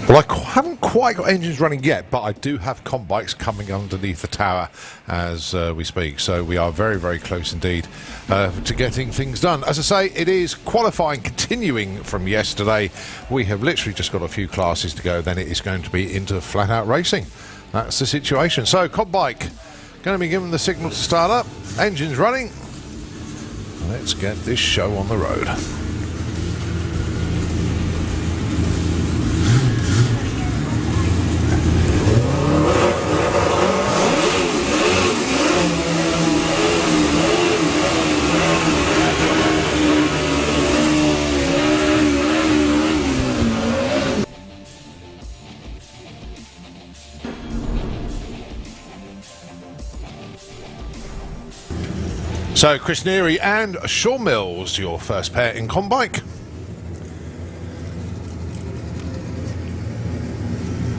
Well, I haven't quite got engines running yet, but I do have comp bikes coming underneath the tower as we speak. So we are very, very close indeed to getting things done. As I say, it is qualifying continuing from yesterday. We have literally just got a few classes to go. Then it is going to be into flat-out racing. That's the situation. So comp bike going to be given the signal to start up. Engines running. Let's get this show on the road. So Chris Neary and Sean Mills, your first pair in comp bike.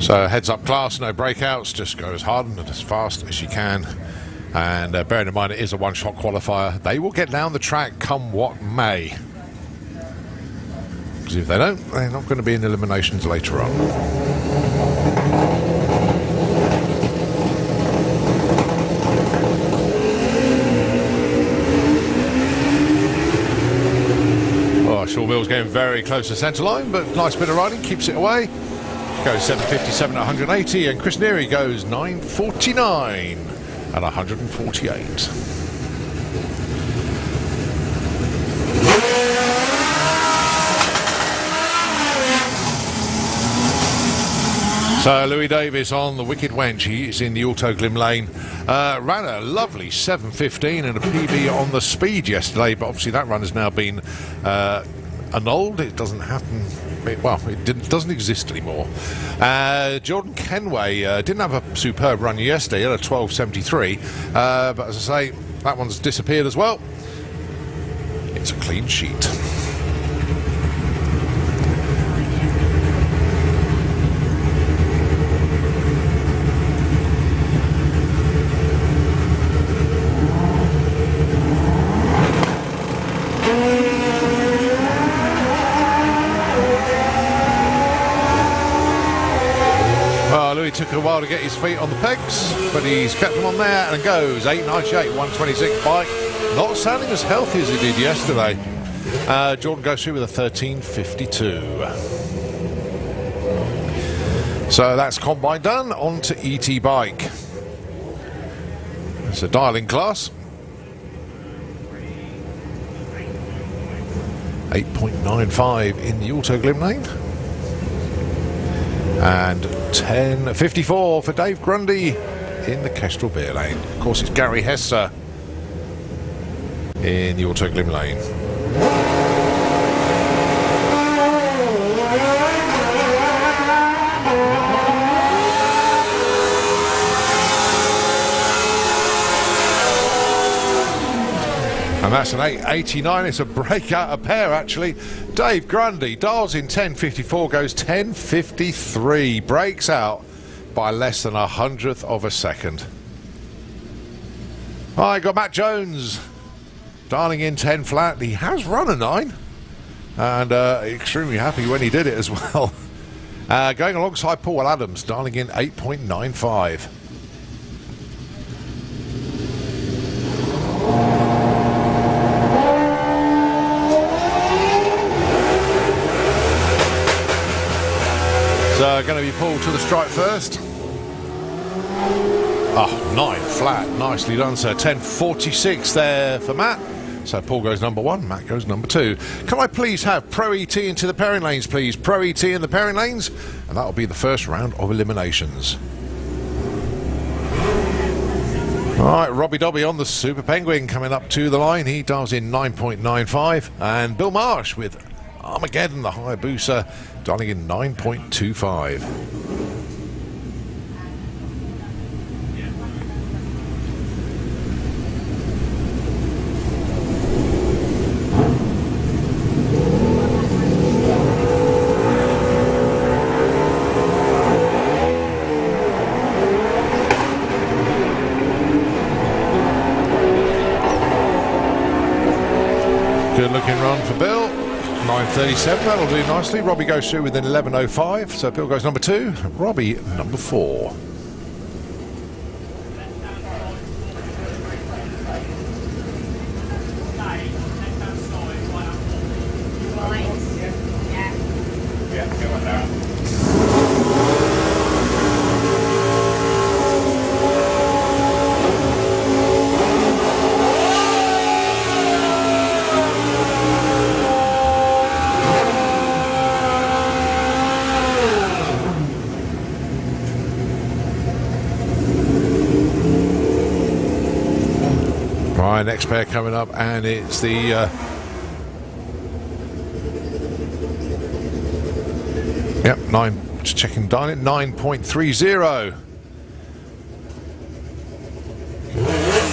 So heads up class, no breakouts, just go as hard and as fast as you can. And bearing in mind it is a one-shot qualifier, they will get down the track come what may. Because if they don't, they're not going to be in eliminations later on. Shaw Mill's getting very close to centre line, but nice bit of riding, keeps it away. Goes 757 at 180, and Chris Neary goes 949 at 148. So Louis Davis on the Wicked Wench, he is in the Auto Glim lane. Ran a lovely 7:15 and a PB on the speed yesterday, but obviously that run has now been annulled. It doesn't happen. It doesn't exist anymore. Jordan Kenway didn't have a superb run yesterday at a 12:73, but as I say, that one's disappeared as well. It's a clean sheet. Took a while to get his feet on the pegs, but he's kept them on there and goes 898, 126 bike. Not sounding as healthy as he did yesterday. Jordan goes through with a 1352. So that's combine done. On to E.T. bike. It's a dialing class. 8.95 in the Auto Glim lane. And 10.54 for Dave Grundy in the Kestrel Beer lane. Of course, it's Gary Hesser in the Auto Glim lane. And that's an 889. It's a breakout, a pair actually. Dave Grundy dials in 10.54, goes 10.53, breaks out by less than 100th of a second. I got Matt Jones dialing in 10 flat. He has run a 9 and extremely happy when he did it as well. Going alongside Paul Adams, dialing in 8.95. Going to be pulled to the stripe first. Oh, 9 flat, nicely done, sir. 10.46 there for Matt. So Paul goes number 1, Matt goes number 2. Can I please have Pro E.T into the pairing lanes, please? Pro E.T in the pairing lanes, and that'll be the first round of eliminations. All right, Robbie Dobby on the Super Penguin coming up to the line. He dials in 9.95, and Bill Marsh with Armageddon, the Hayabusa, dialing in 9.25. Good looking run for Bill. 9:37, that'll do nicely. Robbie goes through with an 11:05, so Bill goes number 2, Robbie number 4. Right, next pair coming up, and it's the just checking down at 9.30.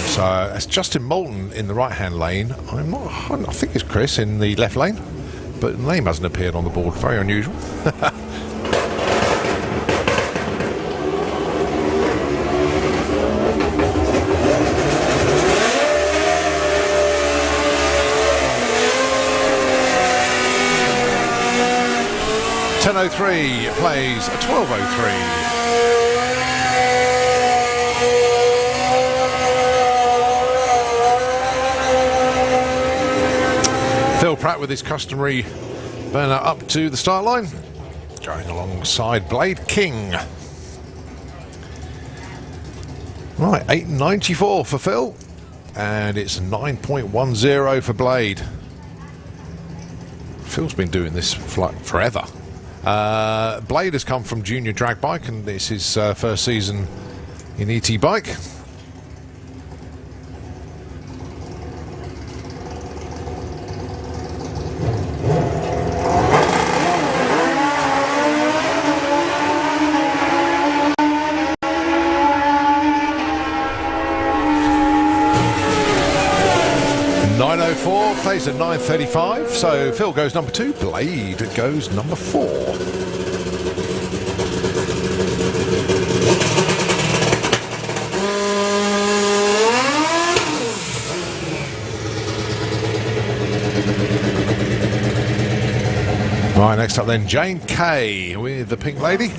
So it's Justin Moulton in the right-hand lane. I think it's Chris in the left lane, but the name hasn't appeared on the board. Very unusual. 10:03 plays a 12:03. Phil Pratt with his customary burner up to the start line, going alongside Blade King. Right, 8.94 for Phil, and it's 9.10 for Blade. Phil's been doing this forever. Blade has come from junior drag bike, and this is his first season in E.T. bike. Plays at 9:35, so Phil goes number 2, Blade goes number 4. Right, next up then, Jane K with the pink lady.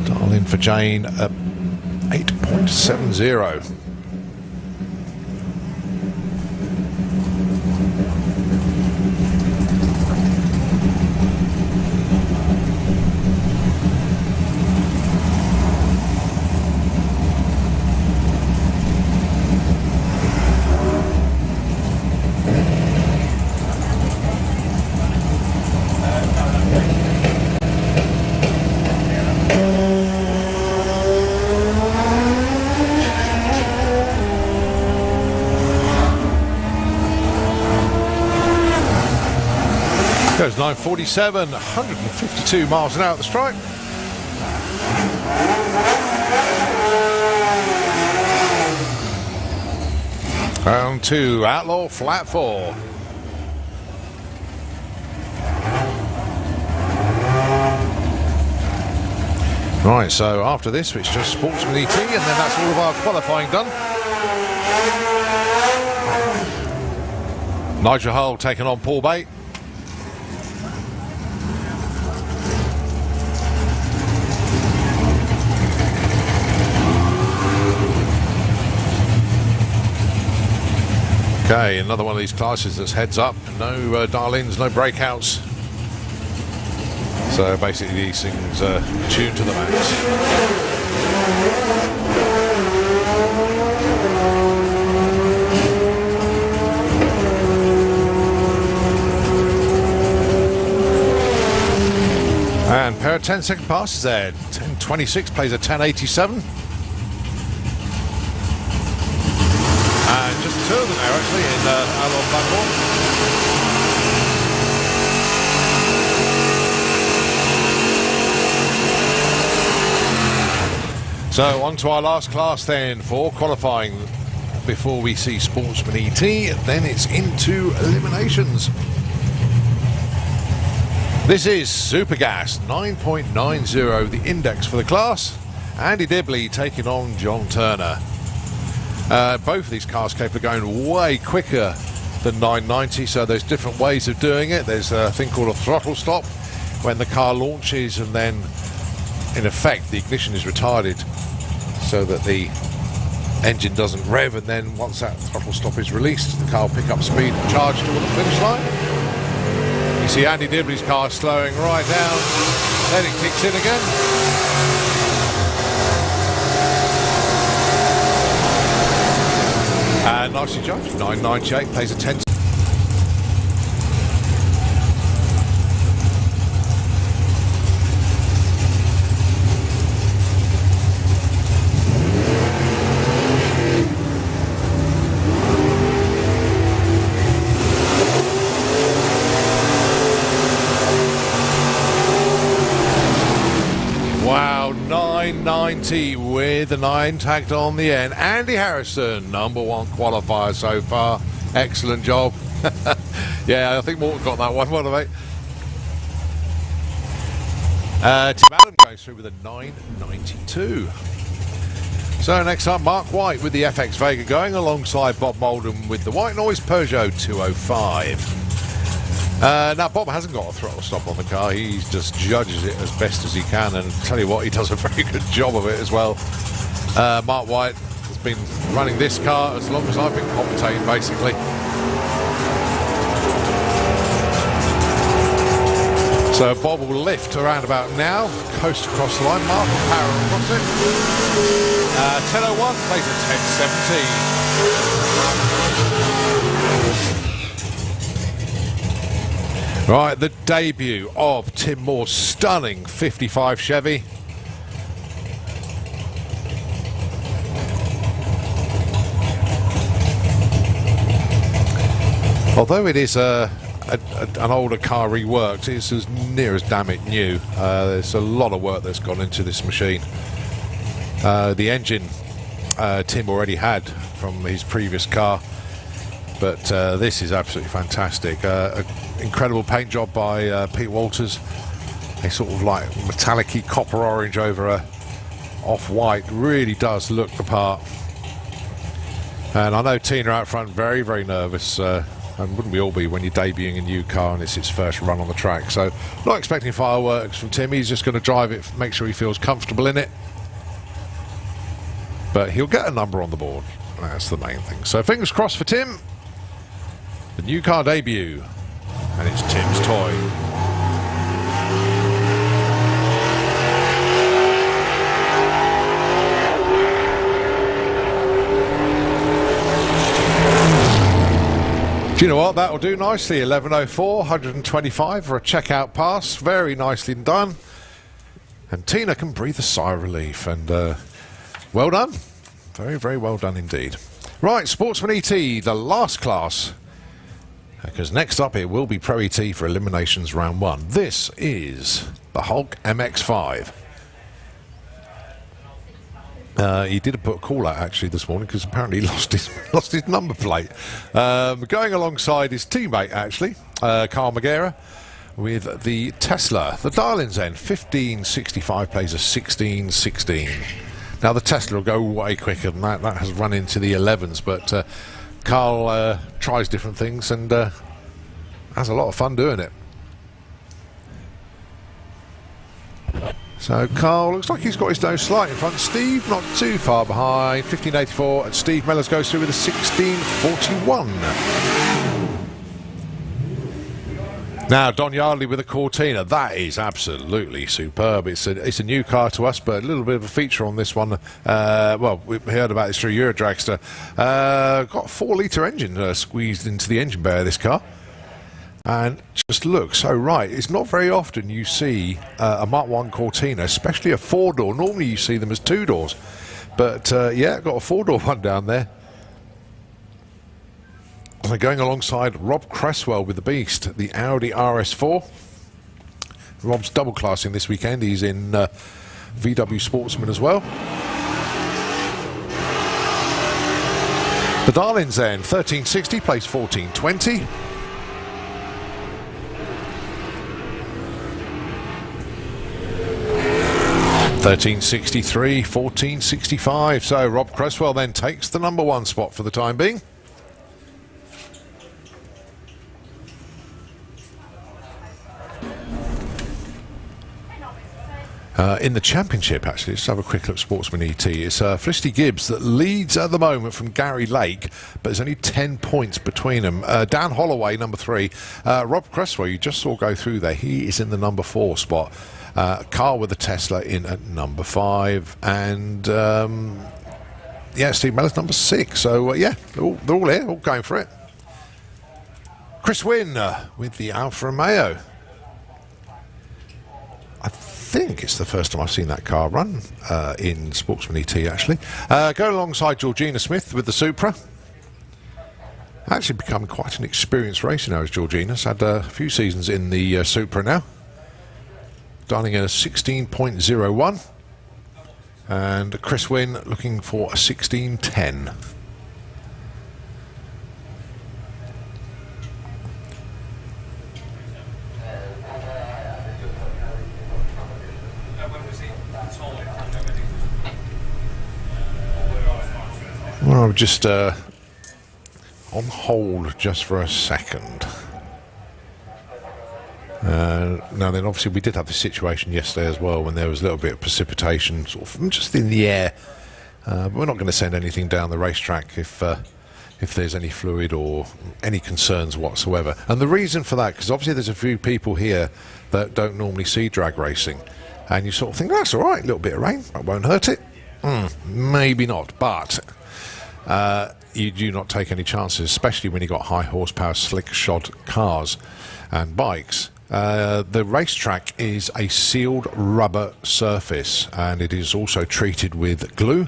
Dial in for Jane at 8.70. Goes 9:47, 152 miles an hour at the strike. Round 2, Outlaw, flat 4. Right, so after this, it's just Sportsman E.T, and then that's all of our qualifying done. Nigel Hull taking on Paul Bate. Okay, another one of these classes that's heads up, no dial-ins, no breakouts. So basically these things are tuned to the max. And pair of 10-second passes there. 10:26 plays a 10:87. And just two of them there actually in Outlaw Blackmore. So on to our last class then for qualifying before we see Sportsman E.T. Then it's into eliminations. This is Super Gas 9.90, the index for the class. Andy Dibley taking on John Turner. Both of these cars capable of going way quicker the 990, so there's different ways of doing it. There's a thing called a throttle stop when the car launches, and then in effect the ignition is retarded so that the engine doesn't rev, and then once that throttle stop is released, the car will pick up speed and charge toward the finish line. You see Andy Dibley's car slowing right down, then it kicks in again. And nicely judged. 998 plays a 10. Wow, 990 with the 9 tagged on the end. Andy Harrison, #1 qualifier so far. Excellent job. Yeah, I think Morton got that one, wasn't it, mate? Tim Allen goes through with a 992. So next up, Mark White with the FX Vega going alongside Bob Molden with the White Noise Peugeot 205. Now, Bob hasn't got a throttle stop on the car. He just judges it as best as he can, and tell you what, he does a very good job of it as well. Mark White has been running this car as long as I've been commentating, basically. So Bob will lift around about now, coast across the line, Mark will power across it. 10.01 plays a 10.17. Right, the debut of Tim Moore's stunning 55 Chevy. Although it is an older car reworked, it's as near as damn it new. There's a lot of work that's gone into this machine. The engine Tim already had from his previous car, but this is absolutely fantastic. Incredible paint job by Pete Walters. A sort of like metallic-y copper orange over a off-white. Really does look the part. And I know Tina out front very, very nervous. And wouldn't we all be when you're debuting a new car and it's its first run on the track? So not expecting fireworks from Tim. He's just going to drive it, make sure he feels comfortable in it. But he'll get a number on the board. That's the main thing. So fingers crossed for Tim. The new car debut. And it's Tim's toy. Do you know what? That'll do nicely. 11.04, 125 for a checkout pass. Very nicely done. And Tina can breathe a sigh of relief. And well done. Very, very well done indeed. Right, Sportsman E.T, the last class. Because next up it will be Pro E.T for Eliminations Round 1. This is the Hulk MX-5. He did put a call out actually this morning because apparently he lost his number plate. Going alongside his teammate actually, Carl Magera, with the Tesla. The dial-ins end 1565 plays a 1616. Now the Tesla will go way quicker than that. That has run into the 11s, but Carl tries different things and has a lot of fun doing it. So Carl looks like he's got his nose slightly in front. Steve not too far behind. 1584, and Steve Mellors goes through with a 1641. Now Don Yardley with a Cortina. That is absolutely superb. It's a new car to us, but a little bit of a feature on this one. Well, we heard about this through Eurodragster. Got a 4-litre engine squeezed into the engine bay of this car, and just looks so right. It's not very often you see a Mark 1 Cortina, especially a 4-door. Normally you see them as 2 doors, but yeah, got a 4-door one down there. They're going alongside Rob Cresswell with the Beast, the Audi RS4. Rob's double classing this weekend. He's in VW Sportsman as well. The Darlings then, 1360 plays 1420. $13.63, $14.65. So Rob Cresswell then takes the #1 spot for the time being. In the championship, actually, let's have a quick look at Sportsman E.T. It's Felicity Gibbs that leads at the moment from Gary Lake, but there's only 10 points between them. Dan Holloway, number 3. Rob Cresswell, you just saw go through there. He is in the number 4 spot. Carl with the Tesla in at number 5. And, yeah, Steve Mellor's number 6. So, yeah, they're all here, all going for it. Chris Wynn with the Alfa Romeo. I think it's the first time I've seen that car run in Sportsman E.T. actually. Go alongside Georgina Smith with the Supra. Actually becoming quite an experienced racer now, as Georgina's had a few seasons in the Supra now. Dialing in a 16.01. And Chris Wynn looking for a 16.10. Well, I'm just on hold just for a second. Now then, obviously we did have this situation yesterday as well when there was a little bit of precipitation sort of just in the air. But we're not going to send anything down the racetrack if there's any fluid or any concerns whatsoever. And the reason for that, because obviously there's a few people here that don't normally see drag racing, and you sort of think, oh, that's all right, a little bit of rain, that won't hurt it. Maybe not, but you do not take any chances, especially when you've got high horsepower, slick shod cars and bikes. The racetrack is a sealed rubber surface, and it is also treated with glue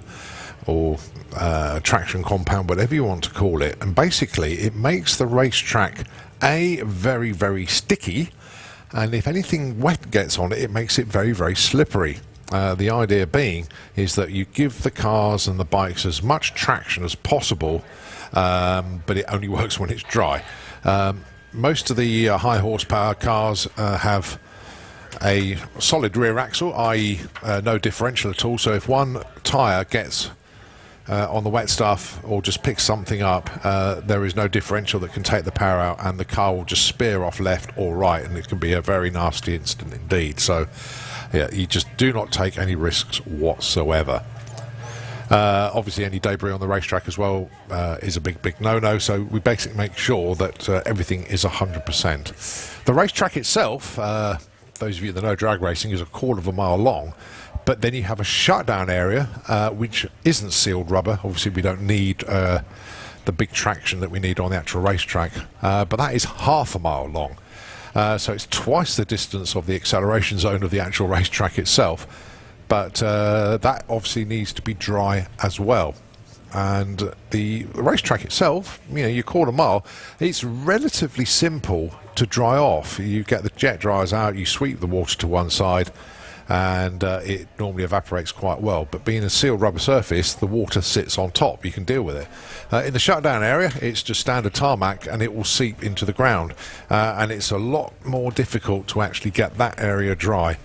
or traction compound, whatever you want to call it. And basically it makes the racetrack very, very sticky, and if anything wet gets on it, it makes it very, very slippery. The idea being is that you give the cars and the bikes as much traction as possible, but it only works when it's dry. Most of the high horsepower cars have a solid rear axle, i.e. No differential at all, so if one tyre gets on the wet stuff or just picks something up, there is no differential that can take the power out, and the car will just spear off left or right, and it can be a very nasty incident indeed. So yeah, you just do not take any risks whatsoever. Obviously any debris on the racetrack as well is a big no-no, so we basically make sure that everything is 100%. The racetrack itself, those of you that know drag racing, is 1/4 mile long, but then you have a shutdown area which isn't sealed rubber. Obviously we don't need the big traction that we need on the actual racetrack, but that is 1/2 mile long. So it's twice the distance of the acceleration zone of the actual racetrack itself, but that obviously needs to be dry as well. And the racetrack itself, you know, your 1/4 mile, it's relatively simple to dry off. You get the jet dryers out, you sweep the water to one side, and it normally evaporates quite well. But being a sealed rubber surface, the water sits on top, you can deal with it. In the shutdown area, it's just standard tarmac, and it will seep into the ground, and it's a lot more difficult to actually get that area dry.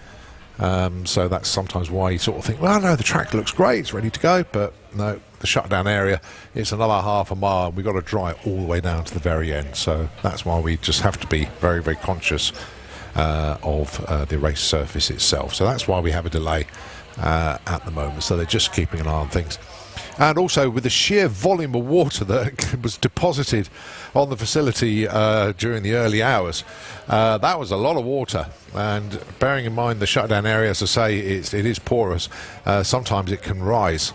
So that's sometimes why you sort of think, well, no, the track looks great, it's ready to go, but no, the shutdown area, it's another 1/2 mile, and we've got to dry it all the way down to the very end. So that's why we just have to be very, very conscious of the race surface itself. So that's why we have a delay at the moment, so they're just keeping an eye on things. And also with the sheer volume of water that was deposited on the facility during the early hours, that was a lot of water. And bearing in mind the shutdown area, as I say, it is porous. Sometimes it can rise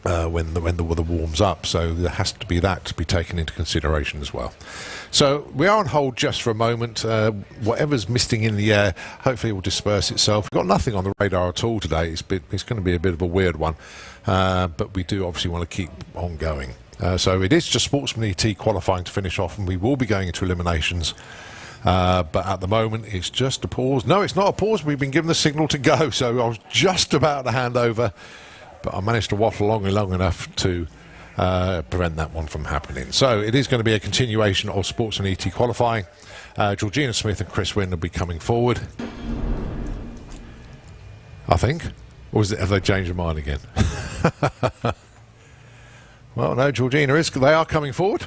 when the weather warms up, so there has to be that to be taken into consideration as well. So we are on hold just for a moment. Whatever's misting in the air, hopefully it will disperse itself. We've got nothing on the radar at all today. It's going to be a bit of a weird one, but we do obviously want to keep on going. So it is just Sportsman E.T. qualifying to finish off, and we will be going into eliminations. But at the moment it's just a pause. No, it's not a pause. We've been given the signal to go, so I was just about to hand over, but I managed to waffle long enough to prevent that one from happening. So it is going to be a continuation of Sportsman E.T. qualifying. Georgina Smith and Chris Wynn will be coming forward, I think. Or have they changed their mind again? Well, no, Georgina is. They are coming forward.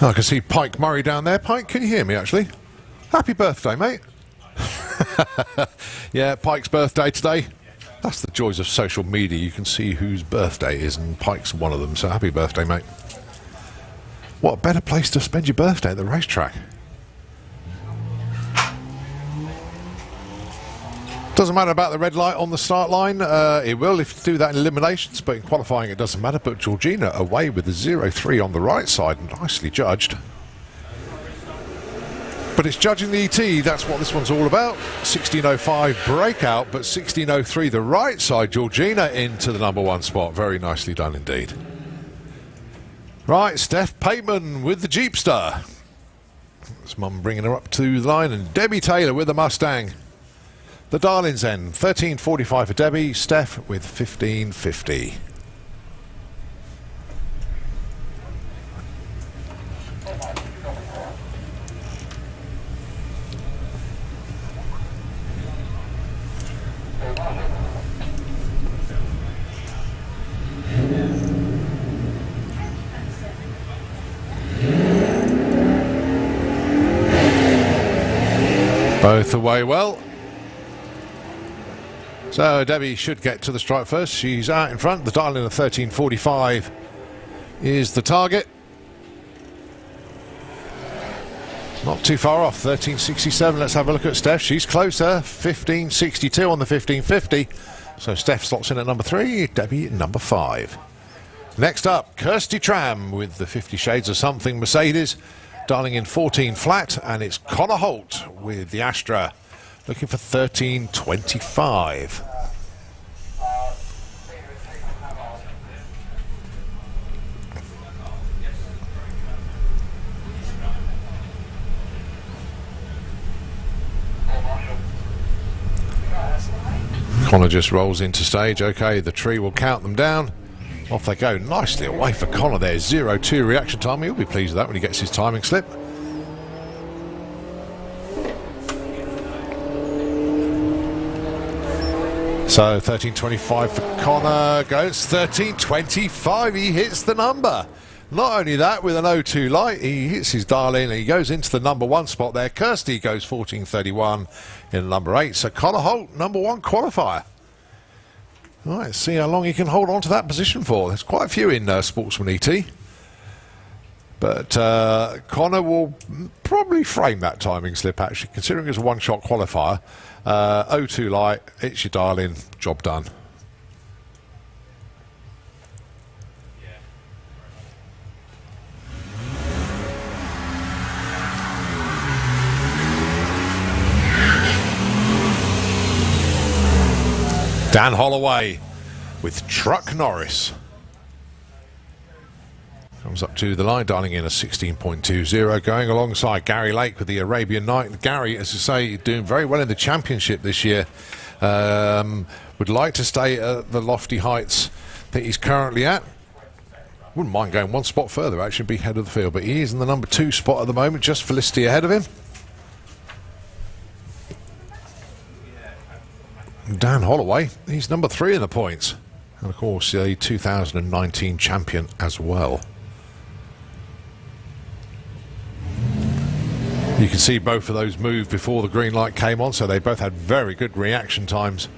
Oh, I can see Pike Murray down there. Pike, can you hear me actually? Happy birthday, mate. Yeah, Pike's birthday today. That's the joys of social media. You can see whose birthday it is, and Pike's one of them. So happy birthday, mate. What a better place to spend your birthday at the racetrack. Doesn't matter about the red light on the start line. It will if you do that in eliminations, but in qualifying it doesn't matter. But Georgina away with the 0-3 on the right side. Nicely judged. But it's judging the ET, that's what this one's all about. 16.05 breakout, but 16.03 the right side. Georgina into the #1 spot. Very nicely done indeed. Right, Steph Pateman with the Jeepster. That's Mum bringing her up to the line, and Debbie Taylor with the Mustang. The Darlings then, 13.45 for Debbie, Steph with 15.50. Both away well. So Debbie should get to the stripe first. She's out in front. The Darling of 13.45 is the target. Not too far off, 13.67. Let's have a look at Steph. She's closer, 15.62 on the 15.50. So Steph slots in at #3, Debbie at #5. Next up, Kirsty Tram with the 50 Shades of Something Mercedes. Darling in 14 flat, and it's Connor Holt with the Astra, looking for 13.25. Connor just rolls into stage. Okay, the tree will count them down. Off they go. Nicely away for Connor there. 0-2 reaction time. He'll be pleased with that when he gets his timing slip. So 13.25 for Connor. Goes 13.25. He hits the number. Not only that, with an 0-2 light, he hits his Darling and he goes into the #1 spot there. Kirsty goes 14.31 in #8. So Connor Holt, #1 qualifier. All right, see how long he can hold on to that position for. There's quite a few in Sportsman E.T. But Connor will probably frame that timing slip, actually, considering it's a one-shot qualifier. 0-2 light, it's your Darling, job done. Dan Holloway with Truck Norris. Comes up to the line, Darling in a 16.20, going alongside Gary Lake with the Arabian Night. Gary, as I say, doing very well in the championship this year. Would like to stay at the lofty heights that he's currently at. Wouldn't mind going one spot further, actually, be head of the field. But he is in the #2 spot at the moment, just Felicity ahead of him. Dan Holloway, he's #3 in the points. And of course, a 2019 champion as well. You can see both of those move before the green light came on, so they both had very good reaction times.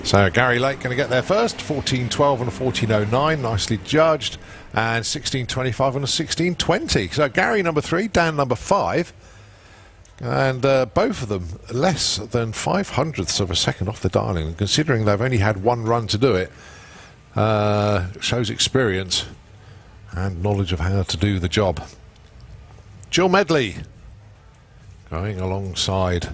So Gary Lake going to get there first, 14.12 and a 14.09, nicely judged, and 16.25 and a 16.20. So Gary #3, Dan #5, and both of them less than 0.05 of a second off the Darling. And considering they've only had one run to do it, shows experience and knowledge of how to do the job. Jill Medley going alongside.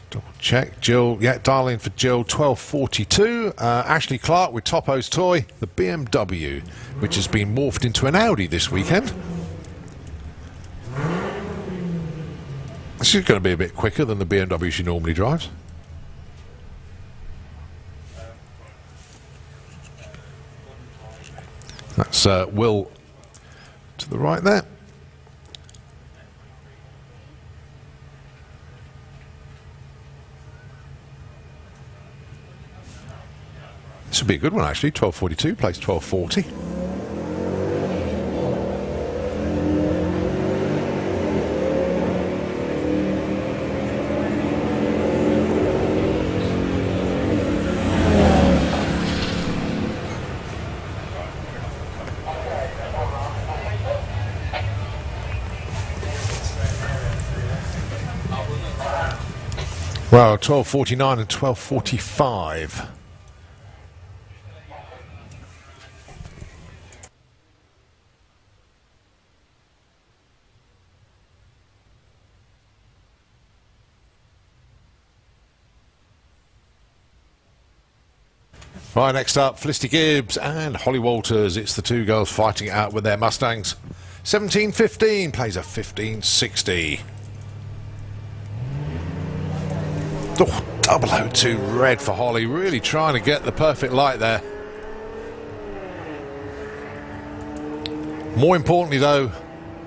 Double check. Jill, yeah, Darling for Jill, 12.42. Ashley Clark with Topo's Toy, the BMW, which has been morphed into an Audi this weekend. This is going to be a bit quicker than the BMW she normally drives. That's Will to the right there. be a good one actually. 1242 plays 1240. Well, 1249 and 1245. Right, next up, Felicity Gibbs and Holly Walters. It's the two girls fighting it out with their Mustangs. 1715 plays a 1560. Oh, 002 red for Holly, really trying to get the perfect light there. More importantly though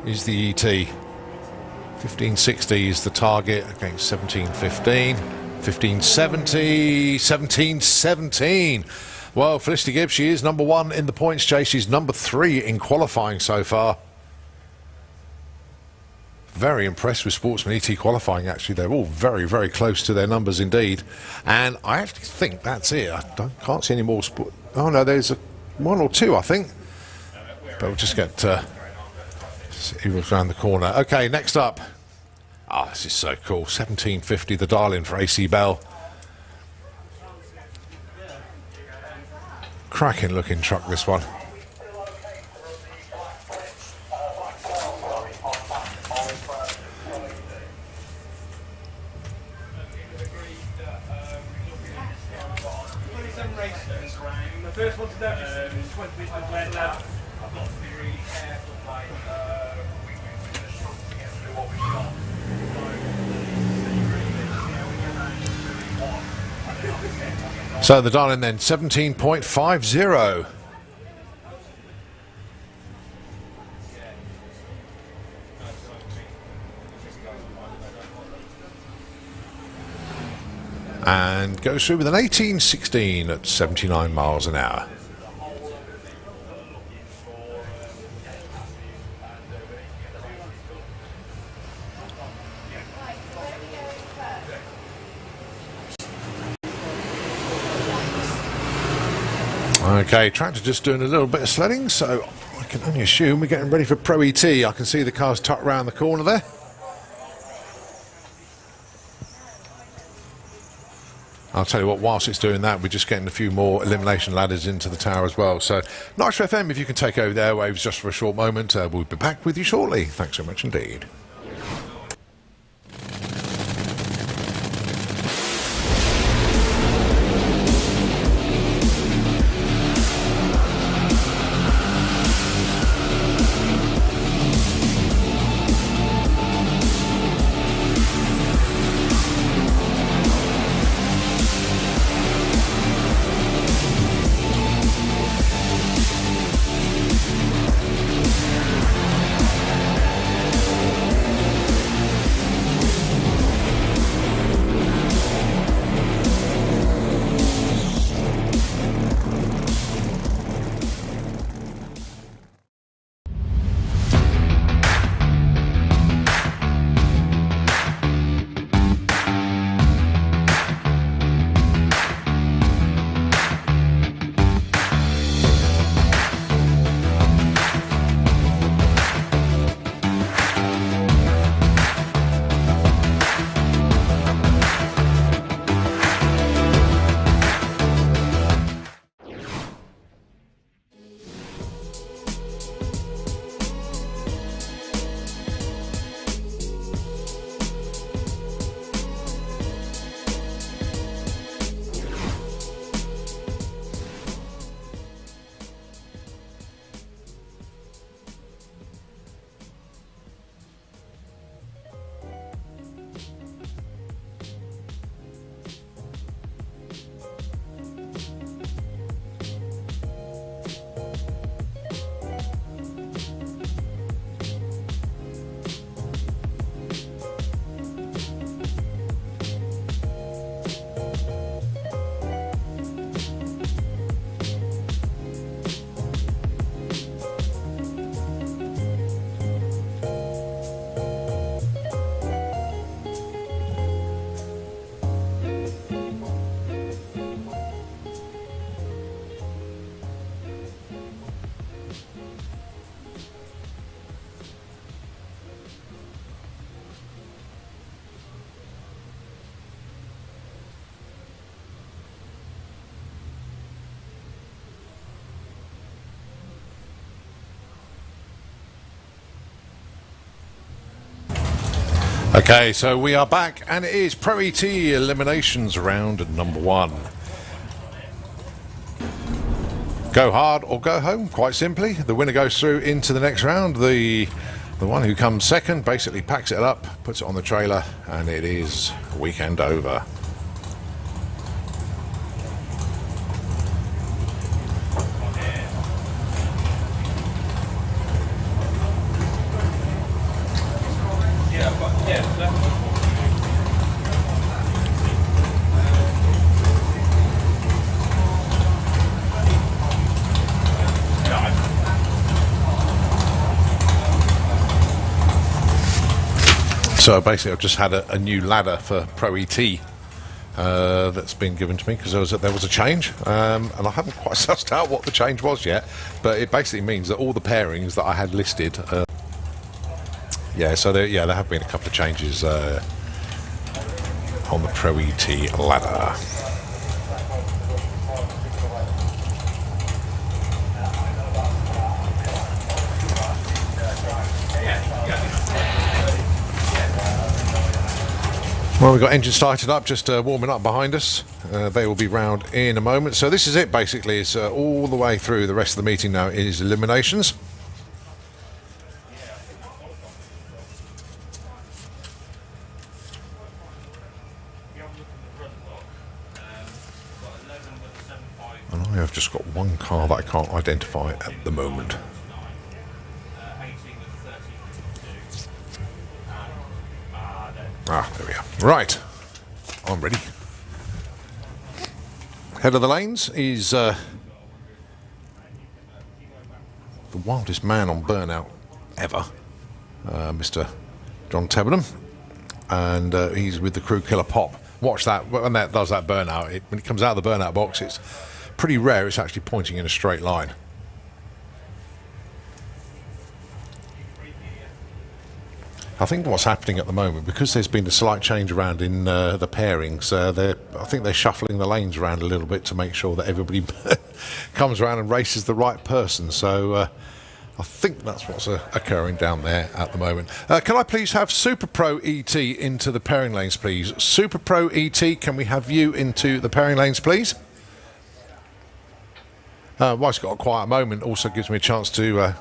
is the ET. 1560 is the target against 1715. 1570, 1717. Well, Felicity Gibbs, she is number one in the points chase. She's number 3 in qualifying so far. Very impressed with Sportsman E.T qualifying, actually. They're all very, very close to their numbers indeed. And I actually think that's it. I can't see any more sport. Oh, no, there's one or two, I think. But we'll just get see what's around the corner. Okay, next up. Ah, this is so cool. 1750, the dial-in for AC Bell. Cracking looking truck, this one. The first one to notice 20 minutes left. I've got to be really careful, like, what we've got. So the dial-in then, 17.50. And goes through with an 1816 at 79 miles an hour. Okay, tractor just doing a little bit of sledding, so I can only assume we're getting ready for Pro E.T. I can see the cars tucked round the corner there. I'll tell you what, whilst it's doing that, we're just getting a few more elimination ladders into the tower as well. So, Nitro FM, if you can take over the airwaves just for a short moment, we'll be back with you shortly. Thanks so much indeed. Okay, so we are back, and it is Pro E.T. Eliminations round number 1. Go hard or go home, quite simply. The winner goes through into the next round. The one who comes second basically packs it up, puts it on the trailer, and it is weekend over. So basically I've just had a new ladder for Pro E.T. That's been given to me because there was a change, and I haven't quite sussed out what the change was yet, but it basically means that all the pairings that I had listed, so there have been a couple of changes on the Pro E.T. ladder. Well, we've got engine started up, just warming up behind us. They will be round in a moment. So this is it, basically. It's all the way through. The rest of the meeting now is eliminations. And I have just got one car that I can't identify at the moment. Ah, there we are. Right, I'm ready. Head of the lanes is the wildest man on burnout ever, Mr. John Tebenham, and he's with the crew killer Pop. Watch that, when that does that burnout, when it comes out of the burnout box, it's pretty rare it's actually pointing in a straight line. I think what's happening at the moment, because there's been a slight change around in the pairings, I think they're shuffling the lanes around a little bit to make sure that everybody comes around and races the right person. So I think that's what's occurring down there at the moment. Can I please have Super Pro E.T. into the pairing lanes, please? Super Pro E.T., can we have you into the pairing lanes, please? Whilst got a quiet moment, also gives me a chance to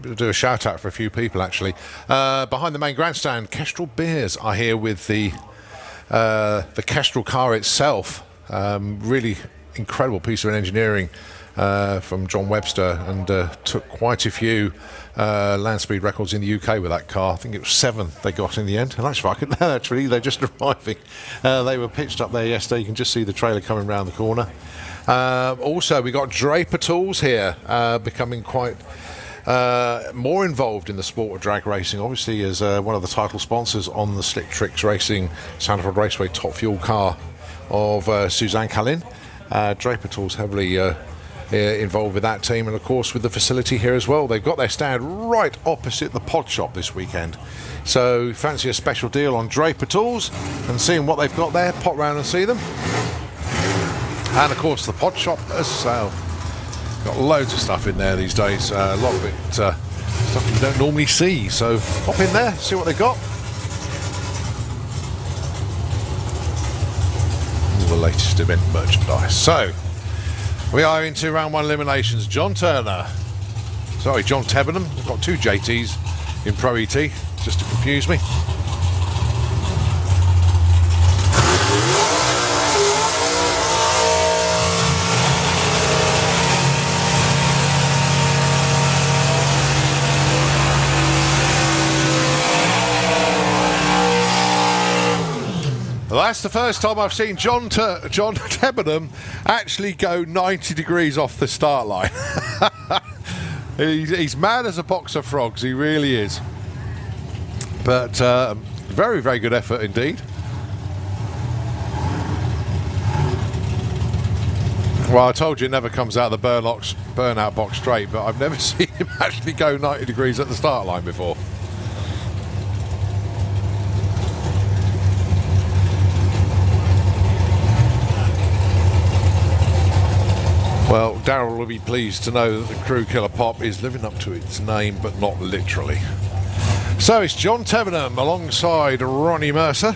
do a shout out for a few people actually. Behind the main grandstand, Kestrel Beers are here with the Kestrel car itself. Really incredible piece of engineering from John Webster, and took quite a few land speed records in the UK with that car. I think it was 7 they got in the end, and actually they're just arriving. They were pitched up there yesterday. You can just see the trailer coming around the corner. Also, we got Draper Tools here, becoming quite more involved in the sport of drag racing, obviously as one of the title sponsors on the Slick Tricks Racing Sandford Raceway top fuel car of Suzanne Callin. Draper Tools heavily involved with that team, and of course with the facility here as well. They've got their stand right opposite the pod shop this weekend. So fancy a special deal on Draper Tools and seeing what they've got there, pop round and see them. And of course the pod shop as well. Got loads of stuff in there these days. A lot of it stuff you don't normally see. So pop in there, see what they've got. All the latest event merchandise. So we are into round 1 eliminations. John Tebenham. We've got 2 JTs in Pro E.T. just to confuse me. Well, that's the first time I've seen John Tebenham actually go 90 degrees off the start line. he's mad as a box of frogs, he really is. But very, very good effort indeed. Well, I told you it never comes out of the burnout box straight, but I've never seen him actually go 90 degrees at the start line before. Well, Darryl will be pleased to know that the crew killer Pop is living up to its name, but not literally. So it's John Tevenham alongside Ronnie Mercer.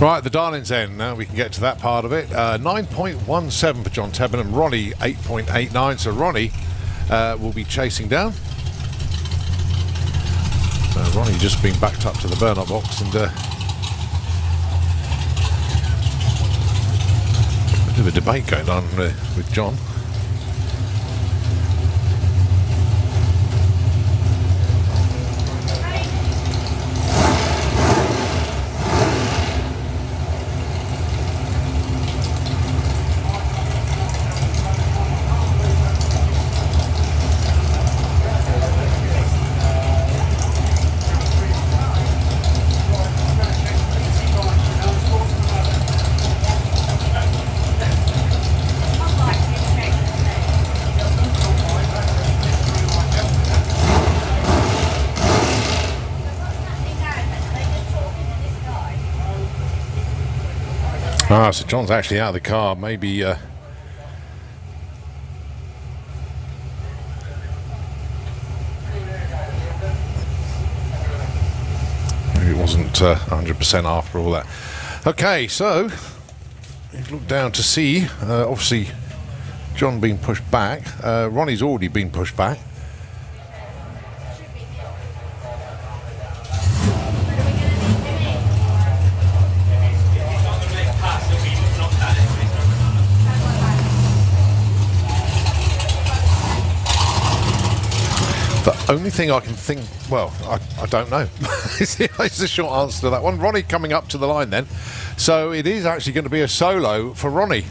Right, the Darling's End. Now we can get to that part of it. 9.17 for John Tevenham. Ronnie 8.89. So Ronnie will be chasing down. Ronnie just been backed up to the burnout box and a bit of a debate going on with John. Ah, so John's actually out of the car. Maybe maybe it wasn't 100% after all that. Okay, so you look down to see, obviously John being pushed back. Ronnie's already been pushed back. The only thing I can think, well, I don't know. It's the short answer to that one. Ronnie coming up to the line then. So it is actually going to be a solo for Ronnie.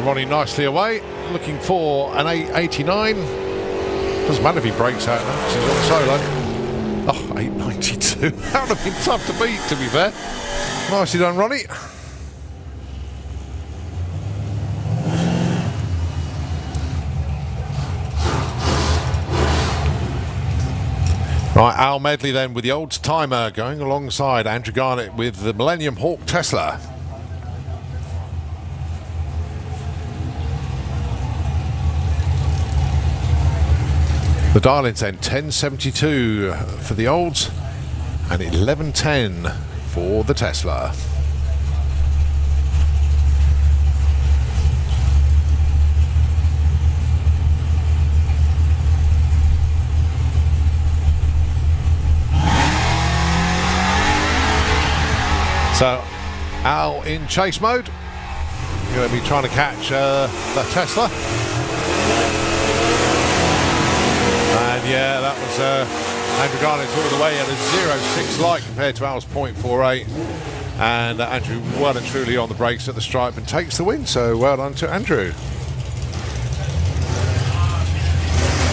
Ronnie nicely away, looking for an 889. Doesn't matter if he breaks out now, because he's on solo. Oh, 892. That would have been tough to beat, to be fair. Nicely done, Ronnie. Right, Al Medley then with the old timer going alongside Andrew Garnett with the Millennium Hawk Tesla. The Darling's End 1072 for the olds and 1110 for the Tesla. So Al in chase mode. You're going to be trying to catch the Tesla. And yeah, that was Andrew Garnett's all the way at a 0.6 light compared to Al's 0.48. And Andrew well and truly on the brakes at the stripe and takes the win. So well done to Andrew.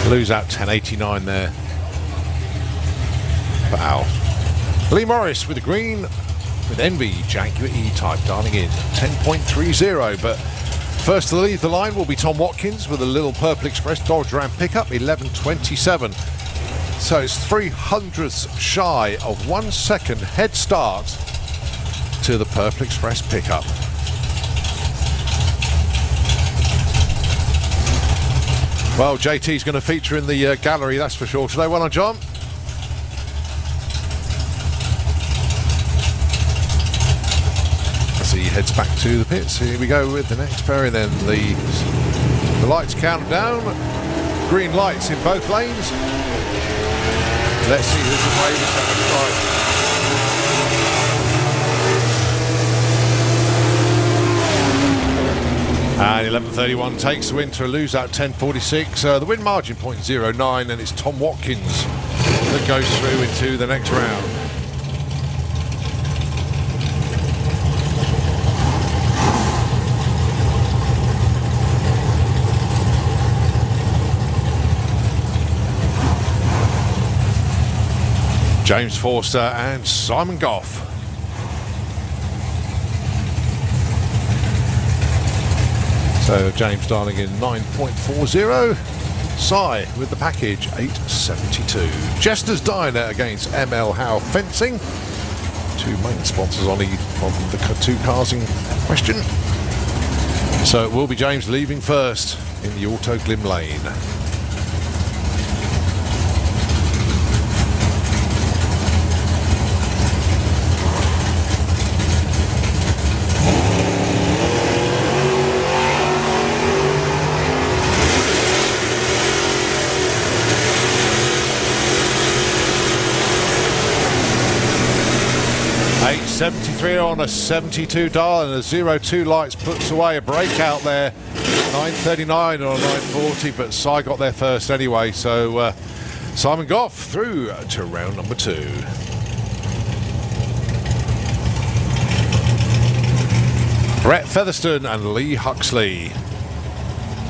Lose out 10.89 there for Al. Lee Morris with the green with Envy Jaguar E-Type dialing in 10.30. But first to leave the line will be Tom Watkins with a little Purple Express Dodge Ram pickup 11.27. So it's 300ths shy of 1 second head start to the Purple Express pickup. Well, JT's going to feature in the gallery, that's for sure today. Well done, John. See heads back to the pits. Here we go with the next pairing then. The lights count down. Green lights in both lanes. Let's see who's the bravest at the strike. And 11.31 takes the win to a lose out 10.46. The win margin 0.09, and it's Tom Watkins that goes through into the next round. James Forster and Simon Goff. So James Darling in 9.40. Si with the package 8.72. Jester's Diner against ML Howe Fencing. Two main sponsors on the two cars in question. So it will be James leaving first in the Auto Glim lane. $8.73 on a 72 dial, and a 02 lights puts away a breakout there. 9.39 or 9.40, but Si got there first anyway. So Simon Goff through to round number 2. Brett Featherstone and Lee Huxley.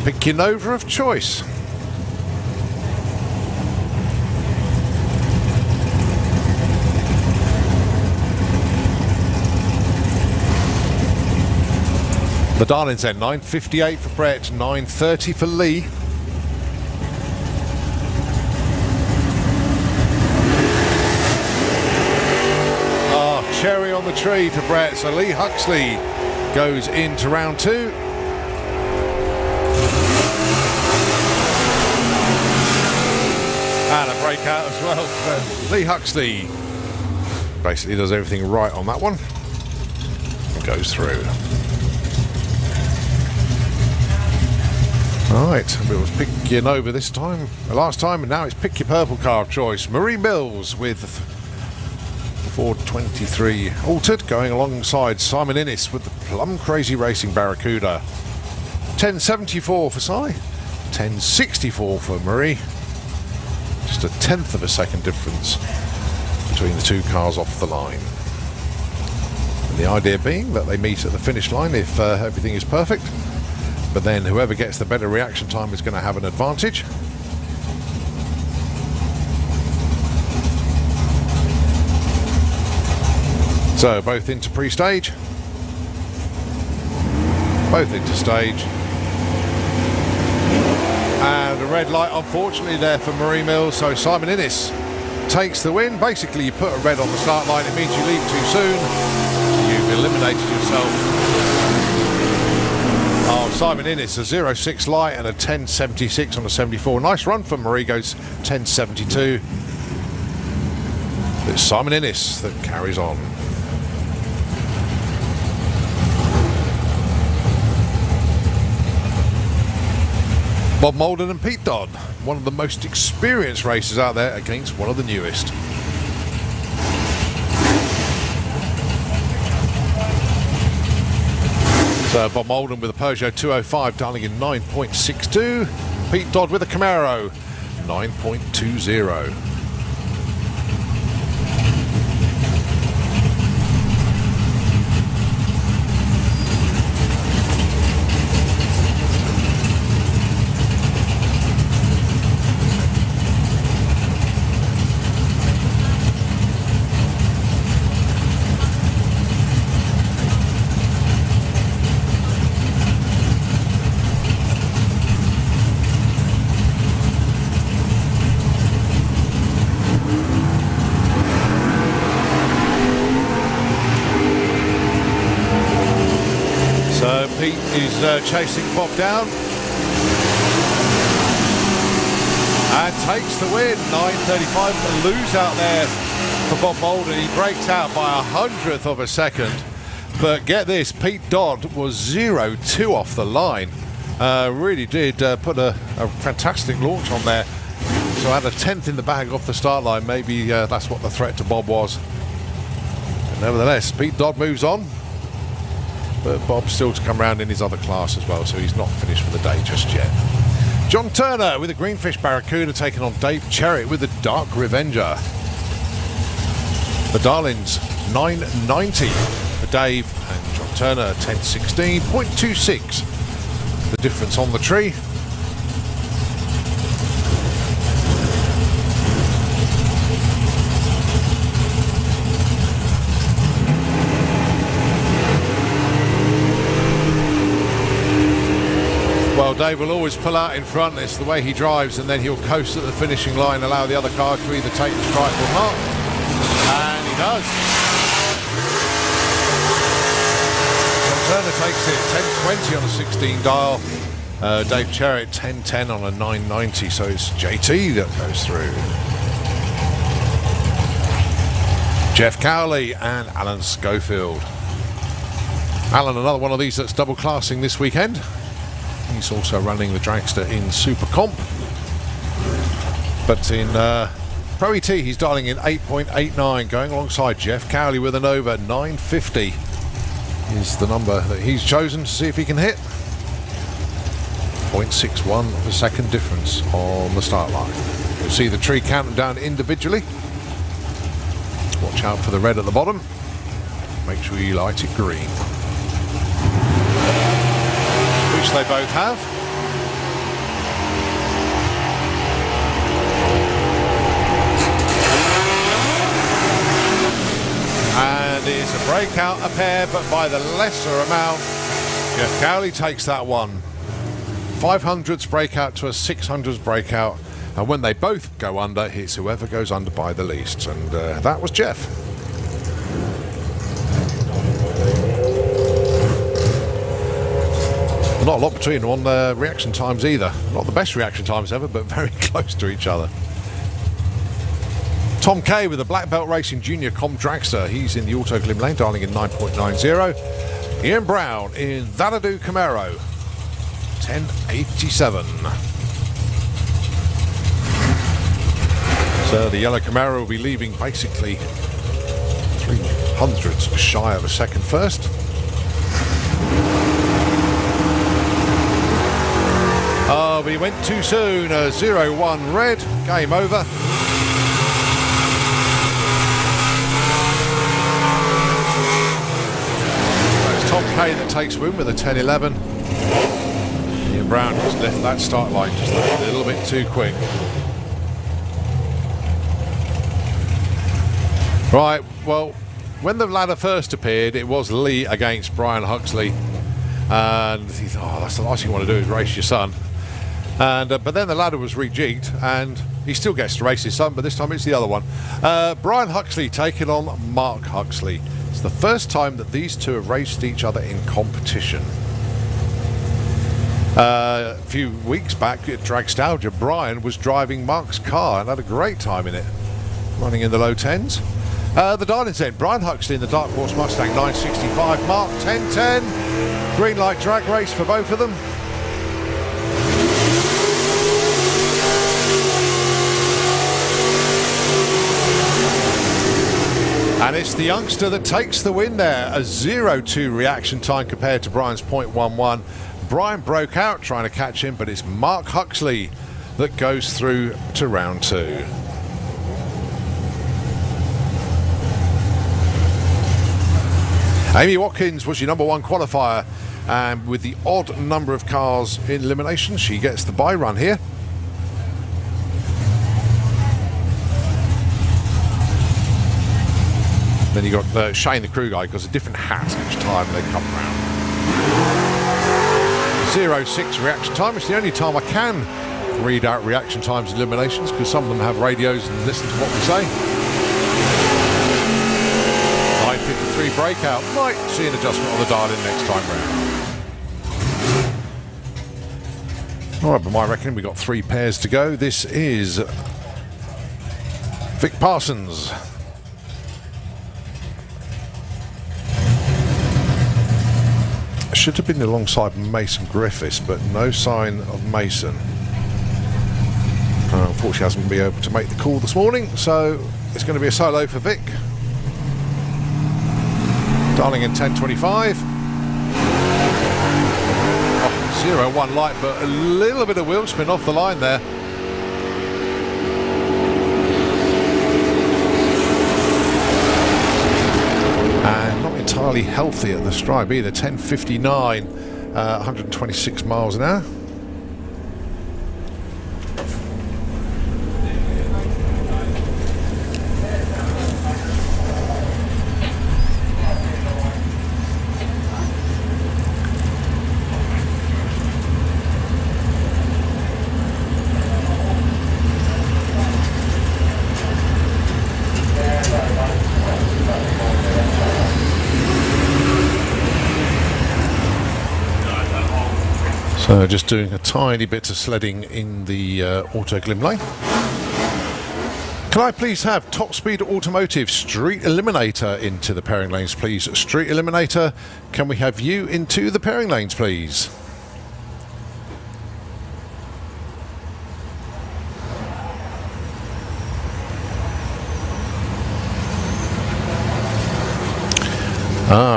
Pick your Nova of choice. The Darlings then 9.58 for Brett, 9.30 for Lee. Cherry on the tree for Brett. So Lee Huxley goes into round 2. And a breakout as well. So Lee Huxley basically does everything right on that one and goes through. Alright, it was pick your Nova this time, last time, and now it's pick your purple car of choice. Marie Mills with 423 altered, going alongside Simon Innes with the Plum Crazy Racing Barracuda. 1074 for Si, 1064 for Marie. Just a tenth of a second difference between the two cars off the line. And the idea being that they meet at the finish line if everything is perfect. But then whoever gets the better reaction time is going to have an advantage. So both into pre-stage. Both into stage. And a red light unfortunately there for Marie Mills. So Simon Innes takes the win. Basically you put a red on the start line, it means you leave too soon. You've eliminated yourself. Oh, Simon Innes, a 06 light and a 1076 on a 74. Nice run from Marie, goes 1072. It's Simon Innes that carries on. Bob Molden and Pete Dodd, one of the most experienced racers out there against one of the newest. So Bob Molden with a Peugeot 205, Darling in 9.62. Pete Dodd with a Camaro, 9.20. Pete is chasing Bob down and takes the win. 9.35, a lose out there for Bob Molden. He breaks out by 1/100 of a second. But get this, Pete Dodd was 0-2 off the line. Really did put a fantastic launch on there. So had a 10th in the bag off the start line. Maybe that's what the threat to Bob was. But nevertheless, Pete Dodd moves on. But Bob's still to come round in his other class as well, so he's not finished for the day just yet. John Turner with the Greenfish Barracuda taking on Dave Cherritt with the Dark Revenger. The Darlings 990 for Dave and John Turner 1016.26. The difference on the tree. Well, Dave will always pull out in front. It's the way he drives, and then he'll coast at the finishing line, allow the other car to either take the stripe or not. And he does. John Turner takes it 1020 on a 16 dial. Dave Cherritt 1010 on a 990. So it's JT that goes through. Jeff Cowley and Alan Schofield. Alan, another one of these that's double classing this weekend. He's also running the dragster in Super Comp. But in Pro E.T, he's dialing in 8.89, going alongside Jeff Cowley with an over 950 is the number that he's chosen to see if he can hit. 0.61 of a second difference on the start line. You'll see the tree counting down individually. Watch out for the red at the bottom. Make sure you light it green. Which they both have. And it's a breakout, a pair, but by the lesser amount. Jeff Cowley takes that one. 500s breakout to a 600s breakout. And when they both go under, it's whoever goes under by the least. And that was Jeff. Not a lot between them on the reaction times either. Not the best reaction times ever, but very close to each other. Tom Kay with the Black Belt Racing Junior Comp Dragster. He's in the Auto Glim lane, dialing in 9.90. Ian Brown in Xanadu Camaro, 1087. So the yellow Camaro will be leaving basically 300s shy of a second first. Oh, but he went too soon. 0-1 red. Game over. So it's Tom Kay that takes win with a 10-11. Ian Brown just left that start line just a little bit too quick. Right, well, when the ladder first appeared, it was Lee against Brian Huxley. And he thought, oh, that's the last thing you want to do is race your son. And but then the ladder was rejigged, and he still gets to race his son, but this time it's the other one. Brian Huxley taking on Mark Huxley. It's the first time that these two have raced each other in competition. A few weeks back at Dragstalgia, Brian was driving Mark's car and had a great time in it, running in the low 10s. The Darlings then, Brian Huxley in the Dark Horse Mustang 965, Mark 1010. Green light drag race for both of them. And it's the youngster that takes the win there. A 0-2 reaction time compared to Brian's 0.11. Brian broke out trying to catch him, but it's Mark Huxley that goes through to round two. Amy Watkins was your number one qualifier, and with the odd number of cars in elimination, she gets the bye run here. Then you got Shane the crew guy, because a different hat each time they come round. 0-6 reaction time. It's the only time I can read out reaction times in eliminations, because some of them have radios and listen to what we say. 9:53 breakout. Might see an adjustment on the dial-in next time round. All right, by my reckoning, we've got 3 pairs to go. This is Vic Parsons. should have been alongside Mason Griffiths, but no sign of Mason. Unfortunately hasn't been able to make the call this morning, so it's going to be a solo for Vic. Darling in 10.25. Oh, 0-1 light, but a little bit of wheel spin off the line there. And not entirely healthy at the stripe either. 10.59, 126 miles an hour. So just doing a tiny bit of sledding in the auto glim lane. Can I please have Top Speed Automotive Street Eliminator into the pairing lanes, please? Street Eliminator, can we have you into the pairing lanes, please?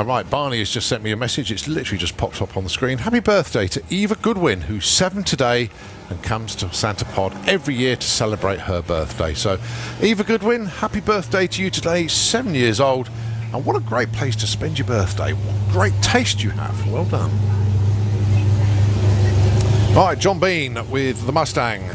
Right, Barney has just sent me a message. It's literally just popped up on the screen. Happy birthday to Eva Goodwin, who's 7 today and comes to Santa Pod every year to celebrate her birthday. So, Eva Goodwin, happy birthday to you today, 7 years old. And what a great place to spend your birthday. What great taste you have. Well done. All right, John Bean with the Mustang.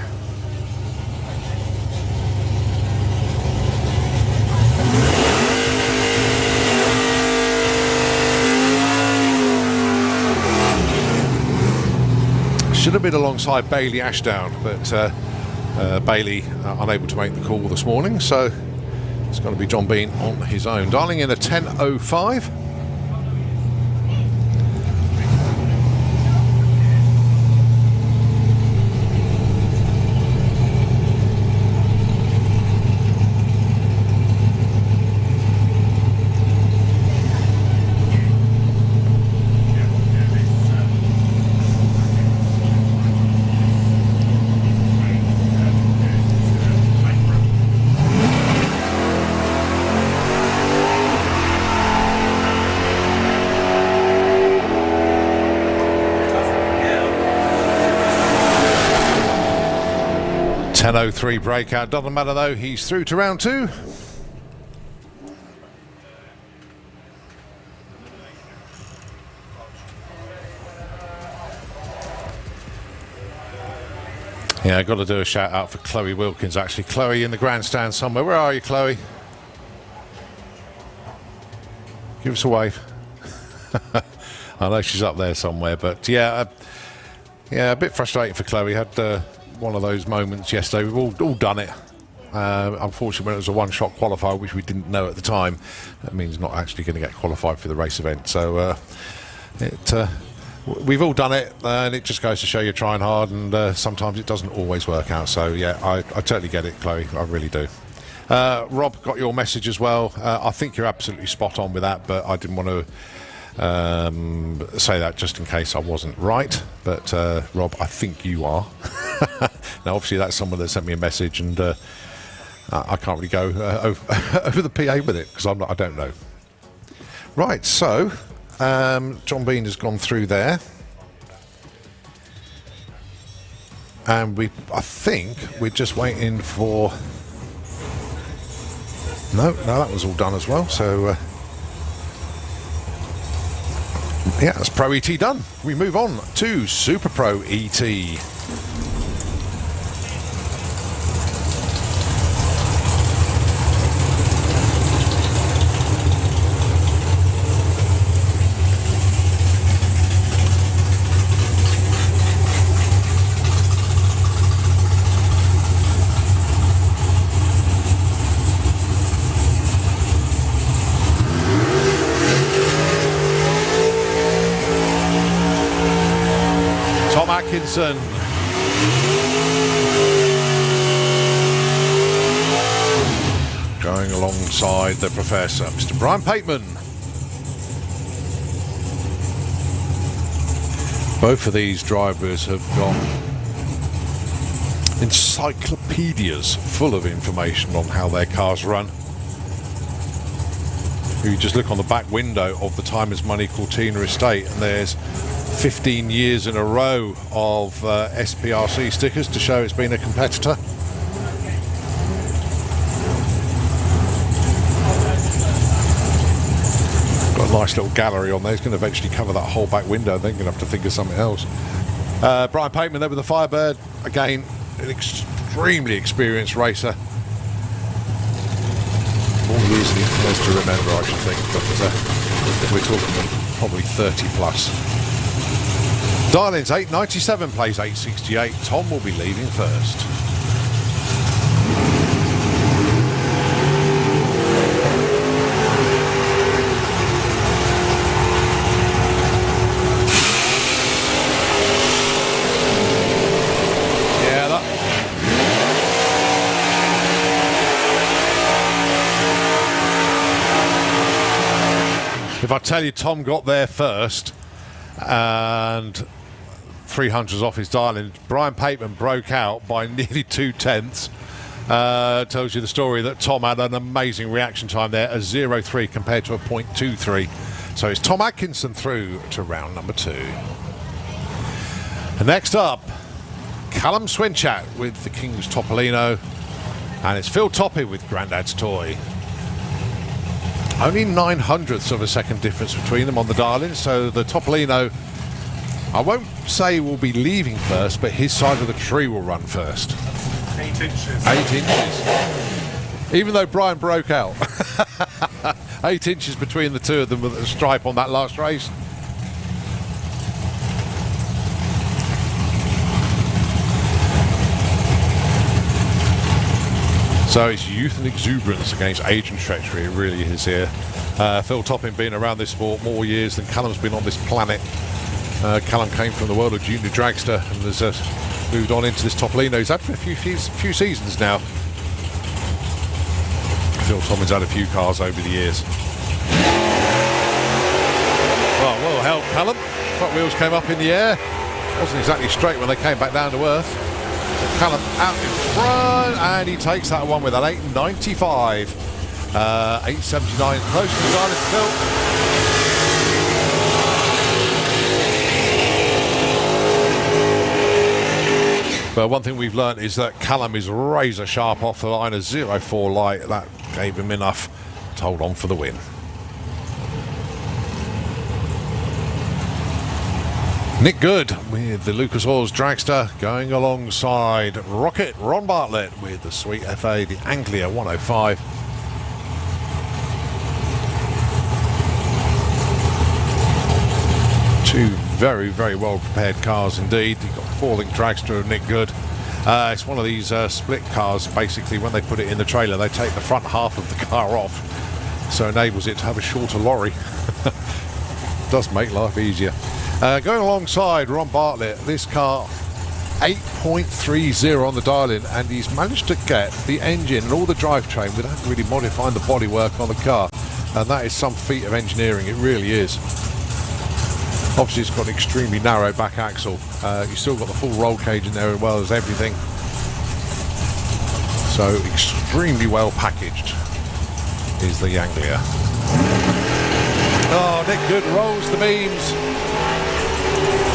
Should have been alongside Bailey Ashdown, but Bailey unable to make the call this morning, so it's going to be John Bean on his own. Dialing in a 10.05. .10.03 breakout, doesn't matter though, he's through to round 2. Yeah, I've got to do a shout out for Chloe Wilkins actually. Chloe in the grandstand somewhere. Where are you, Chloe? Give us a wave. I know she's up there somewhere, but yeah, a bit frustrating for Chloe. Had one of those moments yesterday. We've all done it. Unfortunately, when it was a one-shot qualifier, which we didn't know at the time, that means not actually going to get qualified for the race event. So we've all done it, and it just goes to show you're trying hard, and sometimes it doesn't always work out. So yeah, I totally get it, Chloe. I really do. Rob, got your message as well. I think you're absolutely spot on with that, but I didn't want to say that just in case I wasn't right. But Rob, I think you are. Now obviously that's someone that sent me a message, and I can't really go over the PA with it because I don't know. Right, so John Bean has gone through there, and I think we're just waiting for. No, that was all done as well. So yeah, that's Pro E.T done. We move on to Super Pro E.T. Atkinson. Going alongside the Professor, Mr. Brian Pateman. Both of these drivers have got encyclopedias full of information on how their cars run. You just look on the back window of the Time is Money Cortina estate and there's 15 years in a row of SPRC stickers to show it's been a competitor. Got a nice little gallery on there. It's going to eventually cover that whole back window. Then going to have to think of something else. Brian Pateman there with the Firebird. Again, an extremely experienced racer. More years than he has to remember, I should think, but we're talking probably 30 plus. Darling's 897 plays 868. Tom will be leaving first. If I tell you Tom got there first and 300s off his Darling, Brian Pateman broke out by nearly 2/10. Tells you the story that Tom had an amazing reaction time there, a 0.3 compared to a 0.23. So it's Tom Atkinson through to round number 2. And next up, Callum Swinchat with the King's Topolino, and it's Phil Toppy with Grandad's Toy. Only 900ths of a second difference between them on the Darling, so the Topolino, I won't say will be leaving first, but his side of the tree will run first. 8 inches. 8 inches. Even though Brian broke out. 8 inches between the two of them with a stripe on that last race. So it's youth and exuberance against age and treachery, it really is here. Phil Topping been around this sport more years than Callum's been on this planet. Callum came from the world of junior dragster and has moved on into this Topolino. He's had for a few seasons now. Phil Topping's had a few cars over the years. Well held, Callum. Front wheels came up in the air. Wasn't exactly straight when they came back down to earth. Callum out in front, and he takes that one with an 895. 879 close to the Darling Phil. But one thing we've learnt is that Callum is razor sharp off the line, a 0.4 light. That gave him enough to hold on for the win. Nick Good with the Lucas Oils dragster going alongside Rocket Ron Bartlett with the Sweet FA, the Anglia 105. Two very, very well prepared cars indeed. You've got four-link dragster of Nick Good. It's one of these split cars. Basically, when they put it in the trailer, they take the front half of the car off, so it enables it to have a shorter lorry. Does make life easier. Going alongside Ron Bartlett, this car 8.30 on the Darling, and he's managed to get the engine and all the drivetrain without really modifying the bodywork on the car, and that is some feat of engineering. It really is. Obviously, it's got an extremely narrow back axle. You've still got the full roll cage in there as well as everything. So extremely well packaged is the Anglia. Oh, Nick Good rolls the beams.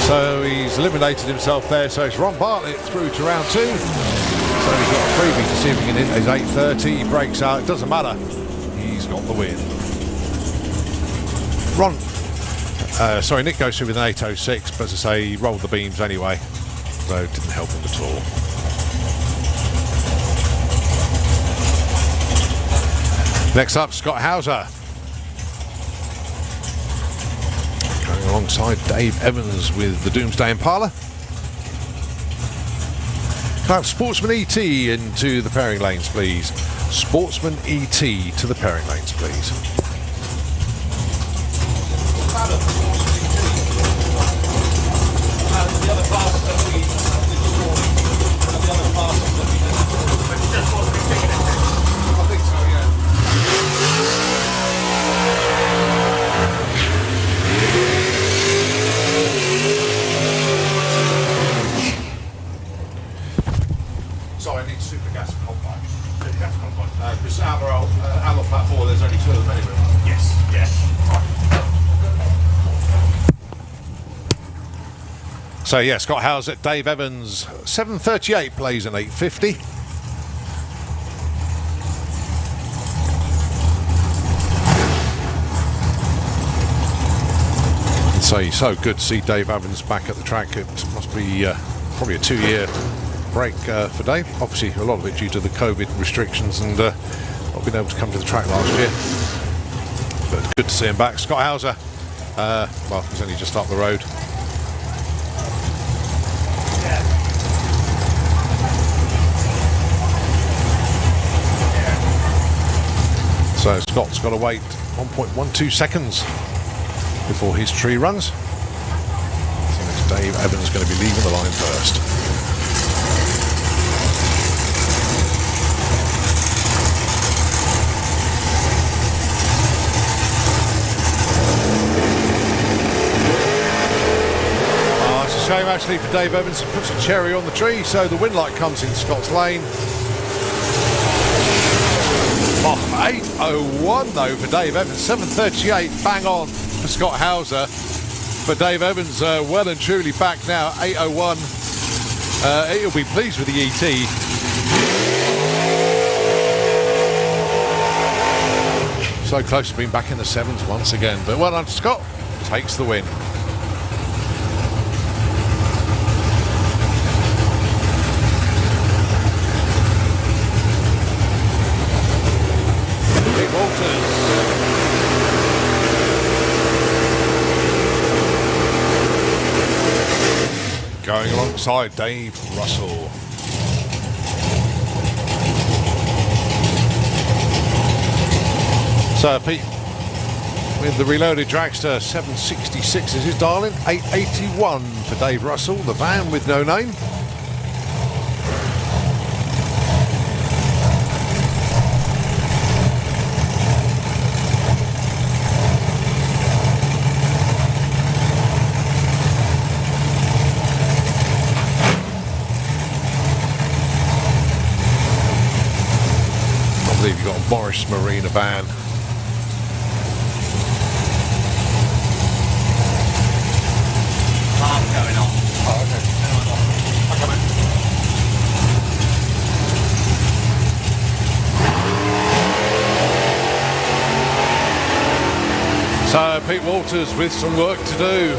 So he's eliminated himself there. So it's Ron Bartlett through to round 2. So he's got a freebie to see if he can hit his 830. He breaks out. It doesn't matter. He's got the win. Nick goes through with an 806, but as I say, he rolled the beams anyway, so it didn't help him at all. Next up, Scott Hauser. Going alongside Dave Evans with the Doomsday Impala. Can I have Sportsman E.T. into the pairing lanes, please? Sportsman E.T. to the pairing lanes, please. The other classes that we did this morning, and the other classes that we did, but it's just what we're taking it to. I think so, yeah. Sorry, I need super gas combine. Super gas combine. Because Outlaw Flat 4, there's only 2 of them anyway. Yes, yes. So yeah, Scott Howes at Dave Evans, 738 plays an 850. So good to see Dave Evans back at the track. It must be probably a 2-year break for Dave. Obviously a lot of it due to the COVID restrictions and not being able to come to the track last year. But it's good to see him back. Scott Hauser, well, he's only just up the road. So Scott's got to wait 1.12 seconds before his tree runs. So it's Dave Evans going to be leaving the line first. It's a shame actually for Dave Evans to put a cherry on the tree, so the wind light comes in Scott's lane. Oh, 8:01 though for Dave Evans, 7:38 bang on for Scott Hauser. But Dave Evans well and truly back now, 8:01. He'll be pleased with the E.T. So close to being back in the 7s once again. But well done, Scott takes the win. Going alongside Dave Russell. So Pete, with the reloaded dragster, 766 is his dialing, 881 for Dave Russell, the van with no name. I believe you've got a Morris Marina van. Alarm going on. Oh, okay. I'll come in. So Pete Walters with some work to do.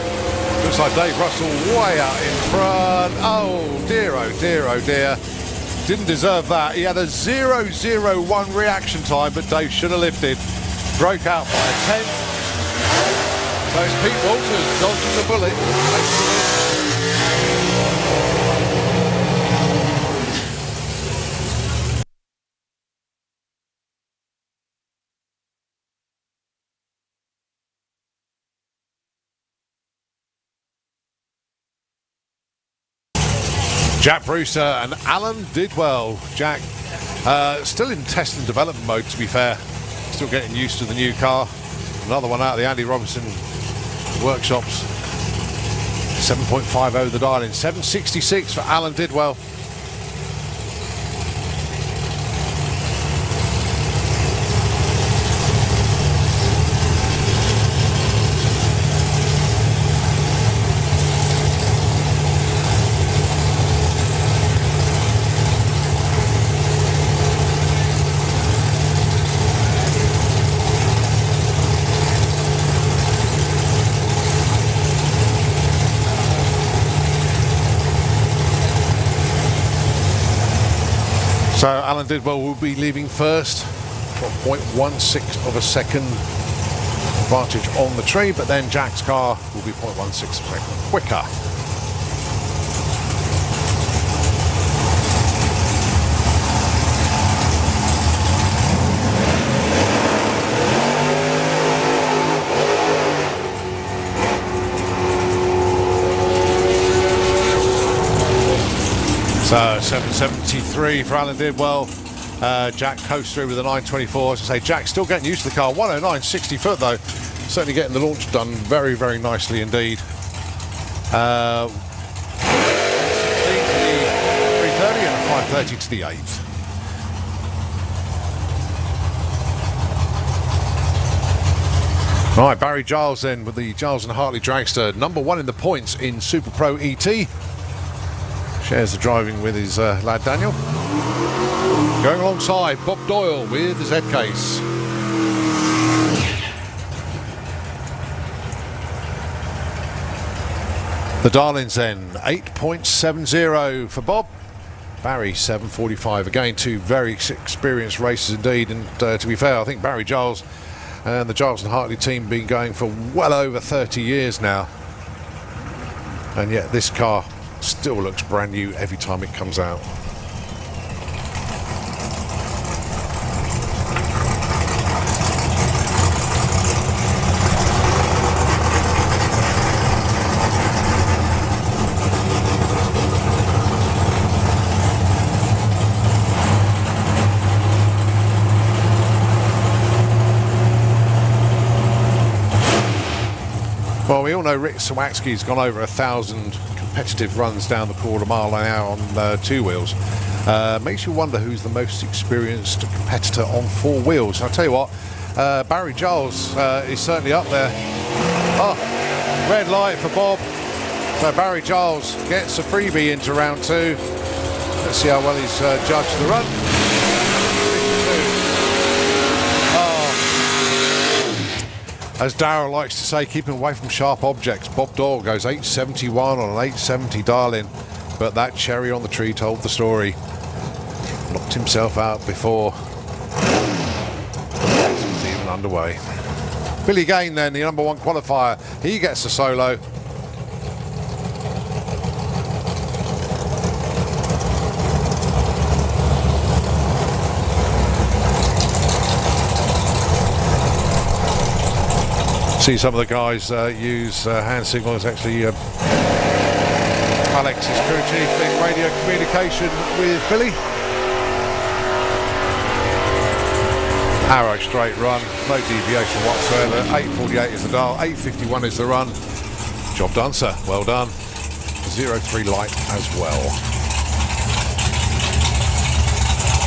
Looks like Dave Russell way out in front. Oh dear, oh dear, oh dear. Didn't deserve that. He had a 0.001 reaction time, but Dave should have lifted. Broke out by a 10th. So it's Pete Walters dodging the bullet. Jack Brewster and Alan Didwell. Jack still in test and development mode, to be fair. Still getting used to the new car. Another one out of the Andy Robinson workshops. 7.50 the dial in. 766 for Alan Didwell. So Alan Didwell will be leaving first, 0.16 of a second advantage on the tree, but then Jack's car will be 0.16 second quicker. So 773 for Alan Didwell. Jack coast through with a 924. As I say, Jack's still getting used to the car. 109, 60 foot though. Certainly getting the launch done very, very nicely indeed. 330 and a 5:30 to the 8th. Right, Barry Giles then with the Giles and Hartley Dragster, number 1 in the points in Super Pro E.T. Shares the driving with his lad Daniel. Going alongside Bob Doyle with his head case. The Darlings then, 8.70 for Bob. Barry, 7.45. Again, two very experienced racers indeed. And to be fair, I think Barry Giles and the Giles and Hartley team been going for well over 30 years now. And yet this car still looks brand new every time it comes out. Well, we all know Rick Sawatsky's gone over 1,000 competitive runs down the quarter mile an hour on 2 wheels. Makes you wonder who's the most experienced competitor on 4 wheels. I'll tell you what, Barry Giles is certainly up there. Oh, red light for Bob. So Barry Giles gets a freebie into round 2. Let's see how well he's judged the run. As Darryl likes to say, keeping away from sharp objects. Bob Doyle goes 8.71 on an 8.70 Darling, but that cherry on the tree told the story. Knocked himself out before it was even underway. Billy Gain then, the number 1 qualifier, he gets a solo. See some of the guys use hand signals. Actually, Alex is crew chief in radio communication with Billy. Arrow straight run, no deviation whatsoever. 8.48 is the dial, 8.51 is the run. Job done, sir. Well done. 0.3 light as well.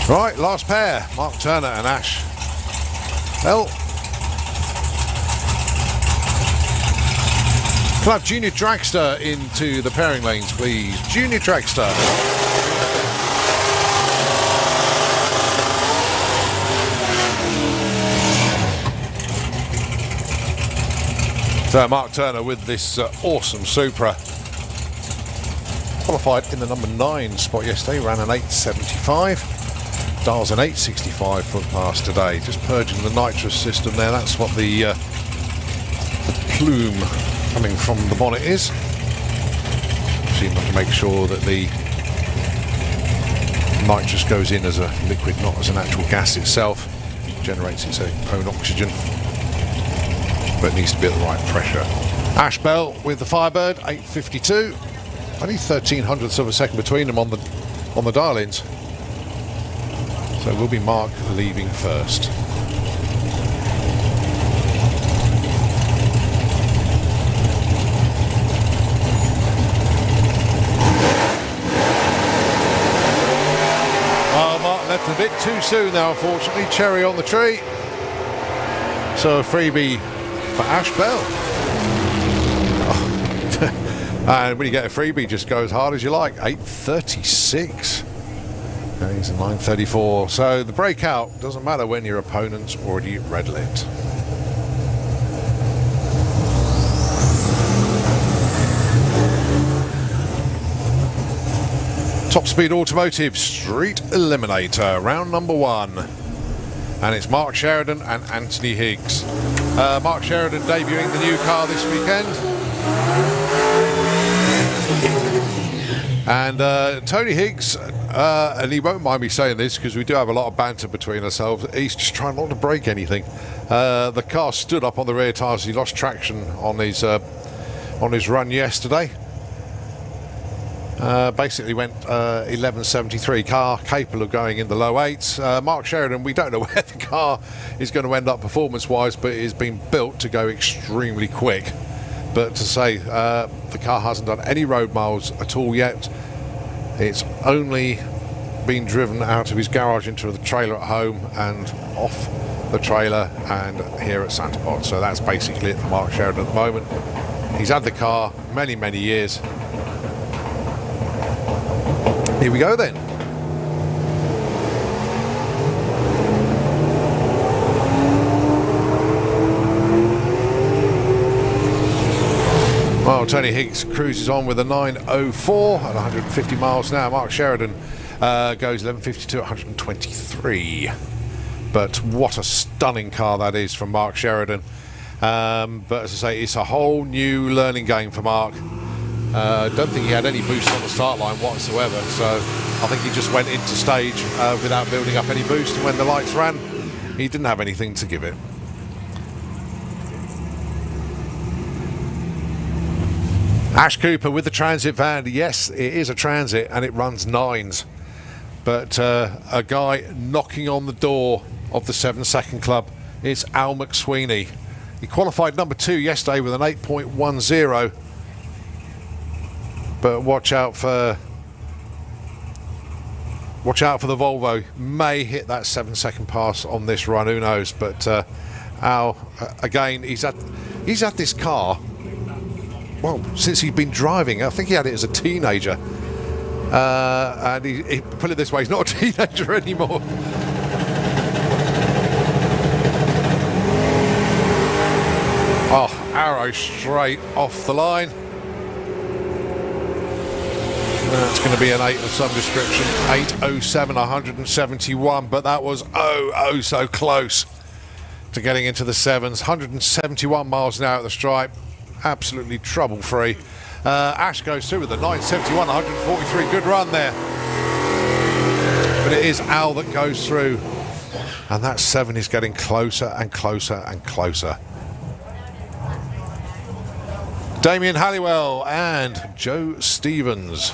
Right, last pair. Mark Turner and Ash. Well, can I have Junior Dragster into the pairing lanes, please? Junior Dragster. So Mark Turner with this awesome Supra. Qualified in the number 9 spot yesterday, ran an 8.75. Dials an 8.65 foot past today. Just purging the nitrous system there. That's what the plume coming from the bonnet is. Seem to make sure that the nitrous goes in as a liquid, not as an actual gas itself. It generates its own oxygen, but it needs to be at the right pressure. Ash Bell with the Firebird, 8.52. Only 0.13 of a second between them on the dial-ins. So it will be Mark leaving first. Left a bit too soon now, unfortunately. Cherry on the tree. So a freebie for Ash Bell. Oh. And when you get a freebie, just go as hard as you like. 8.36. He's a 9.34. So the breakout doesn't matter when your opponent's already red lit. Top Speed Automotive Street Eliminator, round number 1. And it's Mark Sheridan and Anthony Higgs. Mark Sheridan debuting the new car this weekend. And Tony Higgs, and he won't mind me saying this because we do have a lot of banter between ourselves, he's just trying not to break anything. The car stood up on the rear tyres. He lost traction on his run yesterday. Basically went 11.73, car capable of going in the low 8s. Mark Sheridan, we don't know where the car is going to end up performance-wise, but it has been built to go extremely quick. But to say the car hasn't done any road miles at all yet. It's only been driven out of his garage into the trailer at home and off the trailer and here at Santa Pod. So that's basically it for Mark Sheridan at the moment. He's had the car many, many years. Here we go then. Well, Tony Higgs cruises on with a 904 at 150 miles an hour. Mark Sheridan goes 1152 at 123. But what a stunning car that is from Mark Sheridan. But as I say, it's a whole new learning game for Mark. Don't think he had any boost on the start line whatsoever, so I think he just went into stage without building up any boost, and when the lights ran, he didn't have anything to give it. Ash Cooper with the Transit van. Yes, it is a Transit and it runs 9s. But a guy knocking on the door of the 7 Second Club is Al McSweeney. He qualified number 2 yesterday with an 8.10. But watch out for the Volvo. May hit that 7 second pass on this run, who knows. But Al, again, he's had this car, well, since he's been driving. I think he had it as a teenager. And he put it this way, he's not a teenager anymore. Oh, arrow straight off the line. It's going to be an 8 of some description. 807, 171, but that was oh so close to getting into the 7s. 171 miles an hour at the stripe. Absolutely trouble-free. Ash goes through with a 971, 143. Good run there. But it is Al that goes through. And that 7 is getting closer and closer and closer. Damien Halliwell and Joe Stevens.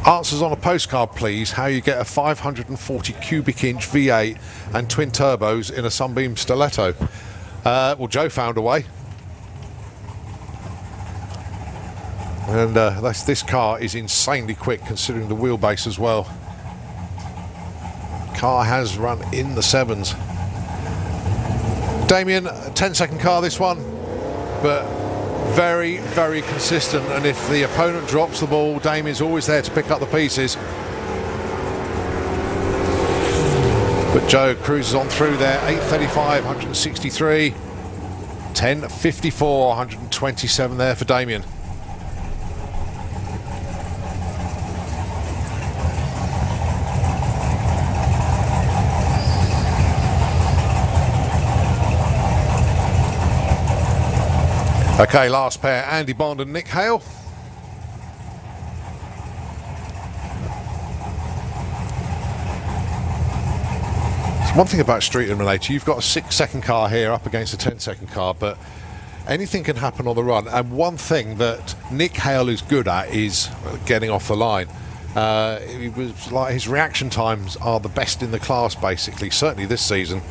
Answers on a postcard, please. How you get a 540 cubic inch V8 and twin turbos in a Sunbeam Stiletto. Well, Joe found a way. And this car is insanely quick considering the wheelbase as well. Car has run in the 7s. Damien, 10-second car this one, but very, very consistent. And if the opponent drops the ball, Damien's always there to pick up the pieces. But Joe cruises on through there. 835, 163. 1054, 127 there for Damien. Okay, last pair, Andy Bond and Nick Hale. One thing about Street Eliminator, you've got a 6-second car here up against a 10-second car, but anything can happen on the run. And one thing that Nick Hale is good at is getting off the line. It was like his reaction times are the best in the class, basically, certainly this season.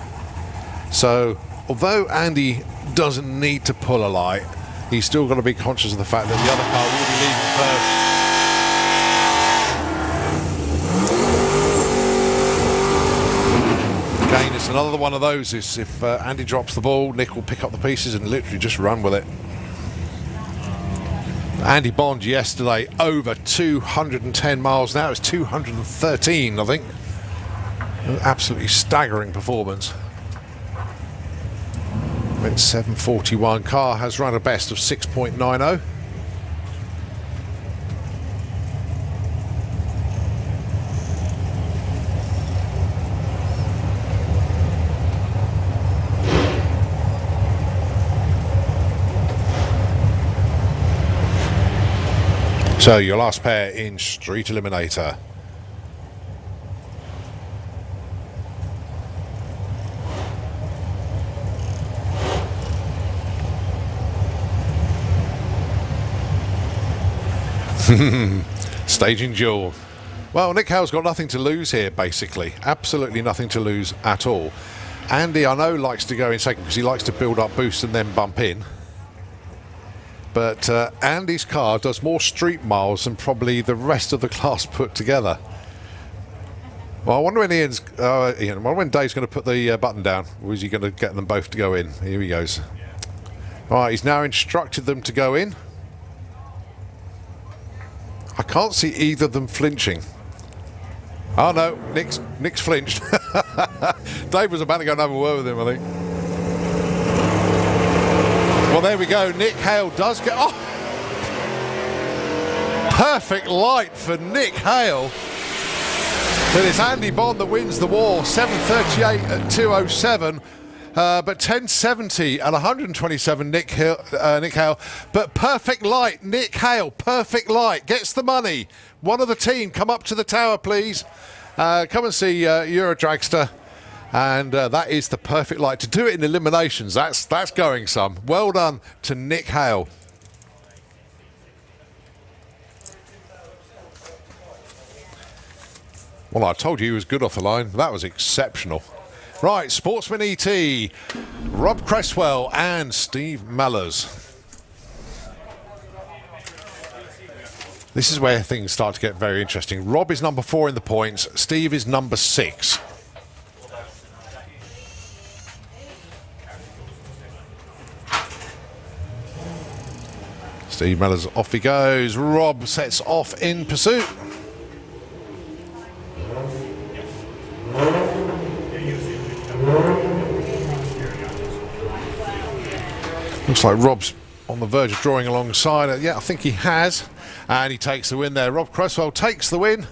So, although Andy doesn't need to pull a light, he's still got to be conscious of the fact that the other car will be leaving first. Again, it's another one of those, is if Andy drops the ball, Nick will pick up the pieces and literally just run with it. Andy Bond yesterday over 210 miles an hour. It's 213, I think. An absolutely staggering performance. Went 741. Car has run a best of 6.90. So your last pair in Street Eliminator. Staging duel. Well, Nick Hale's got nothing to lose here, basically. Absolutely nothing to lose at all. Andy, I know, likes to go in second because he likes to build up boost and then bump in. But Andy's car does more street miles than probably the rest of the class put together. Well, I wonder when Ian, I wonder when Dave's going to put the button down. Or is he going to get them both to go in? Here he goes. All right, he's now instructed them to go in. I can't see either of them flinching. Oh no, Nick's flinched. Dave was about to go and have a word with him, I think. Well, there we go. Nick Hale does get... Oh! Perfect light for Nick Hale. But it's Andy Bond that wins the war. 7:38 at 2:07. But 10:70 at 127, Nick Hale. But perfect light, Nick Hale, perfect light. Gets the money. One of the team, come up to the tower, please. Come and see Eurodragster. And that is the perfect light. To do it in eliminations, that's going some. Well done to Nick Hale. Well, I told you he was good off the line. That was exceptional. Right, Sportsman E.T, Rob Cresswell and Steve Mellors. This is where things start to get very interesting. Rob is number 4 in the points. Steve is number 6. Steve Mellors, off he goes. Rob sets off in pursuit. Looks like Rob's on the verge of drawing alongside. Yeah, I think he has. And he takes the win there. Rob Cresswell takes the win.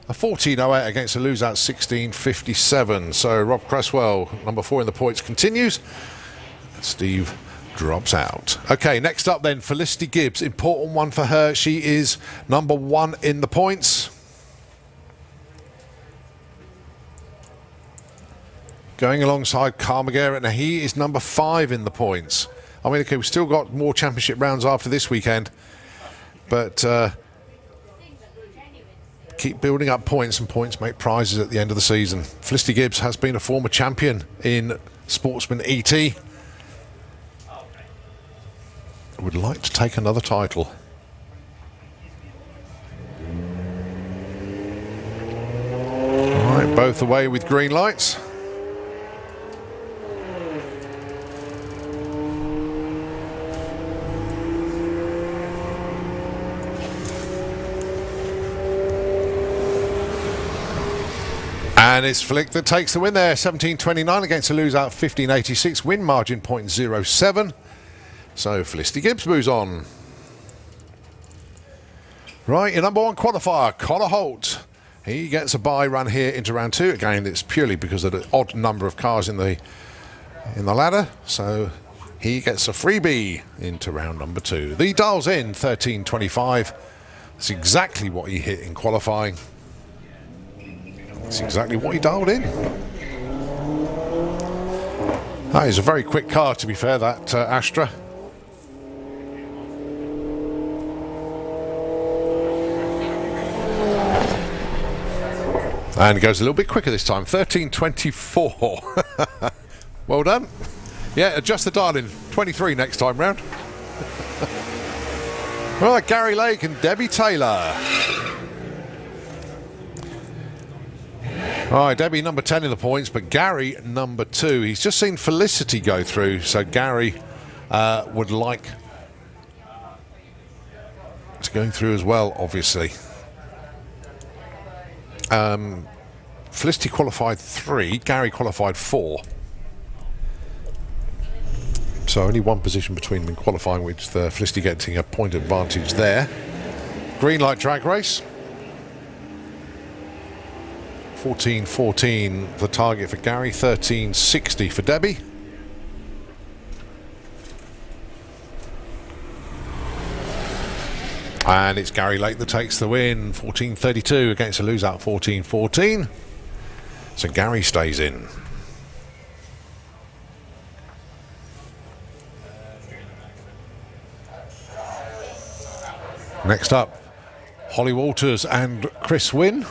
A 14.08 against a loseout 16.57. So Rob Cresswell, number 4 in the points, continues. Steve drops out. Okay, next up then, Felicity Gibbs. Important one for her. She is number 1 in the points. Going alongside Carl McGarrett. Now he is number 5 in the points. I mean, okay, we've still got more championship rounds after this weekend. But keep building up points, and points make prizes at the end of the season. Felicity Gibbs has been a former champion in Sportsman E.T. Would like to take another title. All right, both away with green lights. And it's Flick that takes the win there. 17.29 against a loseout 15.86. Win margin 0.07. So Felicity Gibbs moves on. Right, your number 1 qualifier, Connor Holt. He gets a bye run here into round 2. Again, it's purely because of the odd number of cars in the ladder. So he gets a freebie into round number 2. The dials in 13.25. That's exactly what he hit in qualifying. That's exactly what he dialed in. That is a very quick car, to be fair, that Astra. And it goes a little bit quicker this time, 13.24. Well done. Yeah, adjust the dial in, 23 next time round. Right, Gary Lake and Debbie Taylor. All right, Debbie number 10 in the points, but Gary number 2. He's just seen Felicity go through, so Gary would like to go through as well, obviously. Felicity qualified 3, Gary qualified 4. So only one position between them in qualifying, which Felicity getting a point advantage there. Green light drag race. 14.14 the target for Gary, 13.60 for Debbie. And it's Gary Lake that takes the win, 14.32 against a loseout 14.14. So Gary stays in. Next up, Holly Walters and Chris Wynn.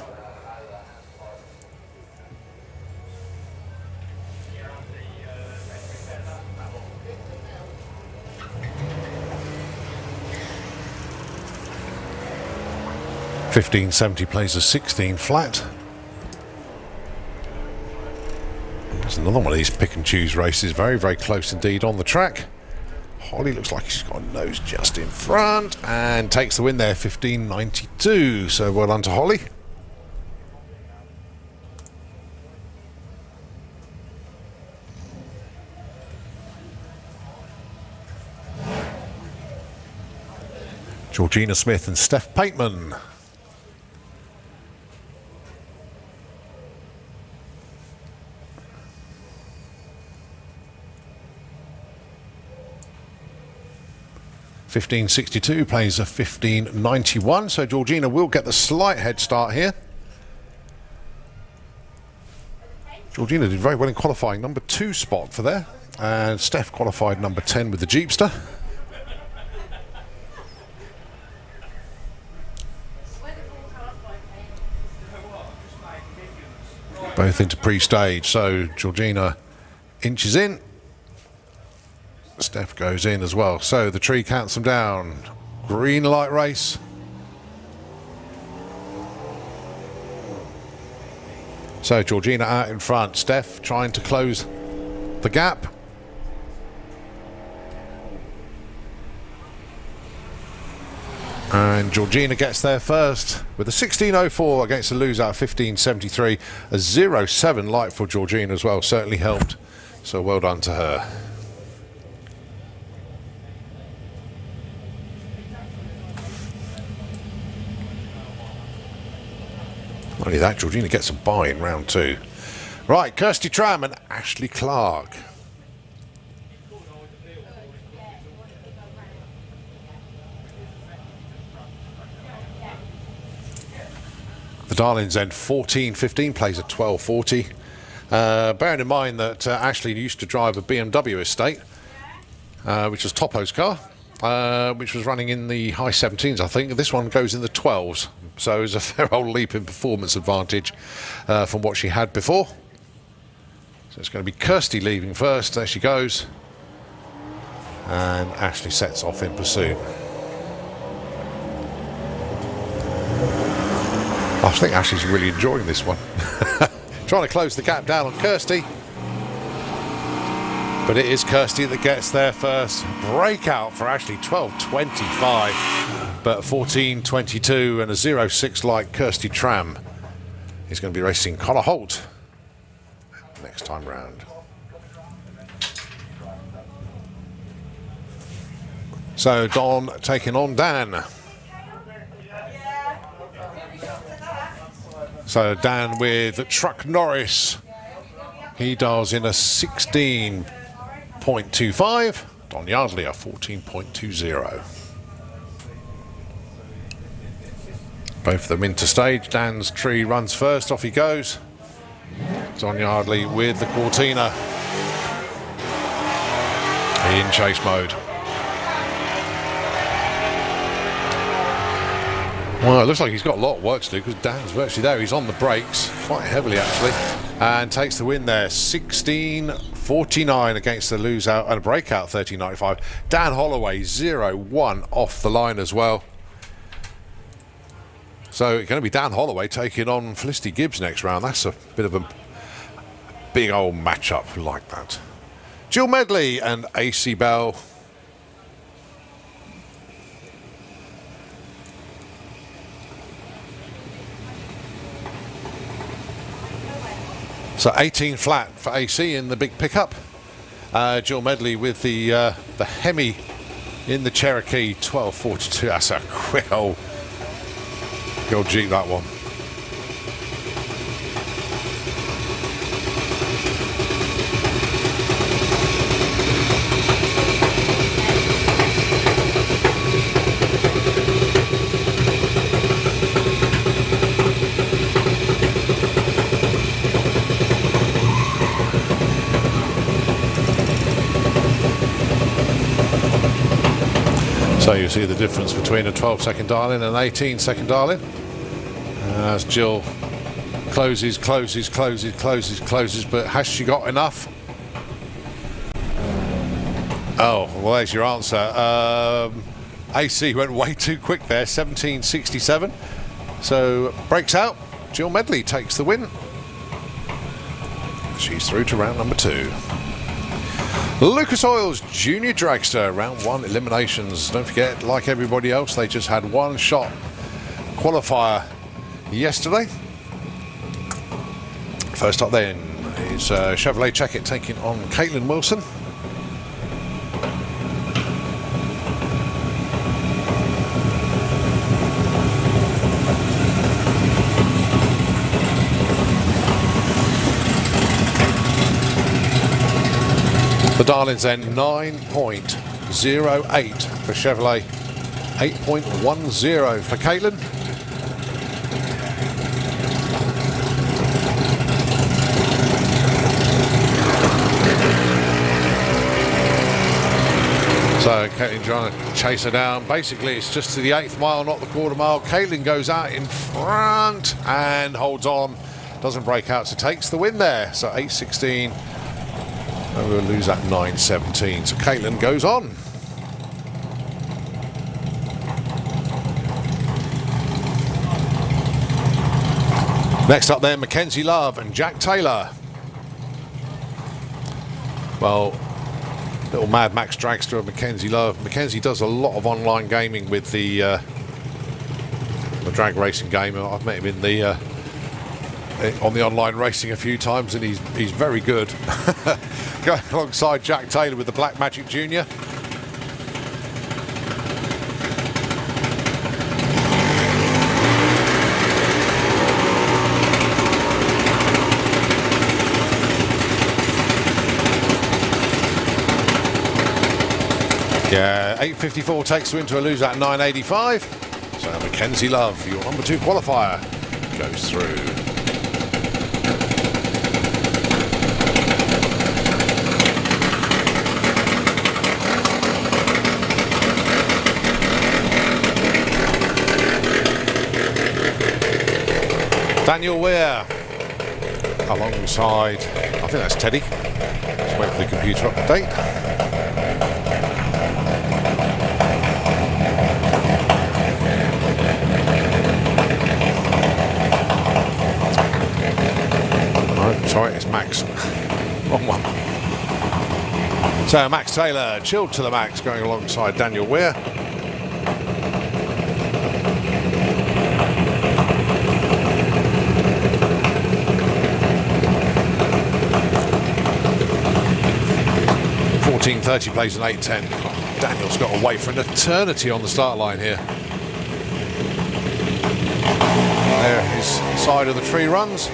1570 plays a 16 flat. There's another one of these pick and choose races, very, very close indeed on the track. Holly looks like she's got a nose just in front and takes the win there, 1592. So well done to Holly. Georgina Smith and Steph Pateman. $15.62 plays a $15.91, so Georgina will get the slight head start here. Georgina did very well in qualifying, number 2 spot for there, and Steph qualified number 10 with the Jeepster. Both into pre-stage, so Georgina inches in. Steph goes in as well, so the tree counts them down. Green light race. So Georgina out in front, Steph trying to close the gap. And Georgina gets there first with a 16.04 against a loser at 15.73. A 0.7 light for Georgina as well, certainly helped. So well done to her. Not only that, Georgina gets a bye in round 2. Right, Kirsty Tram and Ashley Clark. The Darlings end 14.15, plays at 12.40. Bearing in mind that Ashley used to drive a BMW estate, which was Topo's car, which was running in the high 17s, I think. This one goes in the 12s, so it's a fair old leap in performance advantage from what she had before. So it's going to be Kirsty leaving first. There she goes. And Ashley sets off in pursuit. I think Ashley's really enjoying this one. Trying to close the gap down on Kirsty. But it is Kirsty that gets there first. Breakout for Ashley, 12.25. But 14.22 and a 0.6 like Kirsty Tram. He's going to be racing Connor Holt next time round. So Don taking on Dan. So Dan with Truck Norris. He dials in a 16.25. Don Yardley a 14.20. Both of them into stage. Dan's tree runs first. Off he goes. Don Yardley with the Cortina. In chase mode. Well, it looks like he's got a lot of work to do because Dan's virtually there. He's on the brakes quite heavily actually, and takes the win there. 16.49 against the lose out and a breakout 13.95. Dan Holloway 0-1 off the line as well. So it's going to be Dan Holloway taking on Felicity Gibbs next round. That's a bit of a big old matchup like that. Jill Medley and AC Bell. So 18 flat for AC in the big pickup. Jill Medley with the Hemi in the Cherokee, 12.42. That's a quick old Jeep, that one. So you see the difference between a 12-second dial-in and an 18-second dial-in. As Jill closes, but has she got enough? Oh, well, there's your answer. AC went way too quick there, 17.67. So breaks out. Jill Medley takes the win. She's through to round number 2. Lucas Oil's Junior Dragster, round 1 eliminations. Don't forget, like everybody else, they just had one shot qualifier yesterday. First up then is Chevrolet Check It taking on Caitlin Wilson. The Darlings then 9.08 for Chevrolet, 8.10 for Caitlin. So Caitlin trying to chase her down. Basically, it's just to the 8th mile, not the quarter mile. Caitlin goes out in front and holds on. Doesn't break out, so takes the win there. So 8.16. And we'll lose that 9.17. So Caitlin goes on. Next up there, Mackenzie Love and Jack Taylor. Well, little Mad Max dragster of Mackenzie Love. Mackenzie does a lot of online gaming with the drag racing game. I've met him in the on the online racing a few times, and he's very good. Going alongside Jack Taylor with the Black Magic Junior. Yeah, 8.54 takes the win to a loser at 9.85. So Mackenzie Love, your number 2 qualifier, goes through. Daniel Weir alongside, I think that's Teddy. Let's wait for the computer update. Oh, sorry, it's Max. Wrong one. So Max Taylor, chilled to the max, going alongside Daniel Weir. .30 plays an 8.10. Daniel's got to wait for an eternity on the start line here. There, his side of the tree runs.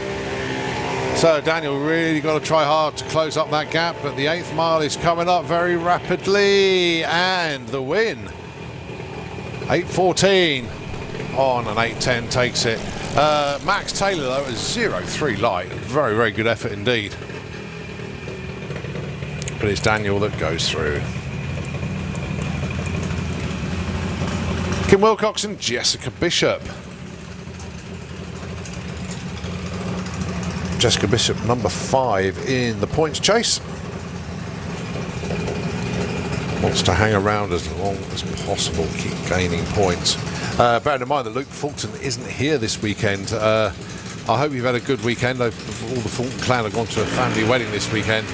So Daniel really got to try hard to close up that gap, but the 8th mile is coming up very rapidly, and the win. 8.14 on an 8.10 takes it. Max Taylor though is 0.3 light. Very, very good effort indeed. But it's Daniel that goes through. Kim Wilcox and Jessica Bishop. Jessica Bishop, number 5 in the points chase. Wants to hang around as long as possible, keep gaining points. Bearing in mind that Luke Fulton isn't here this weekend. I hope you've had a good weekend. All the Fulton clan have gone to a family wedding this weekend.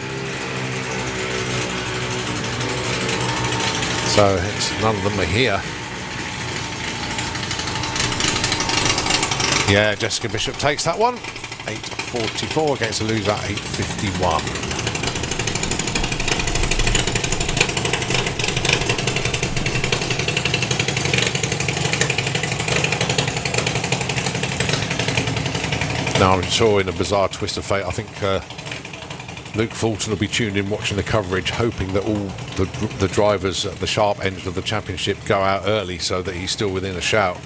So none of them are here. Yeah, Jessica Bishop takes that one. 8.44 against a loser at 8.51. Now I'm sure in a bizarre twist of fate, I think Luke Fulton will be tuned in watching the coverage, hoping that all the drivers at the sharp end of the championship go out early so that he's still within a shout.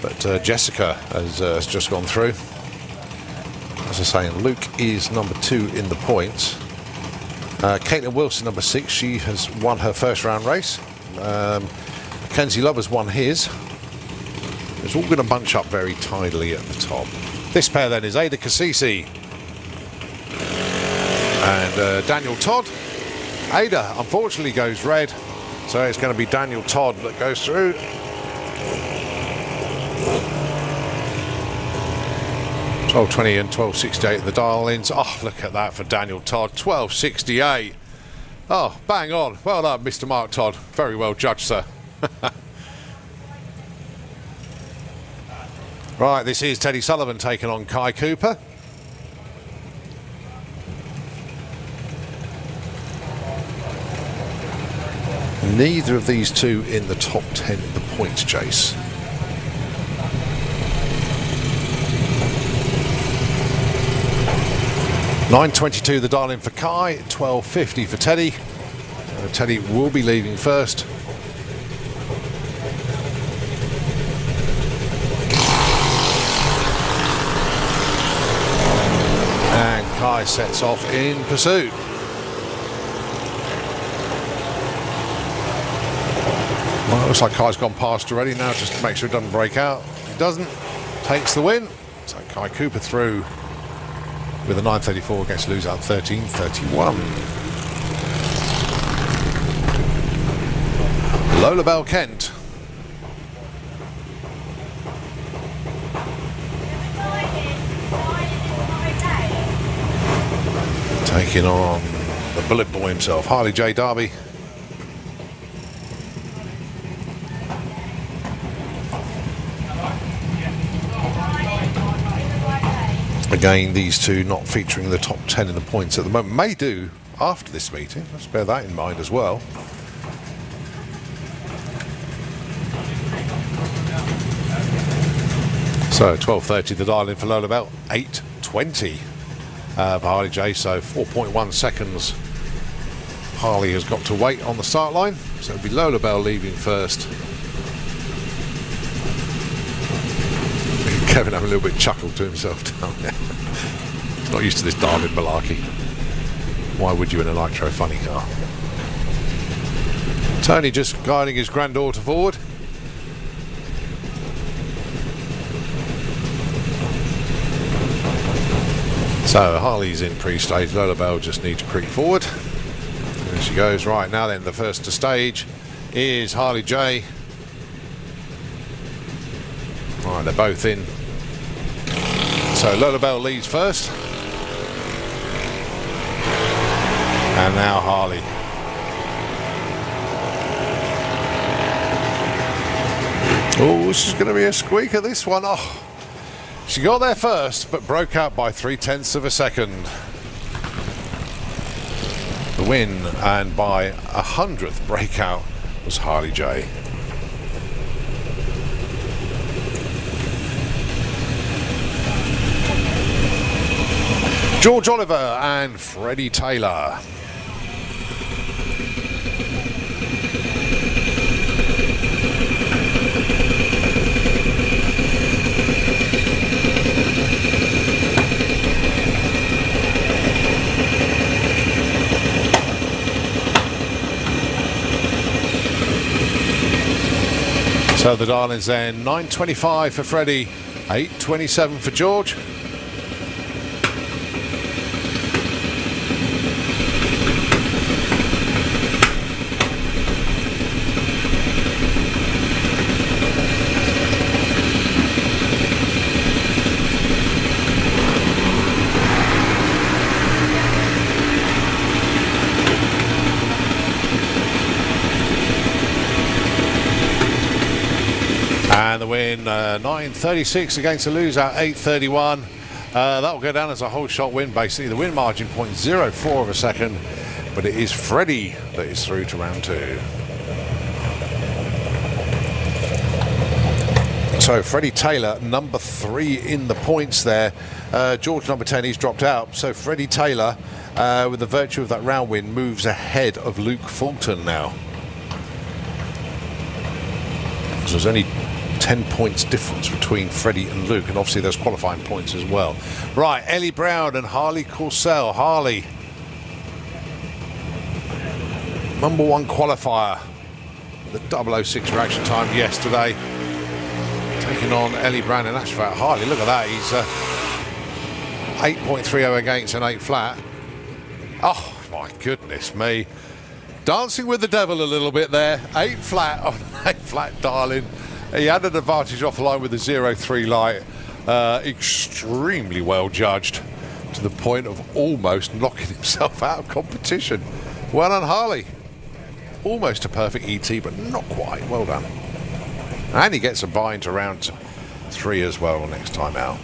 But Jessica has just gone through. As I say, Luke is number 2 in the points. Caitlin Wilson, number 6, she has won her first round race. Mackenzie Love has won his. It's all going to bunch up very tidily at the top. This pair then is Ada Cassisi and Daniel Todd. Ada unfortunately goes red, so it's going to be Daniel Todd that goes through. 12.20 and 12.68 the dial-ins. Oh, look at that for Daniel Todd. 12.68. Oh, bang on. Well done, Mr. Mark Todd. Very well judged, sir. Right, this is Teddy Sullivan taking on Kai Cooper. Neither of these two in the top 10 in the points chase. $9.22 the dial-in for Kai, $12.50 for Teddy. Teddy will be leaving first. And Kai sets off in pursuit. Well, it looks like Kai's gone past already now, just to make sure it doesn't break out. He doesn't, takes the win. So Kai Cooper through with a 9.34 against lose out 13.31. Lola Bell Kent. Taking on the bullet boy himself, Harley J. Darby. Again, these two not featuring the top 10 in the points at the moment. May do after this meeting. Let's bear that in mind as well. So 12.30 the dial in for Lola Bell. 8.20 for Harley J. So 4.1 seconds. Harley has got to wait on the start line. So it'll be Lola Bell leaving first. Kevin having a little bit chuckled to himself down there. He's not used to this Darwin malarkey. Why would you in a Nitro funny car? Tony just guiding his granddaughter forward. So Harley's in pre-stage. Lola Bell just needs to creep forward. There she goes. Right, now then, the first to stage is Harley J. Right, they're both in. So Lola Bell leads first. And now Harley. Oh, this is going to be a squeaker, this one. Oh, she got there first, but broke out by 0.3 of a second. The win, and by 100th breakout, was Harley J. George Oliver and Freddie Taylor. So the dial-ins then, 9.25 for Freddie, 8.27 for George. And the win, 9.36 against the loser, 8.31. That will go down as a whole shot win, basically. The win margin, 0.04 of a second. But it is Freddie that is through to round two. So Freddie Taylor, number 3 in the points there. George, number 10, he's dropped out. So Freddie Taylor, with the virtue of that round win, moves ahead of Luke Fulton now. So there's only 10 points difference between Freddie and Luke, and obviously there's qualifying points as well. Right, Ellie Brown and Harley Corsell. Harley, number 1 qualifier, the 006 reaction time yesterday, taking on Ellie Brown. In actual fact, Harley, look at that, he's 8.30 against an 8 flat. Oh my goodness me, dancing with the devil a little bit there. 8 flat on an 8 flat dial-in. He had an advantage off the line with the 0.3 light. Extremely well judged, to the point of almost knocking himself out of competition. Well done, Harley. Almost a perfect ET, but not quite. Well done. And he gets a buy into round 3 as well next time out.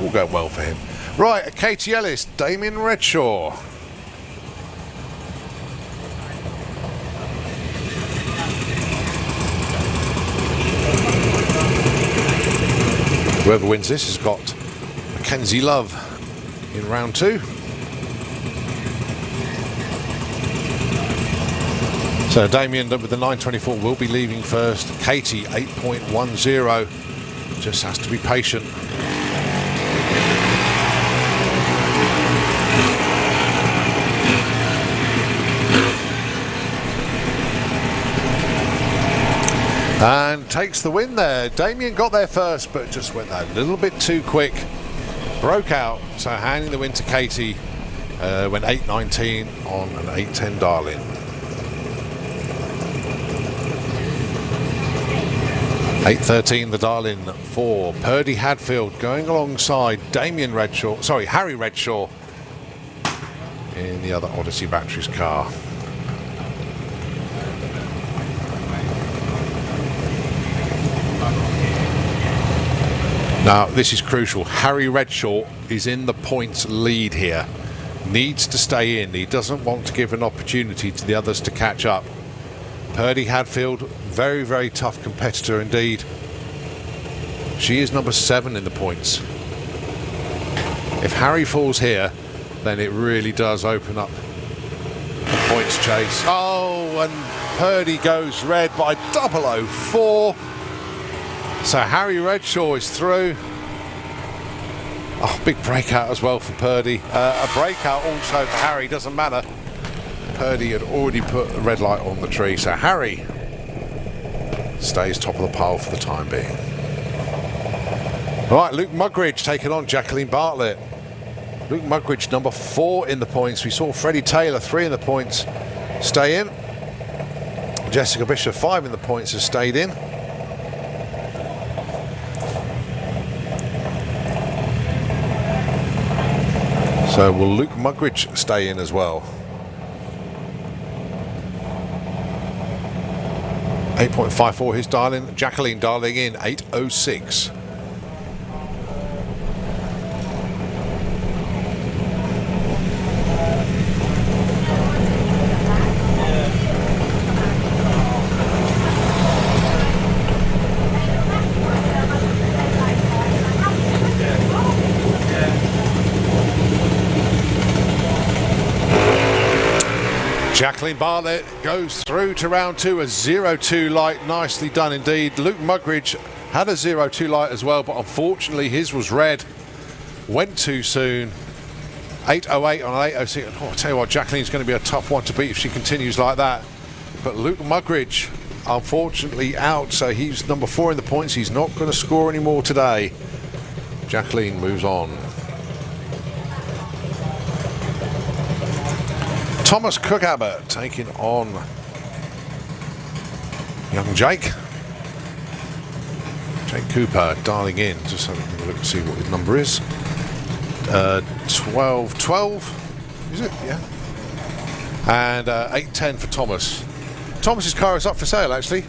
All go well for him. Right, Katie Ellis, Damien Redshaw. Whoever wins this has got Mackenzie Love in round 2. So Damien with the 924 will be leaving first. Katie 8.10. Just has to be patient. And takes the win there. Damien got there first, but just went a little bit too quick. Broke out, so handing the win to Katie. Went 8.19 on an 8.10 Darlin. 8.13 the Darlin for Purdy Hadfield, going alongside Damien Redshaw, sorry, Harry Redshaw in the other Odyssey Batteries car. Now, this is crucial. Harry Redshaw is in the points lead here. Needs to stay in. He doesn't want to give an opportunity to the others to catch up. Purdy Hadfield, very, very tough competitor indeed. She is number 7 in the points. If Harry falls here, then it really does open up the points chase. Oh, and Purdy goes red by 004. So Harry Redshaw is through. Oh, big breakout as well for Purdy. A breakout also for Harry, doesn't matter. Purdy had already put a red light on the tree, so Harry stays top of the pile for the time being. Right, Luke Mugridge taking on Jacqueline Bartlett. Luke Mugridge, number 4 in the points. We saw Freddie Taylor, 3 in the points, stay in. Jessica Bishop, 5 in the points, has stayed in. So will Luke Mugridge stay in as well? 8.54 his Darling. Jacqueline Darling in 8.06. Jacqueline Bartlett goes through to round 2, a 0.2 light, nicely done indeed. Luke Mugridge had a 0.2 light as well, but unfortunately his was red, went too soon. 8.08 on an 8.06. Oh, I tell you what, Jacqueline's going to be a tough one to beat if she continues like that. But Luke Mugridge, unfortunately out, so he's number 4 in the points. He's not going to score anymore today. Jacqueline moves on. Thomas Cook-Abbott taking on young Jake. Jake Cooper dialing in, just having a look and see what his number is. 12, is it? Yeah. And 8.10 for Thomas. Thomas's car is up for sale actually.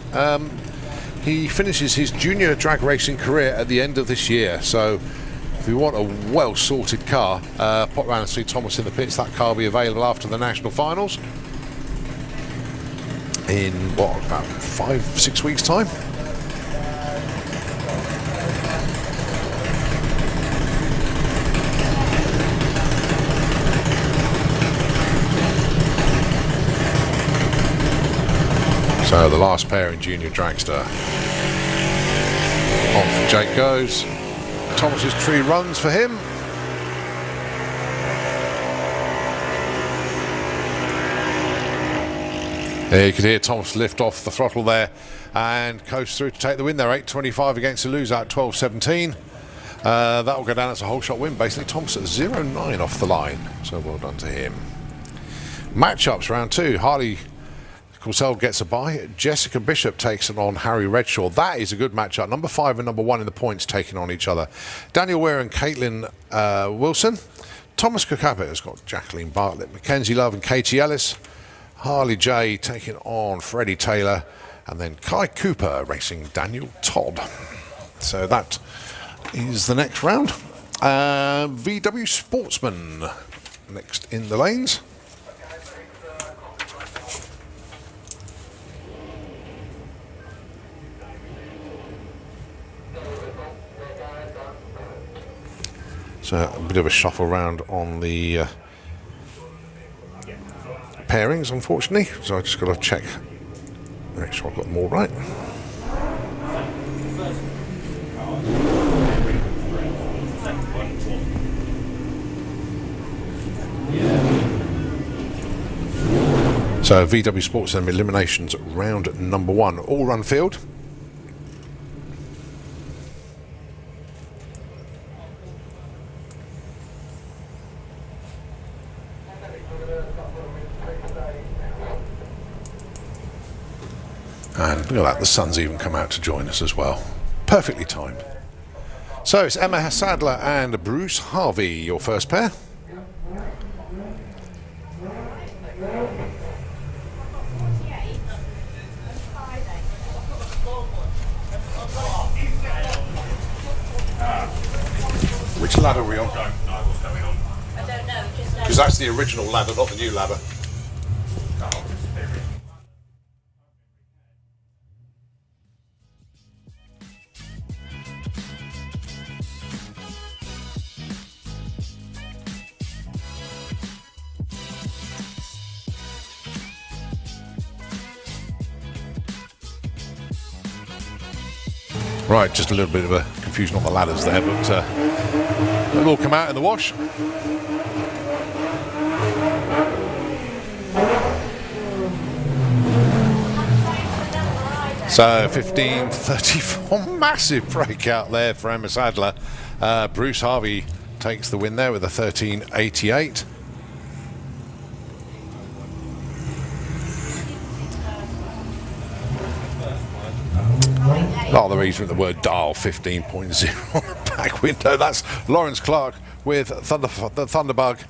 He finishes his junior drag racing career at the end of this year, so if you want a well-sorted car, pop round and see Thomas in the pits. That car will be available after the national finals in, what, about 5-6 weeks' time? So the last pair in junior dragster. Off Jake goes. Thomas's tree runs for him. There you can hear Thomas lift off the throttle there and coast through to take the win there. 8.25 against the loser at 12.17. That will go down as a whole shot win. Basically, Thomas at 0.9 off the line. So well done to him. Matchups round 2. Harley Corsell gets a bye. Jessica Bishop takes it on Harry Redshaw. That is a good matchup. Number 5 and number 1 in the points taking on each other. Daniel Weir and Caitlin Wilson. Thomas Kakapa has got Jacqueline Bartlett, Mackenzie Love and Katie Ellis. Harley J taking on Freddie Taylor. And then Kai Cooper racing Daniel Todd. So that is the next round. VW Sportsman next in the lanes. So a bit of a shuffle around on the pairings, unfortunately. So I just got to check, make sure I've got them all right. So VW Sports and Eliminations round number 1, all run field. And look at that, the sun's even come out to join us as well. Perfectly timed. So it's Emma Sadler and Bruce Harvey, your first pair. Which ladder are we on? I don't know what's going on. I don't know, just Because that's the original ladder, not the new ladder. Right, just a little bit of a confusion on the ladders there, but they'll all come out in the wash. So 15.34, massive breakout there for Emma Sadler. Bruce Harvey takes the win there with a 13.88. Not the reason with the word dial 15.0 on the back window. That's Lawrence Clark with the Thunderbug.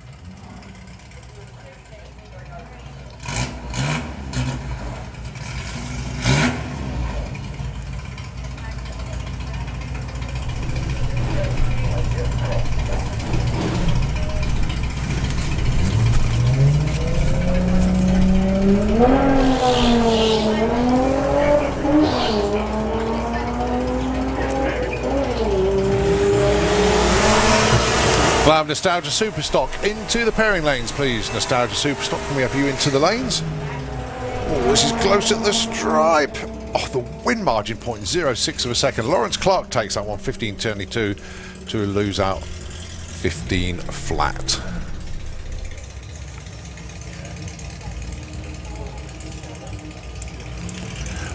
We'll have Nostalgia Superstock into the pairing lanes, please. Nostalgia Superstock, can we have you into the lanes? Oh, this is close at the stripe. Oh, the win margin, 0.06 of a second. Lawrence Clark takes that one, 15.22 to lose out 15 flat.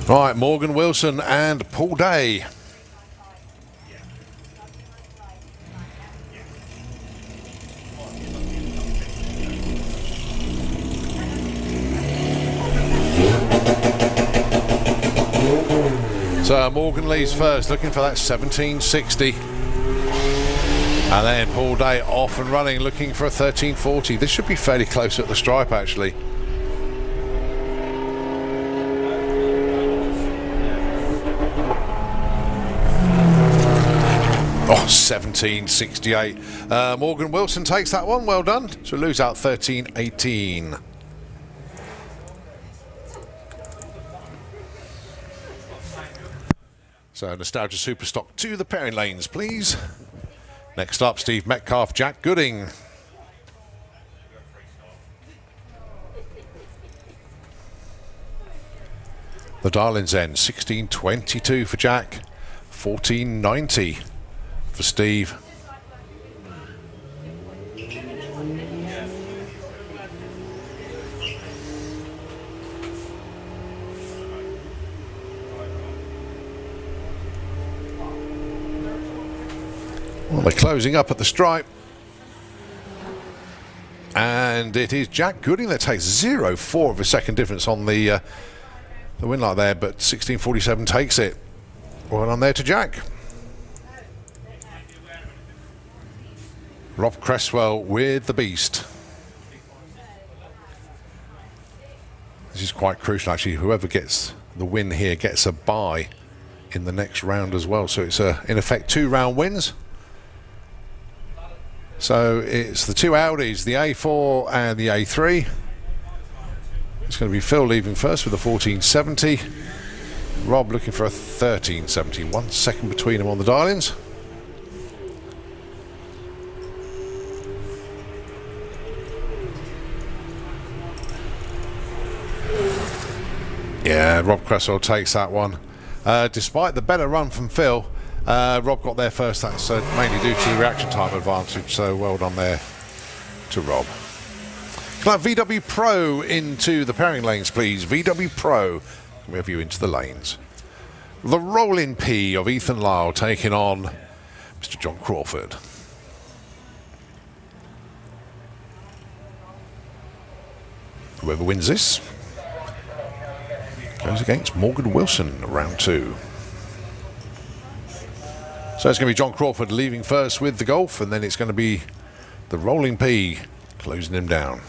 Right, Morgan Wilson and Paul Day. So Morgan leaves first, looking for that 17.60. And then Paul Day off and running, looking for a 13.40. This should be fairly close at the stripe, actually. Oh, 17.68. Morgan Wilson takes that one, well done. So we lose out 13.18. So Nostalgia Superstock to the pairing lanes, please. Next up, Steve Metcalf, Jack Gooding. The Darlings end, 16.22 for Jack, 14.90 for Steve. Well, they're closing up at the stripe. And it is Jack Gooding that takes 0.4 of a second difference on the win light there, but 16.47 takes it. Well on there to Jack. Rob Cresswell with the beast. This is quite crucial actually. Whoever gets the win here gets a bye in the next round as well. So it's in effect 2 round wins. So it's the 2 Audis, the A4 and the A3. It's going to be Phil leaving first with a 1470. Rob looking for a 1370. 1 second between them on the dial-ins. Yeah, Rob Cresswell takes that one. Despite the better run from Phil, Rob got there first. That's mainly due to the reaction time advantage, so well done there to Rob. Can I have VW Pro into the pairing lanes, please? VW Pro, can we have you into the lanes? The rolling P of Ethan Lyle taking on Mr. John Crawford. Whoever wins this goes against Morgan Wilson, round 2. So it's going to be John Crawford leaving first with the Golf, and then it's going to be the rolling P closing him down.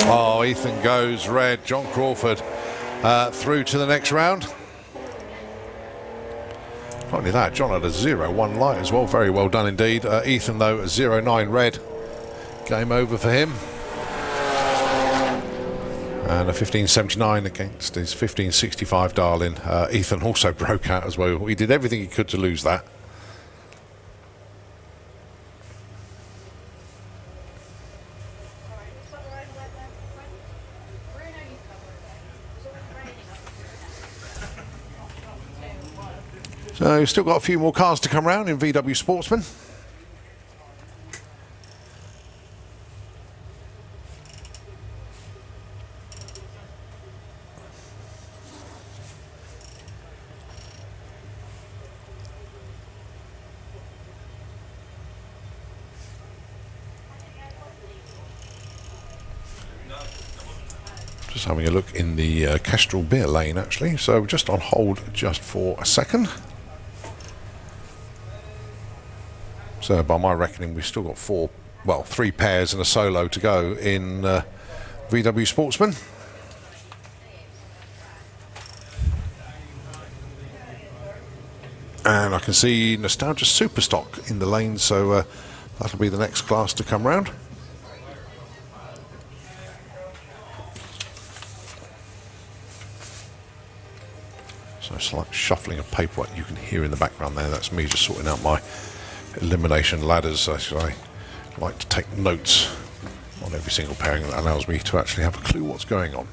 Oh, Ethan goes red. John Crawford through to the next round. Not only that, John had a 0.1 light as well. Very well done indeed. Ethan, though, a 0.9 red. Game over for him. And a 15.79 against his 15.65 darling. Ethan also broke out as well. He did everything he could to lose that. So, still got a few more cars to come round in VW Sportsman. Just having a look in the Castrol beer lane actually, so just on hold just for a second. So by my reckoning, we've still got 3 pairs and a solo to go in VW Sportsman. And I can see Nostalgia Superstock in the lane, so that'll be the next class to come round. So slight shuffling of paperwork you can hear in the background there. That's me just sorting out my elimination ladders. I like to take notes on every single pairing. That allows me to actually have a clue what's going on.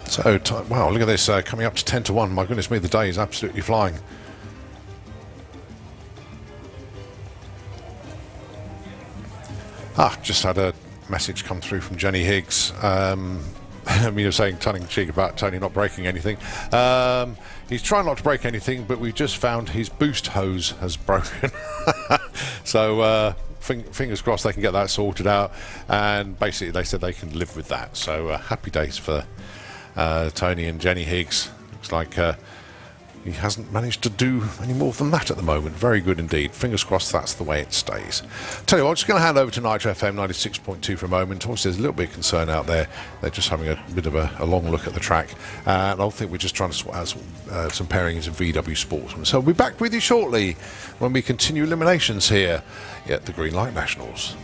So, wow, look at this, coming up to 10 to 1. My goodness me, the day is absolutely flying. Just had a message come through from Jenny Higgs. I mean, you're saying tongue-in-cheek about Tony not breaking anything. He's trying not to break anything, but we've just found his boost hose has broken. So fingers crossed they can get that sorted out. And basically they said they can live with that. So happy days for Tony and Jenny Higgs. Looks like he hasn't managed to do any more than that at the moment. Very good indeed. Fingers crossed that's the way it stays. Tell you what, I'm just going to hand over to Nitro FM 96.2 for a moment. Obviously, there's a little bit of concern out there. They're just having a bit of a long look at the track. And I think we're just trying to sort out some pairings of VW Sportsman. So we'll be back with you shortly when we continue eliminations here at the Greenlight Nationals.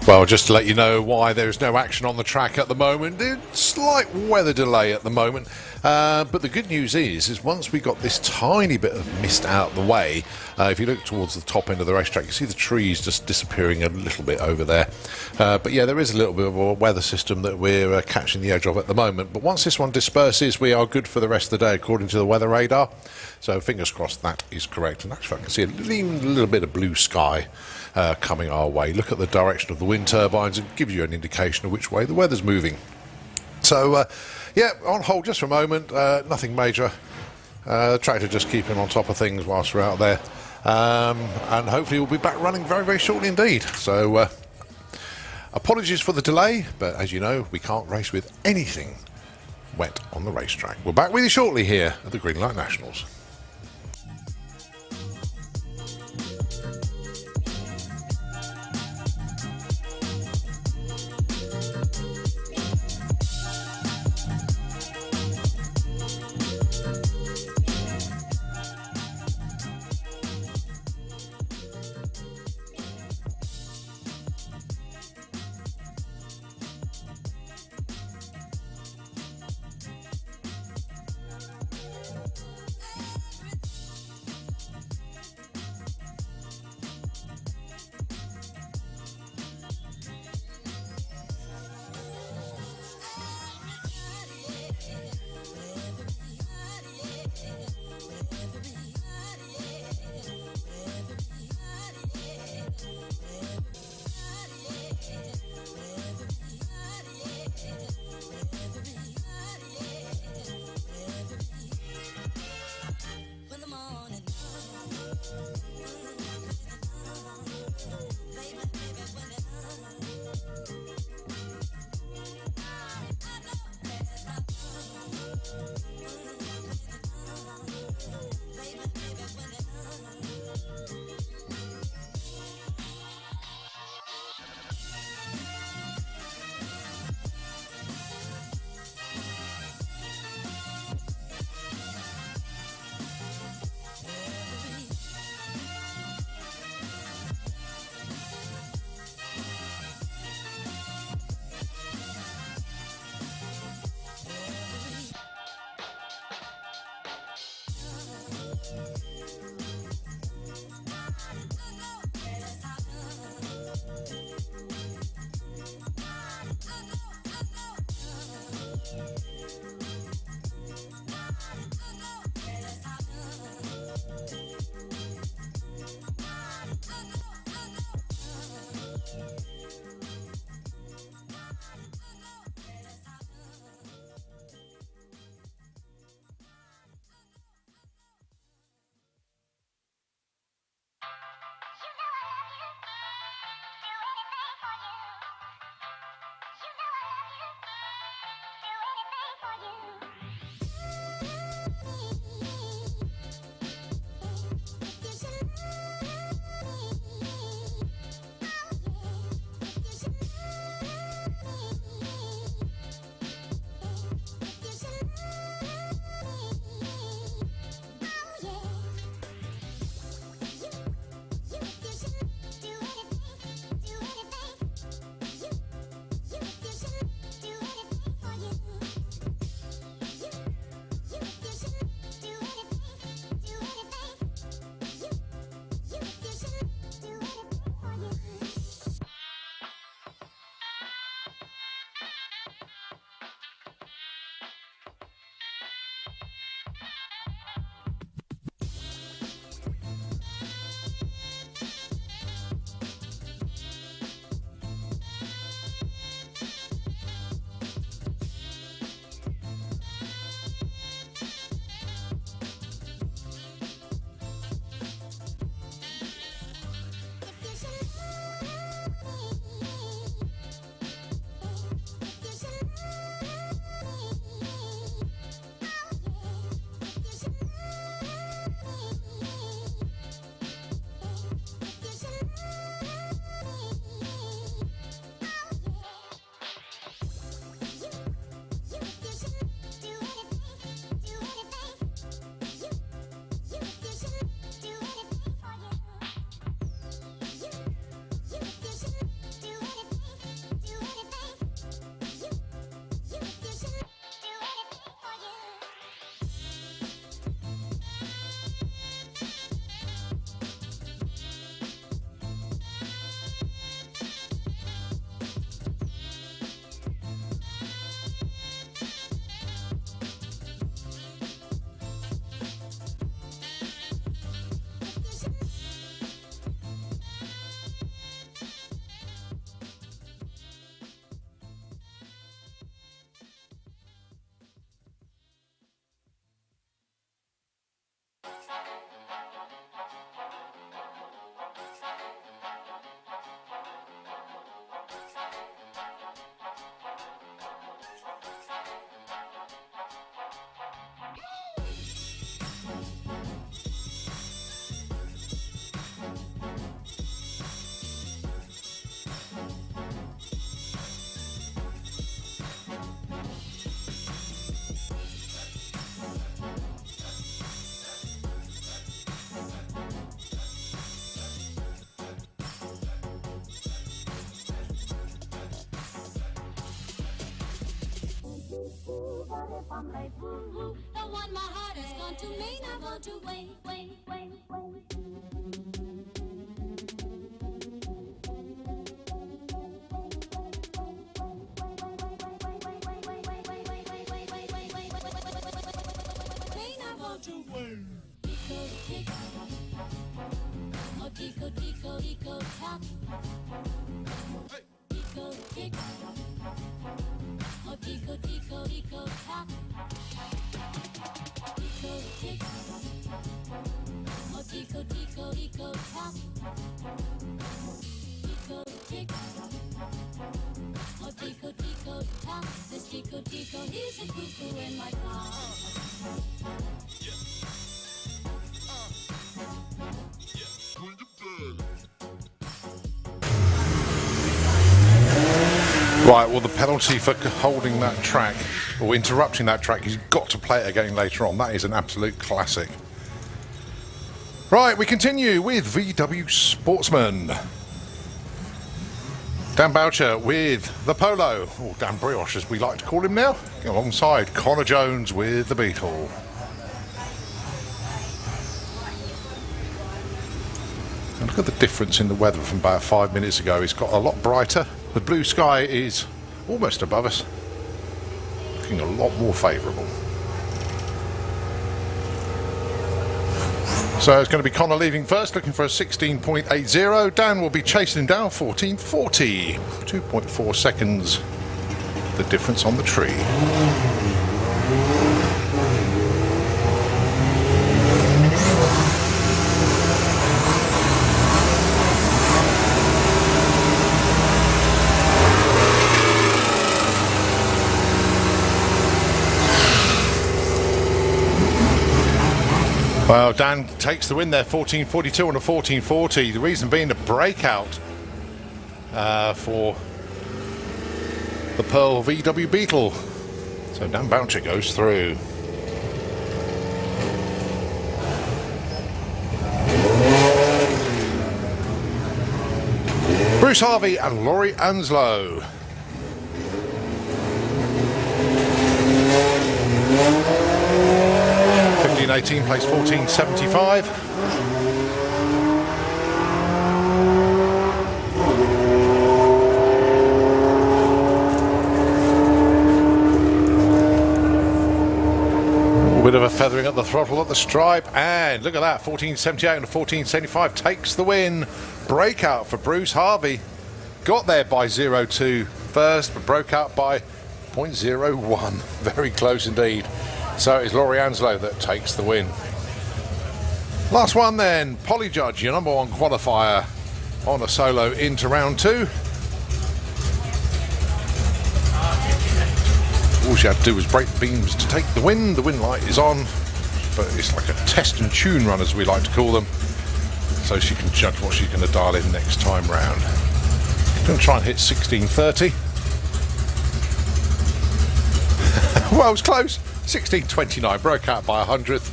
Well, just to let you know why there's no action on the track at the moment, slight weather delay at the moment. But the good news is once we got this tiny bit of mist out the way, if you look towards the top end of the racetrack, you see the trees just disappearing a little bit over there. But yeah, there is a little bit of a weather system that we're catching the edge of at the moment. But once this one disperses, we are good for the rest of the day, according to the weather radar. So fingers crossed that is correct. And actually, I can see a little bit of blue sky coming our way. Look at the direction of the wind turbines and gives you an indication of which way the weather's moving. So, yeah, on hold just for a moment, nothing major. Tractor just keeping on top of things whilst we're out there. And hopefully we'll be back running very, very shortly indeed. So, apologies for the delay, but as you know, we can't race with anything wet on the racetrack. We're back with you shortly here at the Greenlight Nationals. The one my heart has gone to me, not gone to wait. Tico, tico, tico, tock. Tico, tick. Oh, tico, tico, tico, tock. Tico, tick. Oh, tico, tico, tico, tock. Tico, tick. Oh, tico, tico, tock. This tico, tico, he's a cuckoo in my car. Right, well, the penalty for holding that track or interrupting that track, he's got to play it again later on. That is an absolute classic. Right, we continue with VW Sportsman. Dan Boucher with the Polo, or Dan Brioche as we like to call him now, alongside Connor Jones with the Beetle. And look at the difference in the weather from about 5 minutes ago. It's got a lot brighter. The blue sky is almost above us, looking a lot more favourable. So it's going to be Connor leaving first, looking for a 16.80. Dan will be chasing him down 14.40. 2.4 seconds, the difference on the tree. Well, Dan takes the win there, 14.42 on a 14.40. The reason being the breakout for the Pearl VW Beetle. So Dan Boucher goes through. Bruce Harvey and Laurie Anslow. '18 place 14.75. A bit of a feathering at the throttle at the stripe, and look at that, 14.78 and a 14.75 takes the win. Breakout for Bruce Harvey. Got there by 0.2 first, but broke out by 0.01. Very close indeed. So it's Laurie Anslow that takes the win. Last one then, Polly Judge, your number one qualifier on a solo into round two. All she had to do was break the beams to take the win. The win light is on, but it's like a test and tune run, as we like to call them. So she can judge what she's going to dial in next time round. Going to try and hit 16.30. Well, it was close. 16.29, broke out by 100th,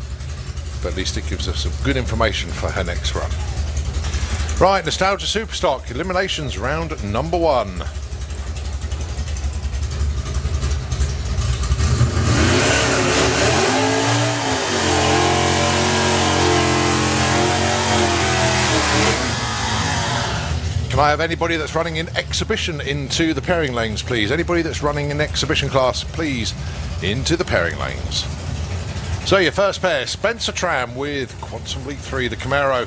but at least it gives us some good information for her next run. Right, Nostalgia Superstock, Eliminations round number one. Can I have anybody that's running in exhibition into the pairing lanes, please? Anybody that's running in exhibition class, please, into the pairing lanes. So your first pair, Spencer Tram with Quantum Leap 3, the Camaro,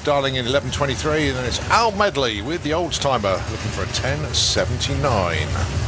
dialing in 11.23, and then it's Al Medley with the Olds Timer, looking for a 10.79.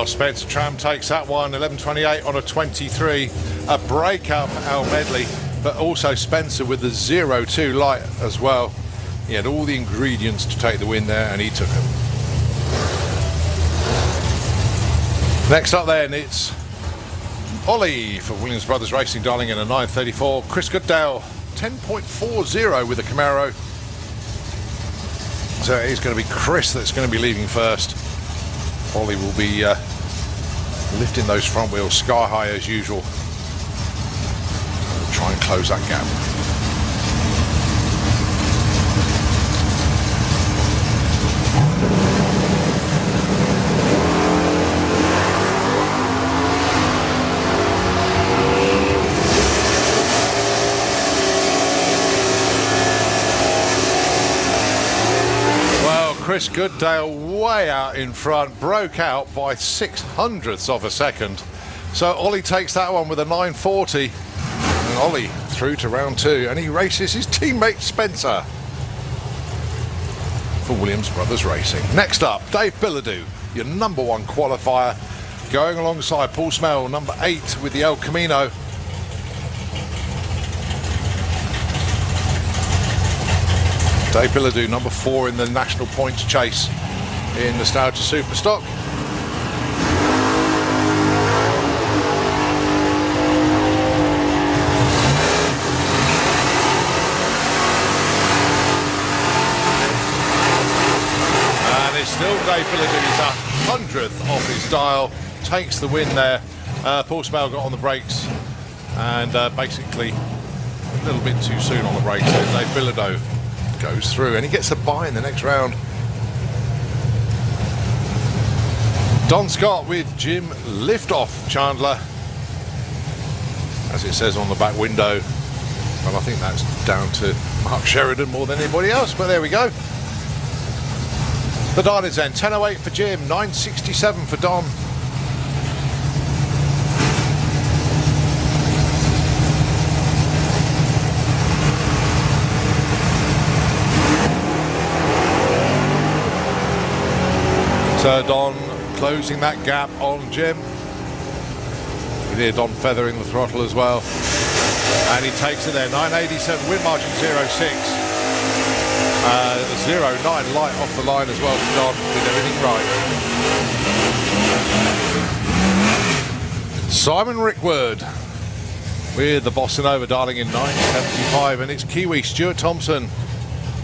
Spencer Tram takes that one, 11.28 on a 23. A breakout for Al Medley, but also Spencer with the 0.2 light as well. He had all the ingredients to take the win there, and he took it. Next up then, it's Ollie for Williams Brothers Racing, dialing in a 9:34. Chris Goodale, 10.40 with a Camaro. So it is going to be Chris that's going to be leaving first. Ollie will be lifting those front wheels sky high as usual. We'll try and close that gap. Chris Goodale way out in front, broke out by 0.06 of a second. So Ollie takes that one with a 9.40. And Ollie through to round 2, and he races his teammate Spencer for Williams Brothers Racing. Next up, Dave Bilodeau, your number 1 qualifier, going alongside Paul Smell, number 8 with the El Camino. Dave Bilodeau, number 4 in the national points chase in Nostalgia Superstock. And it's still Dave Bilodeau, he's 100th off his dial, takes the win there. Paul Smell got on the brakes and basically a little bit too soon on the brakes. So Dave Bilodeau goes through and he gets a bye in the next round. Don Scott with Jim Liftoff Chandler, as it says on the back window. Well, I think that's down to Mark Sheridan more than anybody else, but there we go. The dial is then 10.08 for Jim, 9.67 for Don. So Don closing that gap on Jim. You hear Don feathering the throttle as well. And he takes it there, 9.87, win margin 0.6. 0.9 light off the line as well for Don, did everything right. Simon Rickwood with the Boston Over, dialing in 9.75, and it's Kiwi Stuart Thompson.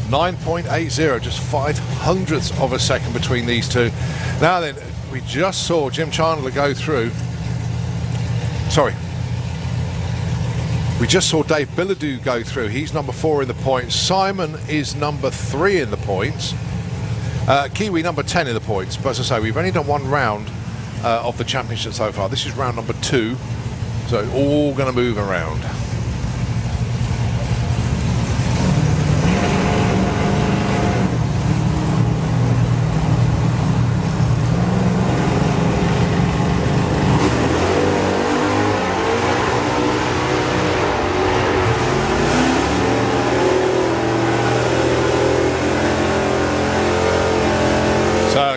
9.80, just 0.05 of a second between these two. Now then, we just saw Jim Chandler go through. Sorry. We just saw Dave Bilodeau go through. He's number 4 in the points. Simon is number 3 in the points. Kiwi number 10 in the points. But as I say, we've only done 1 round of the championship so far. This is round number 2. So all going to move around.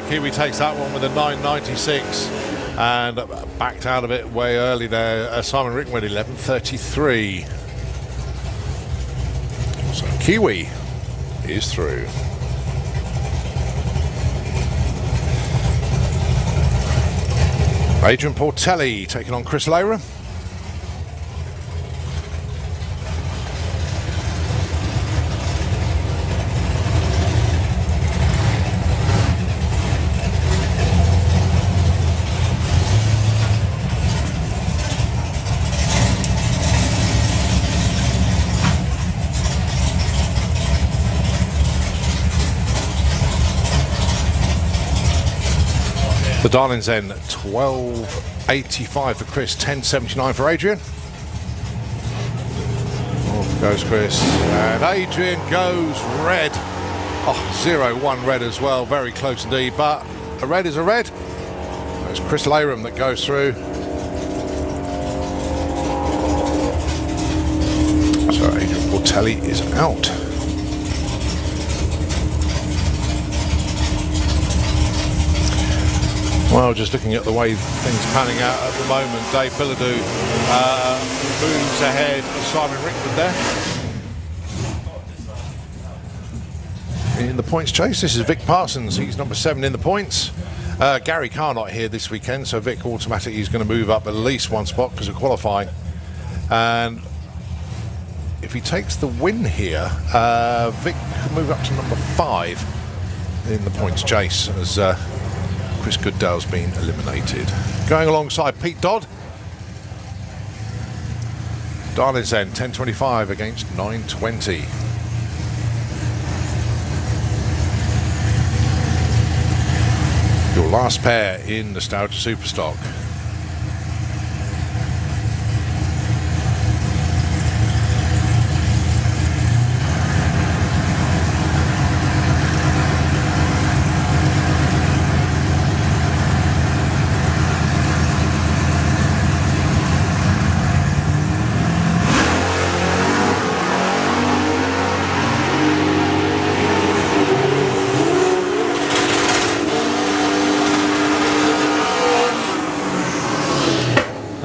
Kiwi takes that one with a 9.96 and backed out of it way early there. Simon Rickwood 11.33. So Kiwi is through. Adrian Portelli taking on Chris Lara. The dial-in's then 12.85 for Chris, 10.79 for Adrian. Off goes Chris, and Adrian goes red. Oh, 0.1 red as well, very close indeed, but a red is a red. It's Chris Laram that goes through. So Adrian Portelli is out. Well, just looking at the way things panning out at the moment, Dave Bilodeau moves ahead of Simon Rickwood there. In the points chase, this is Vic Parsons. He's number 7 in the points. Gary Carr not here this weekend, so Vic automatically is going to move up at least one spot because of qualifying. And if he takes the win here, Vic can move up to number 5 in the points chase as Chris Goodale's been eliminated. Going alongside Pete Dodd. Darlin's end, 10.25 against 9.20. Your last pair in Nostalgia Superstock.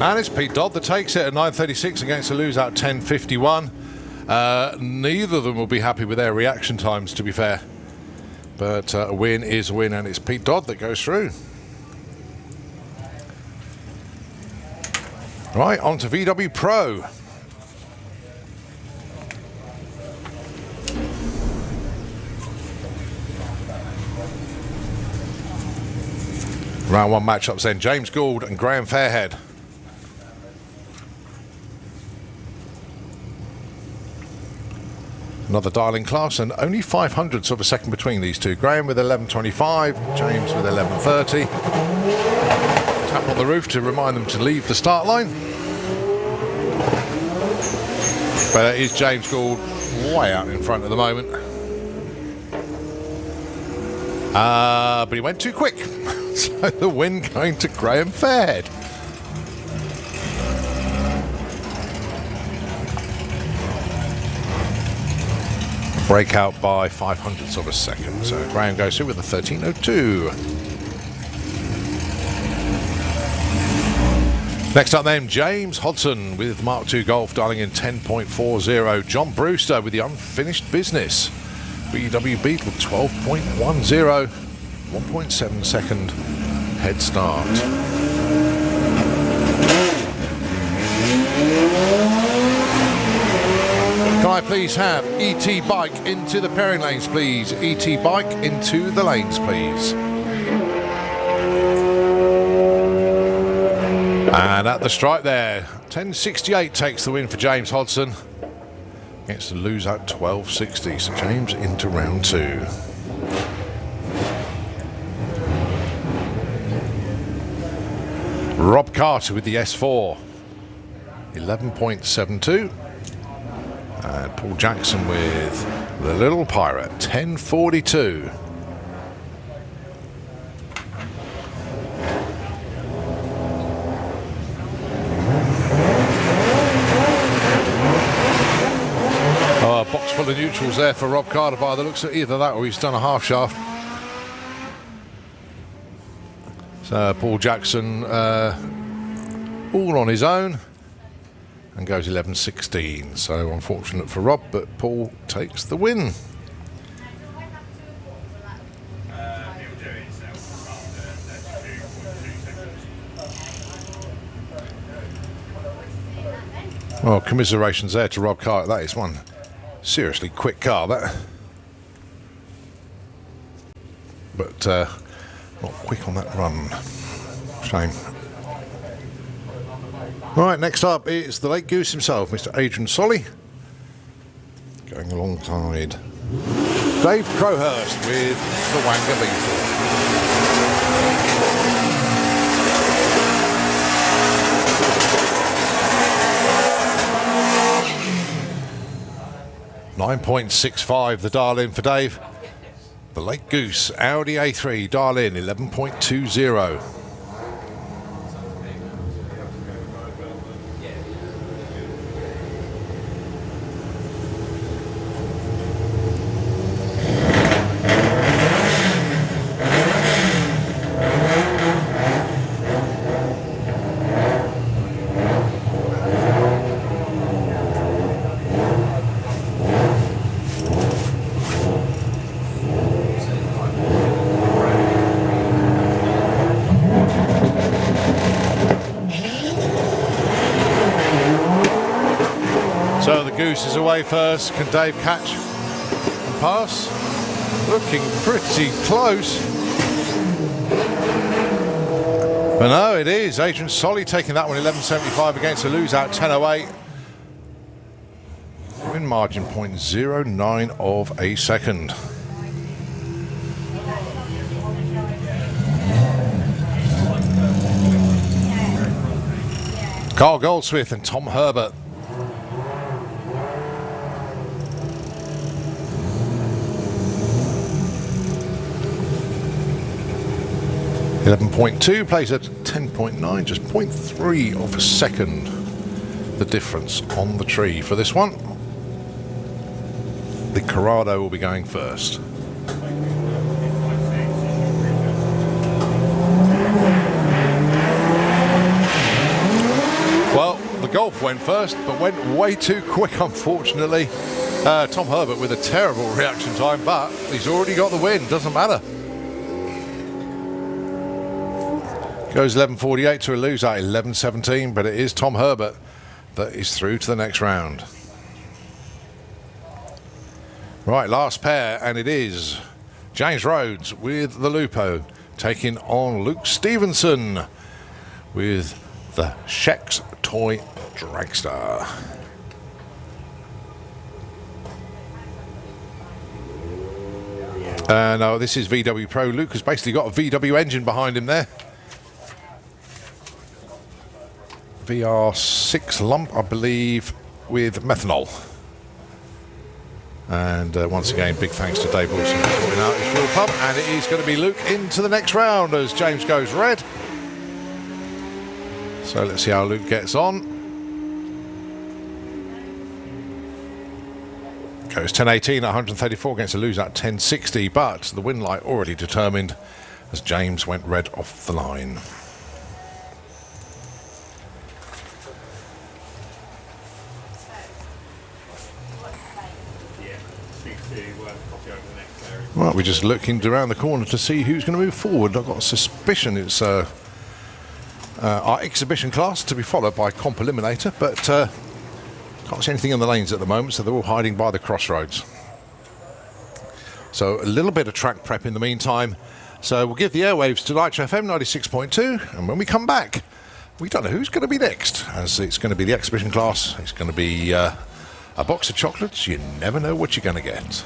And it's Pete Dodd that takes it at 9.36 against a lose-out 10.51. Neither of them will be happy with their reaction times, to be fair. But a win is a win, and it's Pete Dodd that goes through. Right, on to VW Pro. Round 1 matchups then, James Gould and Graham Fairhead. Another dialing class, and only 500ths of a second between these two. Graham with 11.25, James with 11.30. Tap on the roof to remind them to leave the start line. But it is James Gould way out in front at the moment. But he went too quick. So the win going to Graham Fairhead. Breakout by 500ths of a second. So Graham goes through with a 13.02. Next up then, James Hodson with Mark II Golf dialing in 10.40. John Brewster with the unfinished business. VW Beetle 12.10. 1.7 second head start. Can I please have E.T. Bike into the pairing lanes, please? E.T. Bike into the lanes, please. And at the stripe there, 10.68 takes the win for James Hodson. Gets to lose at 12.60, so James into round 2. Rob Carter with the S4, 11.72. And Paul Jackson with the Little Pirate, 10.42. Oh, a box full of neutrals there for Rob Carter by the looks of either that or he's done a half shaft. So Paul Jackson all on his own. And goes 11.16, so unfortunate for Rob, but Paul takes the win. Well, commiserations there to Rob Carter. That is one seriously quick car, that. But not quick on that run. Shame. Right, next up is the late goose himself, Mr. Adrian Solly, going alongside Dave Crowhurst with the Wanga Beetle. .65 the dial in for Dave. The late goose Audi A3 dial in 11.20. Goose is away first. Can Dave catch and pass? Looking pretty close. But no, it is. Adrian Solly taking that one 11.75 against a lose out 10.08. Win margin 0.09 of a second. Carl Goldsmith and Tom Herbert. .2 plays at 10.9, just 0.3 of a second. The difference on the tree for this one. The Corrado will be going first. Well, the Golf went first, but went way too quick, unfortunately. Tom Herbert with a terrible reaction time, but he's already got the win, doesn't matter. Goes 11.48 to a lose at 11.17, but it is Tom Herbert that is through to the next round. Right, last pair, and it is James Rhodes with the Lupo taking on Luke Stevenson with the Shex Toy Dragster. No, this is VW Pro. Luke has basically got a VW engine behind him there. VR6 lump, I believe, with methanol. And once again, big thanks to Dave Wilson for sorting out his fuel pump. And it is going to be Luke into the next round as James goes red. So let's see how Luke gets on. Goes 10.18 at 134 against a lose at 10.60, but the win light already determined as James went red off the line. Right, we're just looking around the corner to see who's going to move forward. I've got a suspicion it's our exhibition class to be followed by Comp Eliminator, but can't see anything in the lanes at the moment, so they're all hiding by the crossroads. So a little bit of track prep in the meantime. So we'll give the airwaves to Nitro FM 96.2, and when we come back, we don't know who's going to be next, as it's going to be the exhibition class. It's going to be a box of chocolates. You never know what you're going to get.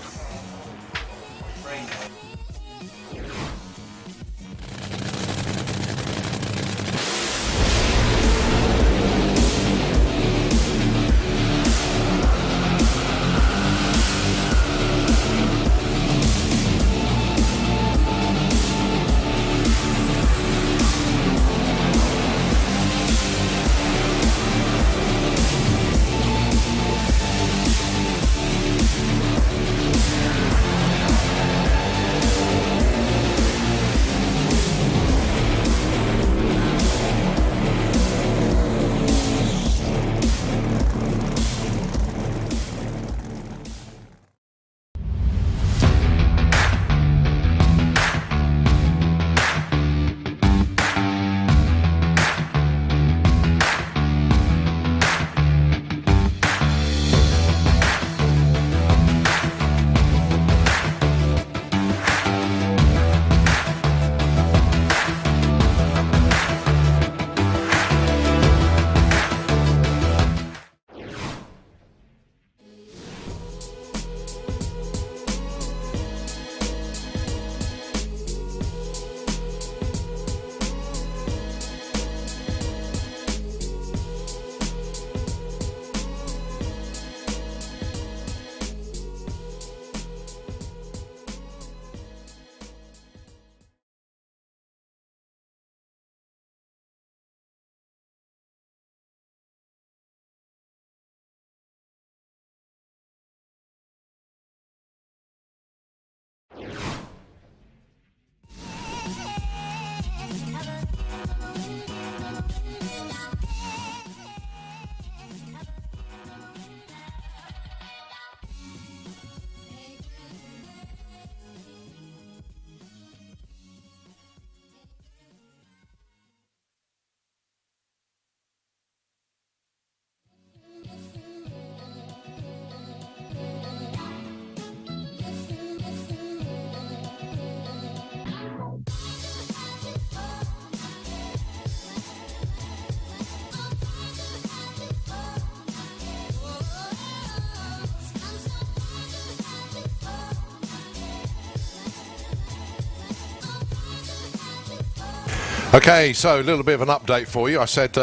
Okay, so a little bit of an update for you. I said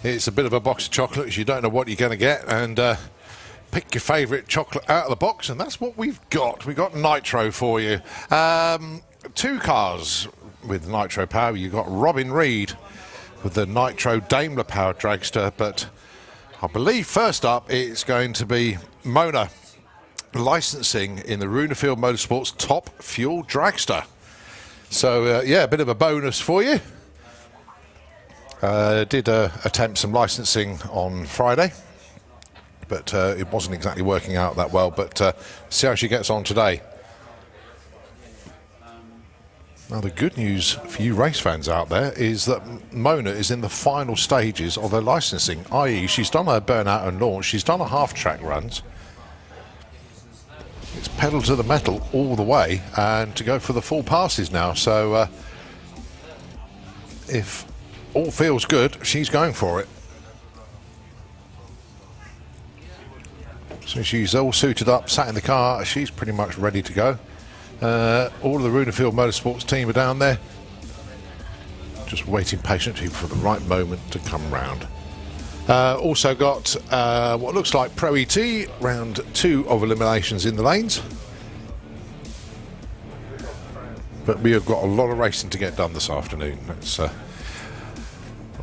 it's a bit of a box of chocolates. You don't know what you're going to get, and pick your favourite chocolate out of the box, and that's what we've got. We've got Nitro for you. 2 cars with Nitro power. You've got Robin Reed with the Nitro Daimler powered dragster, but I believe first up it's going to be Mona licensing in the Runefield Motorsports Top Fuel Dragster. So yeah, a bit of a bonus for you. Did attempt some licensing on Friday, but it wasn't exactly working out that well, but see how she gets on today. Now the good news for you race fans out there is that Mona is in the final stages of her licensing, i.e. she's done her burnout and launch, she's done her half-track runs. It's pedal to the metal all the way and to go for the full passes now, so if all feels good, she's going for it. So she's all suited up, sat in the car, she's pretty much ready to go. All of the Runefield Motorsports team are down there, just waiting patiently for the right moment to come round. Also got what looks like Pro E.T, round 2 of eliminations in the lanes. But we have got a lot of racing to get done this afternoon. Let's not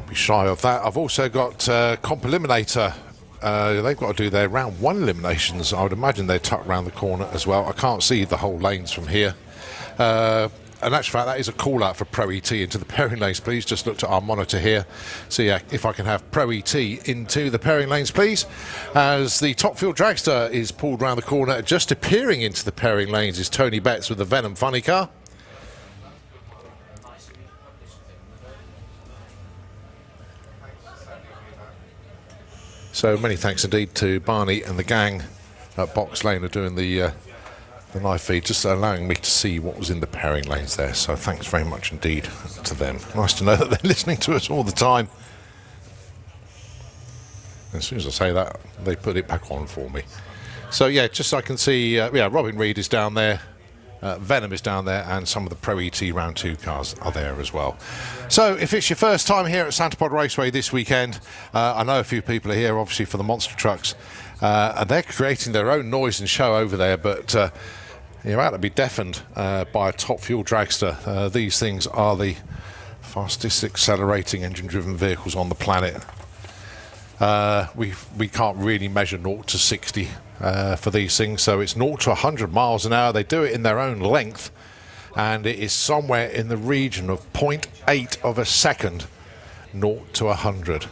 be shy of that. I've also got Comp Eliminator. They've got to do their round 1 eliminations. I would imagine they're tucked around the corner as well. I can't see the whole lanes from here. In actual fact, that is a call out for Pro E.T into the pairing lanes, please. Just looked at our monitor here. See if I can have Pro E.T into the pairing lanes, please. As the Top Fuel Dragster is pulled round the corner, just appearing into the pairing lanes is Tony Betts with the Venom Funny Car. So many thanks indeed to Barney and the gang at Box Lane are doing the live feed, just allowing me to see what was in the pairing lanes there. So thanks very much indeed to them. Nice to know that they're listening to us all the time. As soon as I say that, they put it back on for me. So yeah, just so I can see, yeah, Robin Reed is down there. Venom is down there, and some of the Pro E.T round 2 cars are there as well. So if it's your first time here at Santa Pod Raceway this weekend, I know a few people are here obviously for the monster trucks, and they're creating their own noise and show over there, but you're about to be deafened by a Top Fuel Dragster. These things are the fastest accelerating engine driven vehicles on the planet. We can't really measure 0 to 60 for these things, so it's 0 to 100 miles an hour. They do it in their own length, and it is somewhere in the region of 0.8 of a second, 0 to 100.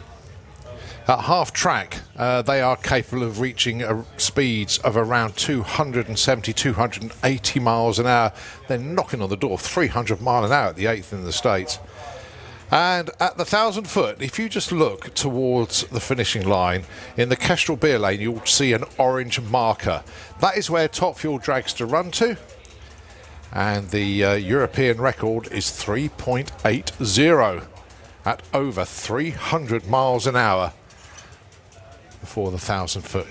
At half track, they are capable of reaching speeds of around 270, 280 miles an hour. They're knocking on the door of 300 mile an hour at the 8th in the States. And at the 1,000 foot, if you just look towards the finishing line, in the Kestrel Beer Lane, you'll see an orange marker. That is where Top Fuel Dragster run to. And the European record is 3.80 at over 300 miles an hour before the 1,000 foot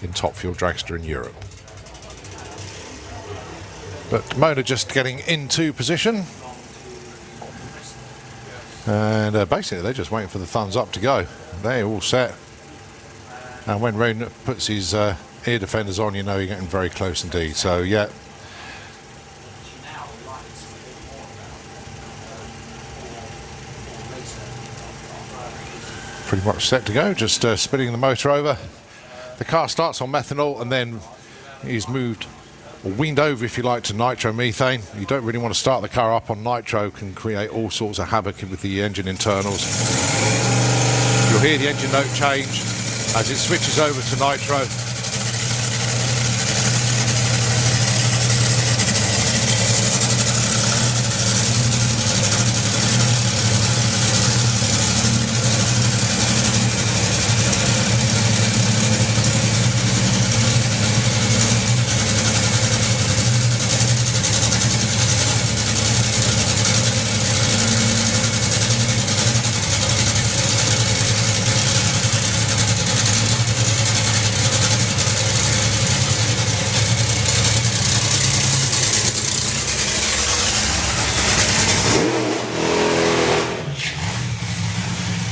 in Top Fuel Dragster in Europe. But Mona just getting into position. And basically they're just waiting for the thumbs up to go. They're all set. And when Ron puts his ear defenders on, you know you're getting very close indeed. So yeah. Pretty much set to go, just spinning the motor over. The car starts on methanol and then he's moved, or weaned over if you like, to nitromethane. You don't really want to start the car up on nitro, can create all sorts of havoc with the engine internals. You'll hear the engine note change as it switches over to nitro.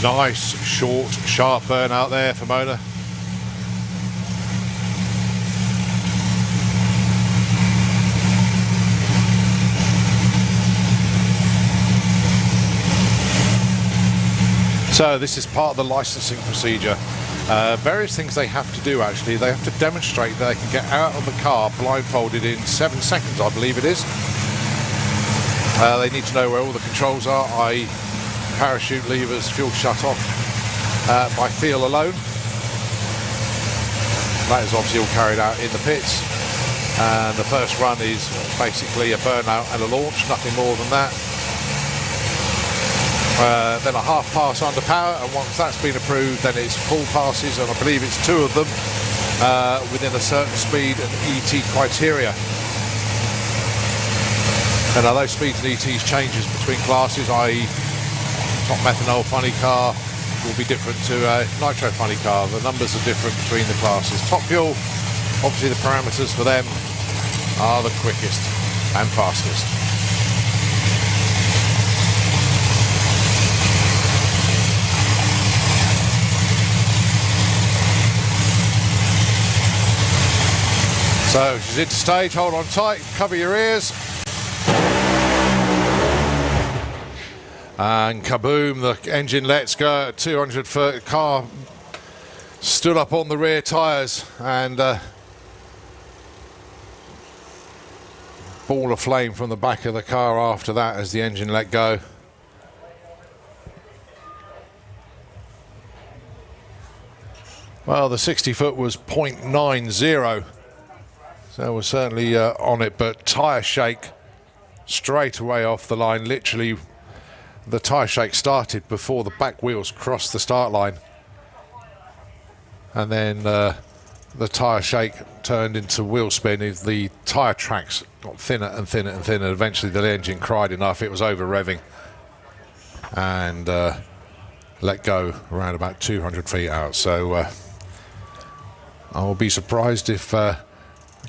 Nice, short, sharp burn out there for Mona. So this is part of the licensing procedure. Various things they have to do actually. They have to demonstrate that they can get out of the car blindfolded in 7 seconds, I believe it is. They need to know where all the controls are, i.e. parachute levers, fuel shut off, by feel alone. That is obviously all carried out in the pits. And the first run is basically a burnout and a launch, nothing more than that. Then a half pass under power, and once that's been approved, then it's full passes, and I believe it's 2 of them within a certain speed and ET criteria. And now those speeds and ETs changes between classes, i.e. top methanol funny car will be different to a nitro funny car. The numbers are different between the classes. Top fuel, obviously the parameters for them are the quickest and fastest. So she's into stage, hold on tight, cover your ears. And kaboom, the engine lets go at 200 foot. Car stood up on the rear tyres, and ball of flame from the back of the car after that as the engine let go. Well, the 60 foot was 0.90. So we're certainly on it, but tyre shake straight away off the line. Literally, the tyre shake started before the back wheels crossed the start line. And then the tyre shake turned into wheel spin. The tyre tracks got thinner and thinner and thinner. Eventually the engine cried enough, it was over revving. And let go around about 200 feet out. So I will be surprised if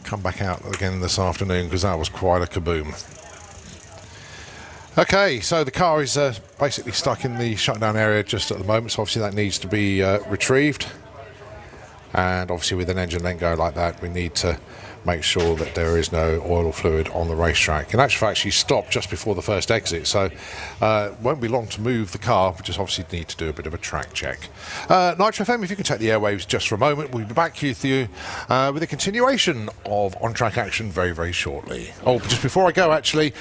come back out again this afternoon, because that was quite a kaboom. Okay, so the car is basically stuck in the shutdown area just at the moment, so obviously that needs to be retrieved. And obviously with an engine let go like that, we need to make sure that there is no oil or fluid on the racetrack. In actual fact, she stopped just before the first exit, so it won't be long to move the car. We just obviously need to do a bit of a track check. Nitro FM, if you can take the airwaves just for a moment, we'll be back with you with a continuation of on-track action very, very shortly. Oh, just before I go, actually...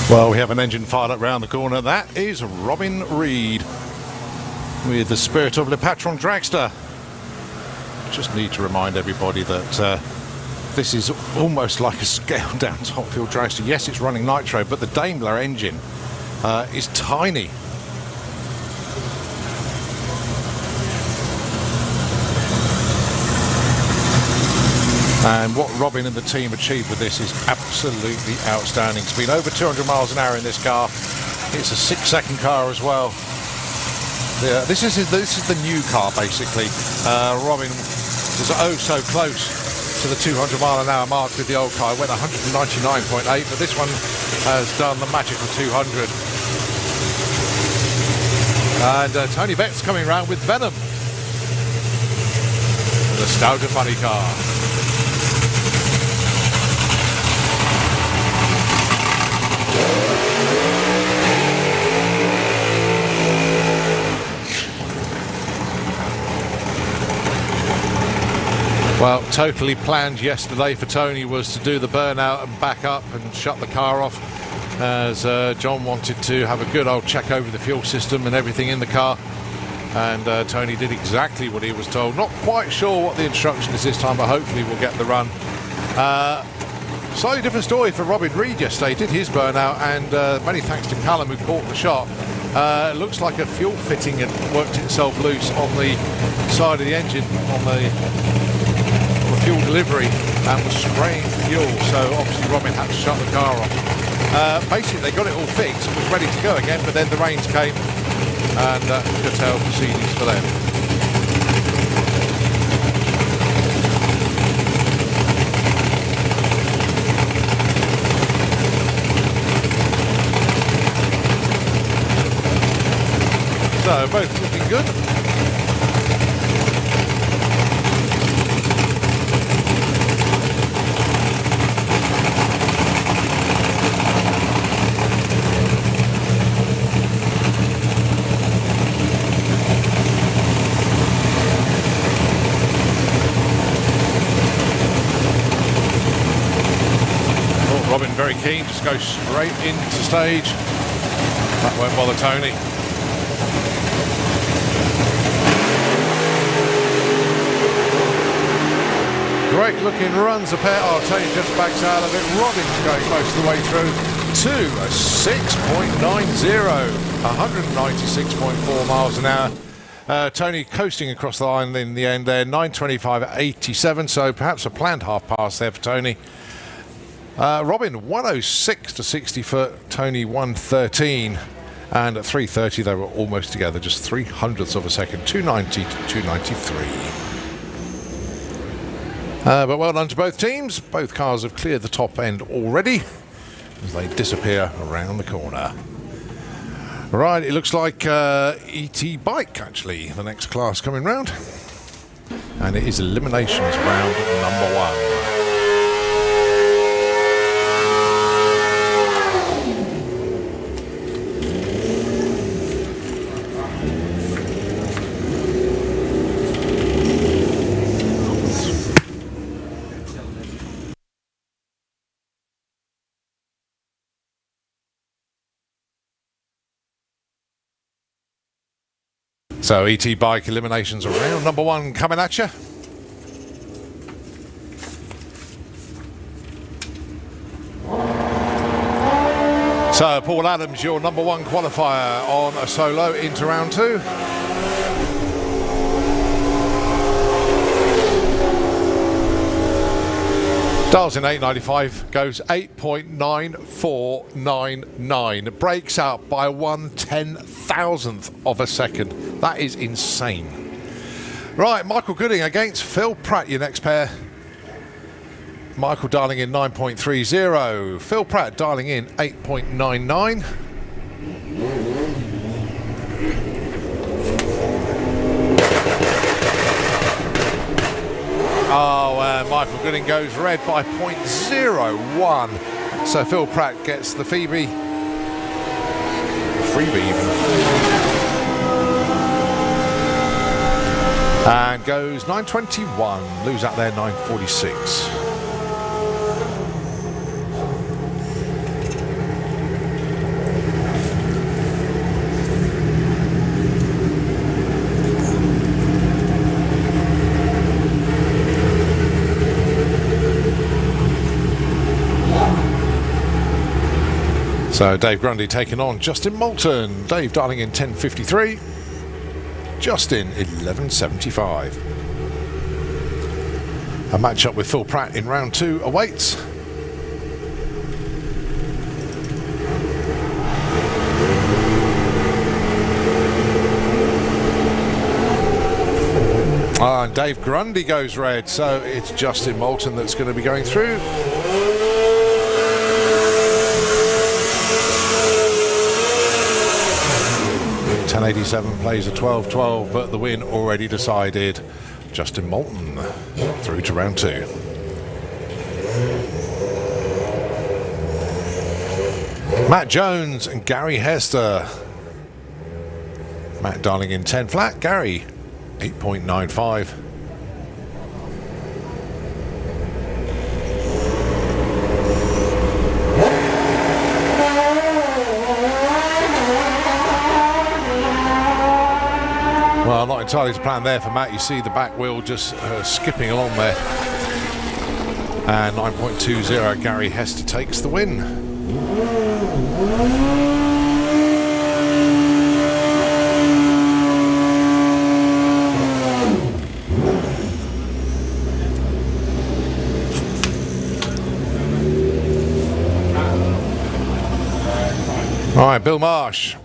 Well, we have an engine fired up round the corner. That is Robin Reed with the Spirit of Le Patron Dragster. Just need to remind everybody that this is almost like a scaled down top fuel dragster. Yes, it's running nitro, but the Daimler engine is tiny. And what Robin and the team achieved with this is absolutely outstanding. It's been over 200 miles an hour in this car. It's a 6-second car as well. This is the new car basically. Robin was oh so close to the 200 mile an hour mark with the old car. It went 199.8, but this one has done the magical 200. And Tony Bett's coming around with Venom, the Nostalgia Money car. Well, totally planned yesterday for Tony was to do the burnout and back up and shut the car off, as John wanted to have a good old check over the fuel system and everything in the car, and Tony did exactly what he was told. Not quite sure what the instruction is this time, but hopefully we'll get the run. Slightly different story for Robin Reed yesterday. Did his burnout, and many thanks to Callum who caught the shot. It looks like a fuel fitting had worked itself loose on the side of the engine on the fuel delivery and was spraying fuel, so obviously Robin had to shut the car off. Basically they got it all fixed and was ready to go again, but then the rains came and curtailed proceedings for them. So both looking good. Robin very keen, just go straight into stage. That won't bother Tony. Great looking runs a pair. Oh, Tony just backs out of it. Robin's going most of the way through to a 6.90, 196.4 miles an hour. Tony coasting across the line in the end there, 9:25 at 87, so perhaps a planned half pass there for Tony. Robin 106 to 60 foot, Tony 113, and at 3:30 they were almost together, just 300ths of a second, 290 to 293. But well done to both teams. Both cars have cleared the top end already as they disappear around the corner. Right, it looks like E.T. bike actually, the next class coming round, and it is Eliminations round number 1. So E.T. bike Eliminations round number 1 coming at you. So Paul Adams, your number 1 qualifier on a solo into round 2. Dials in 895, goes 8.9499, breaks out by 1/10,000th of a second. That is insane. Right, Michael Gooding against Phil Pratt, your next pair. Michael dialing in 9.30, Phil Pratt dialing in 8.99. Oh, Michael Gooding goes red by 0.01. So Phil Pratt gets the freebie even. And goes 9.21, lose out there 9.46. So Dave Grundy taking on Justin Moulton. Dave dialing in 10.53. Justin 11.75. A match up with Phil Pratt in round 2 awaits. And Dave Grundy goes red, so it's Justin Moulton that's going to be going through. .1087 plays a 12-12, but the win already decided. Justin Moulton through to round 2. Matt Jones and Gary Hester. Matt dialing in 10 flat, Gary 8.95. Well, not entirely to plan there for Matt. You see the back wheel just skipping along there. And 9.20, Gary Hester takes the win. All right, Bill Marsh.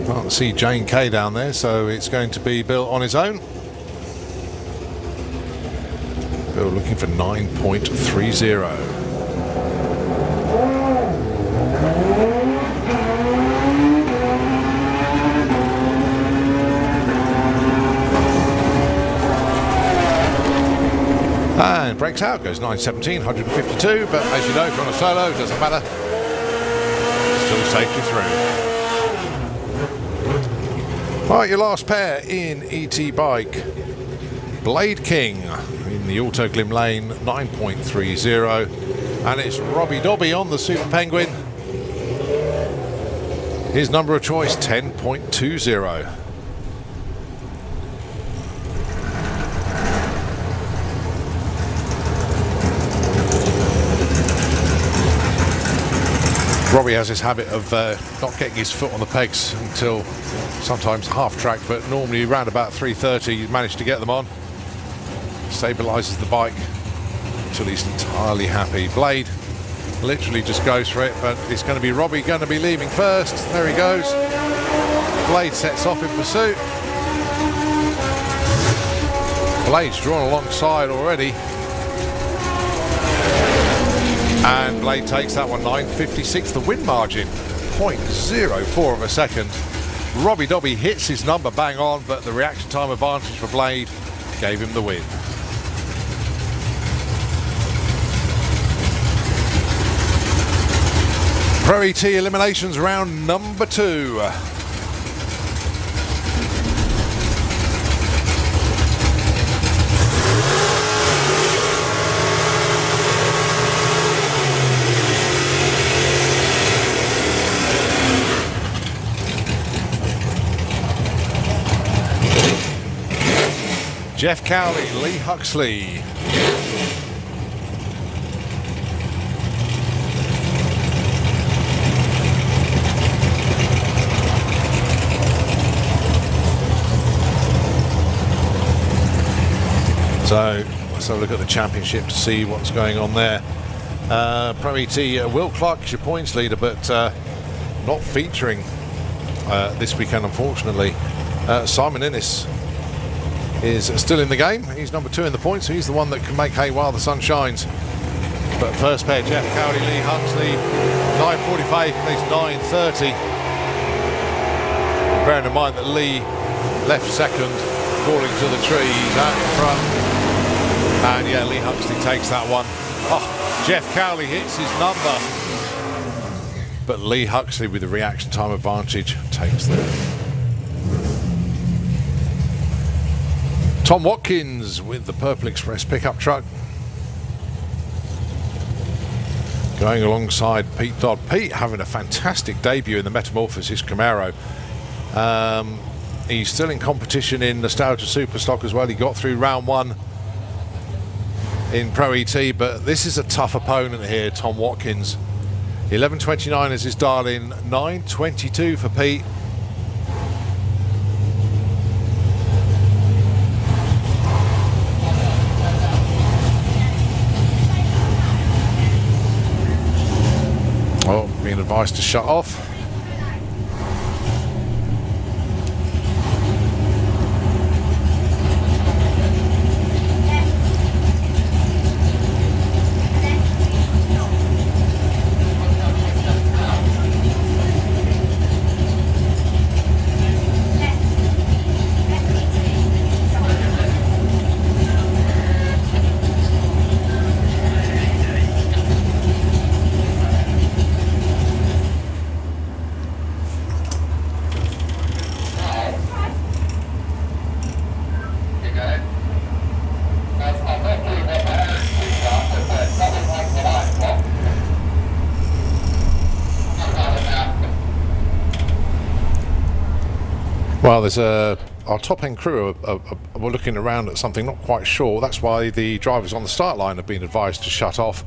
Can't see Jane Kay down there, so it's going to be Bill on his own. Bill looking for 9.30. And breaks out, goes 9.17, 152, but as you know, if you're on a solo, it doesn't matter. Still safely through. Right, your last pair in E.T. bike. Blade King in the Auto Glim Lane, 9.30. And it's Robbie Dobby on the Super Penguin. His number of choice, 10.20. Robbie has this habit of not getting his foot on the pegs until sometimes half track, but normally around about 3:30 you manage to get them on. Stabilises the bike until he's entirely happy. Blade literally just goes for it, but it's going to be Robbie going to be leaving first. There he goes. Blade sets off in pursuit. Blade's drawn alongside already. And Blade takes that one, 9.56, the win margin, 0.04 of a second. Robbie Dobby hits his number bang on, but the reaction time advantage for Blade gave him the win. Pro E.T. Eliminations round number 2. Jeff Cowley, Lee Huxley. So let's have a look at the championship to see what's going on there. Pro E.T. Will Clark is your points leader, but not featuring this weekend, unfortunately. Simon Innes is still in the game. He's number 2 in the points, so he's the one that can make hay while the sun shines. But first pair, Jeff Cowley, Lee Huxley, 9.45 plays 9.30. Bearing in mind that Lee left second, falling to the trees out in front. And yeah, Lee Huxley takes that one. Oh, Jeff Cowley hits his number. But Lee Huxley with the reaction time advantage takes the win. Tom Watkins with the Purple Express pickup truck. Going alongside Pete Dodd. Pete having a fantastic debut in the Metamorphosis Camaro. He's still in competition in Nostalgia Superstock as well. He got through round 1 in Pro E.T, but this is a tough opponent here, Tom Watkins. 11.29 is his dial-in, 9.22 for Pete. Oh, being advised to shut off. Well, there's our top-end crew we're looking around at something, not quite sure. That's why the drivers on the start line have been advised to shut off.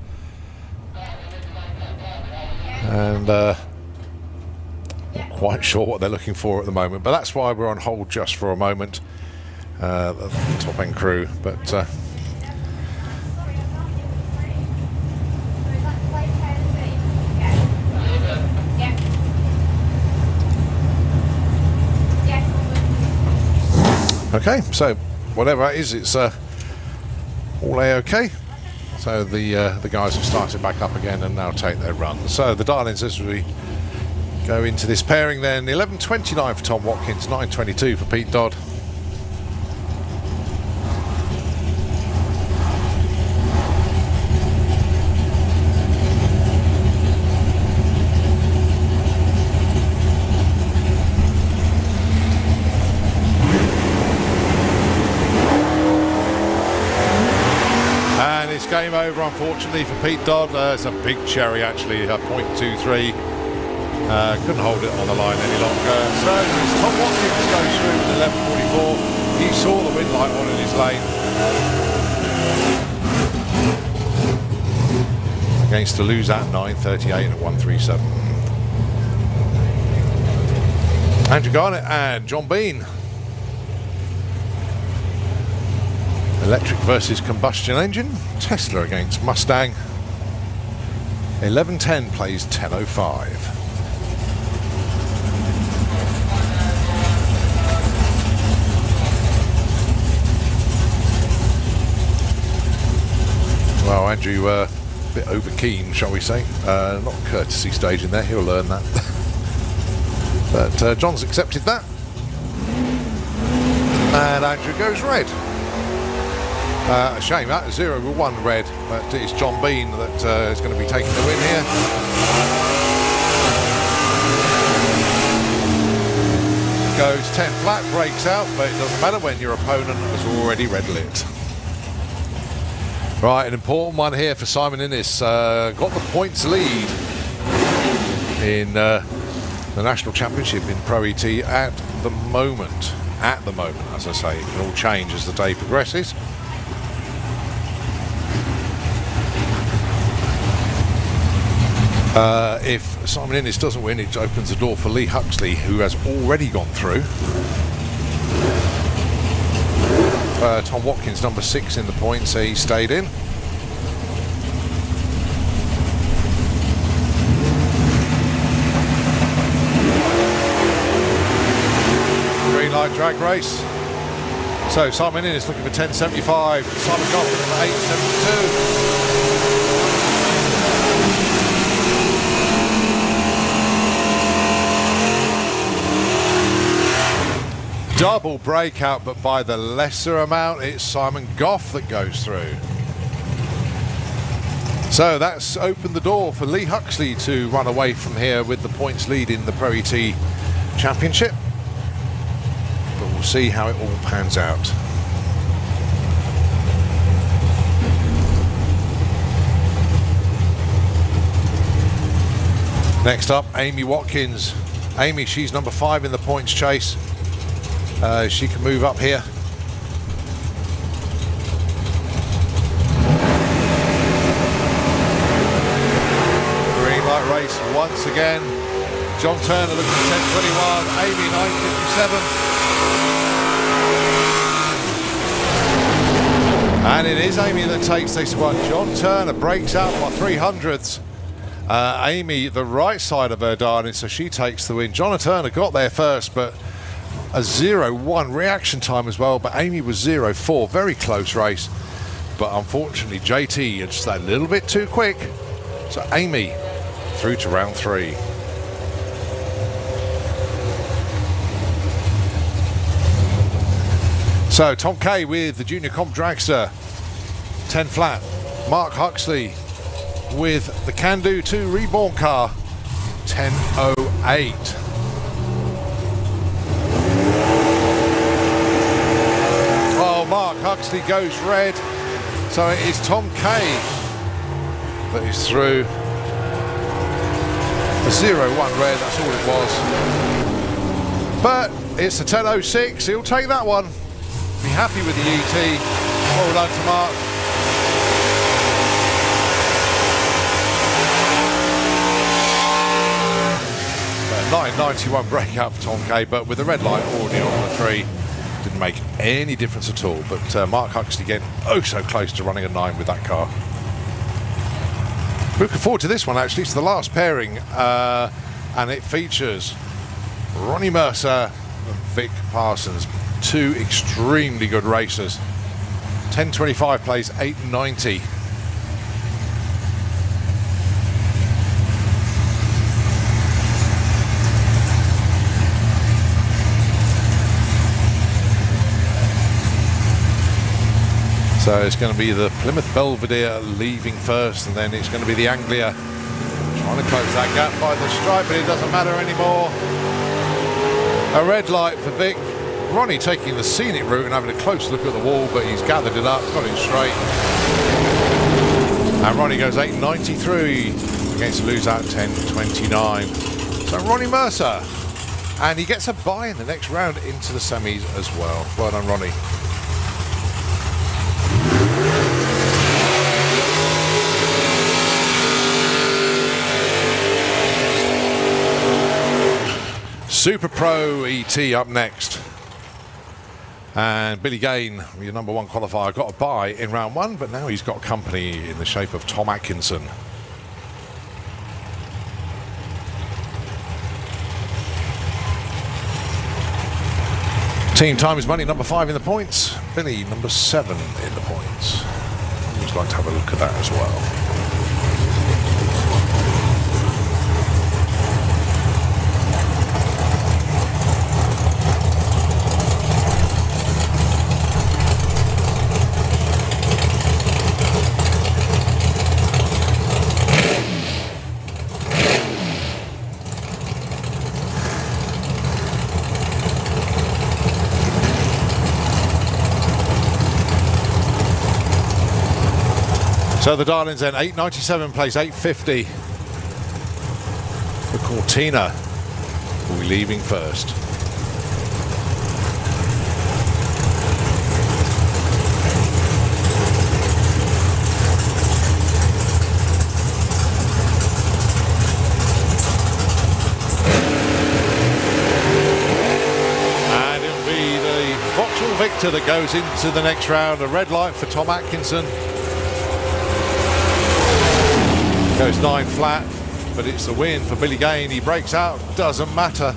And not quite sure what they're looking for at the moment, but that's why we're on hold just for a moment, the top-end crew. But okay, so whatever it is, it's all A-okay. So the guys have started back up again and now take their run. So the dial-ins as we go into this pairing then, 11.29 for Tom Watkins, 9.22 for Pete Dodd. It's game over, unfortunately, for Pete Dodd. It's a big cherry, actually, 0.23. Couldn't hold it on the line any longer. So as Tom Watkins goes through with 11.44. He saw the wind light on in his lane. Against Toulouse at 9.38 at 1.37. Andrew Garnett and John Bean. Electric versus combustion engine. Tesla against Mustang. 11.10 plays 10.05. Well, Andrew, a bit over keen, shall we say. Not courtesy stage in there, he'll learn that. But John's accepted that. And Andrew goes red. A shame that, 0-1 red, but it's John Bean that is going to be taking the win here. Goes 10 flat, breaks out, but it doesn't matter when your opponent has already red lit. Right, an important one here for Simon Innes. Got the points lead in the National Championship in Pro E.T at the moment. At the moment, as I say, it can all change as the day progresses. If Simon Innes doesn't win, it opens the door for Lee Huxley, who has already gone through. Tom Watkins, number 6 in the points, he stayed in. Greenlight drag race. So Simon Innes looking for 10.75. Simon Goff looking for 8.72. Double breakout, but by the lesser amount, it's Simon Goff that goes through. So that's opened the door for Lee Huxley to run away from here with the points lead in the Pro E.T Championship. But we'll see how it all pans out. Next up, Amy Watkins. Amy, she's number 5 in the points chase. She can move up here. Greenlight race once again. John Turner looking at 10.21, Amy 9.57. And it is Amy that takes this one. John Turner breaks out by 300ths. Amy, the right side of her darling, so she takes the win. John Turner got there first, but a 0.1 reaction time as well, but Amy was 0.4. Very close race. But unfortunately, JT is just a little bit too quick. So Amy through to round 3. So Tom Kay with the Junior Comp Dragster, 10 flat. Mark Huxley with the Can-Do 2 Reborn car, 10.08. Oh, Mark Huxley goes red. So it is Tom Kay that is through. A 0.1 red, that's all it was. But it's a 10.06, he'll take that one. Be happy with the E.T. Well done to Mark. But 9.91 breakout for Tom Kay, but with the red light already on the 3. Didn't make any difference at all, but Mark Huxley again, oh so close to running a 9 with that car. Looking forward to this one actually. It's the last pairing, and it features Ronnie Mercer and Vic Parsons, 2 extremely good racers. 10.25 plays 8.90. So it's going to be the Plymouth Belvedere leaving first, and then it's going to be the Anglia trying to close that gap by the stripe, but it doesn't matter anymore. A red light for Vic. Ronnie taking the scenic route and having a close look at the wall, but he's gathered it up, got it straight. And Ronnie goes 8.93 against a lose out 10.29. So Ronnie Mercer, and he gets a bye in the next round into the semis as well. Well done, Ronnie. Super Pro E.T. up next. And Billy Gain, your number 1 qualifier, got a bye in round 1, but now he's got company in the shape of Tom Atkinson. Team Time is Money, number 5 in the points. Billy, number 7 in the points. I'd just like to have a look at that as well. So the Darlings then, 8.97 plays 8.50. The Cortina will be leaving first. And it'll be the Vauxhall Victor that goes into the next round. A red light for Tom Atkinson. Goes 9 flat, but it's the win for Billy Gain. He breaks out, doesn't matter.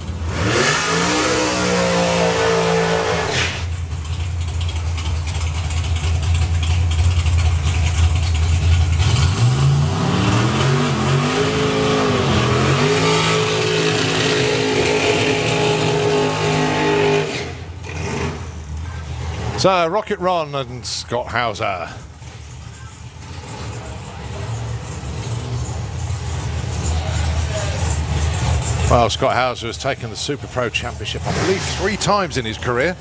So Rocket Ron and Scott Hauser. Well, Scott Hauser has taken the Super Pro Championship, I believe, 3 times in his career.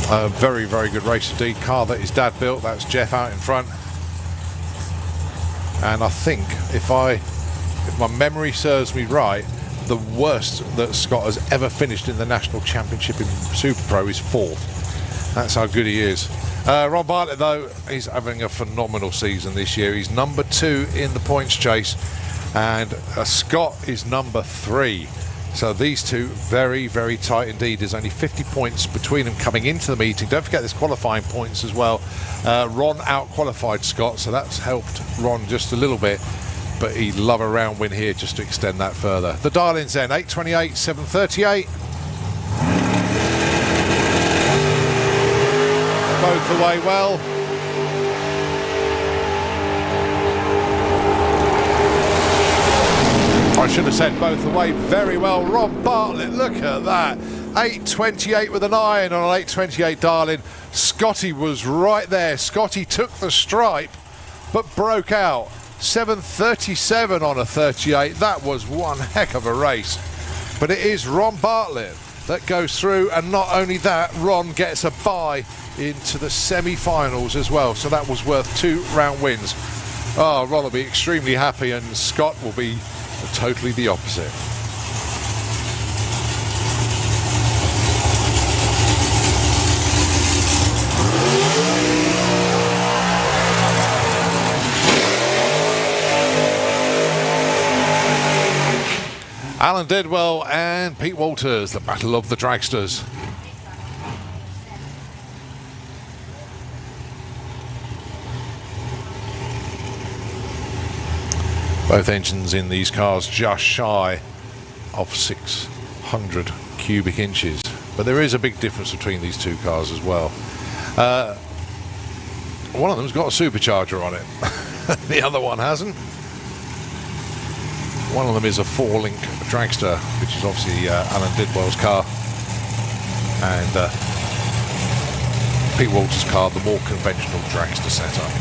A very, very good race indeed. Car that his dad built. That's Jeff out in front. And I think, if my memory serves me right, the worst that Scott has ever finished in the National Championship in Super Pro is 4th. That's how good he is. Ron Bartlett, though, he's having a phenomenal season this year. He's number 2 in the points chase, and Scott is number 3. So these two very, very tight indeed. There's only 50 points between them coming into the meeting. Don't forget there's qualifying points as well. Ron out-qualified Scott, so that's helped Ron just a little bit. But he'd love a round win here just to extend that further. The dial-ins then, 828, 738. Both away well. I should have said both away very well. Ron Bartlett, look at that. 828 with an iron on an 828 dial-in. Scotty was right there. Scotty took the stripe, but broke out. 737 on a 38. That was one heck of a race. But it is Ron Bartlett that goes through, and not only that, Ron gets a bye into the semi-finals as well. So that was worth 2 round wins. Oh, Ron will be extremely happy, and Scott will be totally the opposite. Alan Deadwell and Pete Walters, the battle of the dragsters. Both engines in these cars just shy of 600 cubic inches. But there is a big difference between these two cars as well. One of them's got a supercharger on it. The other one hasn't. One of them is a 4-link dragster, which is obviously Alan Didwell's car. And Pete Walters' car, the more conventional dragster setup.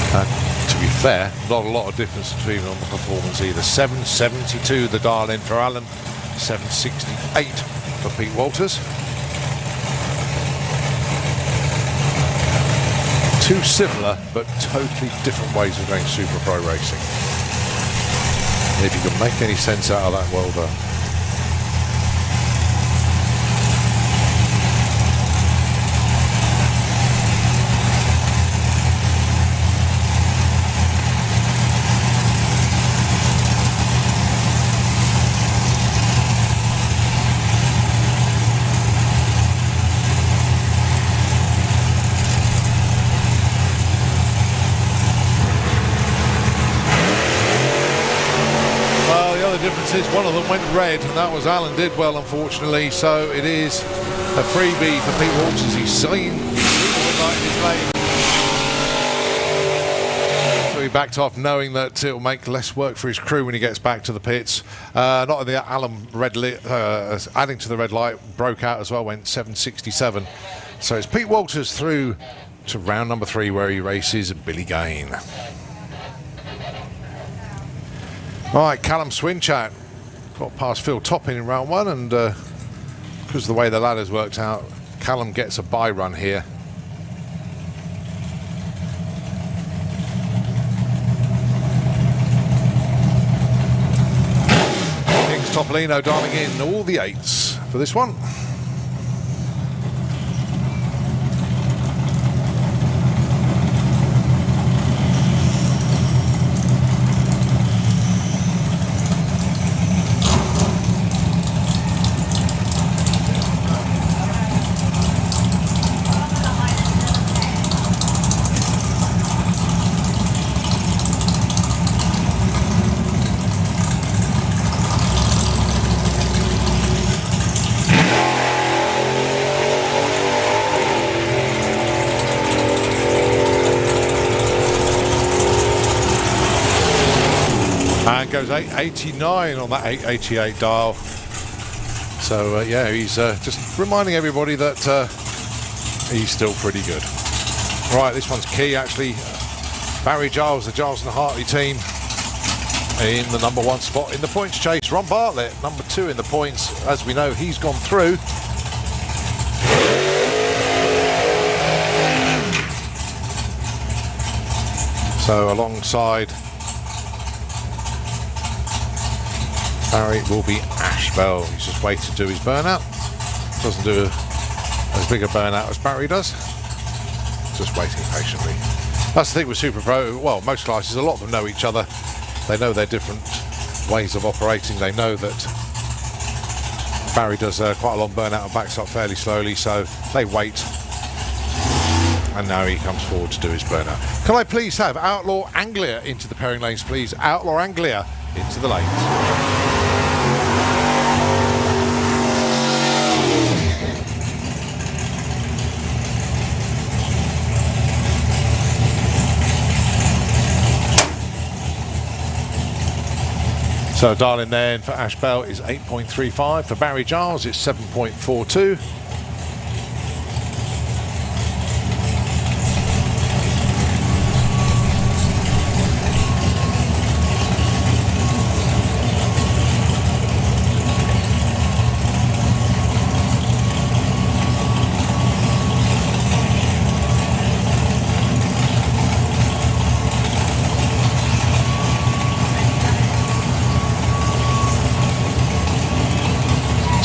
To be fair, not a lot of difference between them on the performance either. 772 the dial-in for Alan, 768 for Pete Walters. Two similar but totally different ways of going Super Pro racing. If you can make any sense out of that, well done. One of them went red, and that was Alan Didwell, unfortunately. So it is a freebie for Pete Walters. He's seen his lane. So he backed off, knowing that it'll make less work for his crew when he gets back to the pits. Not only that, Alan adding to the red light, broke out as well, went 767. So it's Pete Walters through to round number 3, where he races Billy Gain. All right, Callum Swinchat got past Phil Topping in round 1, and because of the way the ladder's worked out, Callum gets a bye run here. Kings Topolino dialing in all the 8s for this one. And goes 889 on that 888 dial. So yeah, he's just reminding everybody that he's still pretty good. Right, this one's key actually. Barry Giles, the Giles and Hartley team, in the number 1 spot in the points chase. Ron Bartlett, number 2 in the points. As we know, he's gone through. So alongside Barry will be Ash Bell. He's just waiting to do his burnout. doesn't do as big a burnout as Barry does. Just waiting patiently. That's the thing with Super Pro. Well, most classes, a lot of them know each other. They know their different ways of operating. They know that Barry does quite a long burnout and backs up fairly slowly, so they wait. And now he comes forward to do his burnout. Can I please have Outlaw Anglia into the pairing lanes, please? Outlaw Anglia into the lanes. So dial-in then for Ash Bell is 8.35. For Barry Giles, it's 7.42.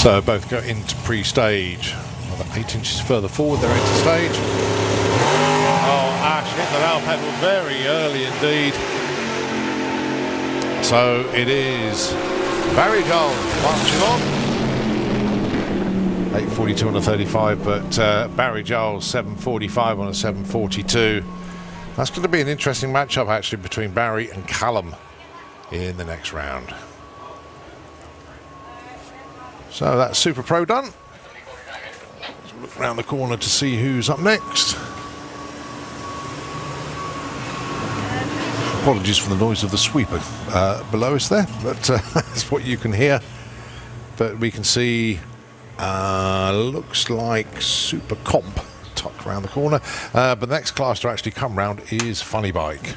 So both go into pre-stage. Another 8 inches further forward, they're into stage. Oh, Ash hit the valve pedal very early indeed. So it is Barry Giles marching on. 8.42 on a 35, but Barry Giles 7.45 on a 7.42. That's going to be an interesting matchup actually between Barry and Callum in the next round. So that's Super Pro done. Let's look around the corner to see who's up next. Apologies for the noise of the sweeper below us there, but that's what you can hear. But we can see, looks like Super Comp tucked around the corner. But the next class to actually come round is Funny Bike.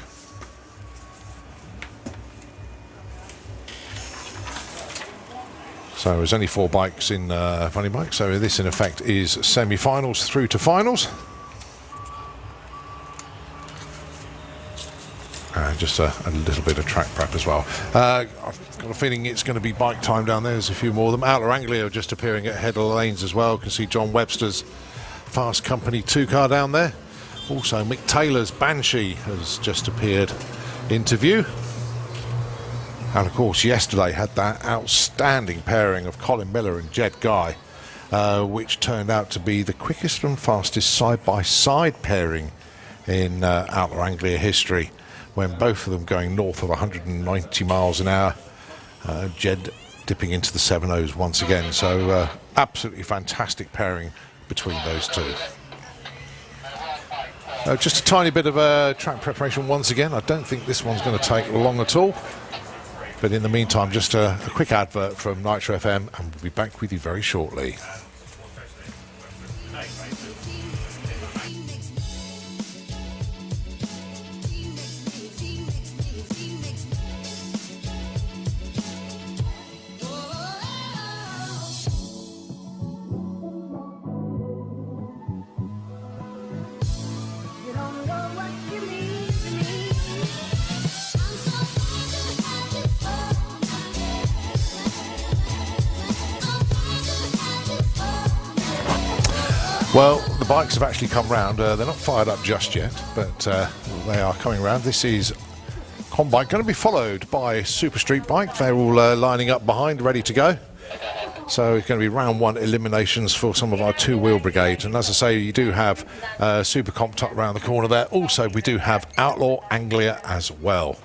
So there's only 4 bikes in Funny Bike, so this in effect is semi-finals through to finals. And just a little bit of track prep as well. I've got a feeling it's going to be bike time down there. There's a few more of them. Outlaw Anglia just appearing at head of the lanes as well. You can see John Webster's Fast Company 2 car down there. Also Mick Taylor's Banshee has just appeared into view. And of course yesterday had that outstanding pairing of Colin Miller and Jed Guy, which turned out to be the quickest and fastest side-by-side pairing in Outlaw Anglia history, when both of them going north of 190 miles an hour. Jed dipping into the 7.0s once again, so absolutely fantastic pairing between those two. Just a tiny bit of track preparation once again. I don't think this one's going to take long at all. But in the meantime, just a quick advert from Nitro FM, and we'll be back with you very shortly. Well, the bikes have actually come round. They're not fired up just yet, but they are coming round. This is Combike, going to be followed by Super Street Bike. They're all lining up behind, ready to go. So it's going to be round 1 eliminations for some of our 2-wheel brigades. And as I say, you do have Super Comp tucked around the corner there. Also, we do have Outlaw Anglia as well.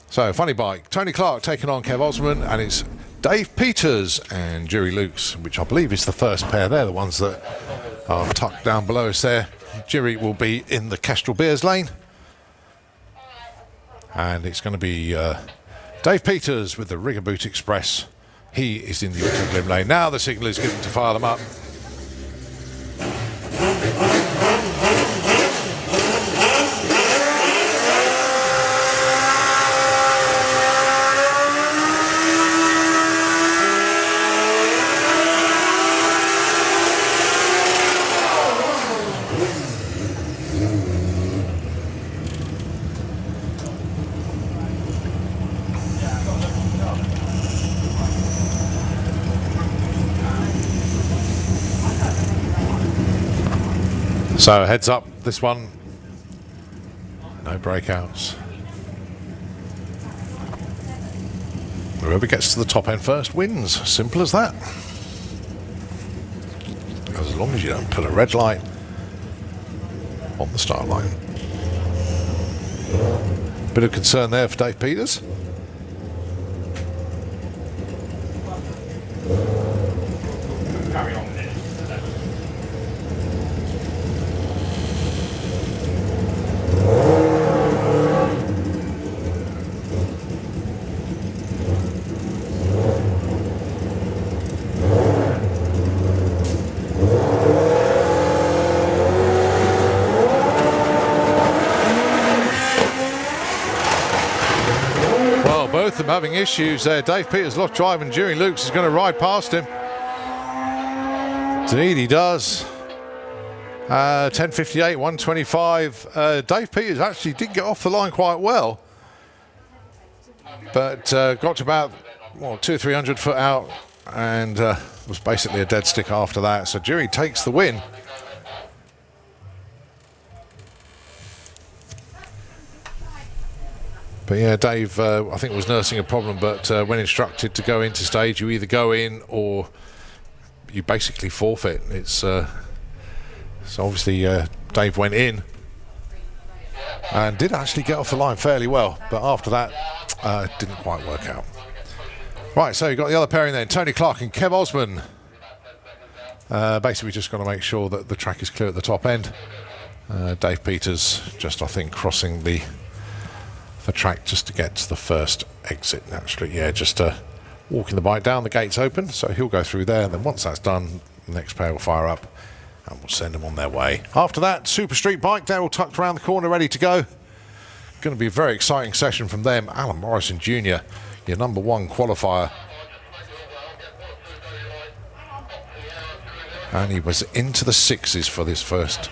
So, Funny Bike, Tony Clark taking on Kev Osman, and it's Dave Peters and Jerry Lukes, which I believe is the first pair. They're the ones that are tucked down below us there. Jerry will be in the Kestrel Beers lane. And it's going to be Dave Peters with the Rigaboot Express. He is in the Auto Glim lane. Now the signal is given to fire them up. So heads up, this one, no breakouts. Whoever gets to the top end first wins. Simple as that. As long as you don't put a red light on the start line. Bit of concern there for Dave Peters. Carry on with it. Both of them having issues there. Dave Peters lost drive and Jerry Lukes is going to ride past him. Indeed he does. 10:58, 125. Dave Peters actually did get off the line quite well, but got to about 200 or 300 foot out and was basically a dead stick after that. So Jerry takes the win. But yeah, Dave, I think was nursing a problem, but when instructed to go into stage, you either go in or you basically forfeit. It's so obviously Dave went in and did actually get off the line fairly well, but after that, it didn't quite work out. Right, so you've got the other pairing then, Tony Clark and Kev Osman. Basically, we just got to make sure that the track is clear at the top end. Dave Peters just, I think, crossing the track just to get to the first exit naturally. Yeah, just walking the bike down, the gate's open, so he'll go through there, and then once that's done, the next pair will fire up and we'll send them on their way. After that, Super Street Bike, they're all tucked around the corner, ready to go. Going to be a very exciting session from them. Alan Morrison Jr., your #1 qualifier. And he was into the sixes for the first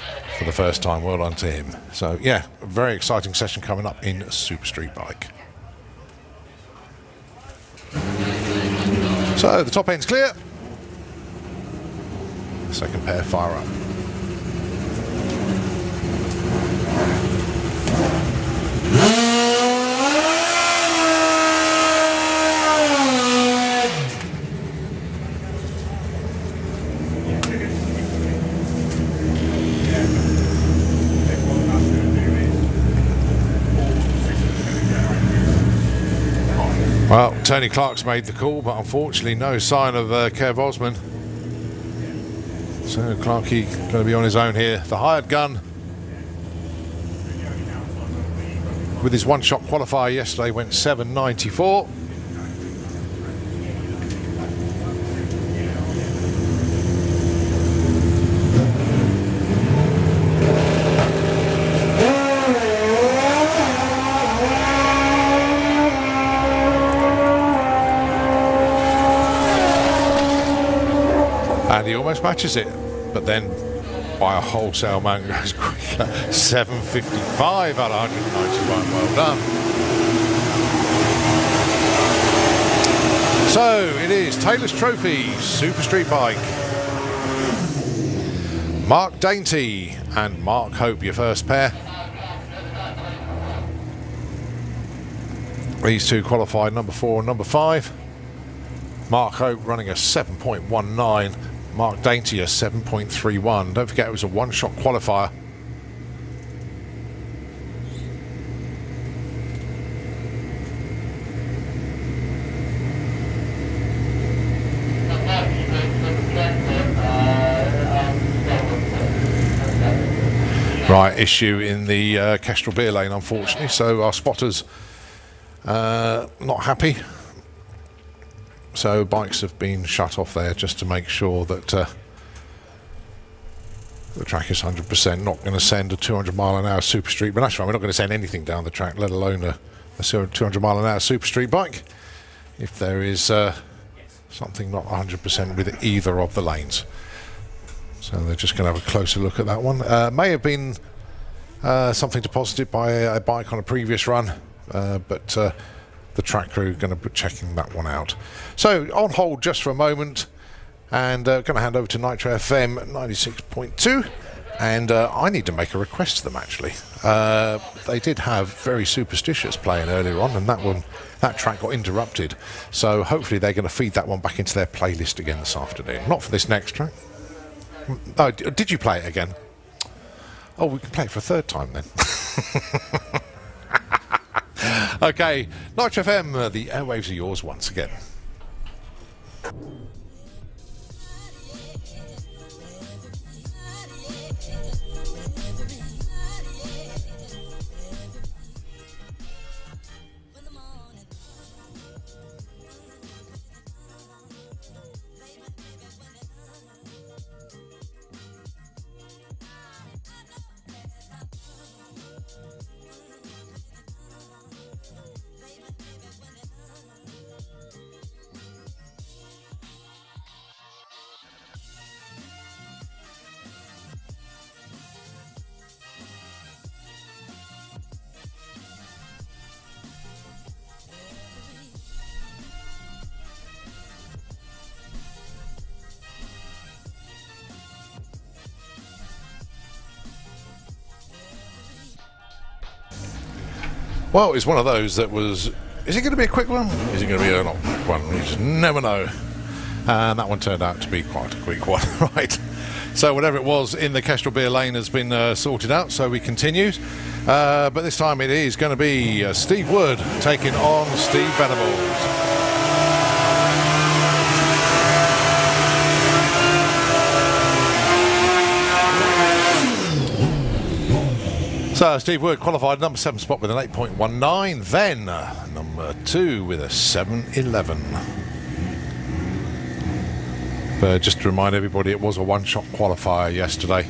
time. Well done to him. So yeah, a very exciting session coming up in Super Street Bike. So the top end's clear. Second pair fire up. Well, Tony Clark's made the call, but unfortunately no sign of Kev Osman. So Clarkey going to be on his own here. The hired gun, with his one-shot qualifier yesterday, went 7.94. And he almost matches it, but then by a wholesale man goes quicker. 7.55 out of 191. Well done. So it is Taylor's Trophy Super Street Bike. Mark Dainty and Mark Hope, your first pair. These two qualified #4 and #5. Mark Hope running a 7.19. Mark Dainty a 7.31. Don't forget it was a one-shot qualifier. Right, issue in the Kestrel beer lane, unfortunately, so our spotters not happy. So bikes have been shut off there just to make sure that the track is 100%. Not going to send a 200 mile an hour super street, but that's right, we're not going to send anything down the track, let alone a 200 mile an hour super street bike, if there is something not 100% with either of the lanes. So they're just going to have a closer look at that one. May have been something deposited by a bike on a previous run, but the track crew are going to be checking that one out. So on hold just for a moment, and going to hand over to Nitro FM 96.2, And I need to make a request to them, actually. They did have Very Superstitious playing earlier on, and that track got interrupted. So hopefully they're going to feed that one back into their playlist again this afternoon. Not for this next track. Oh, did you play it again? Oh, we can play it for a third time then. Okay, Nitro FM, the airwaves are yours once again. Well, it's one of those that was... Is it going to be a quick one? Is it going to be a long one? You just never know. And that one turned out to be quite a quick one, right? So whatever it was in the Kestrel Beer Lane has been sorted out, so we continue. But this time it is going to be Steve Wood taking on Steve Venables. So Steve Wood qualified number 7 spot with an 8.19, then number 2 with a 7.11. But just to remind everybody, it was a one-shot qualifier yesterday.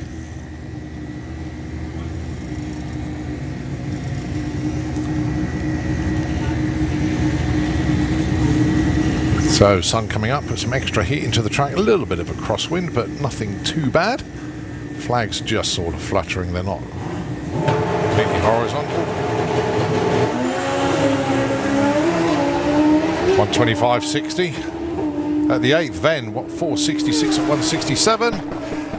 So sun coming up, put some extra heat into the track, a little bit of a crosswind, but nothing too bad. Flags just sort of fluttering, they're not completely horizontal. 125.60 at the 8th, then what, 466 at 167,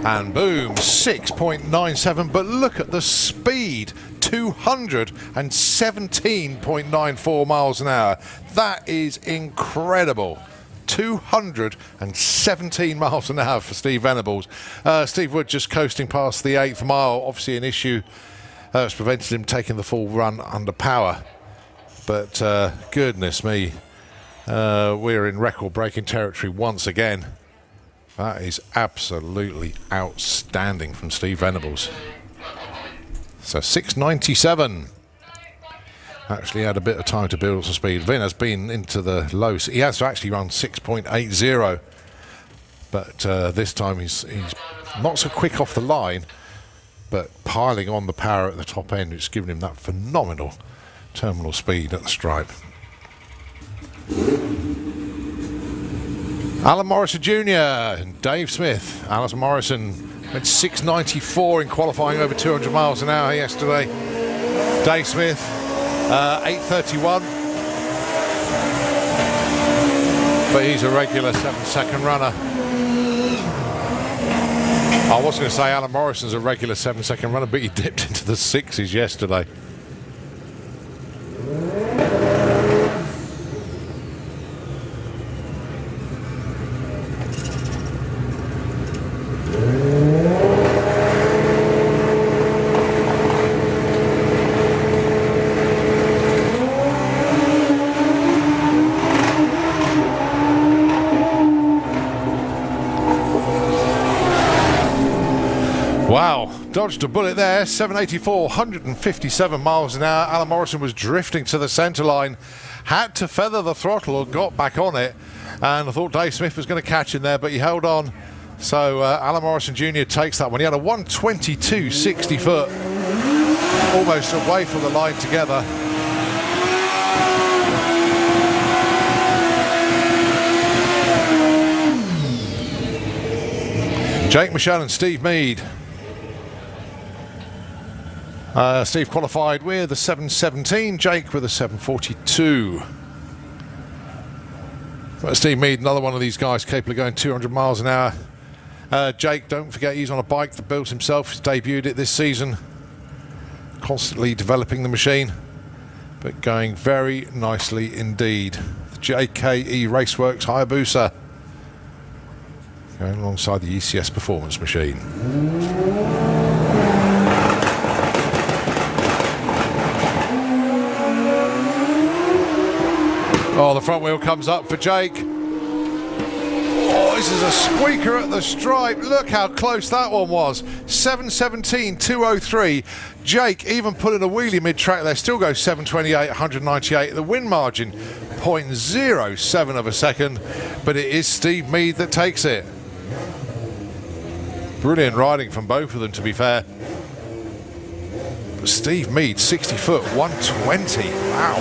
and boom, 6.97. But look at the speed, 217.94 miles an hour. That is incredible. 217 miles an hour for Steve Venables. Steve Wood just coasting past the 8th mile, obviously an issue that's prevented him taking the full run under power. But goodness me, we're in record-breaking territory once again. That is absolutely outstanding from Steve Venables. So 697. Actually had a bit of time to build some speed. Vin has been into the lows. He has actually run 6.80. But this time he's not so quick off the line, but piling on the power at the top end, it's given him that phenomenal terminal speed at the stripe. Alan Morrison Jr. and Dave Smith. Alan Morrison went 6.94 in qualifying over 200 miles an hour yesterday. Dave Smith, 8.31. But he's a regular 7-second runner. I was going to say Alan Morrison's a regular 7-second runner, but he dipped into the 6s yesterday. Wow, dodged a bullet there, 784, 157 miles an hour. Alan Morrison was drifting to the centre line, had to feather the throttle or got back on it, and I thought Dave Smith was going to catch him there, but he held on. So Alan Morrison Jr. takes that one. He had a 122.60 foot, almost away from the line together. Jake Michelle and Steve Mead. Steve qualified with a 7.17, Jake with a 7.42. But Steve Mead, another one of these guys capable of going 200 miles an hour. Jake, don't forget he's on a bike that built himself. He's debuted it this season. Constantly developing the machine, but going very nicely indeed. The JKE Raceworks Hayabusa going alongside the ECS Performance machine. Oh, the front wheel comes up for Jake. Oh, this is a squeaker at the stripe. Look how close that one was. 7:17.203. Jake even put in a wheelie mid-track there. Still goes 7:28, 198. The win margin, 0.07 of a second. But it is Steve Mead that takes it. Brilliant riding from both of them, to be fair. But Steve Mead, 60 foot, 120. Wow.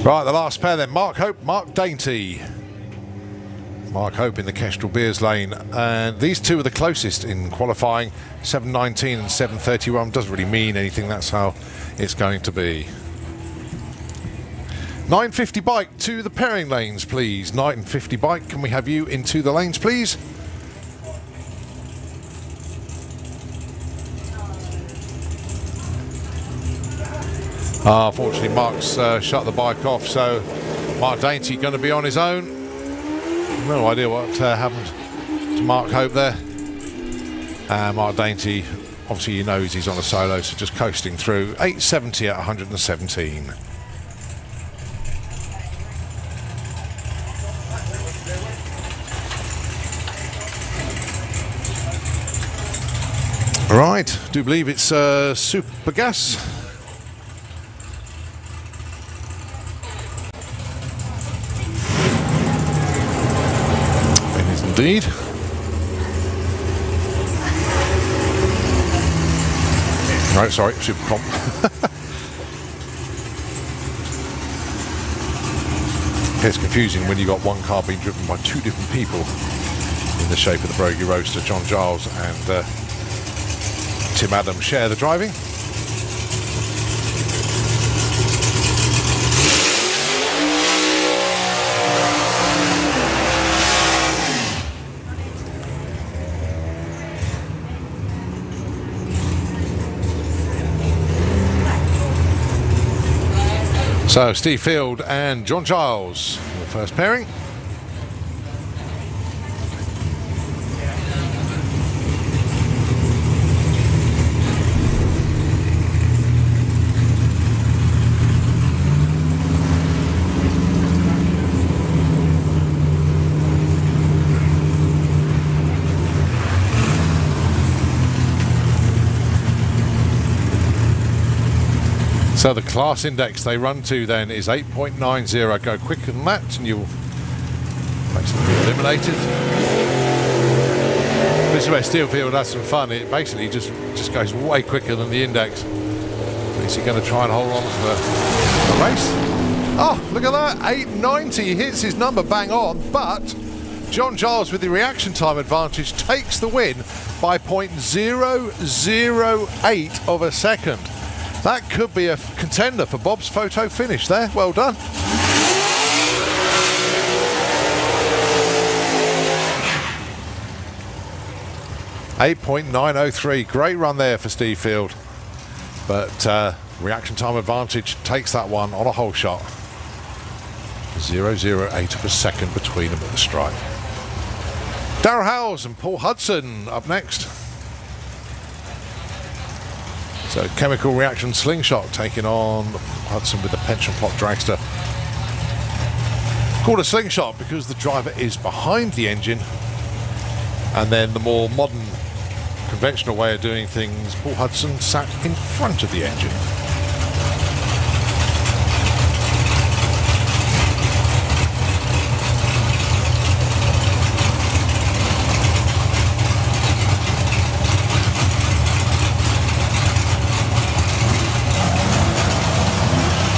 Right, the last pair then, Mark Hope, Mark Dainty. Mark Hope in the Kestrel Beers lane. And these two are the closest in qualifying, 7:19 and 7:31. Doesn't really mean anything, that's how it's going to be. 950 bike to the pairing lanes, please. 950 bike, can we have you into the lanes, please? Unfortunately, Mark's shut the bike off, so Mark Dainty going to be on his own. No idea what happened to Mark Hope there. Mark Dainty, obviously he knows he's on a solo, so just coasting through. 870 at 117. Right, do believe it's Super Gas. Indeed. Right, sorry, Supercomp. It's confusing when you got one car being driven by two different people in the shape of the Brogy Roadster. John Giles and Tim Adams share the driving. So Steve Field and John Giles, the first pairing. So the class index they run to then is 8.90. Go quicker than that and you'll basically be eliminated. This is where Steelfield has some fun. It basically just goes way quicker than the index. Is he going to try and hold on for the race? Oh, look at that. 890 hits his number bang on, but John Giles with the reaction time advantage takes the win by 0.008 of a second. That could be a contender for Bob's photo finish there. Well done. .903. Great run there for Steve Field. But reaction time advantage takes that one on a whole shot. 0.008 of a second between them at the stripe. Darryl Howes and Paul Hudson up next. So chemical reaction slingshot taking on Hudson with the pension plot dragster. Called a slingshot because the driver is behind the engine, and then the more modern conventional way of doing things, Paul Hudson sat in front of the engine.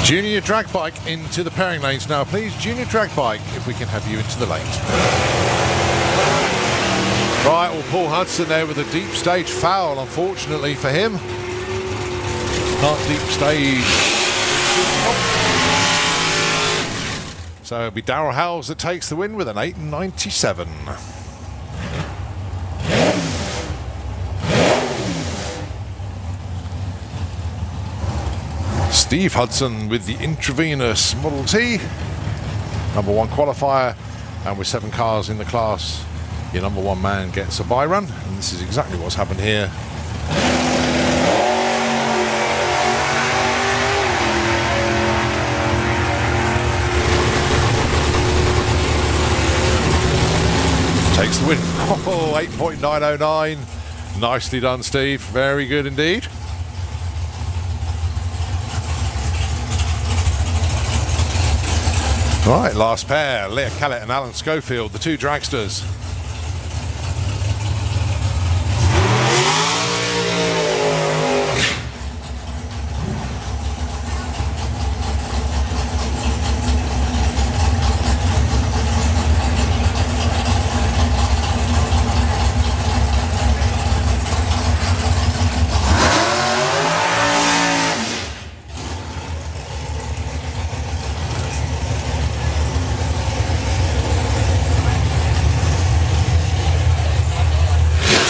Junior drag bike into the pairing lanes now, please. Junior drag bike, if we can have you into the lanes. Right, well, Paul Hudson there with a deep stage foul, unfortunately for him. Can't deep stage So it'll be Darryl Howells that takes the win with an 8.97. Steve Hudson with the intravenous Model T, number one qualifier, and with 7 cars in the class, your number one man gets a bye run, and this is exactly what's happened here. Takes the win. Oh, 8.909. Nicely done, Steve. Very good indeed. Right, last pair. Leah Callett and Alan Schofield, the two dragsters.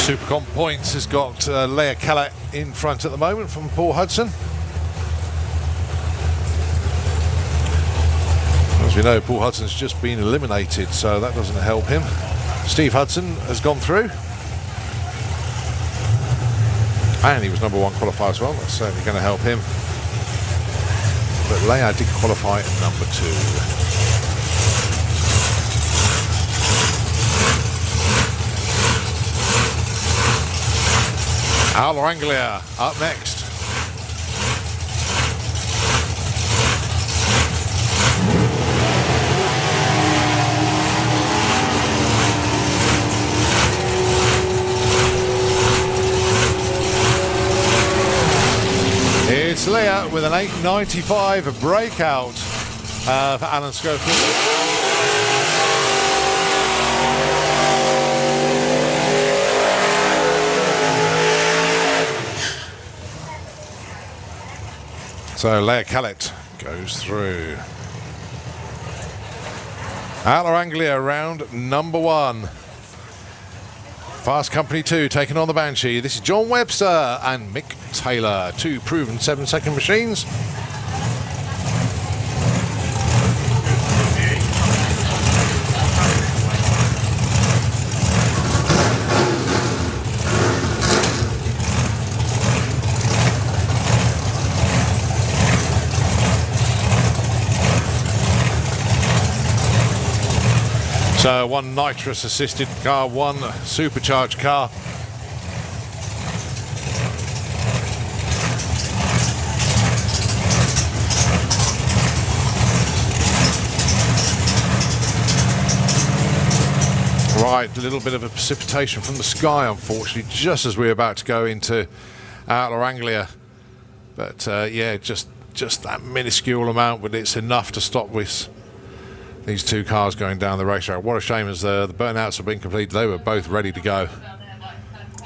Supercomp points has got Leah Callett in front at the moment from Paul Hudson. As we know, Paul Hudson's just been eliminated, so that doesn't help him. Steve Hudson has gone through. And he was number one qualifier as well. That's certainly going to help him. But Leah did qualify at number 2. Outlaw Anglia up next. It's Leah with an 8.95, a breakout for Alan Schofield. So Leah Callett goes through. Outlaw Anglia round number 1. Fast Company 2 taking on the Banshee. This is John Webster and Mick Taylor, 2 proven 7-second machines. So 1 nitrous assisted car, 1 supercharged car. Right, a little bit of a precipitation from the sky, unfortunately, just as we were about to go into Outlaw Anglia. But yeah, just that minuscule amount, but it's enough to stop this. These 2 cars going down the racetrack. What a shame, as the burnouts have been completed. They were both ready to go.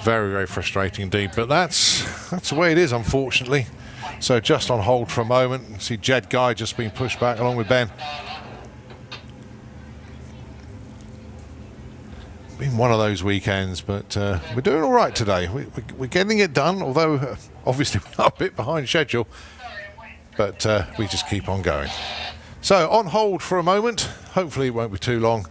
Very, very frustrating indeed. But that's the way it is, unfortunately. So just on hold for a moment. See Jed Guy just being pushed back along with Ben. Been one of those weekends, but we're doing all right today. We're getting it done, although obviously we're a bit behind schedule. But we just keep on going. So on hold for a moment, hopefully it won't be too long,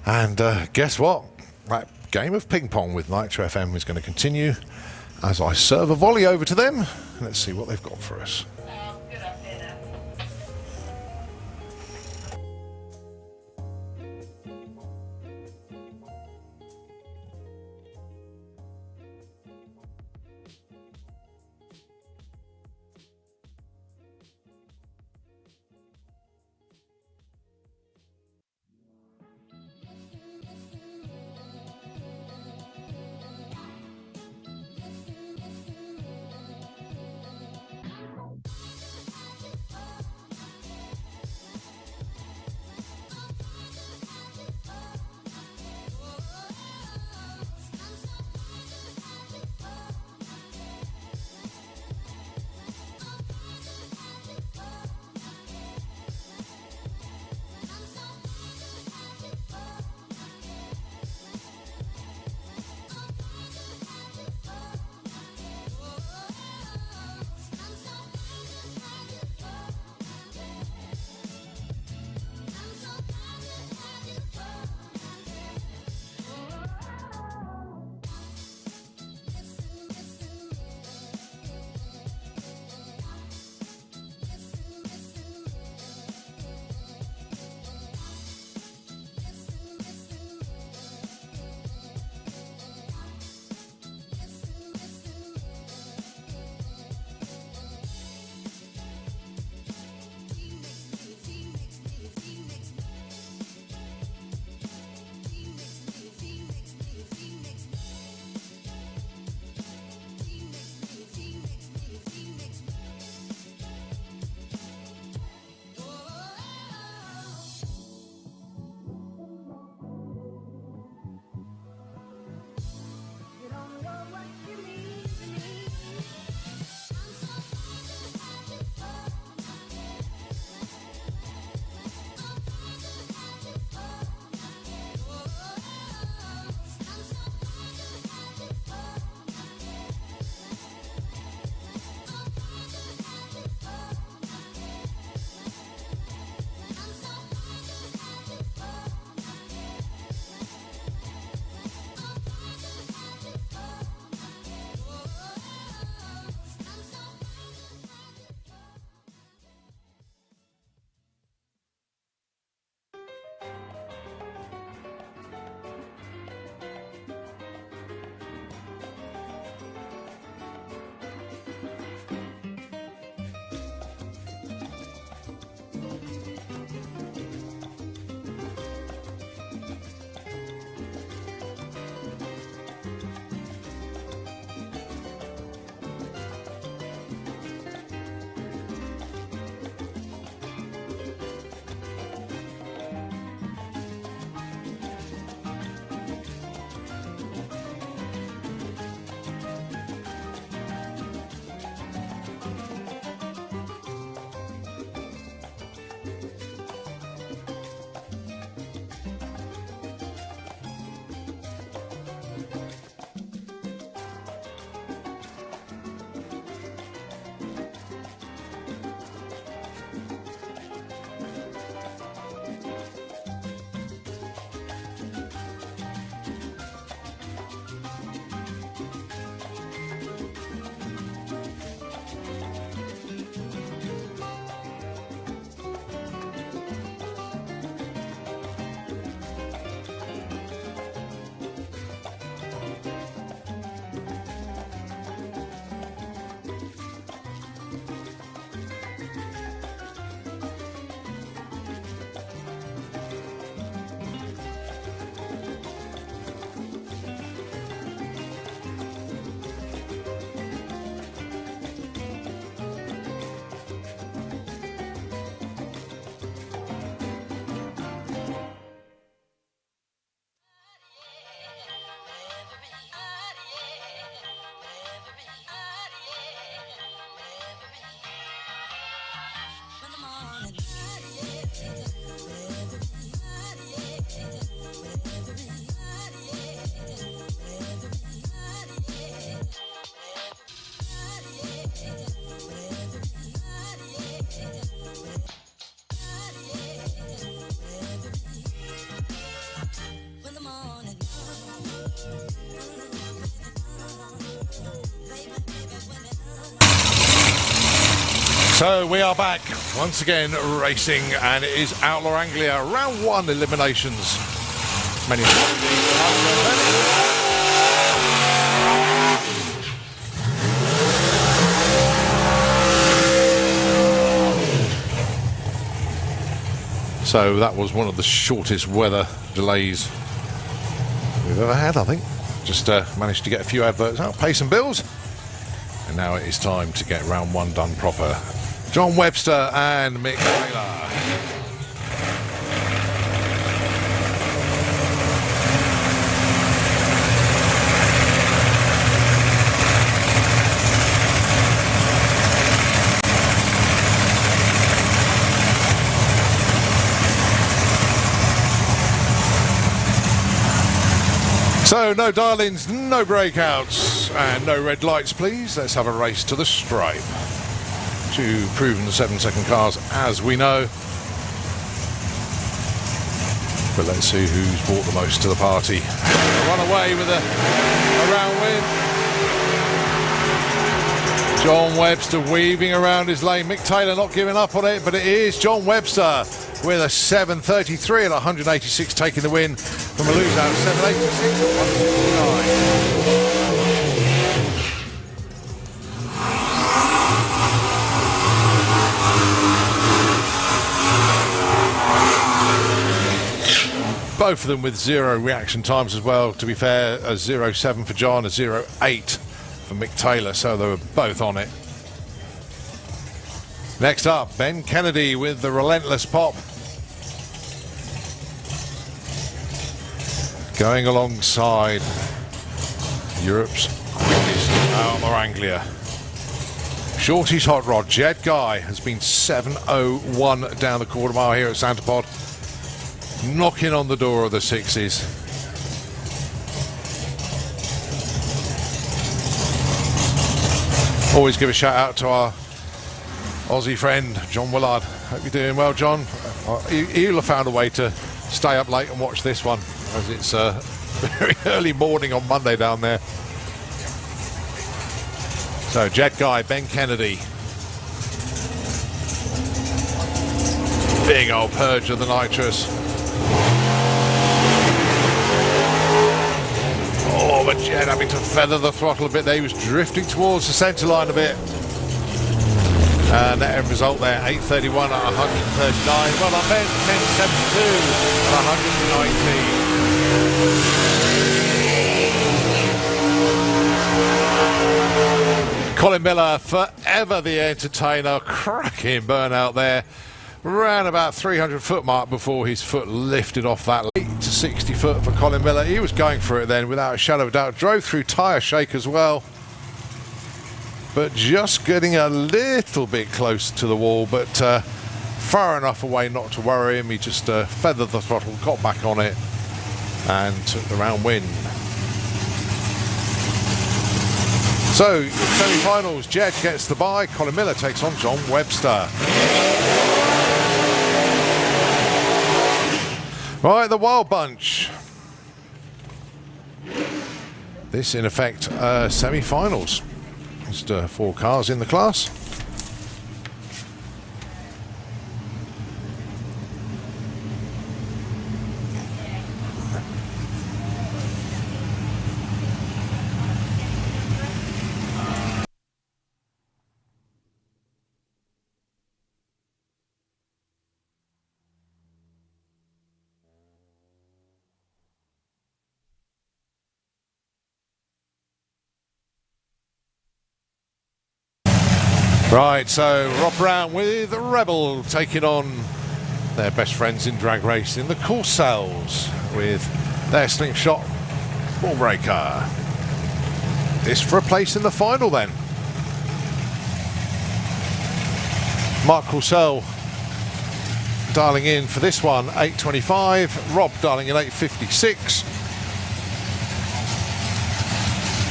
and guess what, that game of ping pong with Nitro FM is going to continue as I serve a volley over to them. Let's see what they've got for us. So we are back once again racing, and it is Outlaw Anglia round 1 eliminations. Many so that was one of the shortest weather delays we've ever had, I think. Just managed to get a few adverts out, pay some bills, and now it is time to get round 1 done proper. John Webster and Mick Taylor. So no dial-ins, no breakouts, and no red lights, please. Let's have a race to the stripe. 2 proven 7-second cars, as we know. But let's see who's brought the most to the party. Run away with a round win. John Webster weaving around his lane. Mick Taylor not giving up on it, but it is John Webster with a 7.33 at 186, taking the win from a lose out 7.86 at 169. Both of them with 0 reaction times as well, to be fair. A 0.7 for John, a 0.8 for Mick Taylor, so they were both on it. Next up, Ben Kennedy with the relentless pop. Going alongside Europe's quickest Outlaw Anglia. Shorty's hot rod, Jed Guy, has been 7.01 down the quarter mile here at Santa Pod, knocking on the door of the 6s. Always give a shout out to our Aussie friend John Willard. Hope you're doing well, John. He'll have found a way to stay up late and watch this one, as it's a very early morning on Monday down there. So Jed Guy, Ben Kennedy. Big old purge of the nitrous. Oh, but Jed having to feather the throttle a bit there. He was drifting towards the centre line a bit. And that end result there, 8.31 at 139. Well, I meant 10.72 at 119. Colin Miller, forever the entertainer, cracking burnout there. Ran about 300 foot mark before his foot lifted off that. 8 to 60 foot for Colin Miller. He was going for it then without a shadow of a doubt. Drove through tyre shake as well, but just getting a little bit close to the wall, but far enough away not to worry him. He just feathered the throttle, got back on it, and took the round win. So, semi-finals, Jed gets the bye. Colin Miller takes on John Webster. Right, the Wild Bunch. This, in effect, semi-finals. Just 4 cars in the class. Right, so Rob Brown with Rebel taking on their best friends in drag racing, the Corsels, with their slingshot ball breaker. This for a place in the final then. Mark Corsell dialing in for this one, 8.25. Rob dialing in 8.56.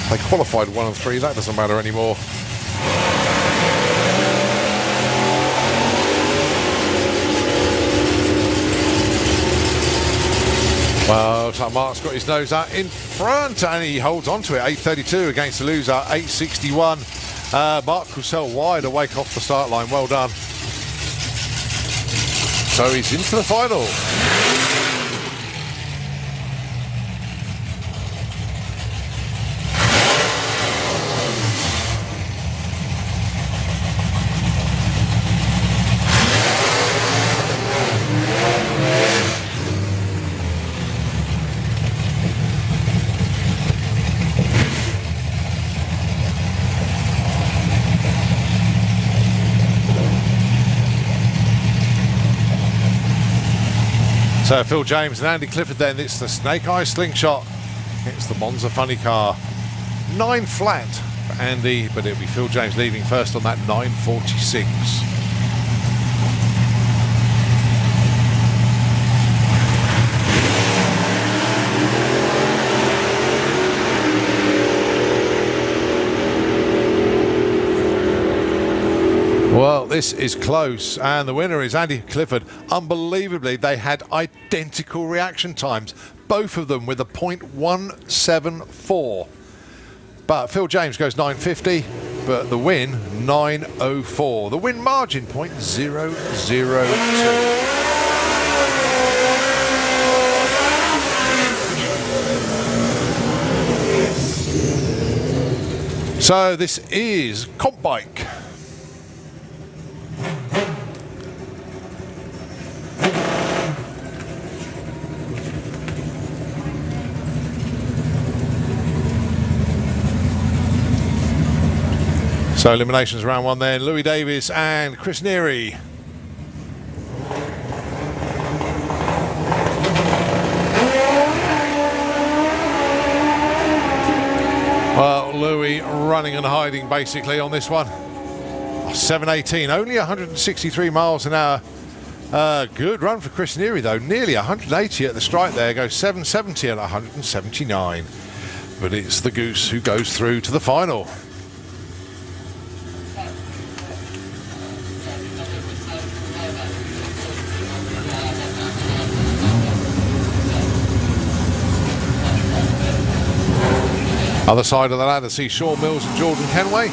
They qualified 1 and 3, that doesn't matter anymore. Well, looks like Mark's got his nose out in front, and he holds on to it. 8.32 against the loser, 8.61. Mark Croussel wide awake off the start line. Well done. So he's into the final. So Phil James and Andy Clifford then, it's the Snake Eye Slingshot. It's the Monza Funny Car. 9 flat for Andy, but it'll be Phil James leaving first on that 9.46. Well, this is close, and the winner is Andy Clifford. Unbelievably, they had identical reaction times, both of them with a .174. But Phil James goes 9.50, but the win 9.04. The win margin .002. So this is Comp Bike. So eliminations round 1 then, Louis Davis and Chris Neary. Well, Louis running and hiding basically on this one. 7.18, only 163 miles an hour. Good run for Chris Neary though, nearly 180 at the strike there, goes 7.70 and 179. But it's the Goose who goes through to the final. Other side of the ladder, see Shaw Mills and Jordan Kenway.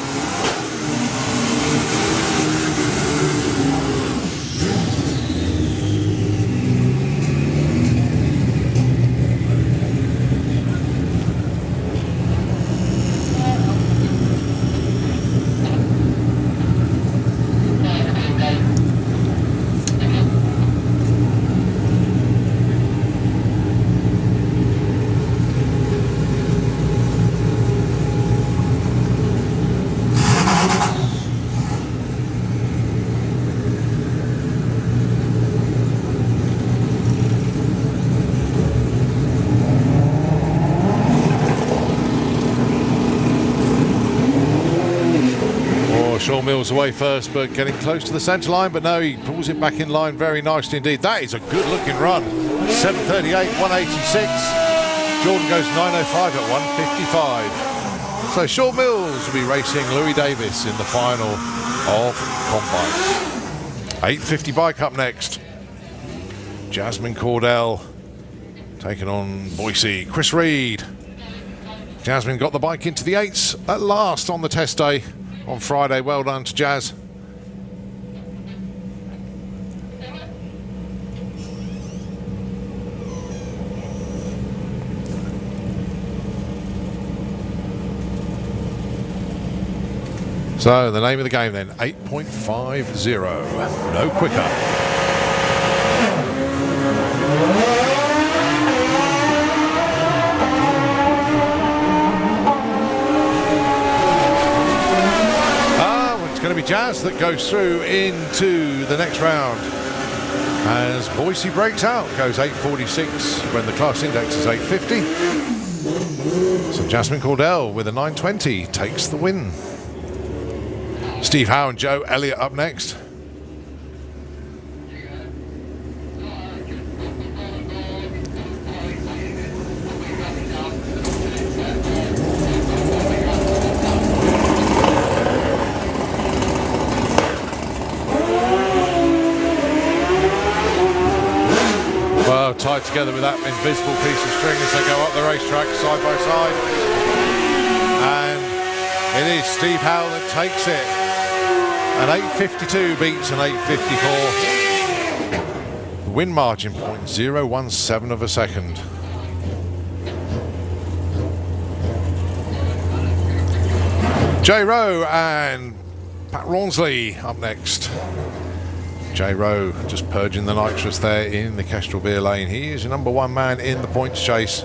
Shaw Mills away first, but getting close to the centre line, but no, he pulls it back in line very nicely indeed. That is a good looking run. 7.38, 186. Jordan goes 9.05 at 1.55. So Shaw Mills will be racing Louis Davis in the final of Combines. 8.50 bike up next. Jasmine Cordell taking on Boise. Chris Reed. Jasmine got the bike into the 8s at last on the test day on Friday. Well done to Jazz. So the name of the game then, 8.50, no quicker. It's going to be Jazz that goes through into the next round as Boise breaks out, goes 8.46 when the class index is 8.50. So Jasmine Cordell with a 9.20 takes the win. Steve Howe and Joe Elliott up next. Well, tied together with that invisible piece of string as they go up the racetrack side by side. And It is Steve Howell that takes it. An 8.52 beats an 8.54. The win margin, 0.017 of a second. J. Rowe and Pat Rawnsley up next. J. Rowe just purging the nitrous there in the Kestrel beer lane. He is the #1 man in the points chase.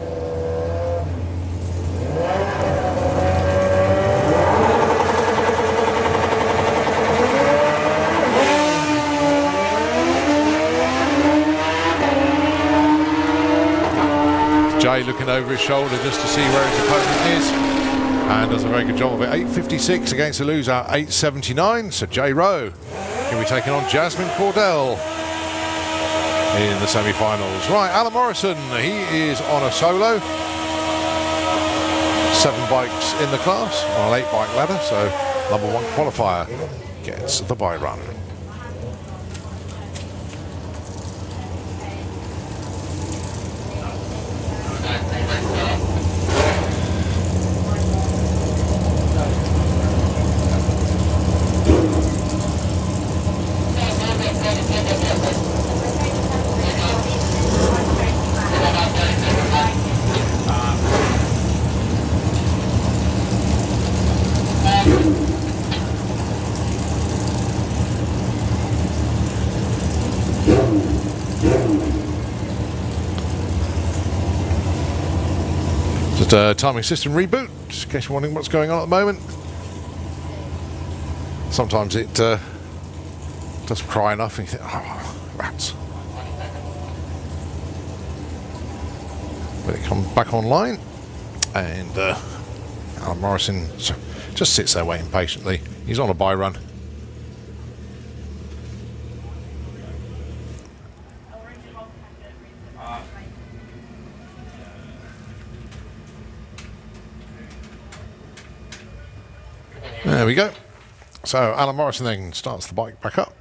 Jay looking over his shoulder just to see where his opponent is, and does a very good job of it. 8.56 against the loser, 8.79. So J. Rowe can be taking on Jasmine Cordell in the semi-finals. Right, Alan Morrison, he is on a solo. 7 bikes in the class on an 8-bike ladder, so #1 qualifier gets the bike run. Just a timing system reboot, just in case you're wondering what's going on at the moment. Sometimes it does cry enough and you think, oh, rats. But it comes back online, and Alan Morrison just sits there waiting patiently. He's on a bye run. There we go. So Alan Morrison then starts the bike back up.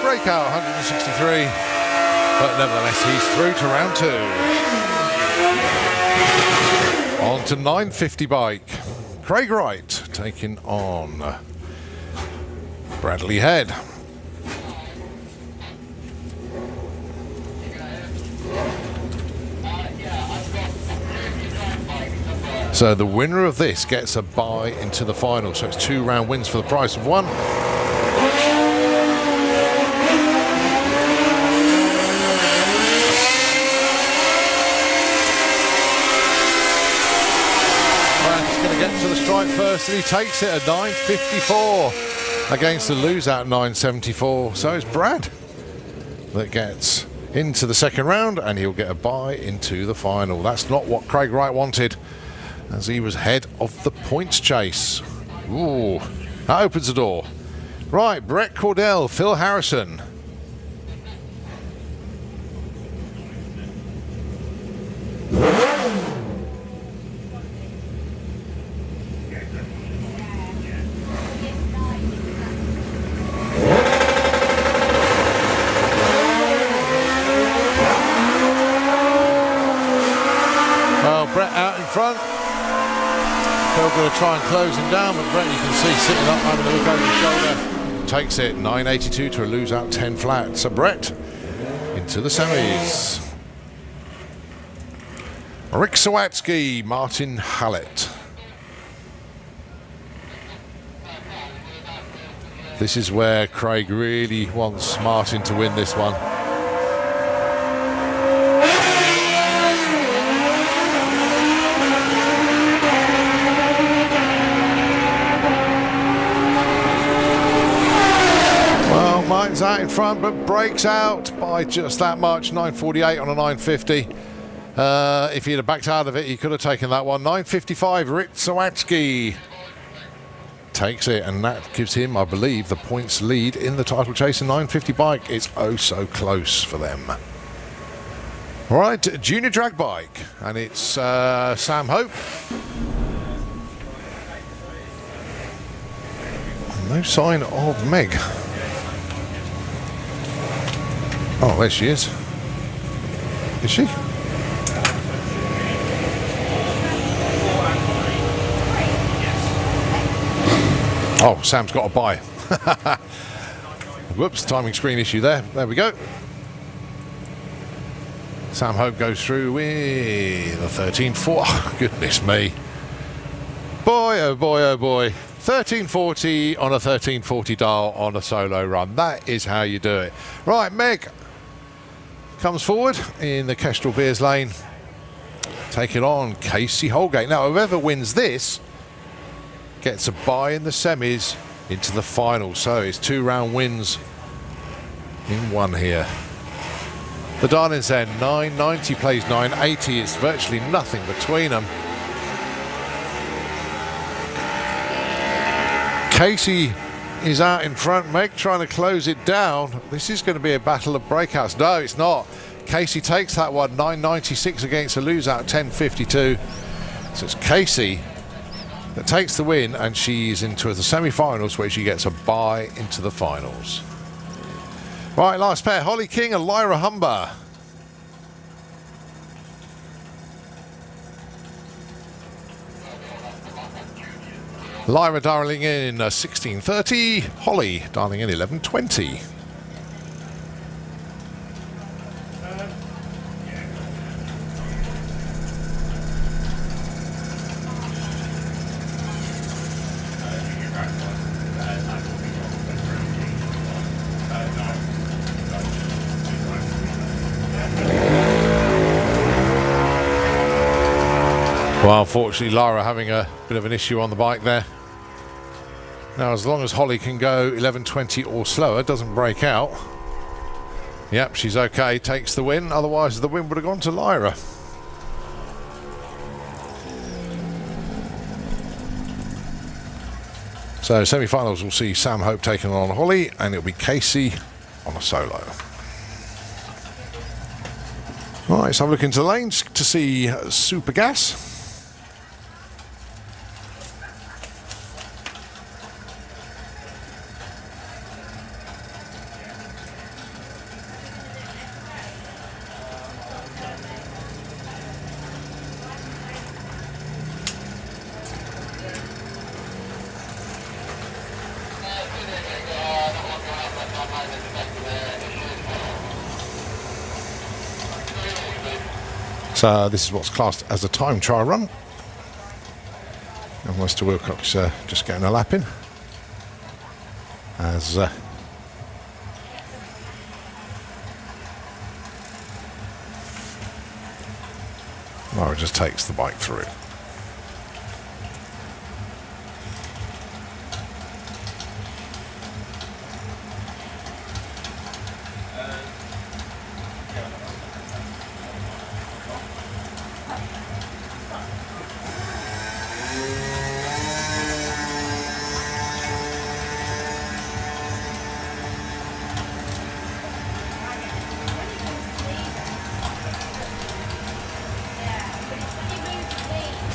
Breakout 163, but nevertheless he's through to round 2. On to 950 bike. Craig Wright taking on Bradley Head. So the winner of this gets a bye into the final, so it's 2 round wins for the price of 1. To the stripe first, and he takes it at 9.54 against the loser at 9.74. So it's Brad that gets into the second round, and he'll get a bye into the final. That's not what Craig Wright wanted, as he was head of the points chase. Ooh, that opens the door. Right, Brett Cordell, Phil Harrison. Brett out in front. Phil going to try and close him down, but Brett, you can see sitting up, having a look over his shoulder, takes it 9.82 to lose out 10 flat. So Brett into the semis. Rick Sawatsky, Martin Hallett. This is where Craig really wants Martin to win this one. Martin's out in front, but breaks out by just that much. 9.48 on a 9.50. If he'd have backed out of it, he could have taken that one. 9.55, Rick Sawatsky takes it, and that gives him, I believe, the points lead in the title chase. A 950 bike. It's oh so close for them. All right, junior drag bike, and it's Sam Hope. No sign of Meg. Oh, there she is. Is she? Oh, Sam's got a buy. Whoops, timing screen issue there. There we go. Sam Hope goes through with a 13.4. Oh, goodness me. Boy, oh boy, oh boy. 1340 on a 1340 dial on a solo run. That is how you do it. Right, Meg comes forward in the Kestrel Beers lane. Taking on Casey Holgate. Now, whoever wins this gets a bye in the semis into the final. So it's 2 round wins in one here. The Darlings then, 990 plays 980. It's virtually nothing between them. Casey is out in front, Meg trying to close it down. This is going to be a battle of breakouts. No, it's not. Casey takes that one, 996 against a lose out, 1052. So it's Casey that takes the win, and she's into the semi-finals where she gets a bye into the finals. Right, last pair, Holly King and Lyra Humber. Lyra dialing in 1630, Holly dialing in 1120. Well, unfortunately, Lara having a bit of an issue on the bike there. Now, as long as Holly can go 11:20 or slower, doesn't break out. Yep, she's okay, takes the win. Otherwise, the win would have gone to Lyra. So, semi-finals will see Sam Hope taking on Holly, and it'll be Casey on a solo. All right, let's have a look into the lanes to see Super Gas. So this is what's classed as a time trial run. And Wester Wilcox just getting a lap in. As Laura just takes the bike through.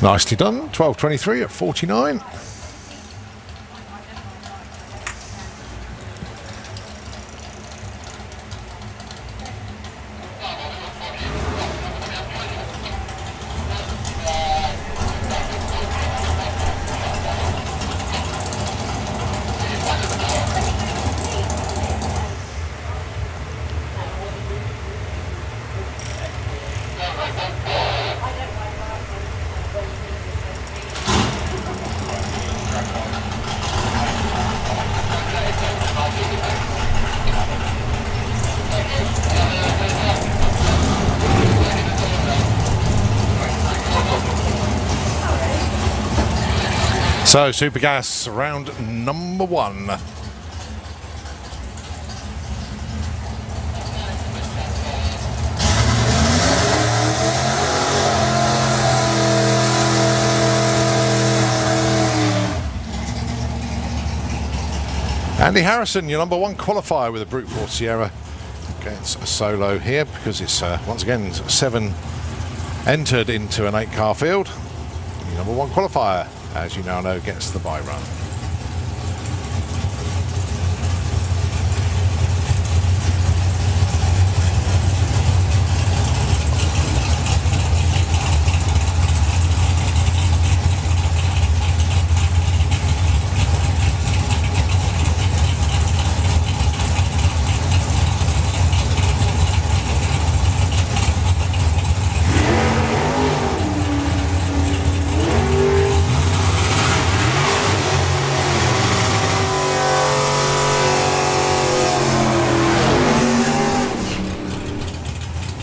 Nicely done, 12:23 at 49. So, Super Gas, round number 1. Andy Harrison, your number 1 qualifier with a Brute Force Sierra, gets a solo here because it's once again 7 entered into an 8-car field. Your number 1 qualifier, as you now know, gets the bye run.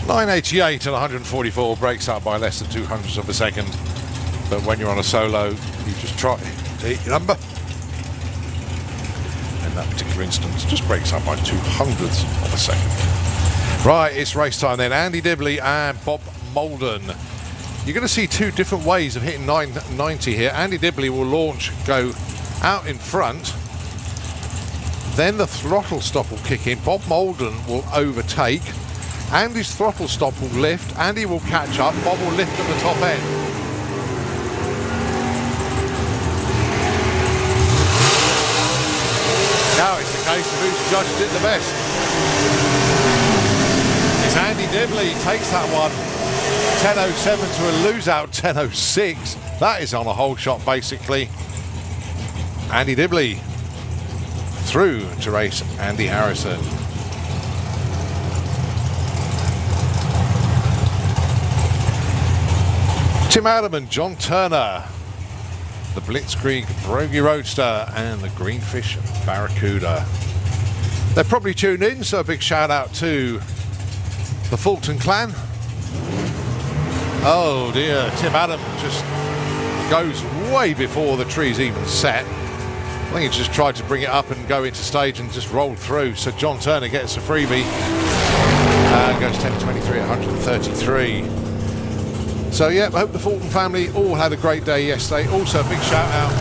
.988 and 144 breaks up by less than 200ths of a second. But when you're on a solo, you just try to hit your number. In that particular instance, just breaks up by 200ths of a second. Right, it's race time then. Andy Dibley and Bob Molden. You're going to see 2 different ways of hitting 990 here. Andy Dibley will launch, go out in front. Then the throttle stop will kick in. Bob Molden will overtake. Andy's throttle stop will lift, Andy will catch up, Bob will lift at the top end. Now it's the case of who's judged it the best. It's Andy Dibley, takes that one. 10.07 to a lose-out 10.06. That is on a whole shot basically. Andy Dibley through to race Andy Harrison. Tim Adam and John Turner, the Blitzkrieg Brogy Roadster and the Greenfish Barracuda. They're probably tuned in, so a big shout out to the Fulton clan. Oh dear, Tim Adam just goes way before the tree's even set. I think he just tried to bring it up and go into stage and just rolled through. So John Turner gets a freebie and goes 10.23 at 133. So yeah, I hope the Fulton family all had a great day yesterday. Also a big shout out.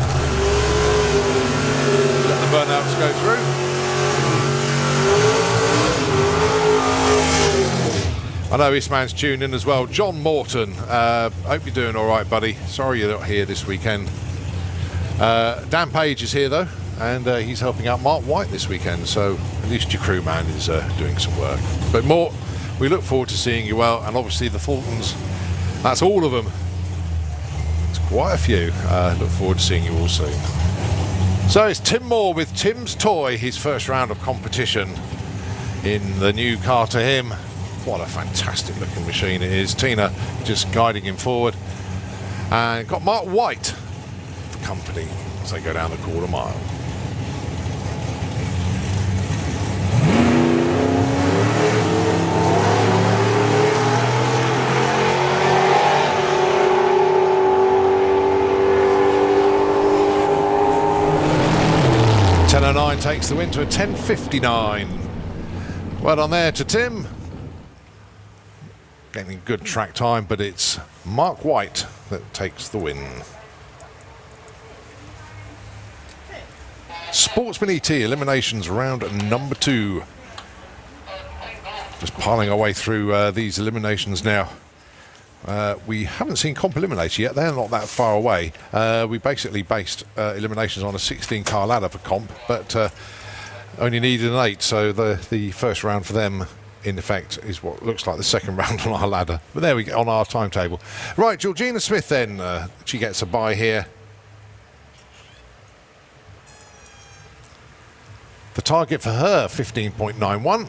Let the burnouts go through. I know this man's tuned in as well. John Morton, hope you're doing all right, buddy. Sorry you're not here this weekend. Dan Page is here though, and he's helping out Mark White this weekend. So at least your crewman is doing some work. But more, we look forward to seeing you well, and obviously the Fultons. That's all of them. It's quite a few. Look forward to seeing you all soon. So it's Tim Moore with Tim's Toy, his first round of competition in the new car to him. What a fantastic looking machine it is. Tina just guiding him forward. And got Mark White, the company, as they go down the quarter mile. Takes the win to a 10.59. Well done there to Tim. Getting good track time, but it's Mark White that takes the win. Sportsman E.T. Eliminations round number 2. Just piling our way through these eliminations now. We haven't seen Comp Eliminator yet. They're not that far away. We basically based eliminations on a 16-car ladder for Comp, but only needed an 8. So the first round for them, in effect, is what looks like the second round on our ladder. But there we go, on our timetable. Right, Georgina Smith then. She gets a bye here. The target for her, 15.91.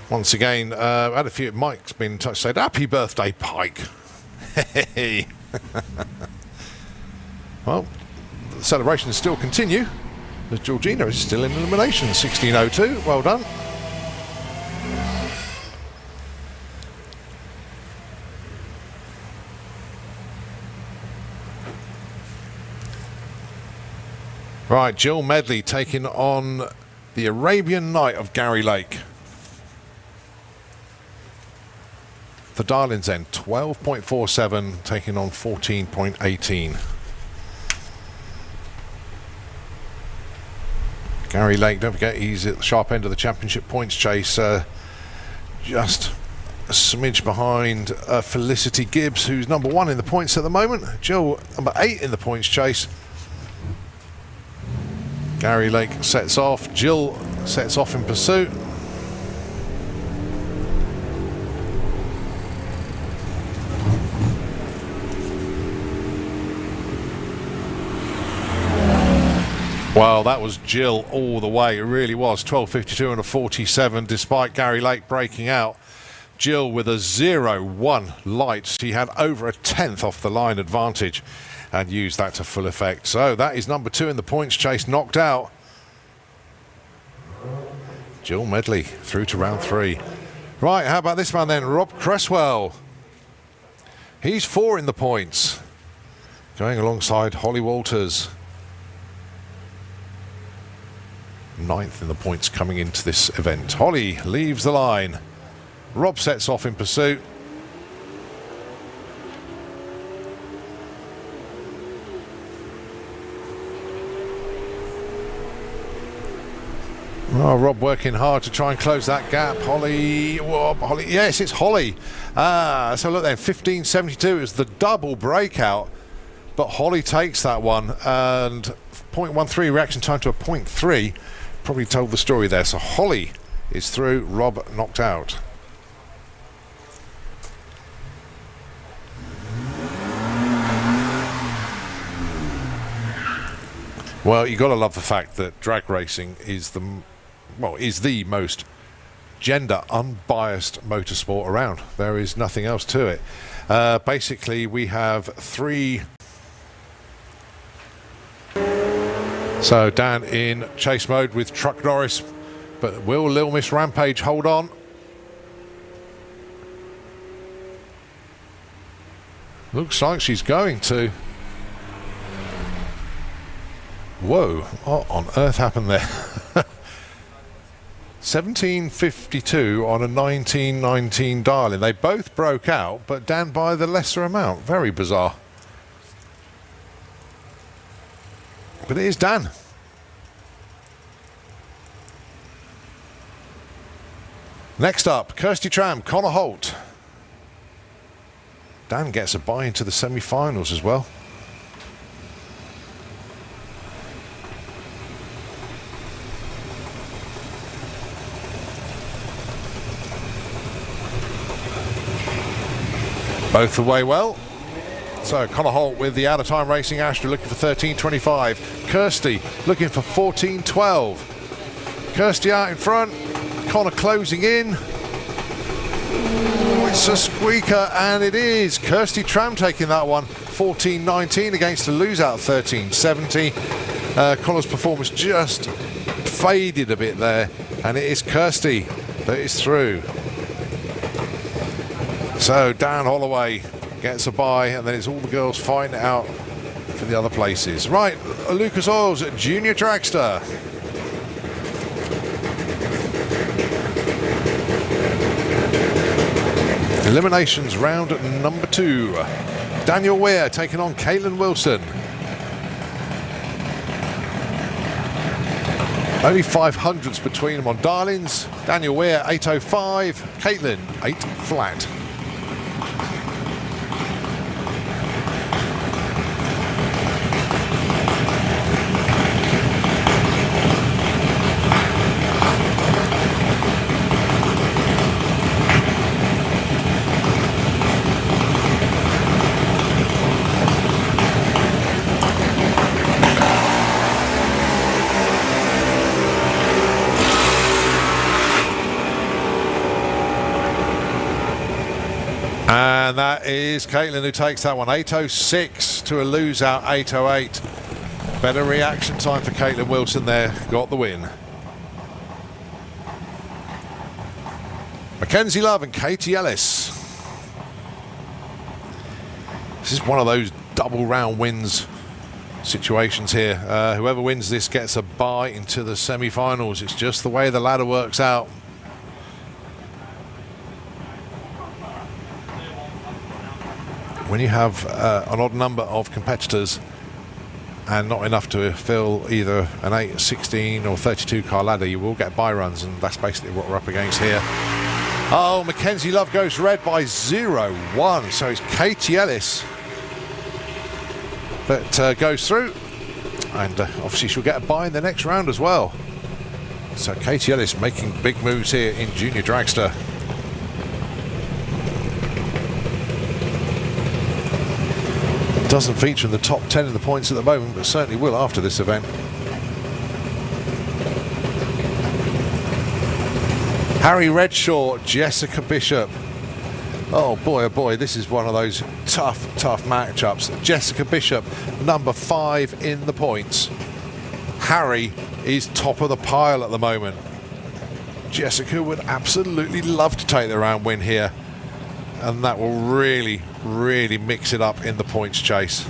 Once again, had a few. Mike's been in touch, said, "Happy birthday, Pike." Hey. Well, the celebrations still continue, as Georgina is still in elimination. 16.02. Well done. Right, Jill Medley taking on the Arabian Night of Gary Lake. The Darlings then, 12.47, taking on 14.18. Gary Lake, don't forget, he's at the sharp end of the championship points chase, just a smidge behind Felicity Gibbs, who's number 1 in the points at the moment. Jill, number 8 in the points chase. Gary Lake sets off, Jill sets off in pursuit. Well, that was Jill all the way. It really was. 12:52 and a 47, despite Gary Lake breaking out. Jill with a 0-1 light. She had over a tenth off the line advantage and used that to full effect. So that is number 2 in the points chase, knocked out. Jill Medley through to round 3. Right, how about this man then? Rob Cresswell. He's 4 in the points, going alongside Holly Walters. 9th in the points coming into this event. Holly leaves the line. Rob sets off in pursuit. Oh, Rob working hard to try and close that gap. Holly, whoa, Holly, yes, it's Holly. So look there, 15.72 is the double breakout, but Holly takes that one, and 0.13 reaction time to a 0.3 probably told the story there. So Holly is through, Rob knocked out. Well, you got to love the fact that drag racing is the most gender unbiased motorsport around. There is nothing else to it. Basically, we have 3. So Dan in chase mode with Truck Norris, but will Little Miss Rampage hold on? Looks like she's going to. Whoa, what on earth happened there? 17.52 on a 19.19 dial-in. They both broke out, but Dan by the lesser amount. Very bizarre. But it is Dan. Next up, Kirsty Tram, Connor Holt. Dan gets a bye into the semi-finals as well. Both away well. So Connor Holt with the out-of-time racing Astra looking for 13.25. Kirsty looking for 14.12. Kirsty out in front. Connor closing in. Oh, it's a squeaker, and it is. Kirsty Tram taking that one. 14.19 against a lose-out 13.70. Connor's performance just faded a bit there, and it is Kirsty that is through. So Dan Holloway gets a bye, and then it's all the girls fighting it out for the other places. Right, Lucas Oils, Junior Dragster. Eliminations round number 2. Daniel Weir taking on Caitlin Wilson. Only 500s between them on dial-ins. Daniel Weir 8.05, Caitlin 8 flat. And that is Caitlin who takes that one. 8.06 to a lose out, 8.08. Better reaction time for Caitlin Wilson there. Got the win. Mackenzie Love and Katie Ellis. This is one of those double round wins situations here. Whoever wins this gets a bye into the semi-finals. It's just the way the ladder works out. When you have an odd number of competitors, and not enough to fill either an 8, 16 or 32 car ladder, you will get buy runs, and that's basically what we're up against here. Oh, Mackenzie Love goes red by 0-1, so it's Katie Ellis that goes through, and obviously she'll get a buy in the next round as well. So Katie Ellis making big moves here in Junior Dragster. Doesn't feature in the top 10 of the points at the moment, but certainly will after this event. Harry Redshaw, Jessica Bishop. Oh boy, this is one of those tough matchups. Jessica Bishop, number 5 in the points. Harry is top of the pile at the moment. Jessica would absolutely love to take the round win here, and that will really mix it up in the points chase.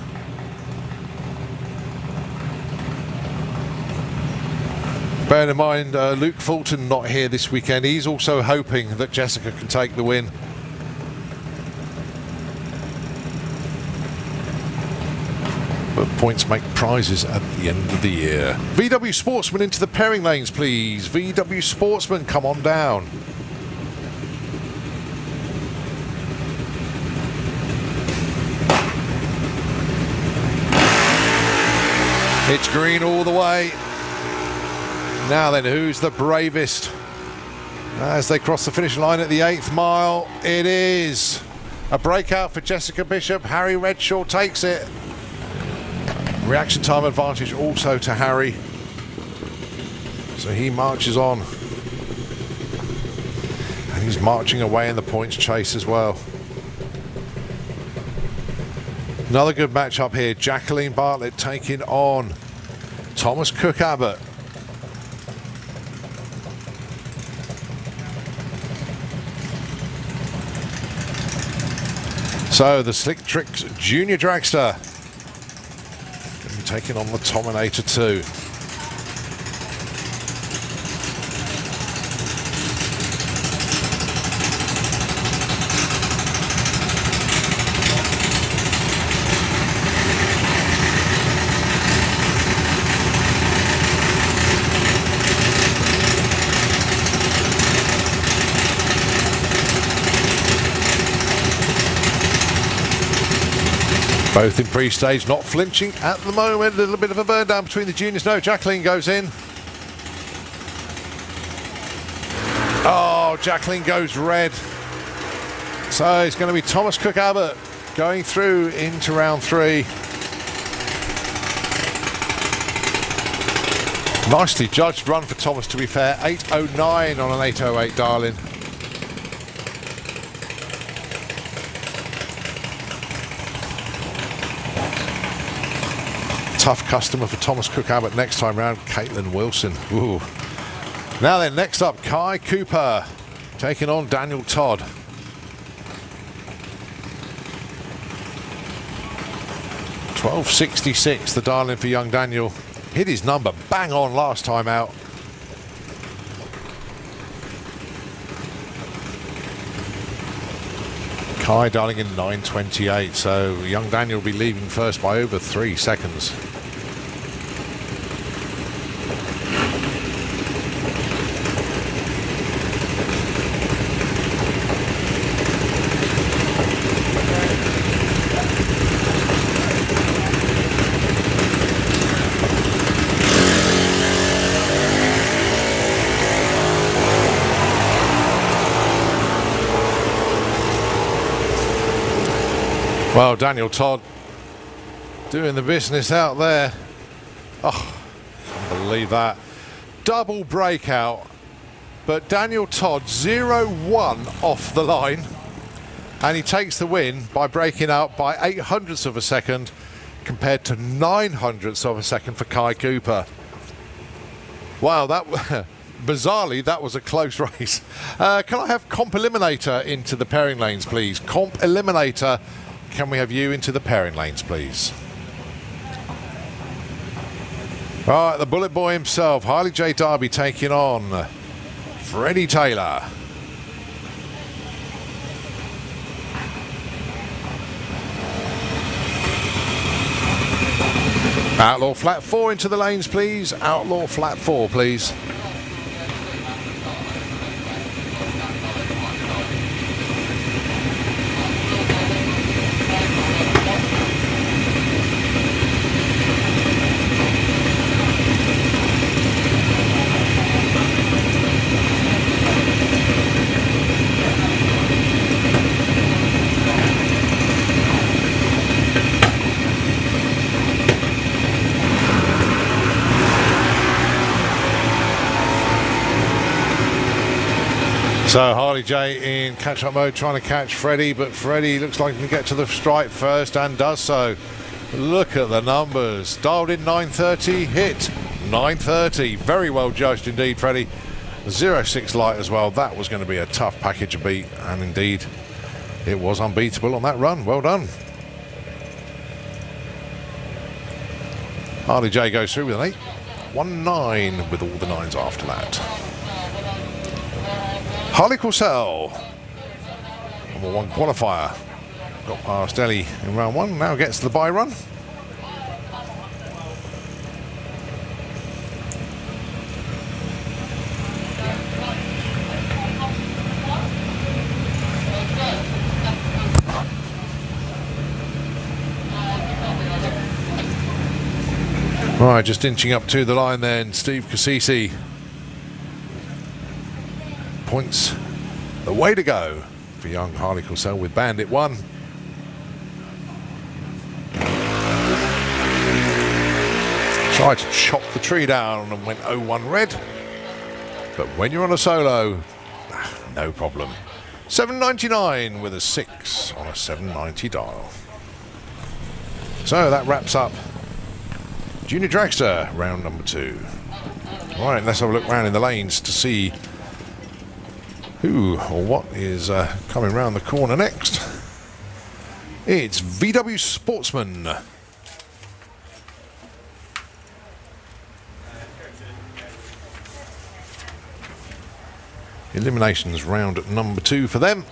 Bear in mind, Luke Fulton not here this weekend. He's also hoping that Jessica can take the win. But points make prizes at the end of the year. VW Sportsman into the pairing lanes, please. VW Sportsman, come on down. It's green all the way. Now then, who's the bravest? As they cross the finish line at the 8th mile, it is a breakout for Jessica Bishop. Harry Redshaw takes it. Reaction time advantage also to Harry. So he marches on. And he's marching away in the points chase as well. Another good matchup here. Jacqueline Bartlett taking on Thomas Cook Abbott. So the Slick Tricks Junior Dragster going to be taking on the Tominator 2. Both in pre-stage, not flinching at the moment. A little bit of a burn down between the juniors. No, Jacqueline goes in. Oh, Jacqueline goes red. So it's going to be Thomas Cook Abbott going through into round 3. Nicely judged run for Thomas, to be fair. 8.09 on an 8.08 Darlin. Tough customer for Thomas Cook Abbott next time round, Caitlin Wilson. Ooh. Now then, next up, Kai Cooper taking on Daniel Todd. $12.66, the Darlin for young Daniel. Hit his number bang on last time out. Kai Darling in 9.28, so young Daniel will be leaving first by over 3 seconds. Well, Daniel Todd doing the business out there. Oh, can't believe that. Double breakout, but Daniel Todd 0-1 off the line, and he takes the win by breaking out by 0.08 of a second compared to 0.09 of a second for Kai Cooper. Wow, that bizarrely, that was a close race. Can I have Comp Eliminator into the pairing lanes, please? Comp Eliminator, can we have you into the pairing lanes, please? All right, the Bullet Boy himself, Harley J. Darby, taking on Freddie Taylor. Outlaw flat 4 into the lanes, please. Outlaw flat 4, please. So Harley J in catch-up mode trying to catch Freddie, but Freddie looks like he can get to the stripe first and does so. Look at the numbers. Dialed in 930, hit 930. Very well judged indeed, Freddie. 0.6 light as well. That was going to be a tough package to beat, and indeed it was unbeatable on that run. Well done. Harley J goes through with an 8. 1-9 with all the 9s after that. Harley Corsell, number 1 qualifier, got past Ellie in round 1, now gets the bye run. Right, just inching up to the line then, Steve Cassisi. Points the way to go for young Harley Corsell with Bandit 1. Tried to chop the tree down and went 0-1 red, but when you're on a solo, no problem. 799 with a 6 on a 790 dial. So that wraps up Junior Dragster round number 2. Right, let's have a look round in the lanes to see who or what is coming round the corner next. It's VW Sportsman. Eliminations round number 2 for them.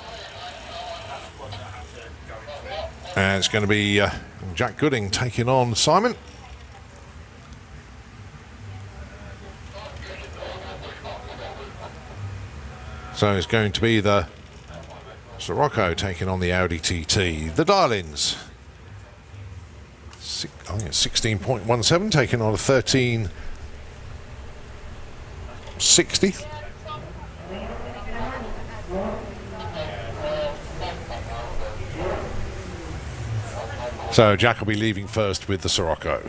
And it's going to be Jack Gooding taking on Simon. So it's going to be the Sirocco taking on the Audi TT. The Darlings, I think it's 16.17 taking on a 1360. So Jack will be leaving first with the Sirocco.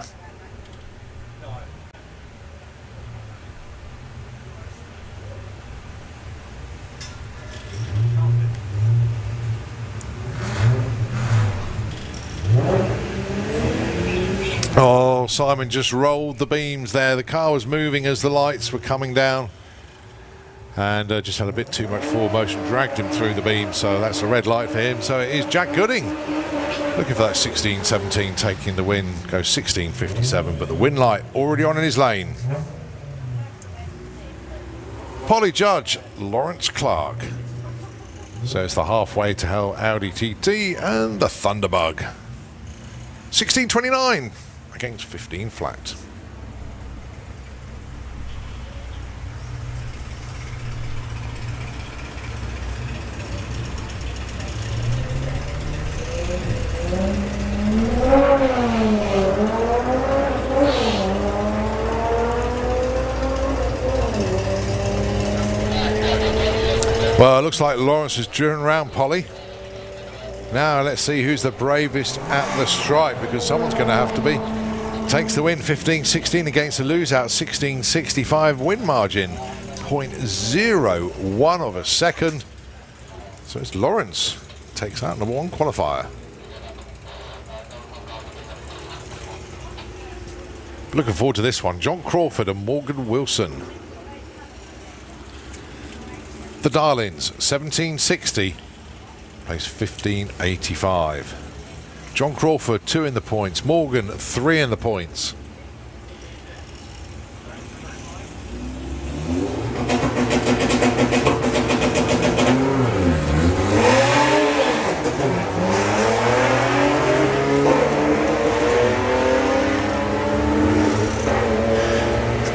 Oh, Simon just rolled the beams there. The car was moving as the lights were coming down and just had a bit too much forward motion, dragged him through the beam, so that's a red light for him. So it is Jack Gooding looking for that 16.17, taking the win, goes 16.57, but the win light already on in his lane. Polly Judge, Lawrence Clark. So it's the halfway to hell Audi TT and the Thunderbug. 16.29 against 15 flat. Well, it looks like Lawrence has driven around Polly. Now let's see who's the bravest at the stripe, because someone's going to have to be. Takes the win 15.16 against the lose out 16.65 win margin, 0.01 of a second. So it's Lawrence takes out number 1 qualifier. Looking forward to this one. John Crawford and Morgan Wilson. The Darlings 17.60. Place 15.85. John Crawford 2 in the points. Morgan 3 in the points.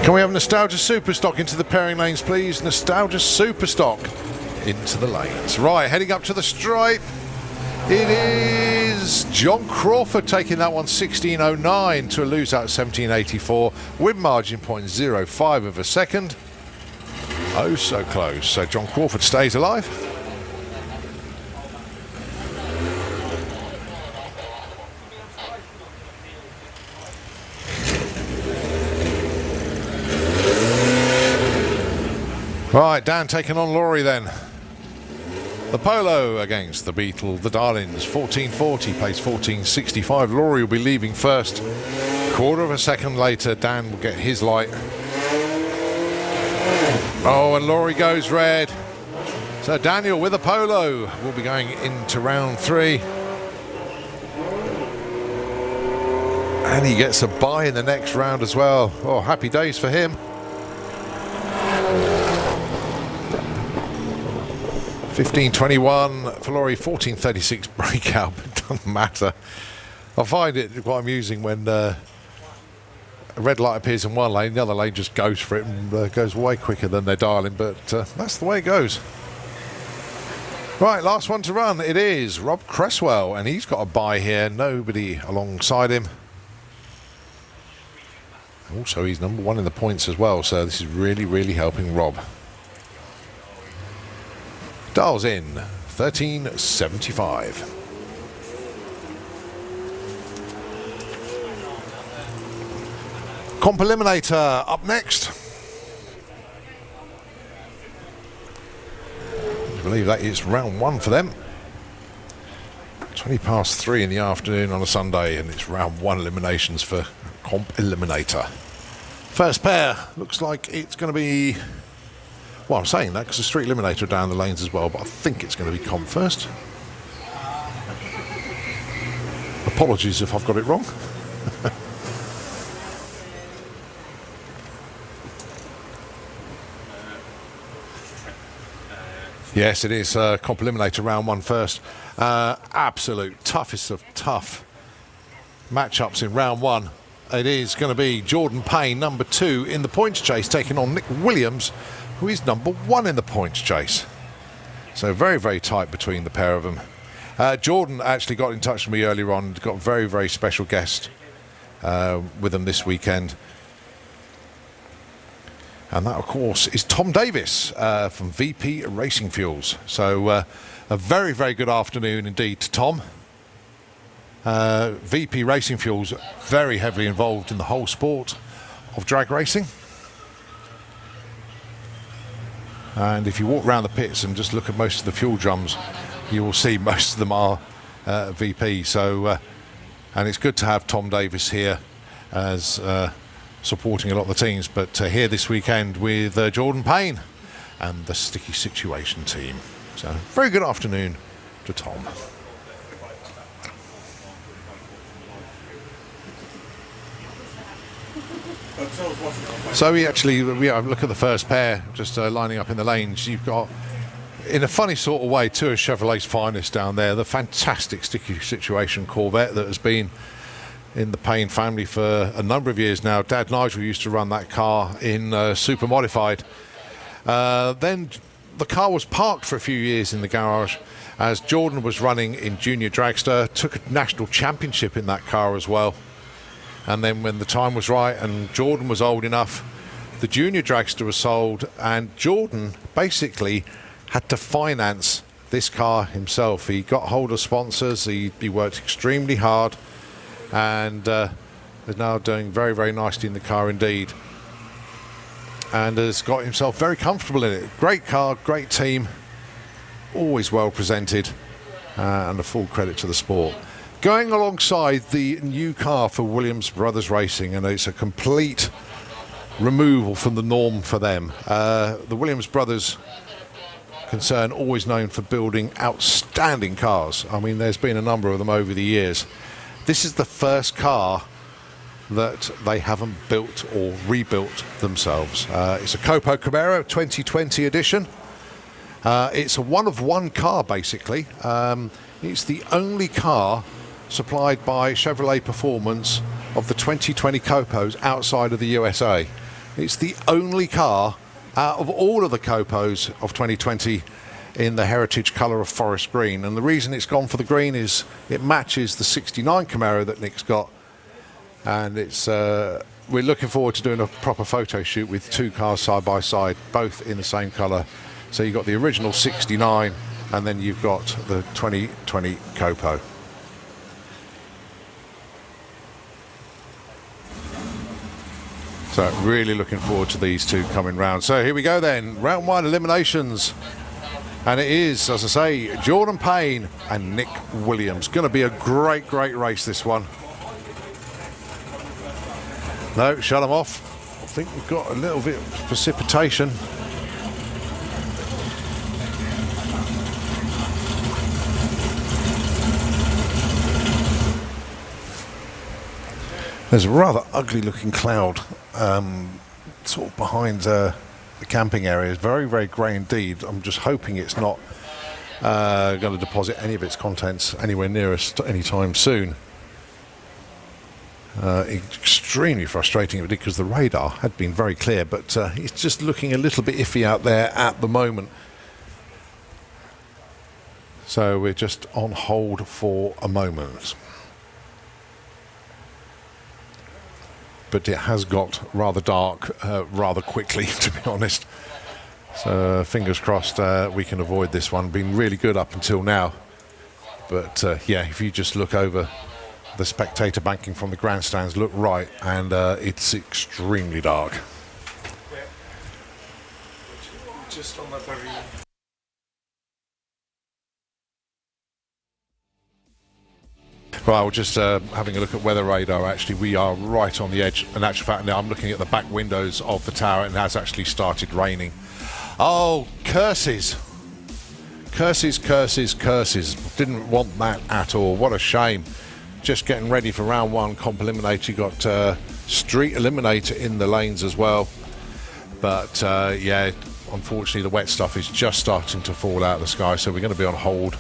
Can we have Nostalgia Superstock into the pairing lanes, please? Nostalgia Superstock into the lanes. Right, heading up to the stripe. It is John Crawford taking that one 16.09 to a lose out 17.84. Win margin 0.05 of a second. Oh, so close. So John Crawford stays alive. Right, Dan taking on Laurie then. The Polo against the Beetle, the Darlings, 14.40, pace 14.65. Laurie will be leaving first. Quarter of a second later, Dan will get his light. Oh, and Laurie goes red. So Daniel with the Polo will be going into round 3. And he gets a bye in the next round as well. Oh, happy days for him. 15.21 for Laurie, 14.36 breakout, but it doesn't matter. I find it quite amusing when a red light appears in one lane, the other lane just goes for it and goes way quicker than they're dialing, but that's the way it goes. Right, last one to run. It is Rob Cresswell, and he's got a bye here. Nobody alongside him. Also, he's number 1 in the points as well, so this is really, really helping Rob. Dials in 13.75. Comp Eliminator up next. I believe that is round 1 for them. 3:20 in the afternoon on a Sunday, and it's round 1 eliminations for Comp Eliminator. First pair looks like it's going to be. Well, I'm saying that because the Street Eliminator are down the lanes as well, but I think it's going to be Comp first. Apologies if I've got it wrong. Yes, it is Comp Eliminator round 1 first. Absolute toughest of tough matchups in round 1. It is going to be Jordan Payne, number 2 in the points chase, taking on Nick Williams, who is number 1 in the points chase. So very, very tight between the pair of them. Jordan actually got in touch with me earlier on, got a very, very special guest with them this weekend. And that, of course, is Tom Davis from VP Racing Fuels. So a very, very good afternoon indeed to Tom. VP Racing Fuels, very heavily involved in the whole sport of drag racing. And if you walk around the pits and just look at most of the fuel drums, you will see most of them are VP. So, and it's good to have Tom Davis here as supporting a lot of the teams. But here this weekend with Jordan Payne and the Sticky Situation team. So, very good afternoon to Tom. So we actually look at the first pair, just lining up in the lanes. You've got, in a funny sort of way, 2 of Chevrolet's finest down there. The fantastic Sticky Situation Corvette that has been in the Payne family for a number of years now. Dad Nigel used to run that car in Super Modified. Then the car was parked for a few years in the garage as Jordan was running in Junior Dragster, took a national championship in that car as well. And then when the time was right and Jordan was old enough, the Junior Dragster was sold, and Jordan basically had to finance this car himself. He got hold of sponsors, he worked extremely hard, and is now doing very, very nicely in the car indeed. And has got himself very comfortable in it. Great car, great team, always well presented, and a full credit to the sport. Going alongside the new car for Williams Brothers Racing, and it's a complete removal from the norm for them. The Williams Brothers concern, always known for building outstanding cars. I mean, there's been a number of them over the years. This is the first car that they haven't built or rebuilt themselves. It's a Copo Camaro 2020 edition. It's a one-of-one car, basically. It's the only car supplied by Chevrolet Performance of the 2020 Copos outside of the USA. It's the only car out of all of the Copos of 2020 in the heritage colour of forest green. And the reason it's gone for the green is it matches the 69 Camaro that Nick's got. And it's we're looking forward to doing a proper photo shoot with two cars side by side, both in the same colour. So you've got the original 69 and then you've got the 2020 Copo. So really looking forward to these two coming round. So here we go then, round one eliminations. And it is, as I say, Jordan Payne and Nick Williams. Going to be a great, great race, this one. No, shut them off. I think we've got a little bit of precipitation. There's a rather ugly looking cloud sort of behind the camping area. It's very, very grey indeed. I'm just hoping it's not going to deposit any of its contents anywhere near us anytime soon. Extremely frustrating because the radar had been very clear, but it's just looking a little bit iffy out there at the moment. So we're just on hold for a moment. But it has got rather dark rather quickly, to be honest. So fingers crossed we can avoid this one. Been really good up until now. But yeah, if you just look over the spectator banking from the grandstands, look right, and it's extremely dark. Just on the very... Right, we're just having a look at weather radar. Actually, we are right on the edge. In actual fact, now I'm looking at the back windows of the tower and it has actually started raining. Oh, curses. Curses, curses, curses. Didn't want that at all. What a shame. Just getting ready for round one comp eliminator. You got street eliminator in the lanes as well. But yeah, unfortunately the wet stuff is just starting to fall out of the sky, so we're going to be on hold.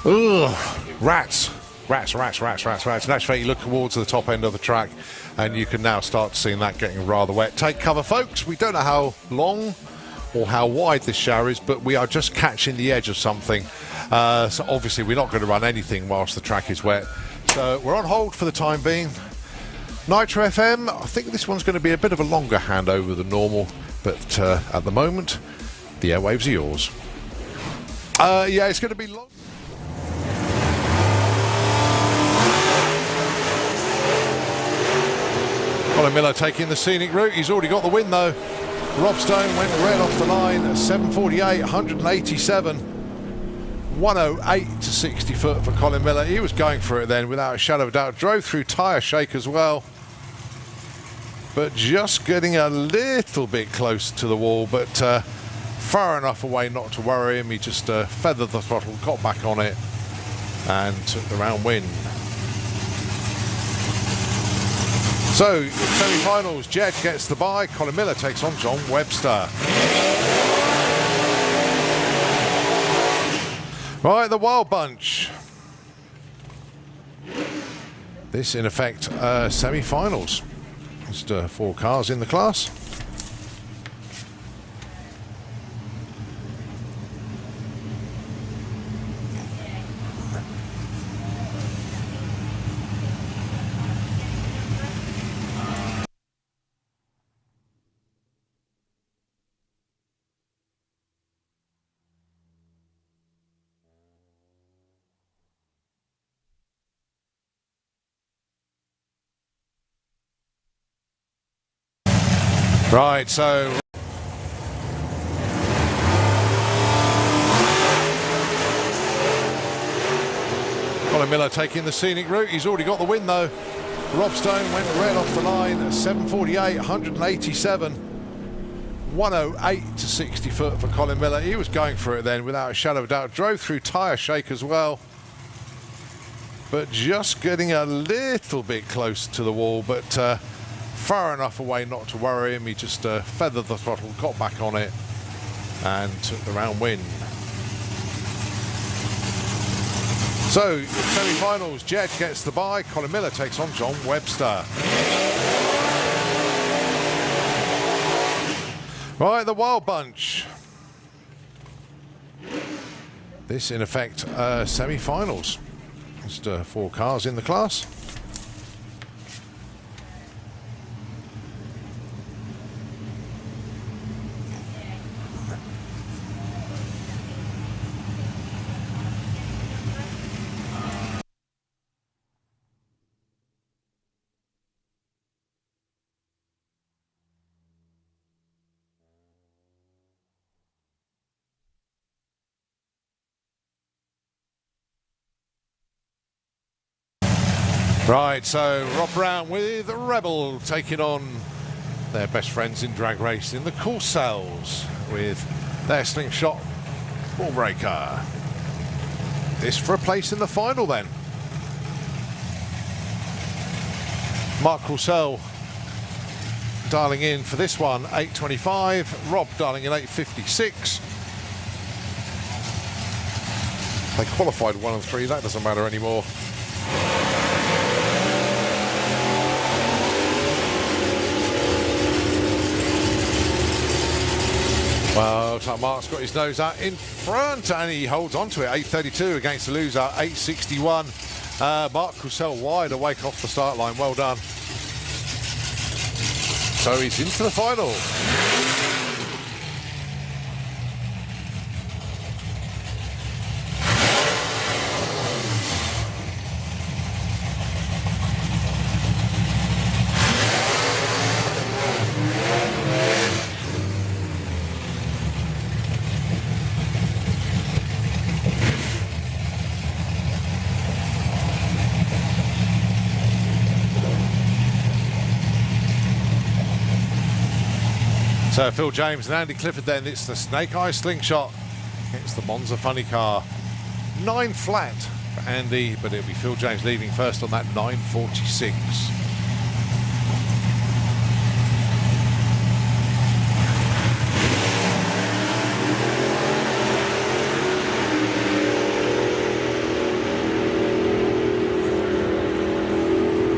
Ugh, rats. Rats, rats, rats, rats, rats. In actual fact, you look towards the top end of the track and you can now start seeing that getting rather wet. Take cover, folks. We don't know how long or how wide this shower is, but we are just catching the edge of something. So obviously we're not going to run anything whilst the track is wet. So we're on hold for the time being. Nitro FM, I think this one's going to be a bit of a longer handover than normal, but at the moment, the airwaves are yours. Yeah, it's going to be long. Colin Miller taking the scenic route. He's already got the win though. Rob Stone went red off the line. 7:48, 187. 108 to 60 foot for Colin Miller. He was going for it then without a shadow of a doubt. Drove through tyre shake as well. But just getting a little bit close to the wall, but far enough away not to worry him. He just feathered the throttle, got back on it and took the round win. So, semi-finals, Jed gets the bye. Colin Miller takes on John Webster. Right, the Wild Bunch. This, in effect, semi-finals. Just 4 cars in the class. Right, so Colin Miller taking the scenic route. He's already got the win though. Rob Stone went red off the line. 7:48, 187. 108 to 60 foot for Colin Miller. He was going for it then without a shadow of a doubt. Drove through tyre shake as well. But just getting a little bit close to the wall, but far enough away not to worry him. He just feathered the throttle, got back on it and took the round win. So, semi-finals, Jed gets the bye. Colin Miller takes on John Webster. Right, the Wild Bunch. This, in effect, semi-finals. Just 4 cars in the class. Right, so Rob Brown with Rebel taking on their best friends in drag racing, the Corsels, with their slingshot ball breaker. This for a place in the final then. Mark Corsell dialing in for this one, 8.25. Rob dialing in 8.56. They qualified 1 and 3, that doesn't matter anymore. Well, looks like Mark's got his nose out in front and he holds on to it. 8.32 against the loser, 8.61. Mark Corsell wide awake off the start line. Well done. So he's into the final. So Phil James and Andy Clifford then, it's the Snake Eye Slingshot against the Monza Funny Car. 9 flat for Andy, but it'll be Phil James leading first on that 9.46.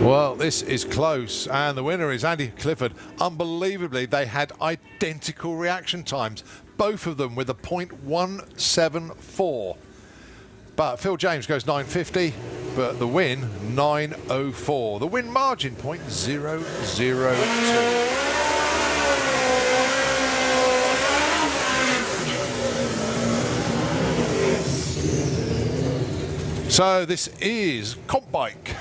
Well, this is close, and the winner is Andy Clifford. Unbelievably, they had identical reaction times, both of them with a .174. But Phil James goes 9.50, but the win 9.04. The win margin .002. So this is Comp Bike.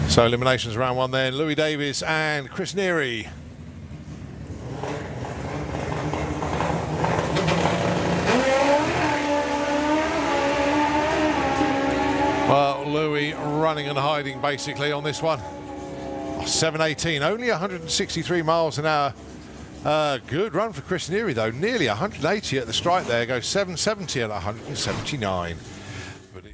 So eliminations round 1 then, Louis Davis and Chris Neary. Well, Louis running and hiding basically on this one. 7.18, only 163 miles an hour. Good run for Chris Neary though, nearly 180 at the strike there, goes 7.70 at 179. But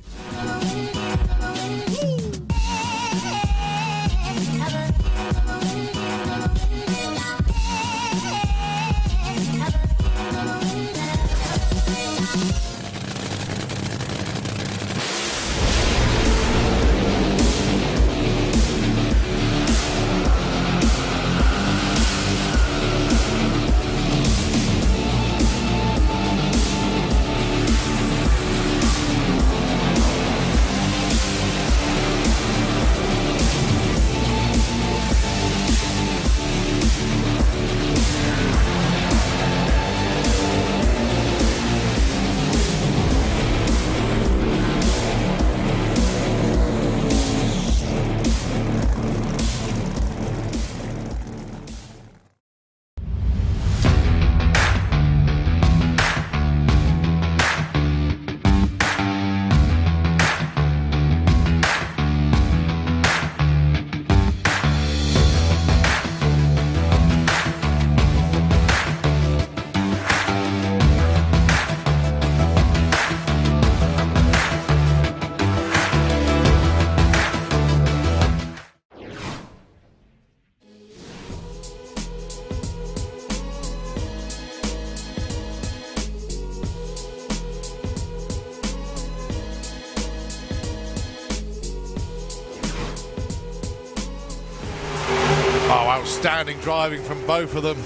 outstanding driving from both of them.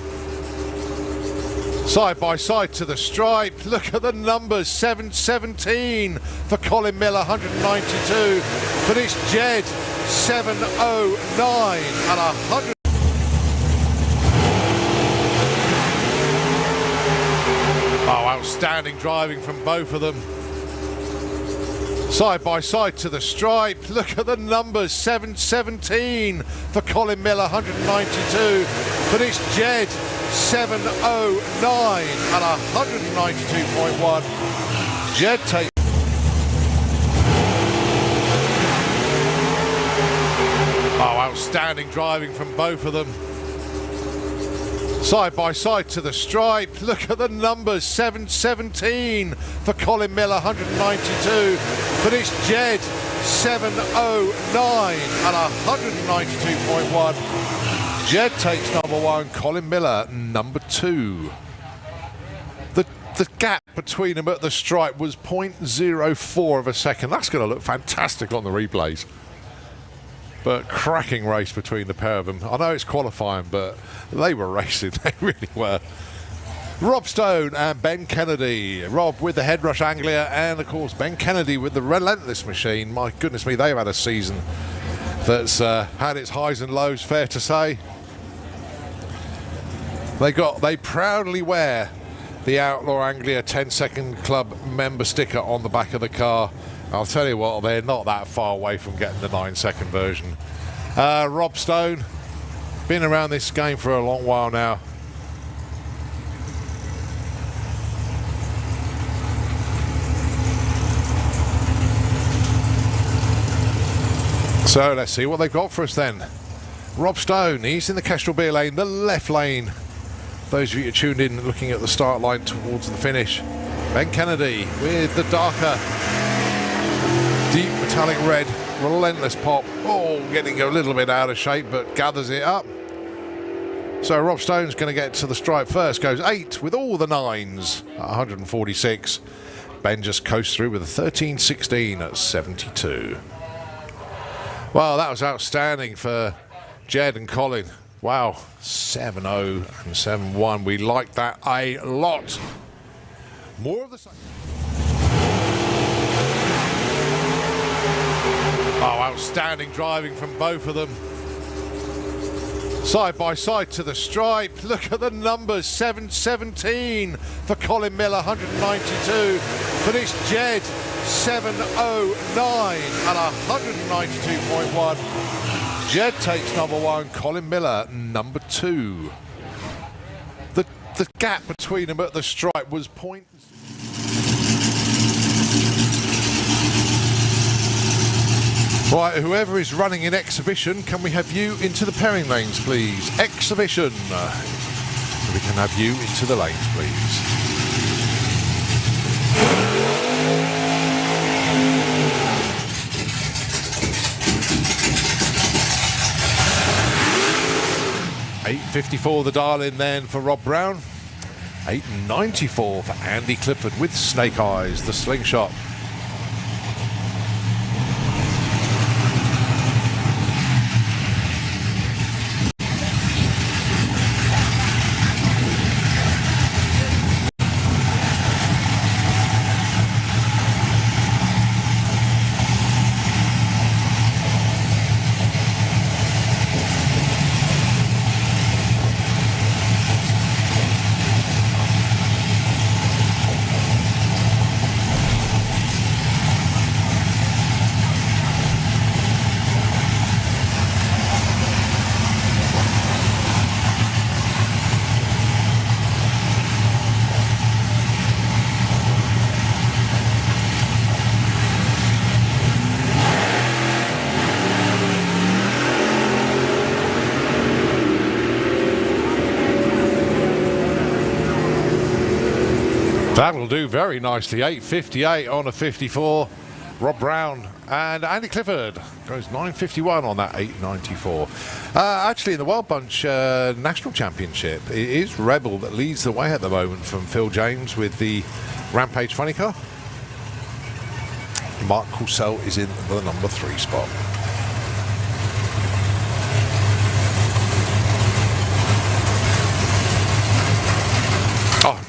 Side by side to the stripe. Look at the numbers. 717 for Colin Miller, 192. But it's Jed, 709 and 100. Oh, outstanding driving from both of them. Side by side to the stripe. Look at the numbers. 717 for Colin Miller, 192. But it's Jed, 709 and 192.1. Jed takes. Oh, outstanding driving from both of them. Side by side to the stripe. Look at the numbers. 717 for Colin Miller, 192. But it's Jed, 709 and 192.1. Jed takes number one, Colin Miller number two. The gap between them at the stripe was 0.04 of a second. That's going to look fantastic on the replays. But cracking race between the pair of them. I know it's qualifying, but they were racing. They really were. Rob Stone and Ben Kennedy. Rob with the head rush Anglia, and of course Ben Kennedy with the relentless machine. My goodness me, they've had a season that's had its highs and lows, fair to say. They proudly wear the Outlaw Anglia 10-second club member sticker on the back of the car. I'll tell you what, they're not that far away from getting the 9-second version. Rob Stone, been around this game for a long while now. So let's see what they've got for us then. Rob Stone, he's in the Kestrel beer lane, the left lane. Those of you who tuned in looking at the start line towards the finish. Ben Kennedy with the darker deep metallic red, relentless pop. Oh, getting a little bit out of shape, but gathers it up. So Rob Stone's going to get to the stripe first. Goes 8 with all the 9s at 146. Ben just coasts through with a 13.16 at 72. Well, that was outstanding for Jed and Colin. Wow, 7-0 and 7-1. We like that a lot. More of the same. Oh, outstanding driving from both of them. Side by side to the stripe. Look at the numbers. 717 for Colin Miller, 192. But it's Jed, 709 and 192.1. Jed takes number one, Colin Miller number two. The gap between them at the stripe was point. Right, whoever is running in exhibition, can we have you into the pairing lanes, please? Exhibition. We can have you into the lanes, please. $8.54 the dial in then for Rob Brown. $8.94 for Andy Clifford with Snake Eyes, the slingshot. That'll do very nicely. 8.58 on a 54. Rob Brown and Andy Clifford goes 9.51 on that 8.94. Actually, in the Wild Bunch National Championship, it is Rebel that leads the way at the moment from Phil James with the Rampage funny car. Mark Courcelle is in the number 3 spot.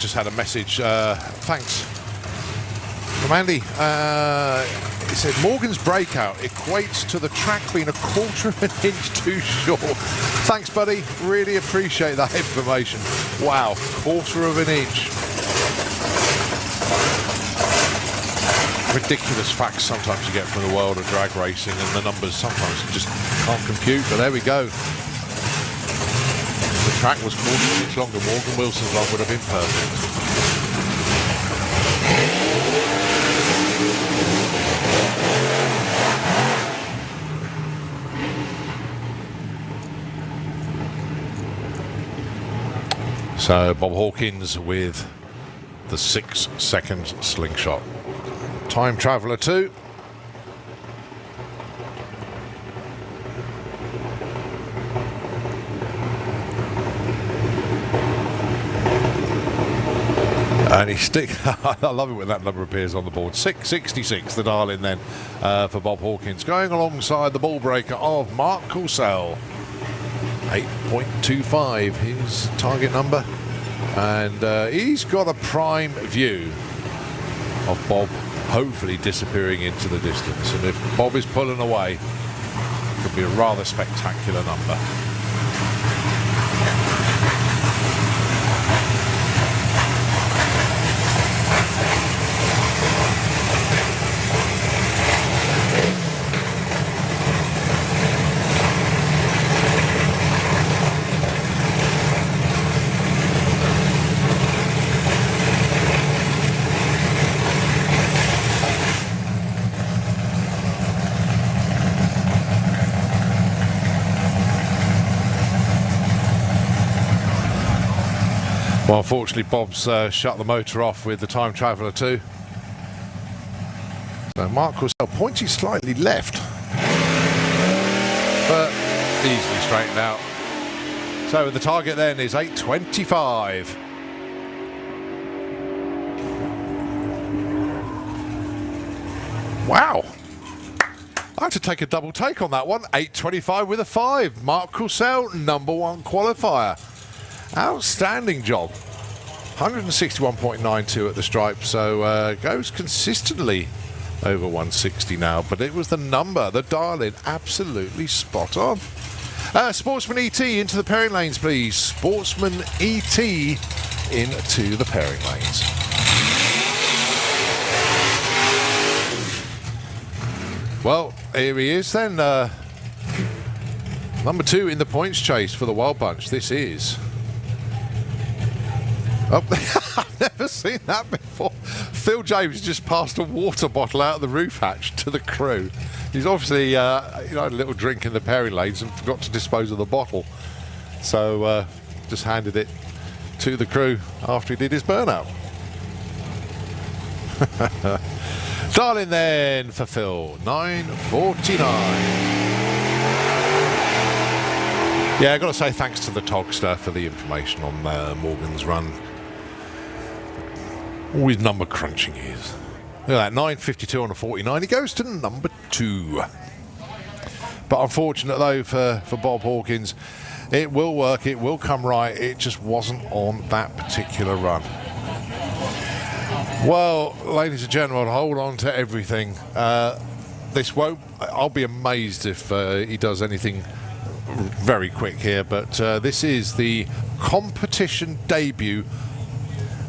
just had a message. Thanks from Andy. He said Morgan's breakout equates to the track being 1/4 of an inch too short. Thanks, buddy. Really appreciate that information. Wow, 1/4 of an inch. Ridiculous facts sometimes you get from the world of drag racing, and the numbers sometimes you just can't compute. But there we go. The track was 1/4 inch longer. Morgan Wilson's run would have been perfect. So Bob Hawkins with the 6-second slingshot. Time Traveller 2. And he I love it when that number appears on the board. 666, the dial in then for Bob Hawkins. Going alongside the ball breaker of Mark Coulsell. 8.25 his target number. And he's got a prime view of Bob hopefully disappearing into the distance. And if Bob is pulling away, it could be a rather spectacular number. Well, unfortunately, Bob's shut the motor off with the Time Traveller 2. So Mark Coulsell pointing slightly left, but easily straightened out. So the target then is 8.25. Wow. I had to take a double take on that one. 8.25 with a 5. Mark Coulsell, #1 qualifier. Outstanding job. 161.92 at the stripe, so goes consistently over 160 now, but it was the number, the dial-in, absolutely spot on. Sportsman E.T. into the pairing lanes, please. Sportsman E.T. into the pairing lanes. Well, here he is then. Number 2 in the points chase for the Wild Bunch. This is... Oh, I've never seen that before. Phil James just passed a water bottle out of the roof hatch to the crew. He's obviously had a little drink in the pairing lanes and forgot to dispose of the bottle. So just handed it to the crew after he did his burnout. Dial in then for Phil, 9.49. Yeah, I've got to say thanks to the Togster for the information on Morgan's run. Always number crunching he is. Look at that, 9.52 on a 49. He goes to number 2. But unfortunate though for Bob Hawkins, it will work, it will come right. It just wasn't on that particular run. Well, ladies and gentlemen, hold on to everything. This won't... I'll be amazed if he does anything very quick here, but this is the competition debut.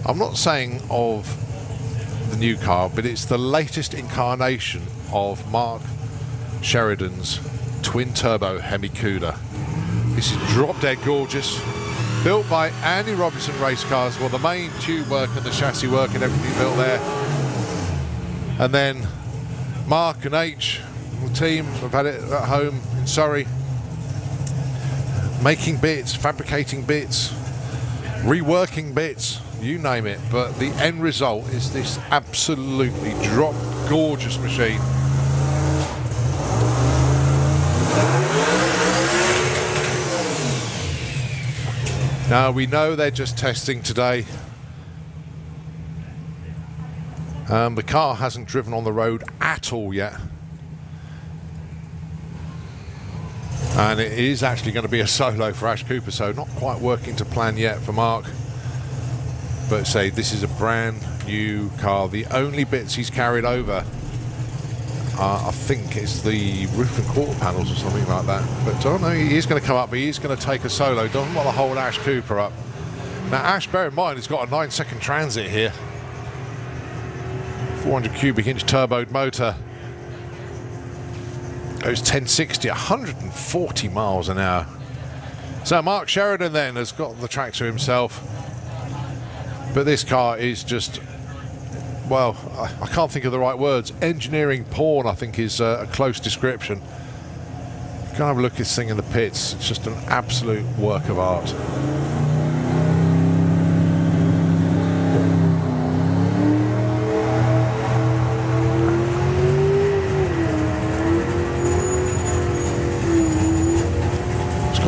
I'm not saying of the new car, but it's the latest incarnation of Mark Sheridan's twin-turbo Hemi Cuda. This is drop-dead gorgeous. Built by Andy Robinson Race Cars. Well, the main tube work and the chassis work and everything built there. And then Mark and H, the team, have had it at home in Surrey. Making bits, fabricating bits, reworking bits, you name it. But the end result is this absolutely drop gorgeous machine. Now we know they're just testing today. The car hasn't driven on the road at all yet. And it is actually going to be a solo for Ash Cooper, so not quite working to plan yet for Mark. but say this is a brand new car. The only bits he's carried over, I think, is the roof and quarter panels or something like that. But I don't know, he is going to come up, but he's going to take a solo. Doesn't want to hold Ash Cooper up. Now, Ash, bear in mind, has got a 9-second transit here. 400 cubic inch turboed motor. Goes 1060, 140 miles an hour. So Mark Sheridan then has got the track to himself. But this car is just, well, I can't think of the right words. Engineering porn, I think, is a close description. You can have a look at this thing in the pits. It's just an absolute work of art.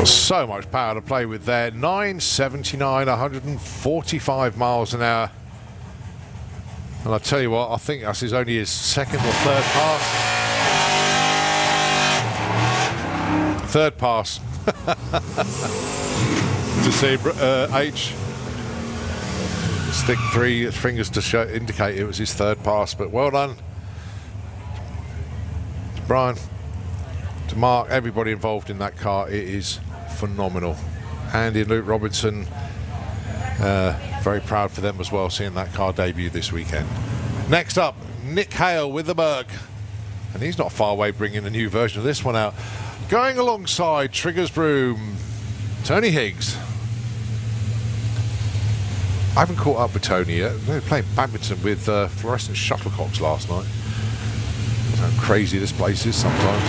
So much power to play with there. 979, 145 miles an hour. And I tell you what, I think this is only his second or third pass. Third pass. To see H stick 3 fingers to indicate it was his third pass. But well done to Brian, to Mark, everybody involved in that car. It is phenomenal. Andy and Luke Robinson, very proud for them as well, seeing that car debut this weekend. Next up, Nick Hale with the Berg, and he's not far away bringing a new version of this one out. Going alongside Triggers Broom, Tony Higgs. I haven't caught up with Tony yet. They were playing badminton with fluorescent shuttlecocks last night. That's how crazy this place is sometimes.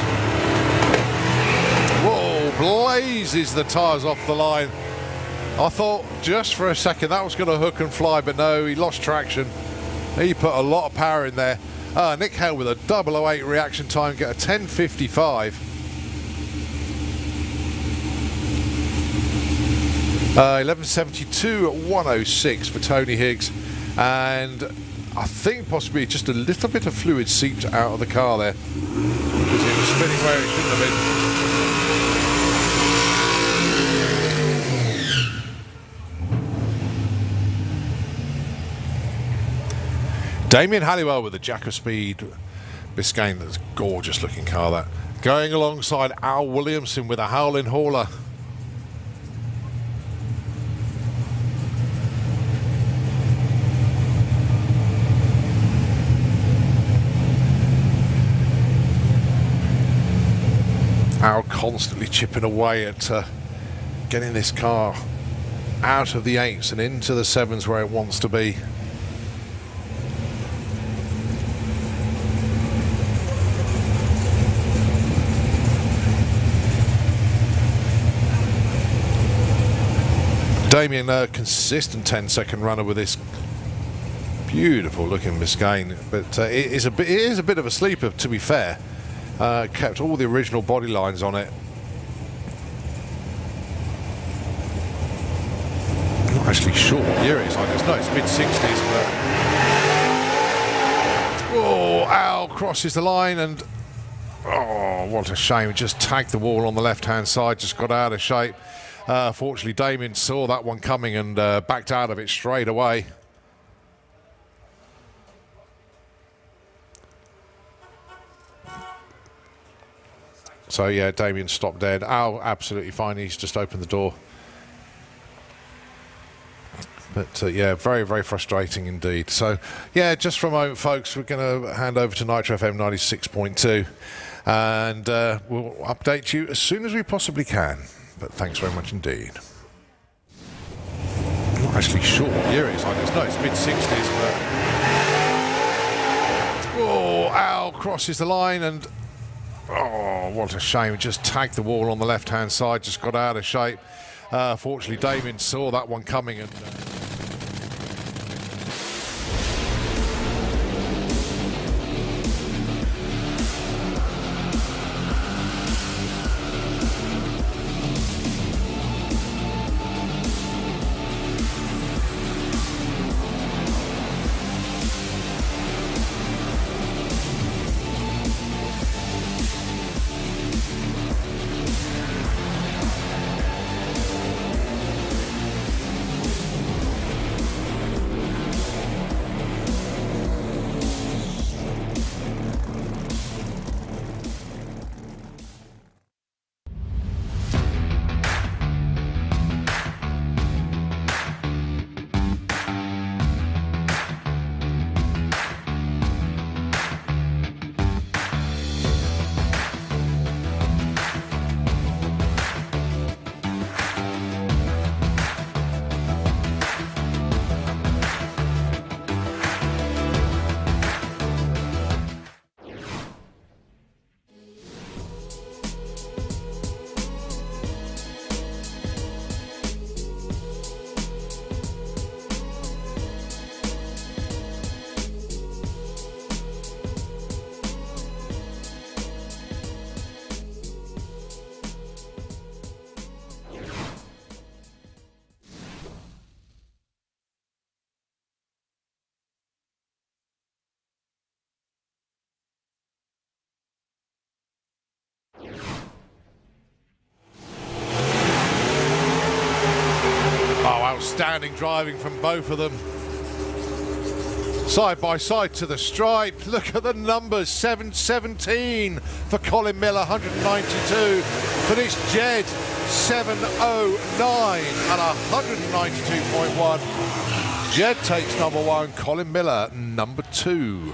Blazes the tyres off the line. I thought just for a second that was going to hook and fly, but no, he lost traction. He put a lot of power in there. Nick Hale with a 008 reaction time, get a 10:55. 11:72 at 1:06 for Tony Higgs, and I think possibly just a little bit of fluid seeped out of the car there because it was spinning where it shouldn't have been. Damien Halliwell with the Jack of Speed Biscayne. That's a gorgeous looking car, that. Going alongside Al Williamson with a Howlin' Hauler. Al constantly chipping away at getting this car out of the 8s and into the 7s where it wants to be. Damien, a consistent 10-second runner with this beautiful looking Biscayne, but it is a bit of a sleeper, to be fair. Kept all the original body lines on it. I'm not actually sure what year it is. I just know it's mid-60s. But oh, Al crosses the line, and oh, what a shame! Just tagged the wall on the left-hand side. Just got out of shape. Fortunately, Damien saw that one coming and backed out of it straight away. So yeah, Damien stopped dead. Al absolutely fine. He's just opened the door. But yeah, very, very frustrating indeed. So yeah, just for a moment, folks, we're going to hand over to Nitro FM 96.2, and we'll update you as soon as we possibly can. But thanks very much indeed. I'm not actually sure what year it is. I just know it's mid-60s. But oh, Al crosses the line, and oh, what a shame! Just tagged the wall on the left-hand side. Just got out of shape. Fortunately, Damien saw that one coming and. outstanding driving from both of them. Side by side to the stripe. Look at the numbers. 717 for Colin Miller, 192. For this Jed, 709 and 192.1. Jed takes number 1, Colin Miller number 2.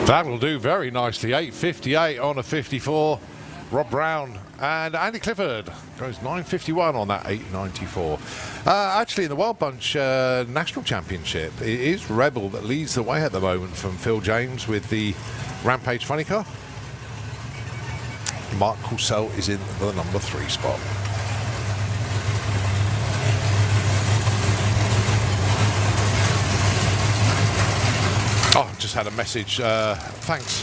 That will do very nicely. 8.58 on a 54. Rob Brown and Andy Clifford goes 9.51 on that 8.94. Actually, in the Wild Bunch National Championship, it is Rebel that leads the way at the moment from Phil James with the Rampage funny car. Mark Courcelle is in the number 3 spot. Oh, just had a message. Thanks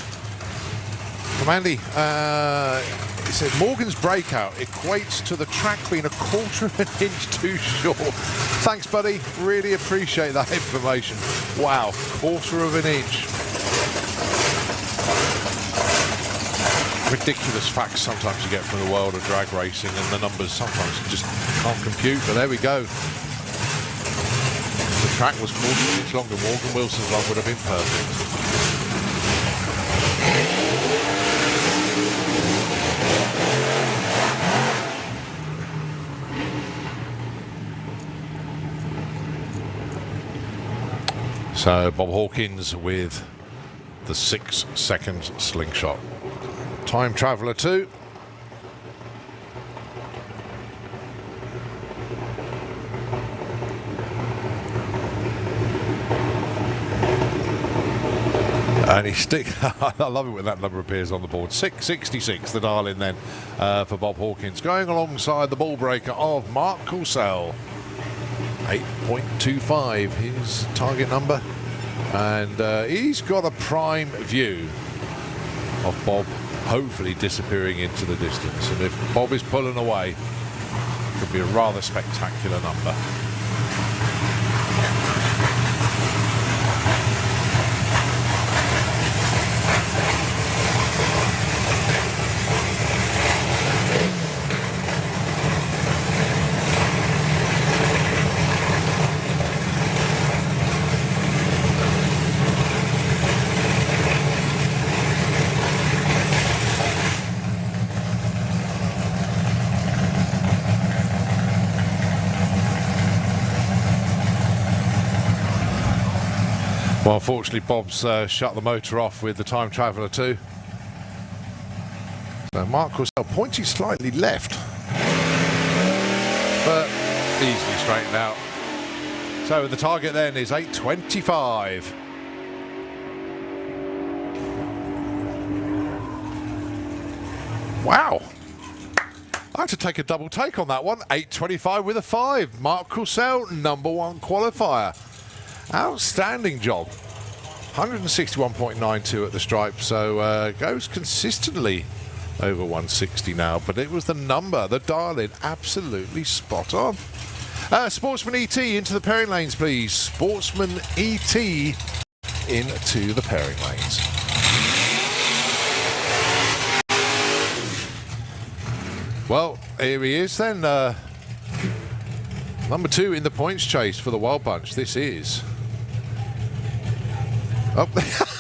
from Andy. He said Morgan's breakout equates to the track being 1/4 of an inch too short. Thanks, buddy. Really appreciate that information. Wow, 1/4 of an inch. Ridiculous facts sometimes you get from the world of drag racing, and the numbers sometimes you just can't compute. But there we go. The track was 1/4 inch longer. Morgan Wilson's run would have been perfect. So Bob Hawkins with the 6-second slingshot. Time Traveller 2. And he I love it when that number appears on the board. 666, the dial in then for Bob Hawkins. Going alongside the ball breaker of Mark Courcelle. 8.25, his target number. And he's got a prime view of Bob hopefully disappearing into the distance. And if Bob is pulling away, it could be a rather spectacular number. Well, unfortunately, Bob's shut the motor off with the Time Traveller 2. So Mark Courcelle pointing slightly left, but easily straightened out. So the target then is 8.25. Wow. I had to take a double take on that one. 8.25 with a 5. Mark Courcelle, number 1 qualifier. Outstanding job. 161.92 at the stripe, so goes consistently over 160 now, but it was the number, the dial-in, absolutely spot on. Sportsman E.T. into the pairing lanes, please. Sportsman E.T. into the pairing lanes. Well, here he is then. Number 2 in the points chase for the Wild Bunch. This is... Oh,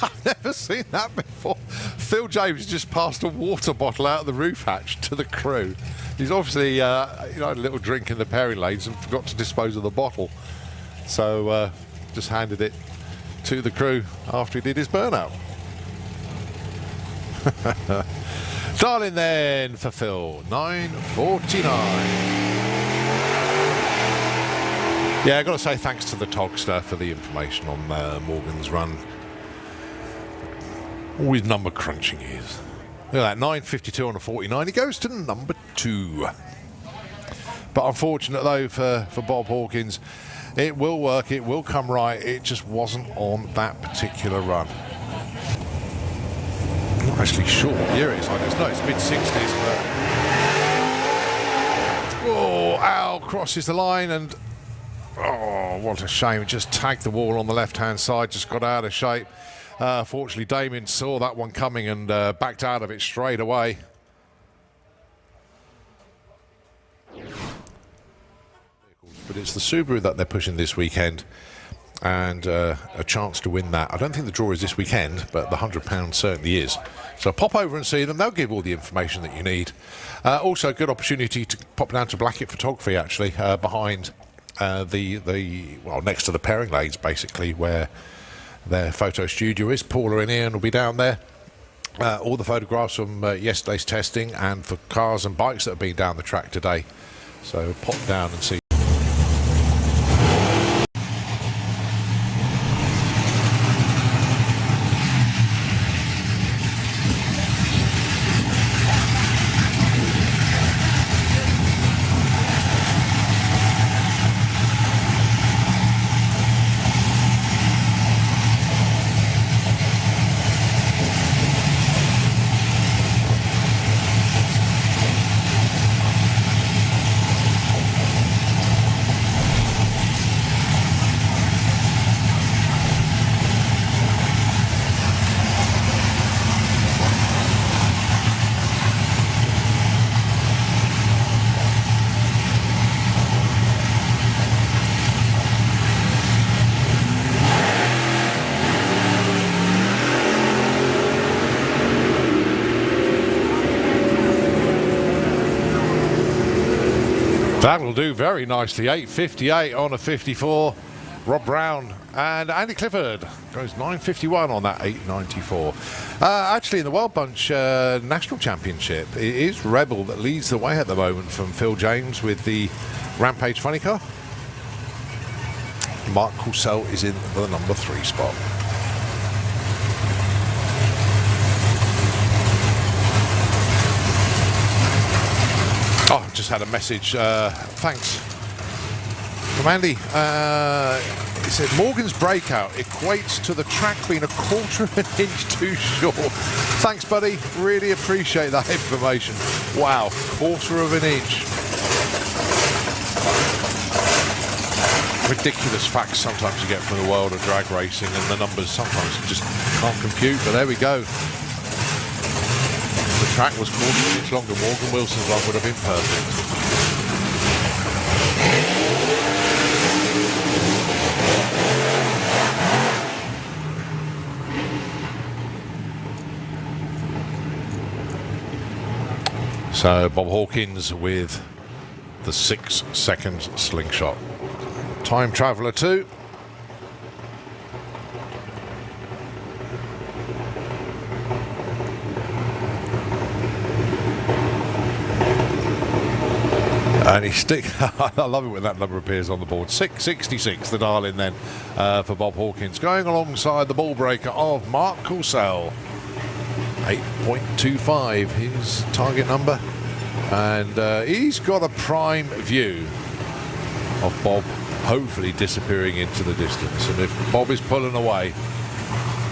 I've never seen that before. Phil James just passed a water bottle out of the roof hatch to the crew. He's obviously had a little drink in the pairing lanes and forgot to dispose of the bottle. So just handed it to the crew after he did his burnout. Dial in then for Phil, 9.49. Yeah, I've got to say thanks to the Togster for the information on Morgan's run. Always number crunching he is. Look at that, 9.52 on a 49. He goes to number 2. But unfortunate though for Bob Hawkins, it will work, it will come right. It just wasn't on that particular run. I'm not actually sure what year it is. I just know it's mid-60s, but... Oh, Al crosses the line and... Oh, what a shame. It just tagged the wall on the left-hand side, just got out of shape. Fortunately, Damien saw that one coming and backed out of it straight away. But it's the Subaru that they're pushing this weekend, and a chance to win that. I don't think the draw is this weekend, but the £100 certainly is. So pop over and see them. They'll give all the information that you need. Also, a good opportunity to pop down to Blackett Photography, actually, behind well, next to the pairing lanes, basically, where their photo studio is. Paula and Ian will be down there. All the photographs from yesterday's testing and for cars and bikes that have been down the track today. So pop down and see. That will do very nicely. 8.58 on a 54. Rob Brown and Andy Clifford goes 9.51 on that 8.94. Actually, in the World Bunch National Championship, it is Rebel that leads the way at the moment from Phil James with the Rampage funny car. Mark Courcelle is in the number 3 spot. Oh, just had a message. Thanks from Andy. He said Morgan's breakout equates to the track being 1/4 of an inch too short. Thanks, buddy. Really appreciate that information. Wow, 1/4 of an inch. Ridiculous facts sometimes you get from the world of drag racing, and the numbers sometimes you just can't compute. But there we go. The track was 1/4 inch longer. Morgan Wilson's run would have been perfect. So Bob Hawkins with the 6 seconds slingshot. Time Traveller 2. And he I love it when that number appears on the board. 6.66, the dial-in then for Bob Hawkins. Going alongside the ball breaker of Mark Courcelle. 8.25, his target number. And he's got a prime view of Bob hopefully disappearing into the distance. And if Bob is pulling away, it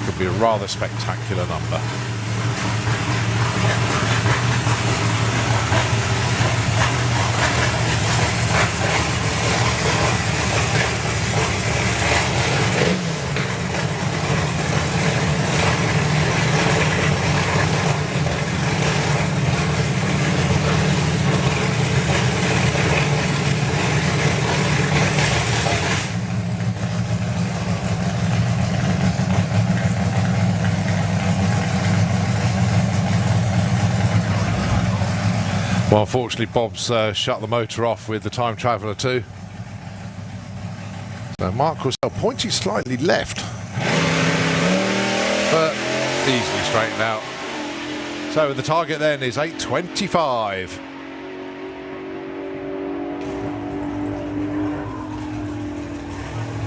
could be a rather spectacular number. Well, unfortunately, Bob's shut the motor off with the Time Traveller 2. So Mark Courcelle pointing slightly left, but easily straightened out. So the target then is 8.25.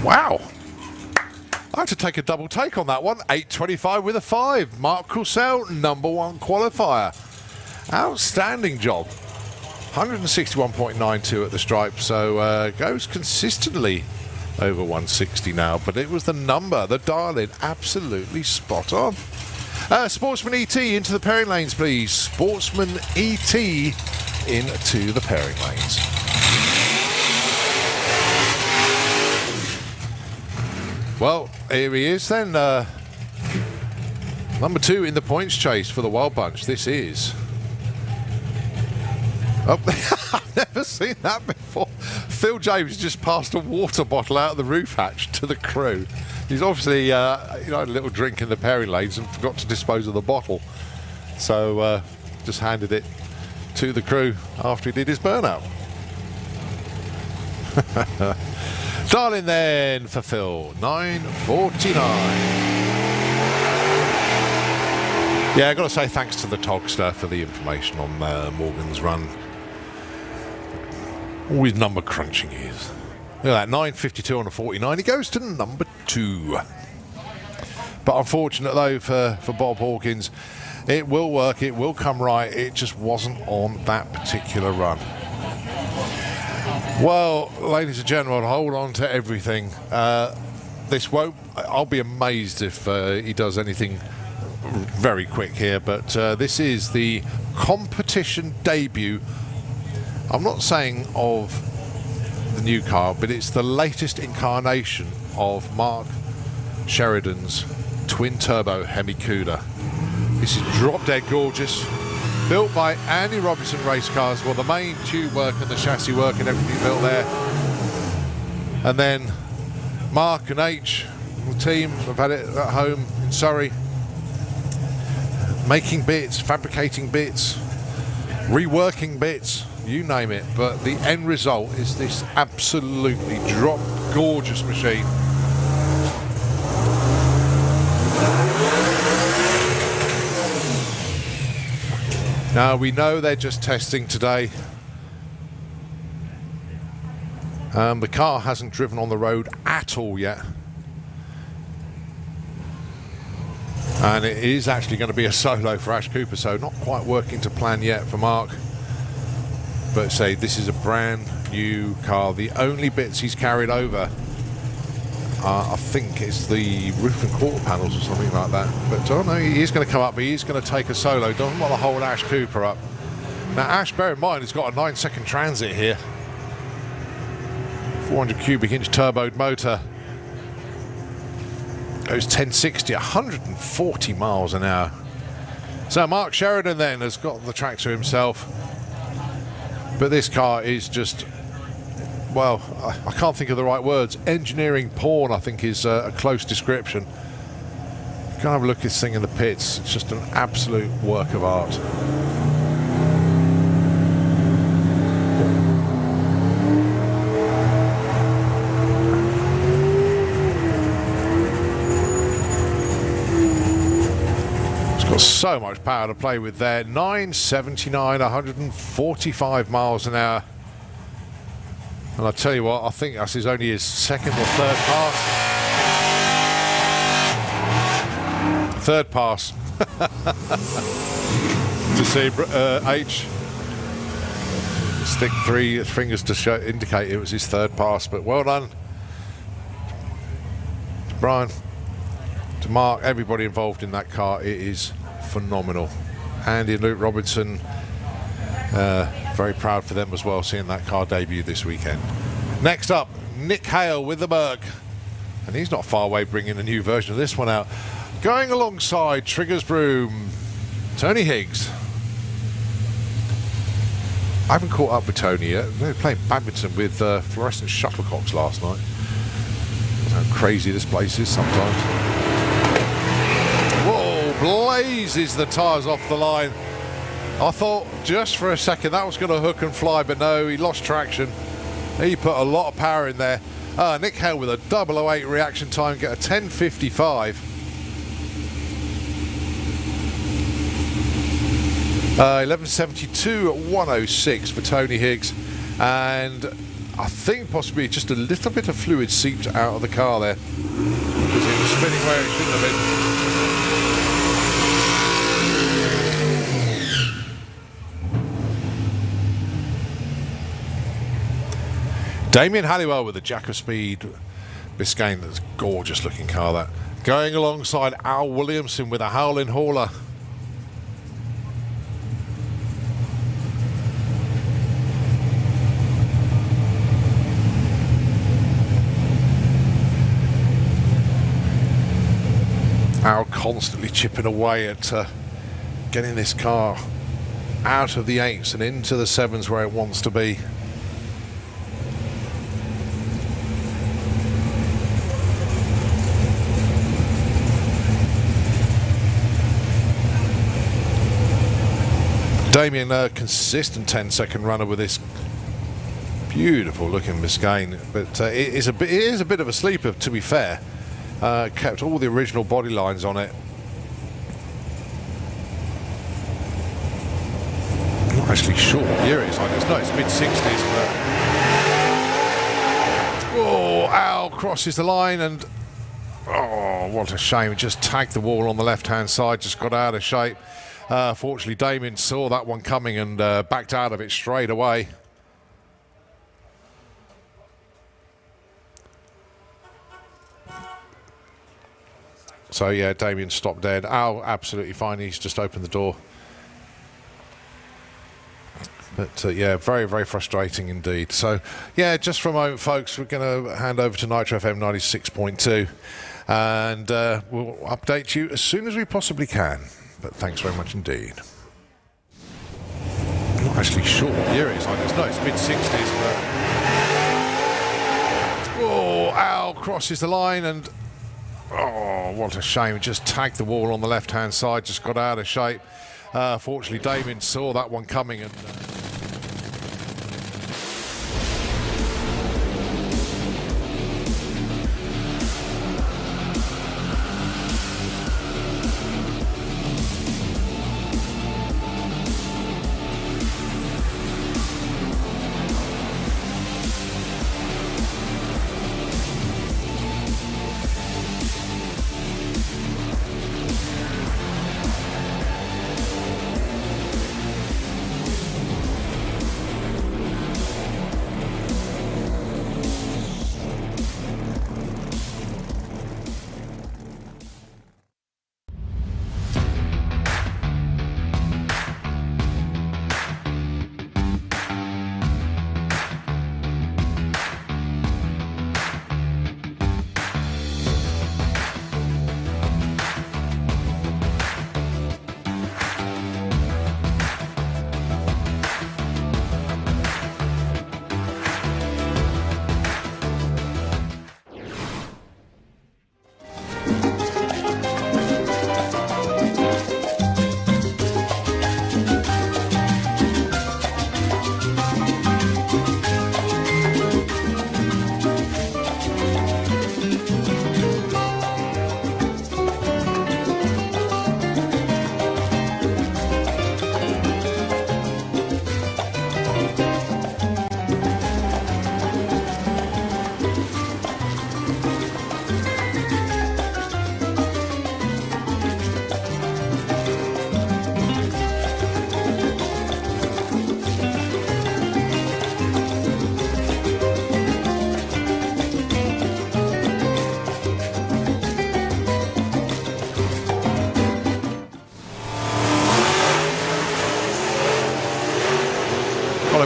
Wow. I had to take a double take on that one. 8.25 with a 5. Mark Courcelle, #1 qualifier. Outstanding job. 161.92 at the stripe, so goes consistently over 160 now, but it was the number, the dial-in, absolutely spot on. Sportsman E.T. into the pairing lanes, please. Sportsman E.T. into the pairing lanes. Well, here he is then. Number 2 in the points chase for the Wild Bunch. This is... Oh, I've never seen that before. Phil James just passed a water bottle out of the roof hatch to the crew. He's obviously had a little drink in the pairing lanes and forgot to dispose of the bottle. So just handed it to the crew after he did his burnout. Darling then for Phil, 9.49. Yeah, I've got to say thanks to the Togster for the information on Morgan's run. Always number crunching he is. Look at that, 9.52 on a 49. He goes to number 2. But unfortunate though for Bob Hawkins, it will work, it will come right. It just wasn't on that particular run. Well, ladies and gentlemen, hold on to everything. This won't... I'll be amazed if he does anything very quick here, but this is the competition debut. I'm not saying of the new car, but it's the latest incarnation of Mark Sheridan's twin-turbo Hemi Cuda. This is drop-dead gorgeous, built by Andy Robinson Race Cars. Well, the main tube work and the chassis work and everything built there. And then Mark and H, the team, have had it at home in Surrey, making bits, fabricating bits, reworking bits, you name it. But the end result is this absolutely drop gorgeous machine. Now we know they're just testing today. The car hasn't driven on the road at all yet. And it is actually going to be a solo for Ash Cooper, so not quite working to plan yet for Mark. But say this is a brand new car. The only bits he's carried over, I think, is the roof and quarter panels or something like that. But I don't know, he is going to come up, but he's going to take a solo. Doesn't want to hold Ash Cooper up. Now Ash, bear in mind, he's got a 9-second transit here. 400 cubic inch turboed motor. Goes 1060, 140 miles an hour. So Mark Sheridan then has got the track to himself. But this car is just, well, I can't think of the right words. Engineering porn, I think, is a close description. You can have a look at this thing in the pits. It's just an absolute work of art. So much power to play with there. 979, 145 miles an hour. And I tell you what, I think this is only his second or third pass. Third pass. To see H stick 3 fingers to show, indicate it was his third pass. But well done to Brian, to Mark, everybody involved in that car. It is phenomenal. Andy and Luke Robinson, very proud for them as well, seeing that car debut this weekend. Next up, Nick Hale with the Merc, and he's not far away bringing a new version of this one out. Going alongside Triggers Broom, Tony Higgs. I haven't caught up with Tony yet. They were playing badminton with fluorescent shuttlecocks last night. That's how crazy this place is sometimes. Blazes the tyres off the line. I thought just for a second that was going to hook and fly, but no, he lost traction. He put a lot of power in there. Nick Hale with a 008 reaction time, get a 10.55. 11.72 at 106 for Tony Higgs. And I think possibly just a little bit of fluid seeped out of the car there, because it was spinning where it shouldn't have been. Damien Halliwell with the Jack of Speed Biscayne. That's a gorgeous looking car, that. Going alongside Al Williamson with a Howling Hauler. Al constantly chipping away at getting this car out of the 8s and into the 7s where it wants to be. Damien, a consistent 10-second runner with this beautiful looking Biscayne, but it is a bit of a sleeper, to be fair. Kept all the original body lines on it. Not actually sure what year it is. I just know it's mid-60s, but oh, Al crosses the line and oh, what a shame! It just tagged the wall on the left-hand side, just got out of shape. Fortunately, Damien saw that one coming and backed out of it straight away. So yeah, Damien stopped dead. Al absolutely fine. He's just opened the door. But yeah, very, very frustrating indeed. So yeah, just for a moment, folks, we're going to hand over to Nitro FM 96.2, and we'll update you as soon as we possibly can. But thanks very much indeed. I'm not actually sure what year it is. I just know it's mid-60s, but oh, Al crosses the line and oh, what a shame! It just tagged the wall on the left-hand side, just got out of shape. Fortunately, Damien saw that one coming and.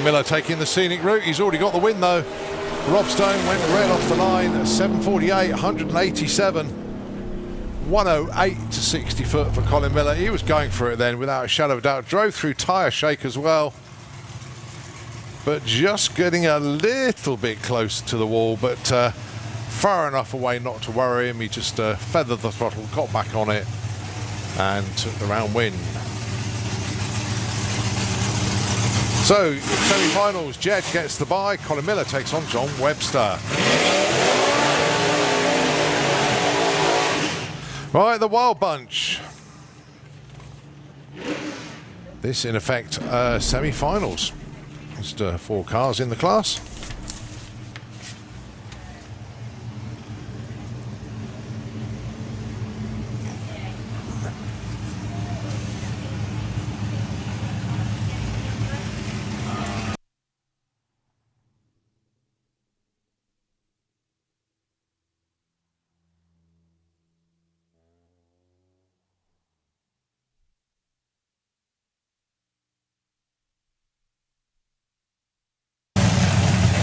Miller taking the scenic route. He's already got the win though. Rob Stone went red off the line at 7:48, 187. 108 to 60 foot for Colin Miller. He was going for it then without a shadow of a doubt. Drove through tyre shake as well. But just getting a little bit close to the wall, but far enough away not to worry him. He just feathered the throttle, got back on it and took the round win. So, semi-finals, Jed gets the bye, Colin Miller takes on John Webster. Right, the Wild Bunch. This, in effect, semi-finals. Just 4 cars in the class.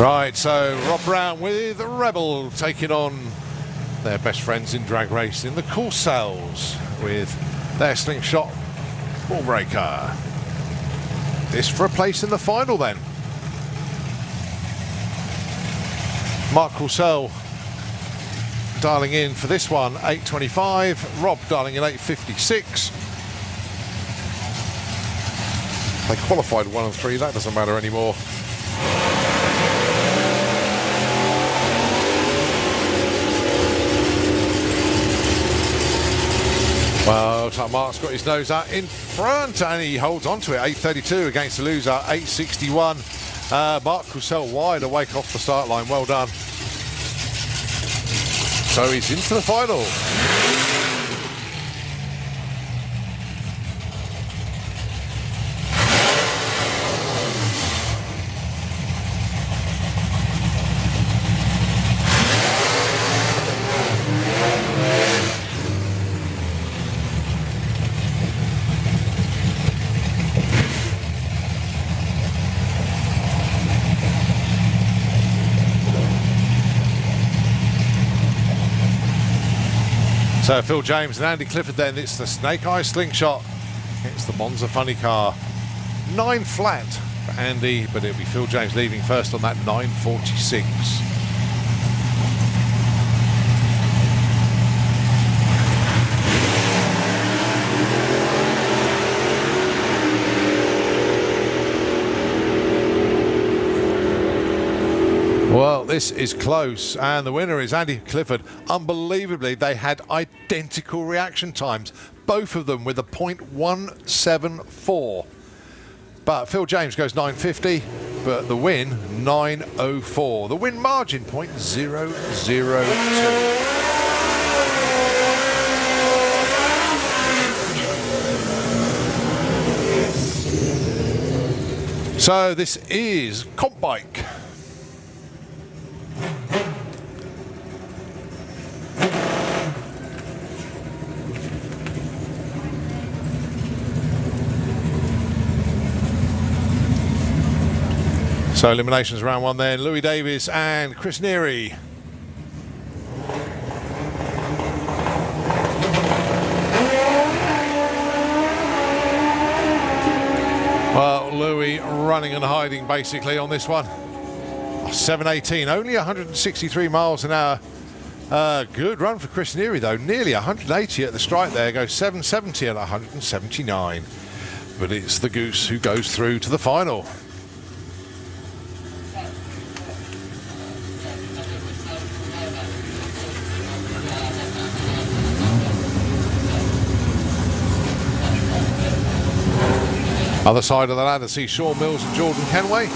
Right, so Rob Brown with Rebel taking on their best friends in drag racing, the Corsels, with their slingshot ball breaker. This for a place in the final then. Mark Corsell dialing in for this one, 8.25. Rob dialing in 8.56. They qualified 1 and 3, that doesn't matter anymore. Well, looks like Mark's got his nose out in front and he holds on to it. 8.32 against the loser, 8.61. Mark Corsell wide awake off the start line. Well done. So he's into the final. So Phil James and Andy Clifford then, it's the Snake Eye Slingshot. It's the Monza Funny Car. 9 flat for Andy, but it'll be Phil James leaving first on that 9.46. Well, this is close, and the winner is Andy Clifford. Unbelievably, they had identical reaction times, both of them with a .174. But Phil James goes 9.50, but the win 9.04. The win margin .002. So this is Comp Bike. So eliminations round 1 then, Louis Davis and Chris Neary. Well, Louis running and hiding basically on this one. 7.18, only 163 miles an hour. Good run for Chris Neary though, nearly 180 at the stripe there, goes 7.70 at 179. But it's the Goose who goes through to the final. Other side of the ladder, see Shaw Mills and Jordan Kenway.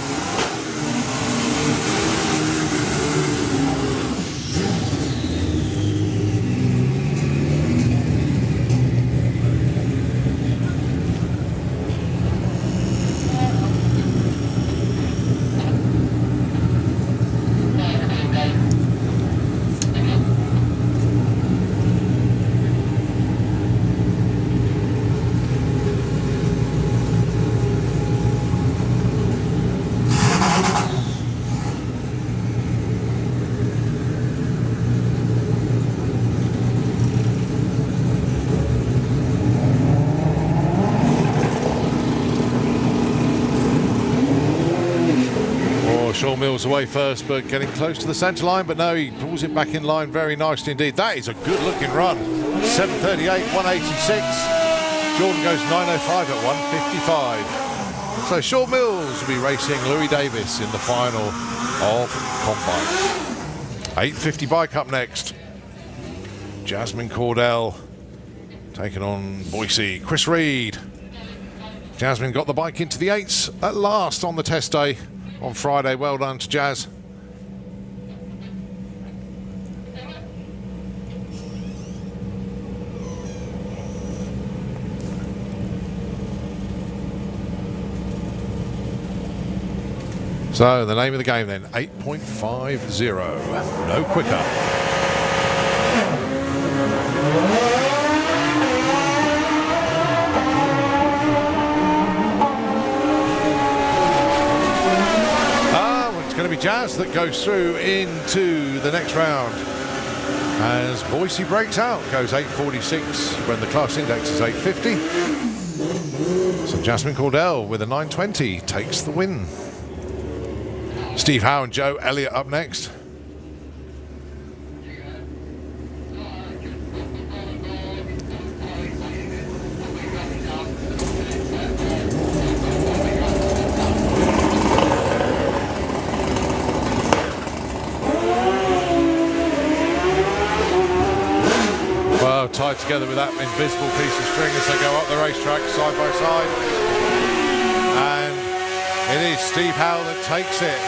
Shaw Mills away first, but getting close to the centre line, but no, he pulls it back in line very nicely indeed. That is a good looking run. 7.38, 186. Jordan goes 9.05 at 155. So Shaw Mills will be racing Louis Davis in the final of Combine. 8.50 bike up next. Jasmine Cordell taking on Boise. Chris Reed. Jasmine got the bike into the 8s at last on the test day on Friday. Well done to Jazz. So the name of the game then, 8.50, no quicker. Going to be Jazz that goes through into the next round. As Boise breaks out, goes 8.46 when the class index is 8.50. So Jasmine Cordell with a 9.20 takes the win. Steve Howe and Joe Elliott up next. Well, tied together with that invisible piece of string as they go up the racetrack side by side. And it is Steve Howe that takes it.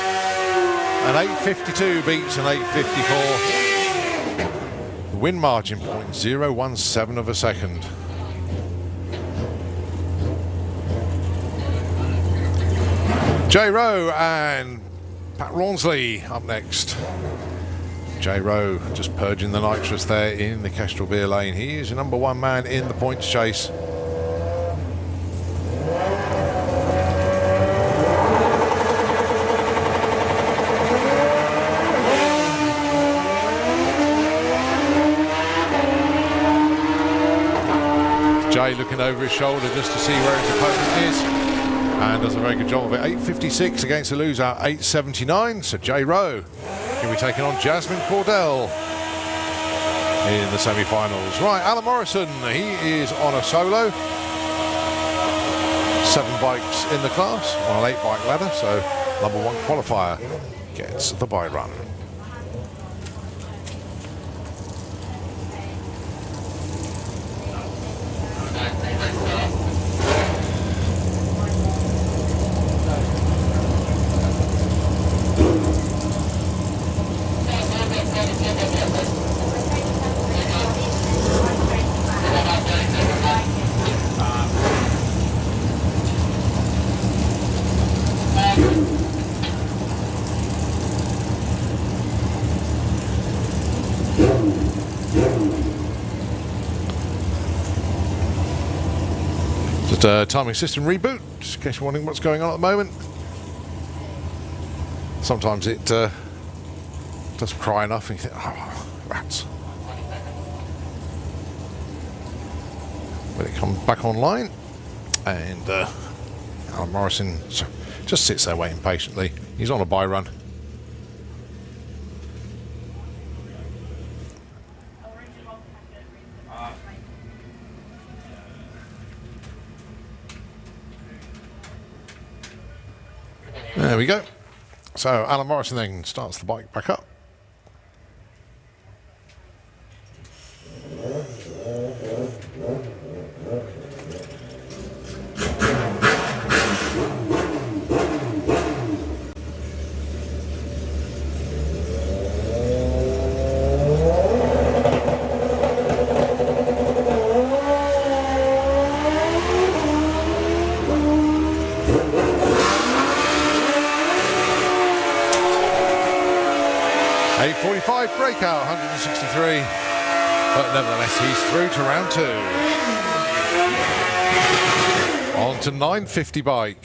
An 8.52 beats an 8.54. The win margin 0.017 of a second. J. Rowe and Pat Rawnsley up next. J. Rowe just purging the nitrous there in the Kestrel beer lane. He is your #1 man in the points chase. Jay looking over his shoulder just to see where his opponent is, and does a very good job of it. 8.56 against the loser, 8.79. So J. Rowe will be taking on Jasmine Cordell in the semi-finals. Right, Alan Morrison, he is on a solo. 7 bikes in the class on an 8-bike ladder, so #1 qualifier gets the bye run. Just a timing system reboot, just in case you're wondering what's going on at the moment. Sometimes it does cry enough and you think, oh, rats. When it comes back online, and Alan Morrison just sits there waiting patiently. He's on a bye run. There we go. So Alan Morrison then starts the bike back up. Breakout 163, but nevertheless he's through to round 2. On to 950 bike.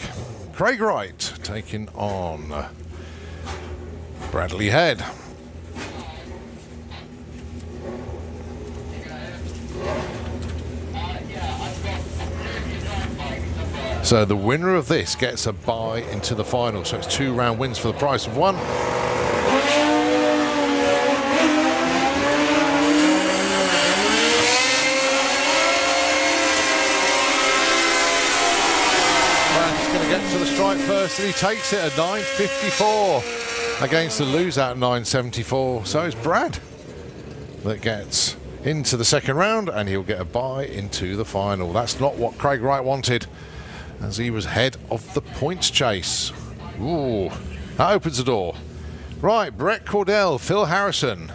Craig Wright taking on Bradley Head. So the winner of this gets a bye into the final, so it's 2 round wins for the price of 1. To the stripe first, and he takes it at 9.54 against the loser at 9.74. So it's Brad that gets into the second round, and he'll get a bye into the final. That's not what Craig Wright wanted, as he was head of the points chase. Ooh, that opens the door. Right, Brett Cordell, Phil Harrison.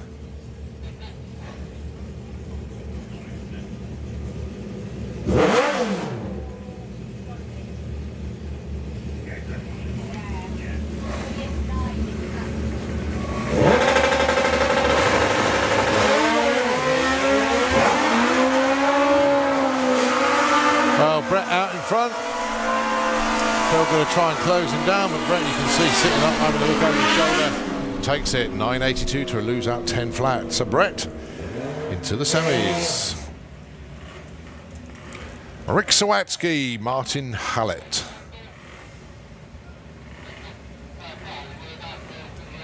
Brett out in front. Phil going to try and close him down, but Brett, you can see sitting up, having a look over his shoulder. Takes it 9.82 to a lose out 10 flat. So Brett into the semis. Rick Sawatsky, Martin Hallett.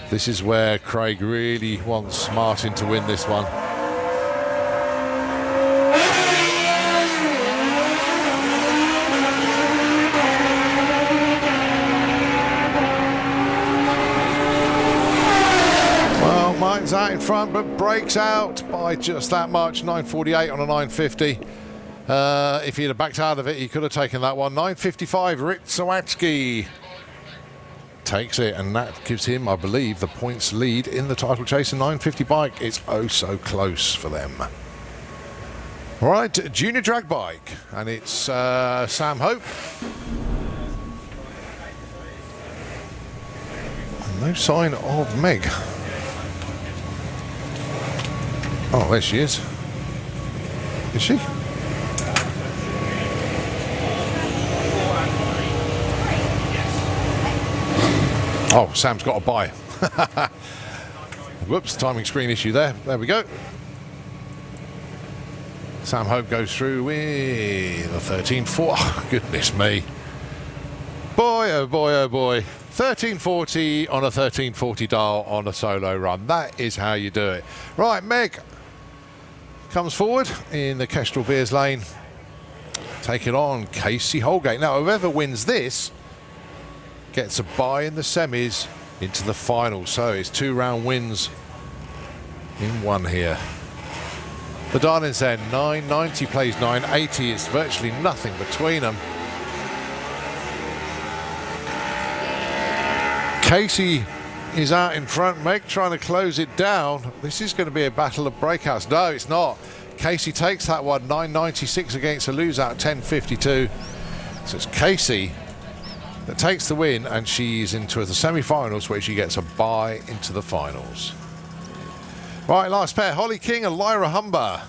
This is where Craig really wants Martin to win this one. Well, Martin's out in front, but breaks out by just that much. 9.48 on a 9.50. If he'd have backed out of it, he could have taken that one. 9.55, Rick Sawatsky takes it, and that gives him, I believe, the points lead in the title chase. A 9.50 bike. It's oh so close for them. All right, junior drag bike, and it's Sam Hope. No sign of Meg. Oh, there she is. Is she? Oh, Sam's got a buy. Whoops, timing screen issue there. There we go. Sam Hope goes through with a 13.4. Oh, goodness me. Boy, oh boy, oh boy. 13.40 on a 13.40 dial on a solo run. That is how you do it. Right, Meg comes forward in the Kestrel Beers lane. Take it on Casey Holgate. Now, whoever wins this gets a bye in the semis into the final. So it's 2 round wins in one here. The Darlings then, 990 plays 980. It's virtually nothing between them. Casey is out in front. Meg trying to close it down. This is going to be a battle of breakouts. No, it's not. Casey takes that one. 996 against a lose out 10.52. So it's Casey that takes the win, and she's into the semi-finals where she gets a bye into the finals. Right, last pair, Holly King and Lyra Humber.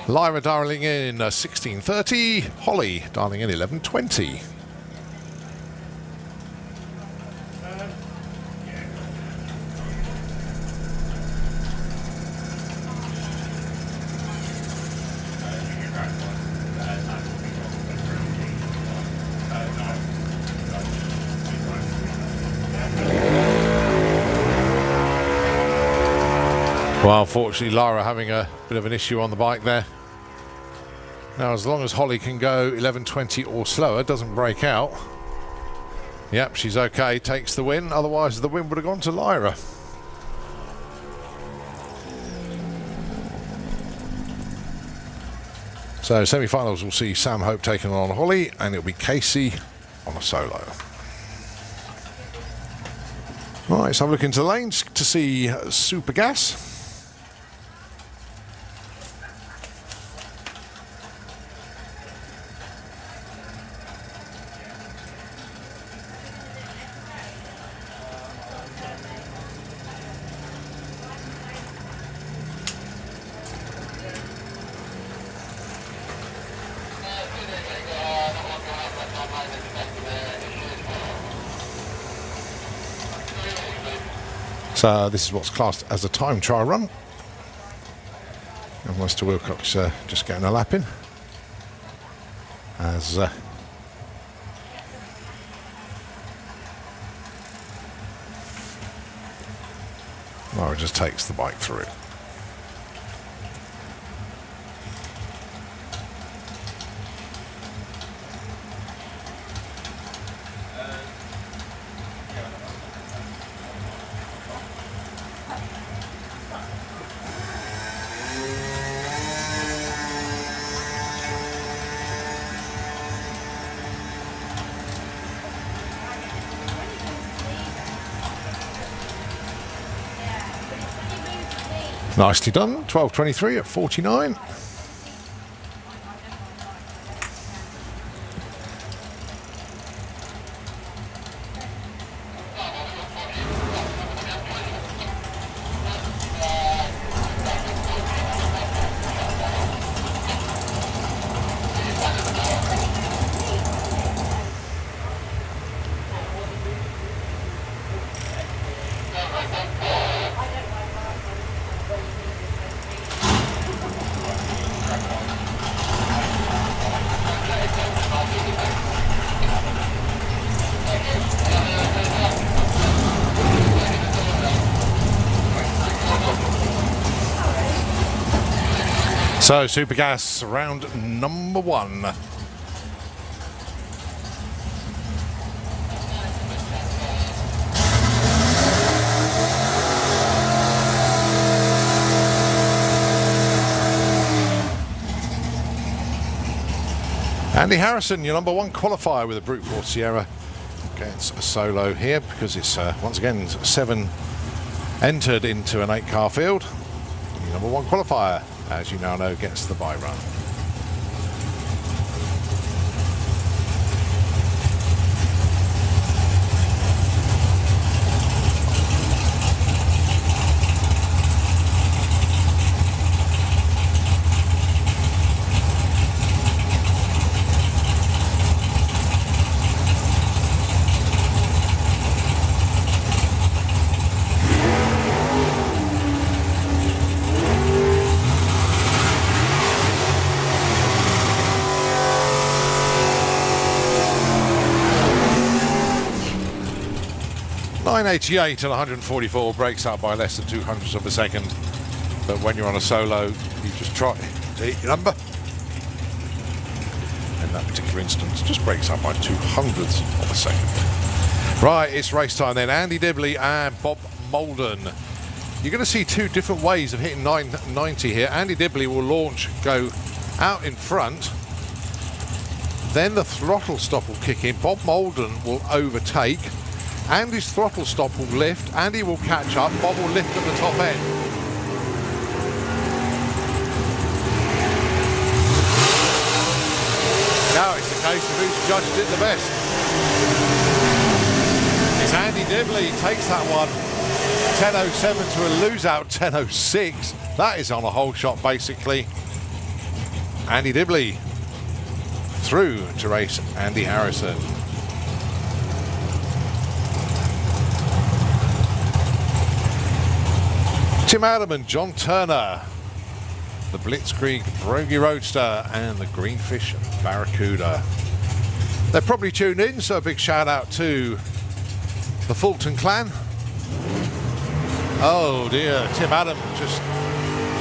Lyra dialing in 16.30, Holly dialing in 11.20. Well, unfortunately, Lara having a bit of an issue on the bike there. Now, as long as Holly can go 11.20 or slower, doesn't break out. Yep, she's okay, takes the win. Otherwise, the win would have gone to Lyra. So, semi-finals will see Sam Hope taking on Holly, and it'll be Casey on a solo. All right, so I'm looking to the lanes to see Super Gas. So this is what's classed as a time trial run. And Wester Wilcox just getting a lap in. As Laura just takes the bike through. Nicely done. 12.23 at 49. So, Super Gas, round number 1. Andy Harrison, your number 1 qualifier with a Brute Force Sierra, gets a solo here because it's once again 7 entered into an 8-car field. Your number 1 qualifier, as you now know, gets the bye run. .988 and 144 breaks up by less than 200ths of a second. But when you're on a solo, you just try to hit your number. In that particular instance, just breaks up by 200ths of a second. Right, it's race time then. Andy Dibley and Bob Molden. You're going to see 2 different ways of hitting 990 here. Andy Dibley will go out in front. Then the throttle stop will kick in. Bob Molden will overtake. Andy's throttle stop will lift, Andy will catch up, Bob will lift at the top end. Now it's the case of who's judged it the best. It's Andy Dibley, takes that one. 10.07 to a lose-out 10.06. That is on a whole shot basically. Andy Dibley through to race Andy Harrison. Tim Adam and John Turner, the Blitzkrieg Brogy Roadster and the Greenfish Barracuda. They're probably tuned in, so a big shout out to the Fulton clan. Oh dear, Tim Adam just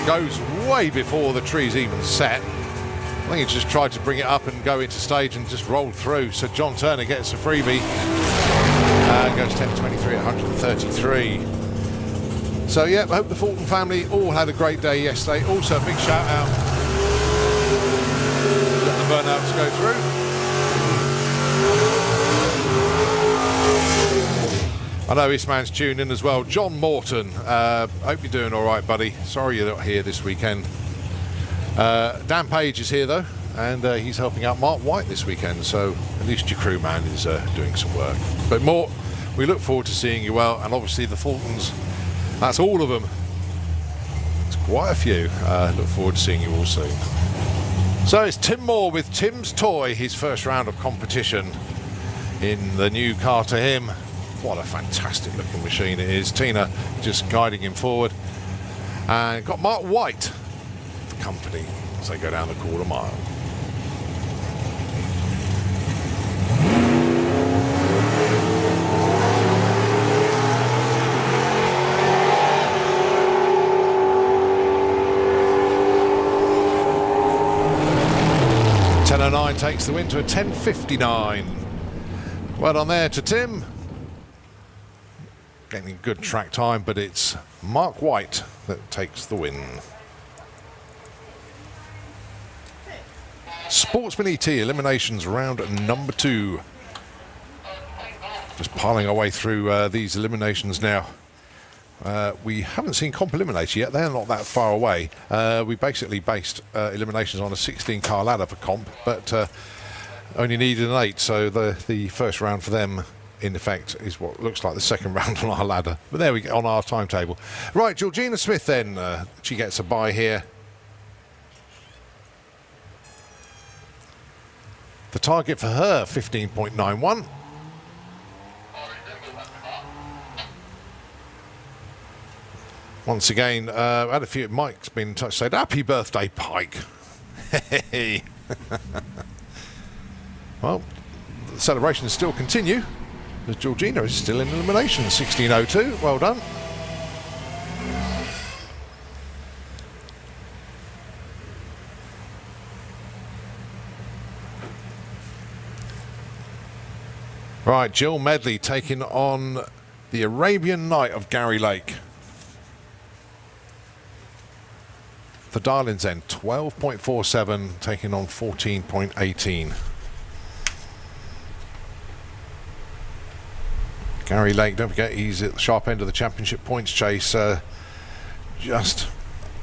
goes way before the tree's even set. I think he just tried to bring it up and go into stage and just rolled through. So John Turner gets a freebie and goes 10.23 at 133. So yeah, I hope the Fulton family all had a great day yesterday. Also a big shout out. Let the burnouts go through. I know this man's tuned in as well. John Morton, hope you're doing all right, buddy. Sorry you're not here this weekend. Dan Page is here though, and he's helping out Mark White this weekend. So at least your crewman is doing some work. But more, we look forward to seeing you well, and obviously the Fultons. That's all of them. It's quite a few. Look forward to seeing you all soon. So it's Tim Moore with Tim's Toy, his first round of competition in the new car to him. What a fantastic looking machine it is. Tina just guiding him forward. And got Mark White, the company, as they go down the quarter mile. .10.09 takes the win to a 10.59. Well done there to Tim. Getting good track time, but it's Mark White that takes the win. Sportsman E.T. Eliminations round number 2. Just piling our way through these eliminations now. We haven't seen Comp Eliminator yet. They're not that far away. We basically based eliminations on a 16-car ladder for Comp, but only needed an 8. So the first round for them, in effect, is what looks like the second round on our ladder. But there we go, on our timetable. Right, Georgina Smith then. She gets a bye here. The target for her, 15.91. Once again, I had a few. Mike's been in touch, said, "Happy birthday, Pike." Hey. Well, the celebrations still continue, as Georgina is still in elimination. 16.02. Well done. Right, Jill Medley taking on the Arabian Night of Gary Lake. The Darlings end 12.47, taking on 14.18. Gary Lake, don't forget, he's at the sharp end of the championship points chase, just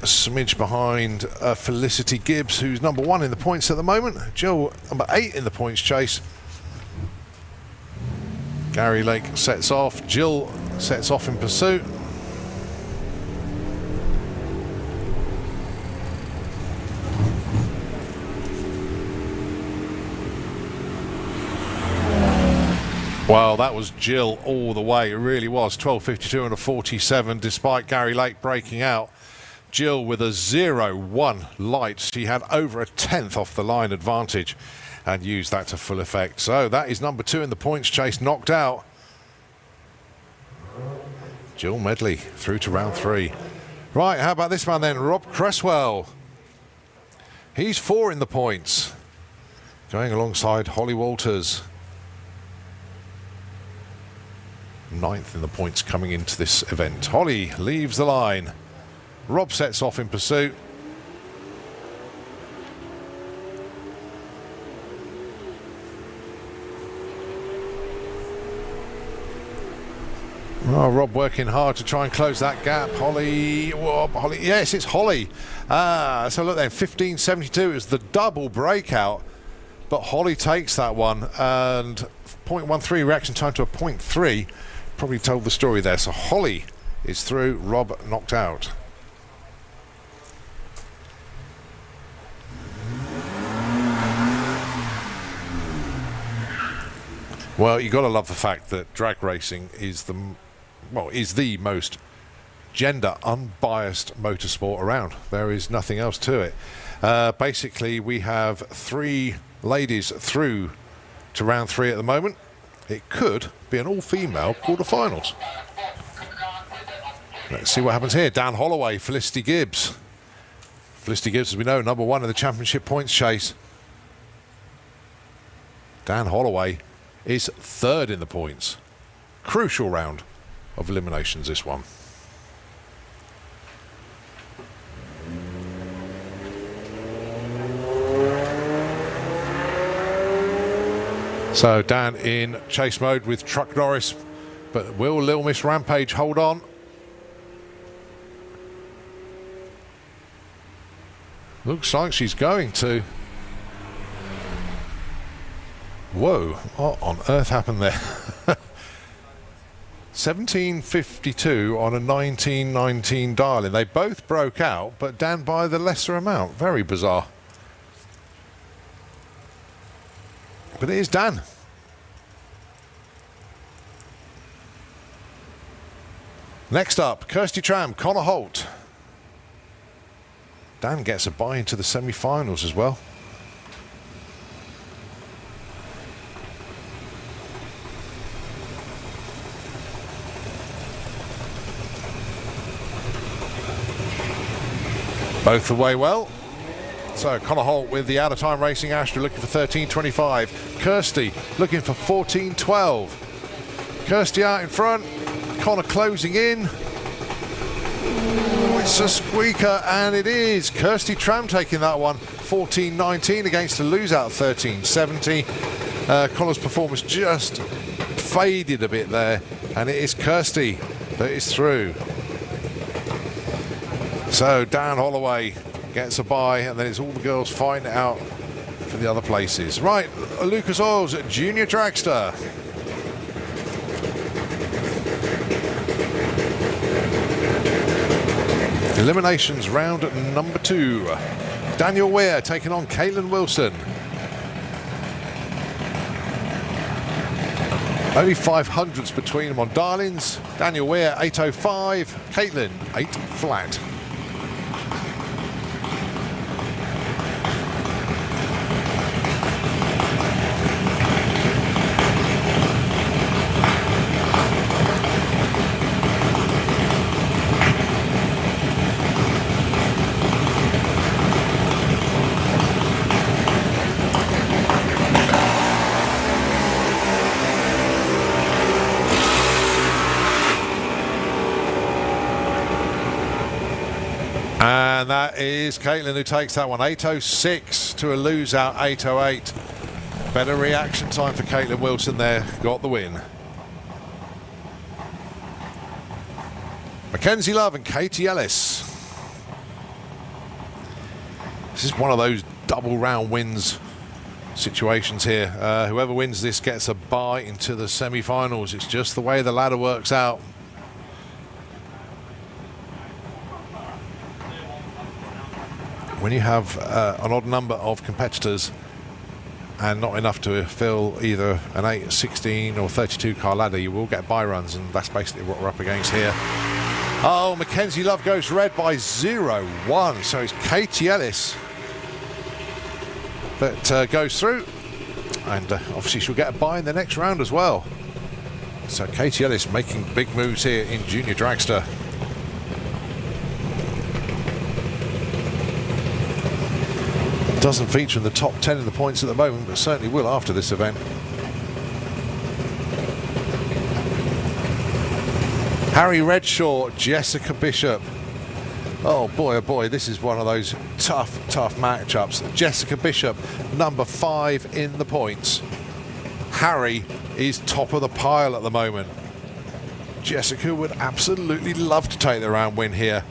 a smidge behind Felicity Gibbs, who's number 1 in the points at the moment. Jill, number 8 in the points chase. Gary Lake sets off, Jill sets off in pursuit. Well, that was Jill all the way. It really was. 12.52 and a 47, despite Gary Lake breaking out. Jill with a 0-1 light. She had over a tenth off the line advantage and used that to full effect. So that is number 2 in the points chase, knocked out. Jill Medley through to round 3. Right, how about this man then? Rob Cresswell. He's 4 in the points, going alongside Holly Walters. 9th in the points coming into this event. Holly leaves the line. Rob sets off in pursuit. Oh, Rob working hard to try and close that gap. Holly, whoa, Holly, yes, it's Holly. So look then, 15.72 is the double breakout, but Holly takes that one, and 0.13 reaction time to a 0.3 probably told the story there. So Holly is through, Rob knocked out. Well, you got to love the fact that drag racing is the most gender unbiased motorsport around. There is nothing else to it. Basically, we have 3 ladies through to round 3 at the moment. It could be an all-female quarterfinals. Let's see what happens here. Dan Holloway, Felicity Gibbs. Felicity Gibbs, as we know, number 1 in the championship points chase. Dan Holloway is 3rd in the points. Crucial round of eliminations, this one. So Dan in chase mode with Truck Norris, but will Little Miss Rampage hold on? Looks like she's going to. Whoa, what on earth happened there? 17.52 on a 19.19 Darling. They both broke out, but Dan by the lesser amount. Very bizarre. But it is Dan. Next up, Kirsty Tram, Connor Holt. Dan gets a bye into the semi-finals as well. Both away well. So Connor Holt with the out of time racing Astra looking for 13.25. Kirsty looking for 14.12. Kirsty out in front. Connor closing in. It's a squeaker, and it is. Kirsty Tram taking that one. 14.19 against a lose out 13.70. Connor's performance just faded a bit there, and it is Kirsty that is through. So Dan Holloway gets a bye, and then it's all the girls fighting it out for the other places. Right, Lucas Oils, Junior Dragster. Eliminations round number 2. Daniel Weir taking on Caitlin Wilson. Only 500ths between them on Darlings. Daniel Weir 8.05, Caitlin 8 flat. And that is Caitlin who takes that one. 8:06 to a lose out 8:08. Better reaction time for Caitlin Wilson there. Got the win. Mackenzie Love and Katie Ellis. This is one of those double round wins situations here. Whoever wins this gets a bye into the semi-finals. It's just the way the ladder works out. When you have an odd number of competitors and not enough to fill either an 8, 16 or 32 car ladder, you will get bye runs, and that's basically what we're up against here. Oh, Mackenzie Love goes red by 0-1, so it's Katie Ellis that goes through, and obviously she'll get a bye in the next round as well. So Katie Ellis making big moves here in Junior Dragster. Doesn't feature in the top 10 of the points at the moment, but certainly will after this event. Harry Redshaw, Jessica Bishop. Oh boy, this is one of those tough matchups. Jessica Bishop, number 5 in the points. Harry is top of the pile at the moment. Jessica would absolutely love to take the round win here,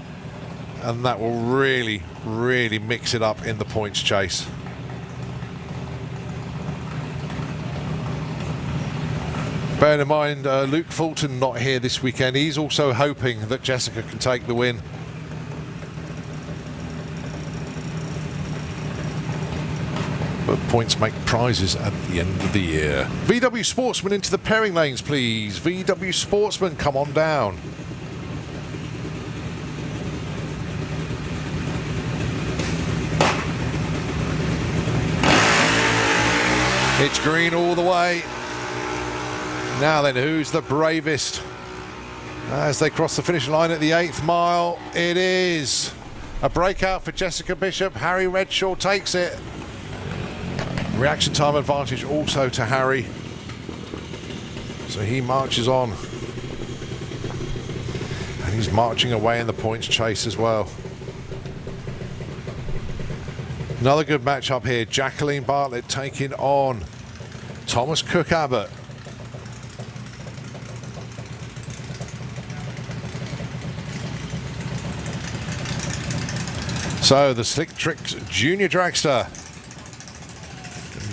and that will really mix it up in the points chase. Bear in mind, Luke Fulton not here this weekend. He's also hoping that Jessica can take the win. But points make prizes at the end of the year. VW Sportsman into the pairing lanes, please. VW Sportsman, come on down. It's green all the way. Now then, who's the bravest? As they cross the finish line at the 8th mile, it is a breakout for Jessica Bishop. Harry Redshaw takes it. Reaction time advantage also to Harry. So he marches on. And he's marching away in the points chase as well. Another good matchup here. Jacqueline Bartlett taking on Thomas Cook Abbott. So the Slick Tricks Junior Dragster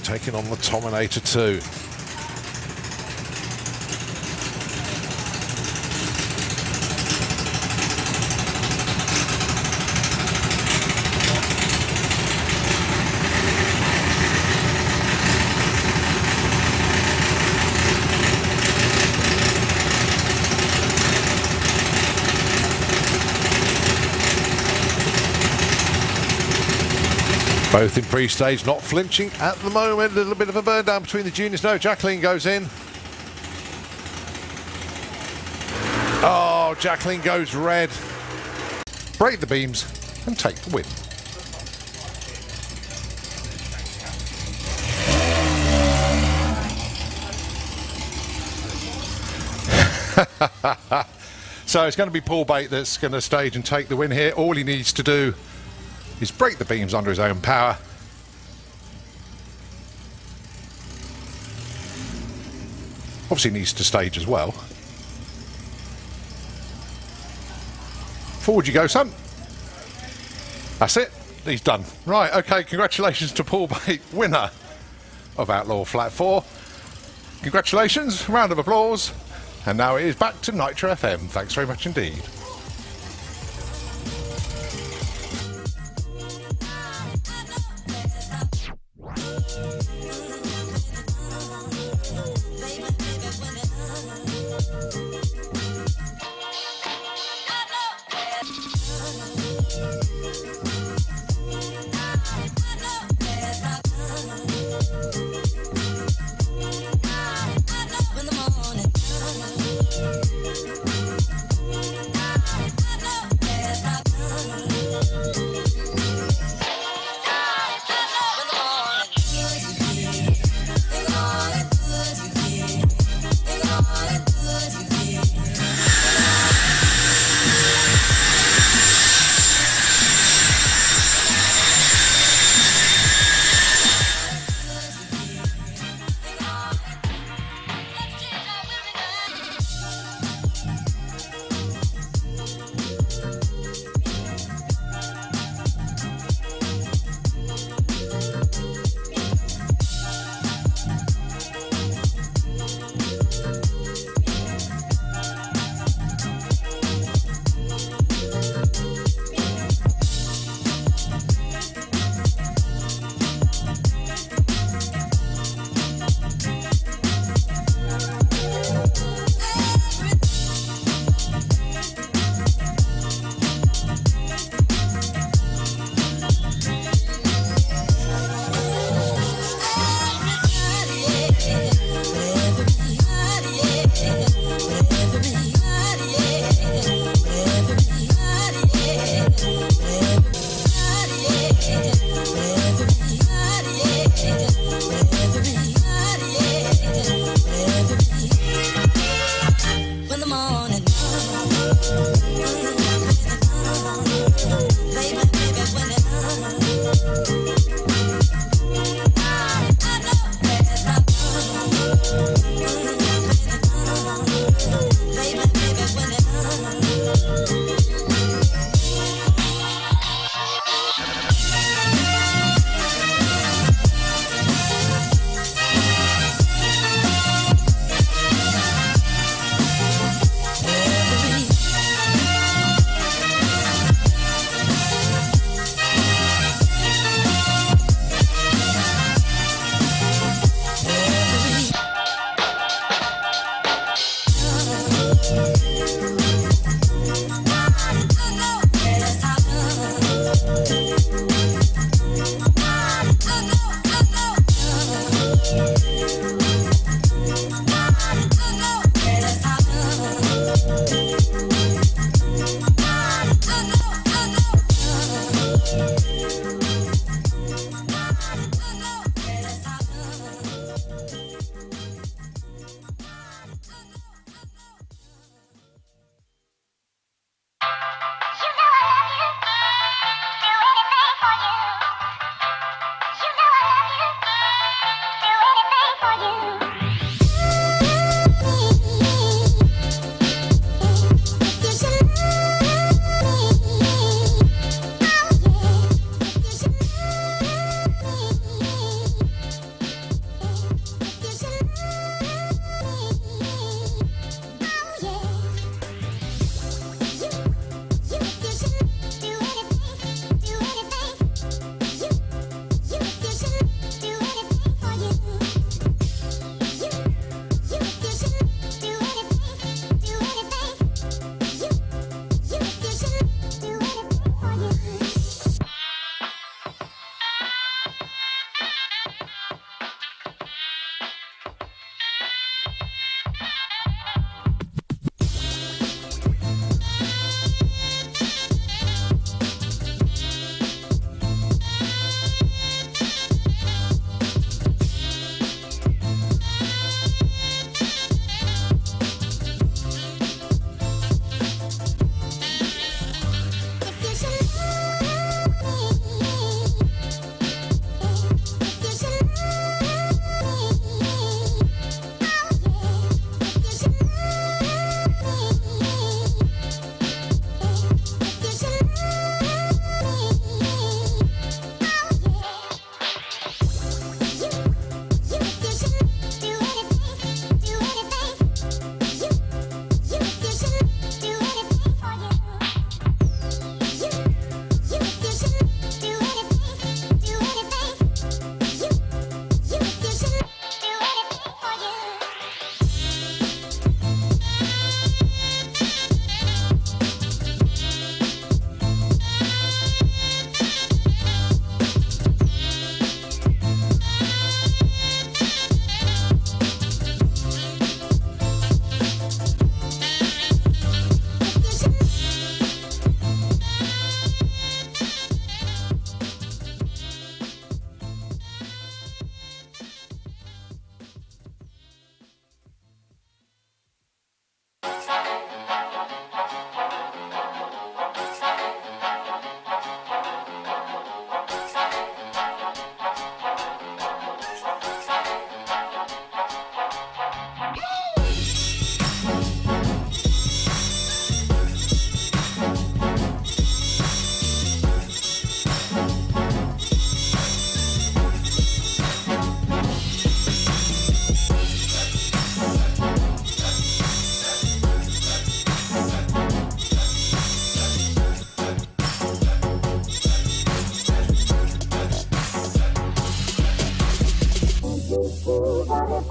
taking on the Tominator 2. Both in pre-stage, not flinching at the moment. A little bit of a burn down between the juniors. No, Jacqueline goes in. Oh, Jacqueline goes red. Break the beams and take the win. So it's going to be Paul Bate that's going to stage and take the win here. All he needs to do is break the beams under his own power. Obviously needs to stage as well. Forward you go, son. That's it. He's done. Right, okay, congratulations to Paul Bate, winner of Outlaw Flat 4. Congratulations, round of applause. And now it is back to Nitro FM. Thanks very much indeed.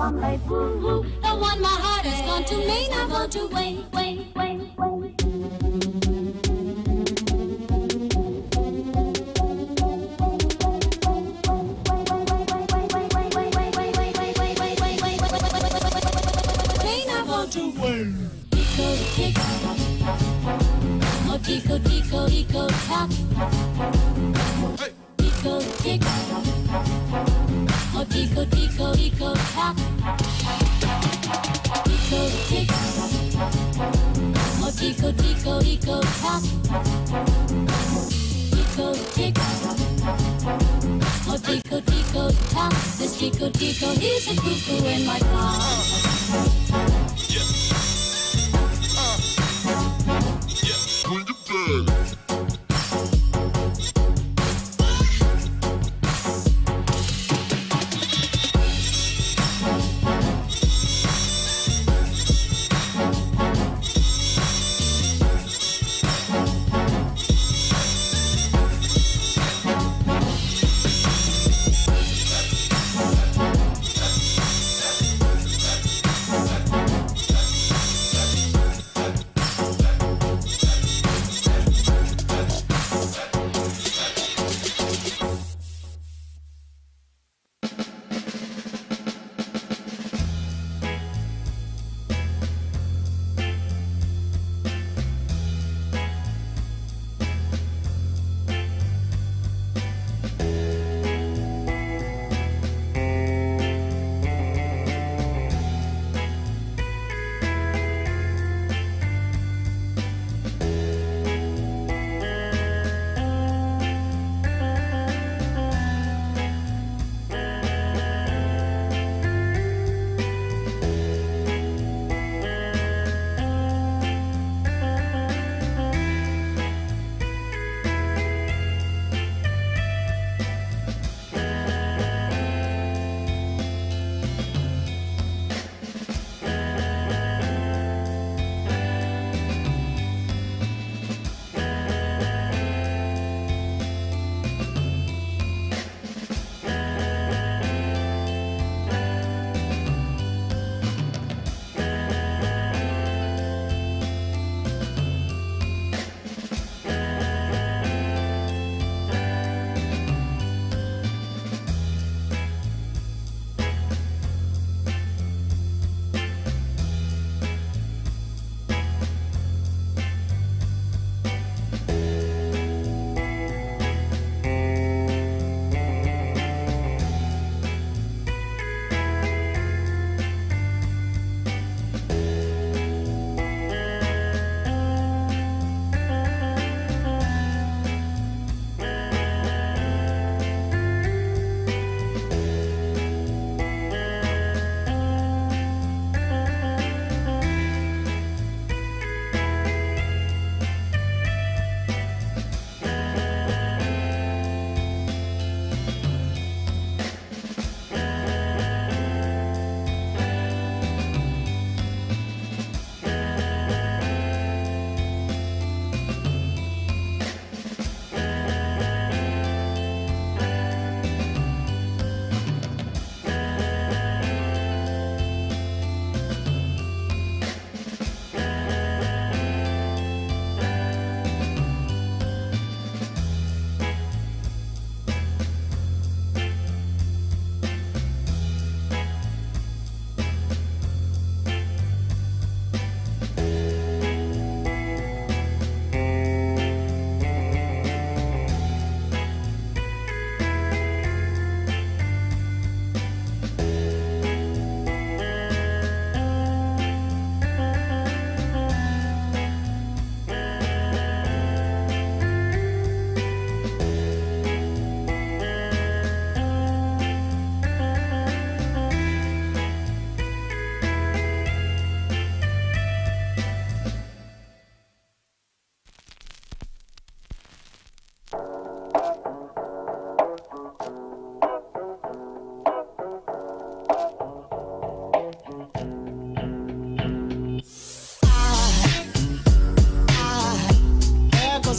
The one my heart has gone to may not go to wait. May not go to wait. Tico, tico, tico, tock. Tico, tick. Oh, tico, tico, tico, tock. Tico, tick. Oh, tico, tico, eco tock. Tico, tick. Oh, tico, tico, tock. This tico, tico, he's a cuckoo in my car. Bring it back.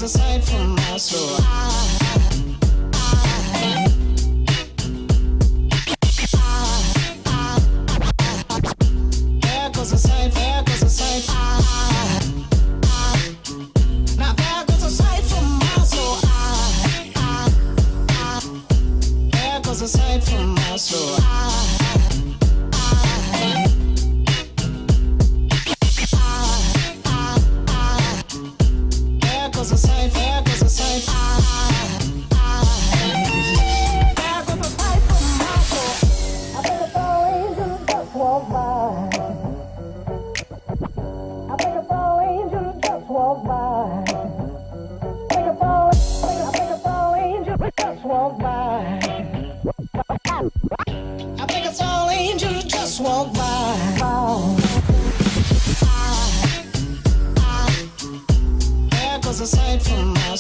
aside from my soul. There goes a sight, there goes a sight. Now there goes a sight from my soul. There goes a sight from my soul. There goes a sight, there goes a sight.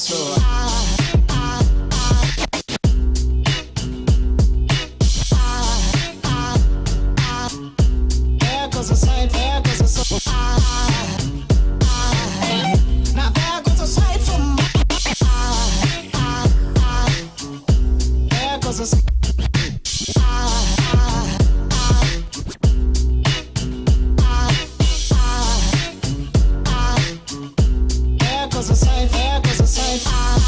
soul. There goes a sight, there goes a soul. Now there goes a sight from there goes a sight. There goes a sight, there goes a sight.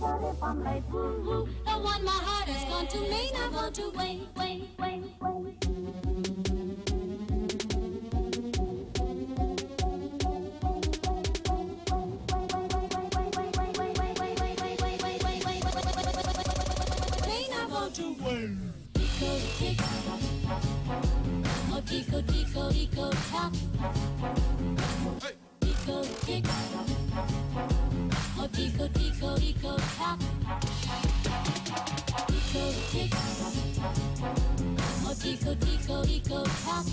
What if I'm late? Woo-hoo. The one my heart has gone to mean I want to wait. Tico, tico, tico, tock. Tico, tick. Oh, tico, tico, tico, tock. Tico, tick. Oh, tico, tico, tico, tock.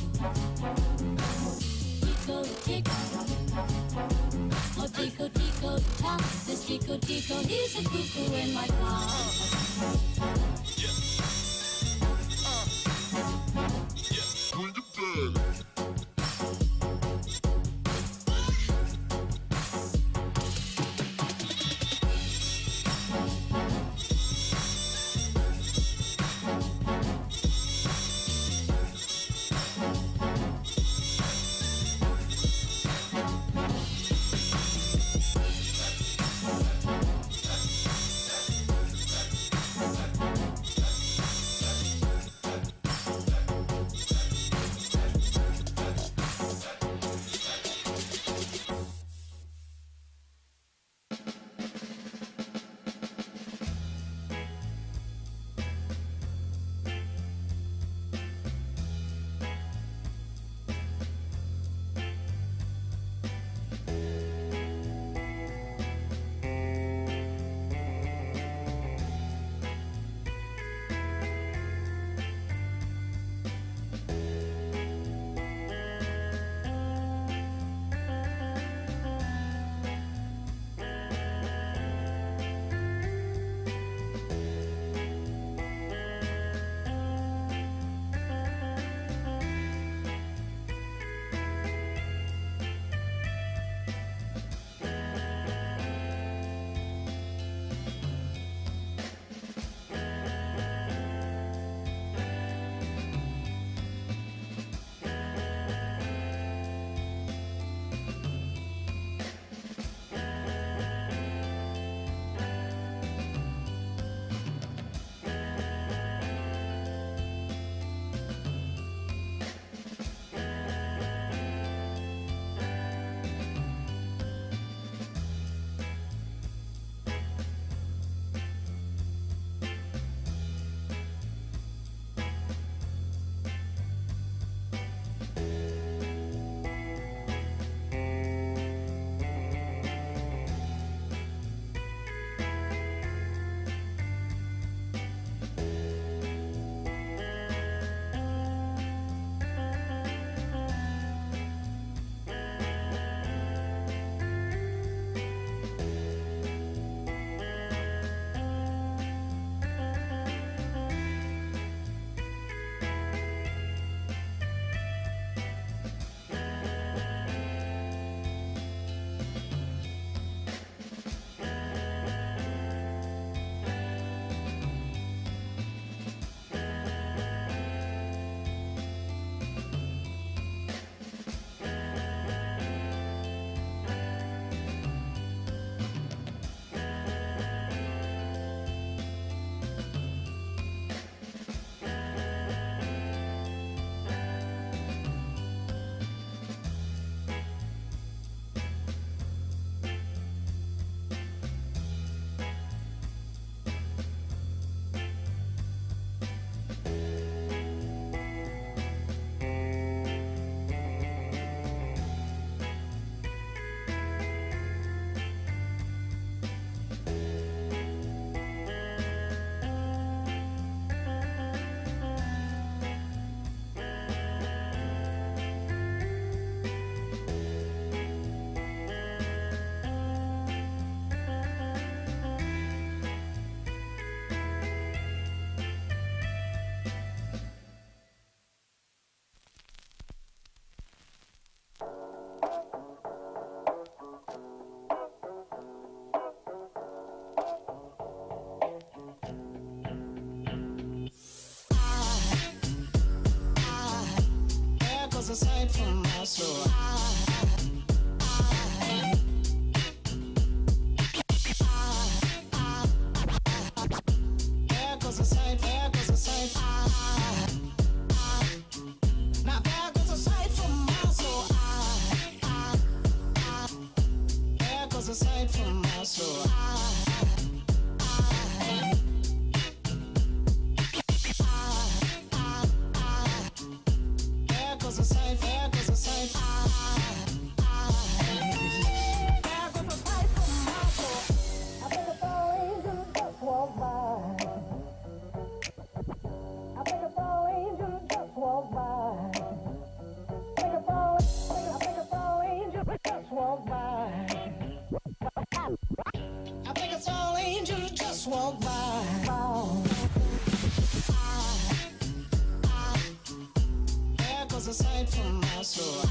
Tico, tick. Oh, tico, tico, tock. This tico, tico, he's a cuckoo in my car. Bring it back. was a sight from my soul. walk by. There goes a sight from my soul.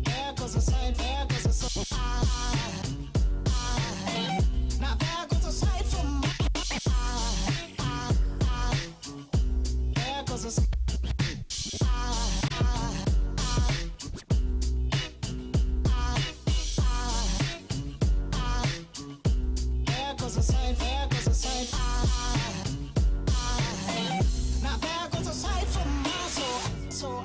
There goes a sight, there goes a sight. Now there goes a sight from my there goes a sight. There goes a sight, there goes a sight. Now there goes a sight from my soul.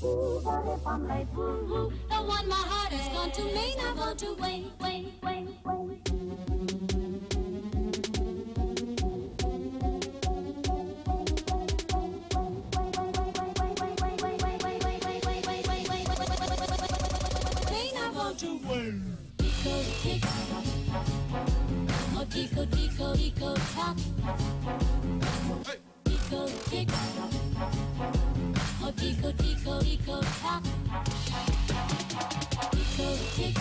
ooh, but if I'm late, ooh, the one my heart has gone to may not want to wait. May not want to wait. Tico tick, oh tico tico tico tock. Tico tick, oh tico tico tico tock. Tico tick,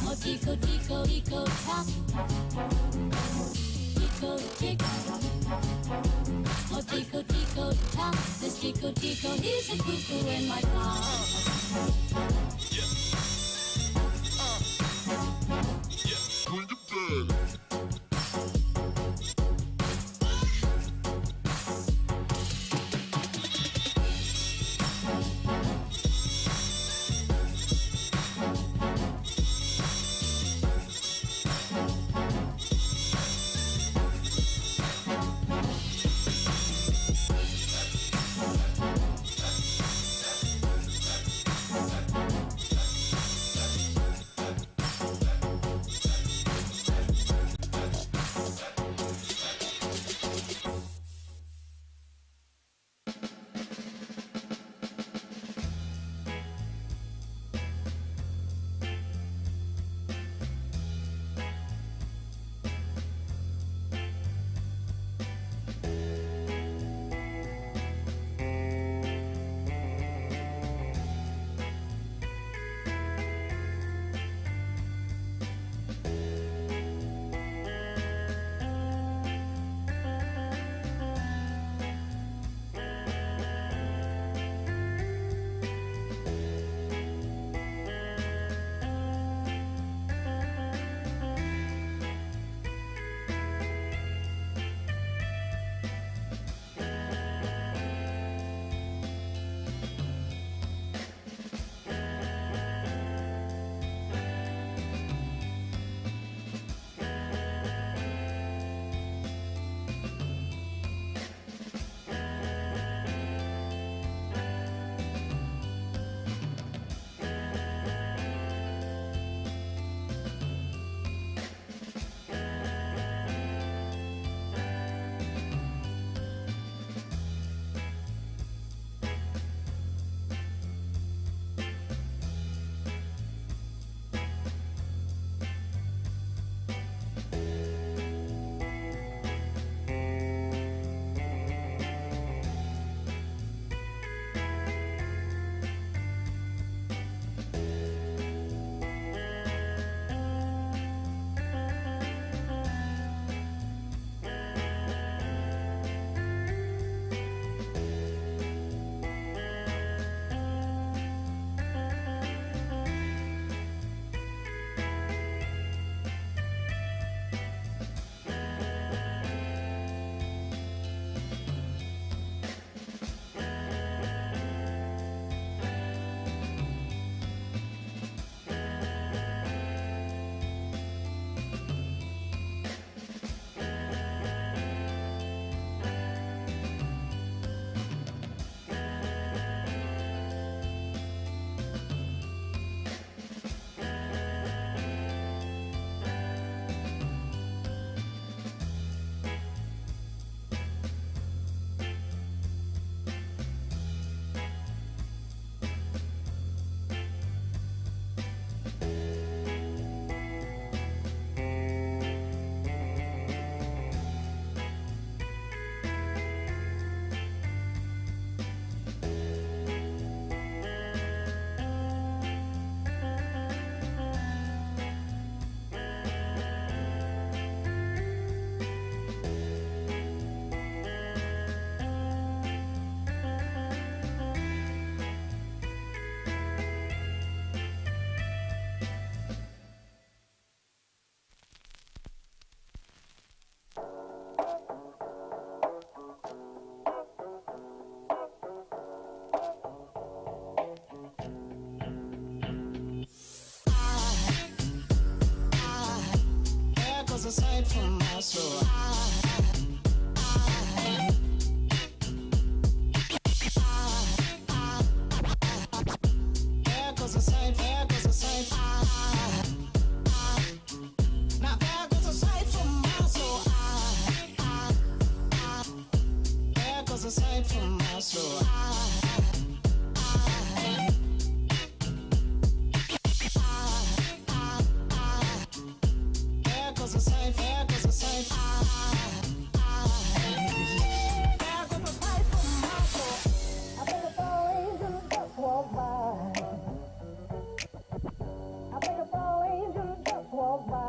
oh tico tico tico tock. Tico tick, oh tico tico tock. This tico tico is a cuckoo in my car. Bring it back. was a sight from my soul. goes a sight, there goes a sight. There goes a sight from my soul. I think a tall angel just walked by. I think a tall angel just walked by.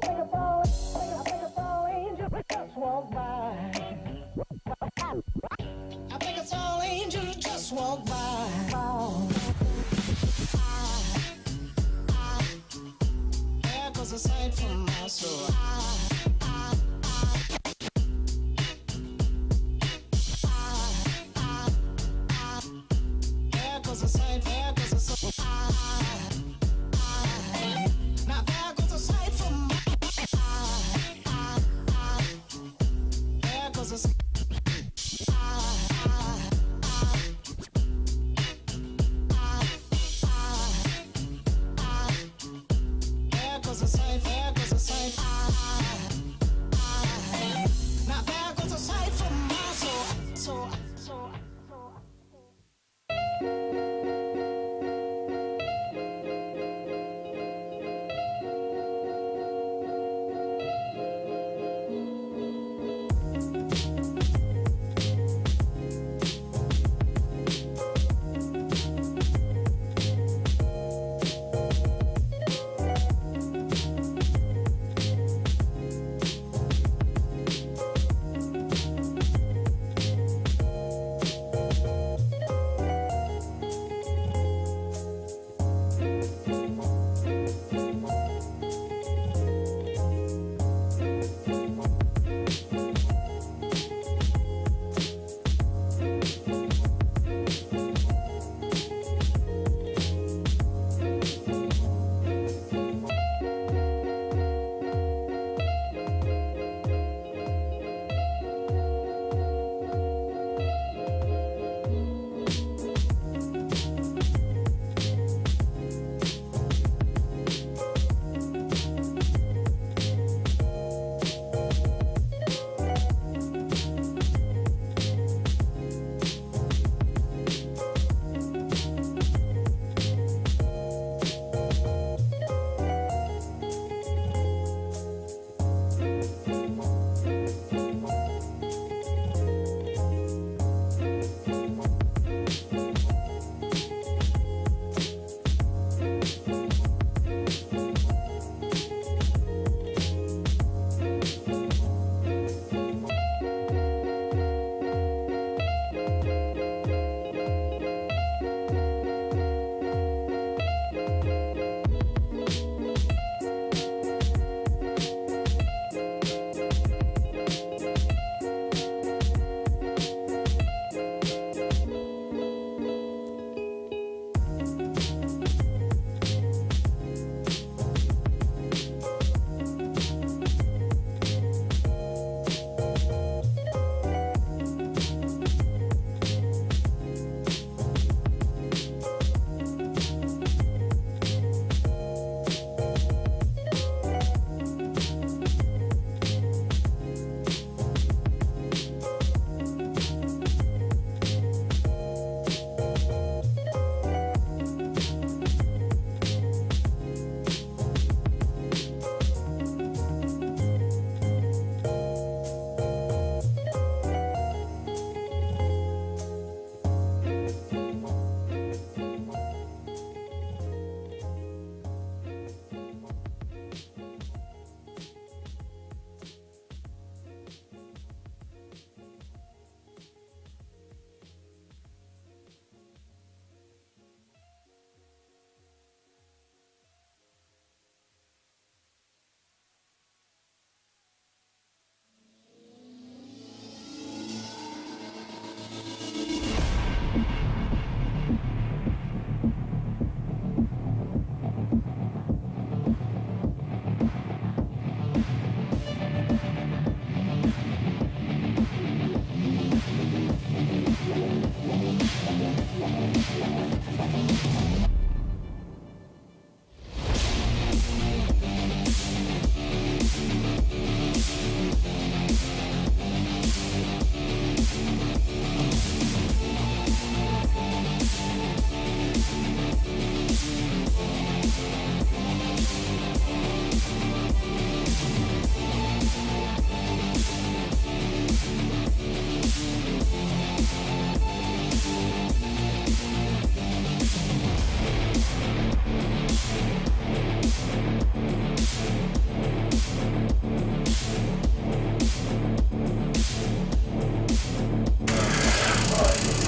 I think a tall angel just walked by. I think a tall angel just walked by. There goes a sight from my soul. There goes a sight, there goes a sight. Now there goes a sight from my there goes a sight. There goes a sight, there goes a sight.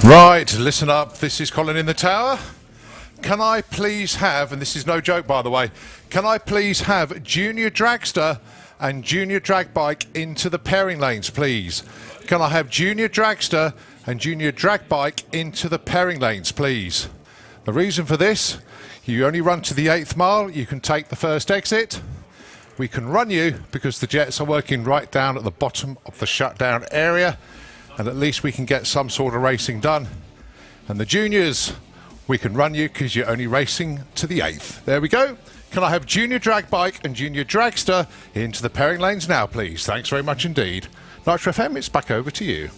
Right, listen up. This is Colin in the tower. Can I please have, and this is no joke by the way, can I please have Junior Dragster and Junior Drag Bike into the pairing lanes, please? Can I have Junior Dragster and Junior Drag Bike into the pairing lanes, please? The reason for this, you only run to the 8th mile, you can take the first exit. We can run you because the jets are working right down at the bottom of the shutdown area, and at least we can get some sort of racing done. And the juniors, we can run you because you're only racing to the 8th. There we go. Can I have Junior Drag Bike and Junior Dragster into the pairing lanes now, please? Thanks very much indeed. Nitro FM, it's back over to you.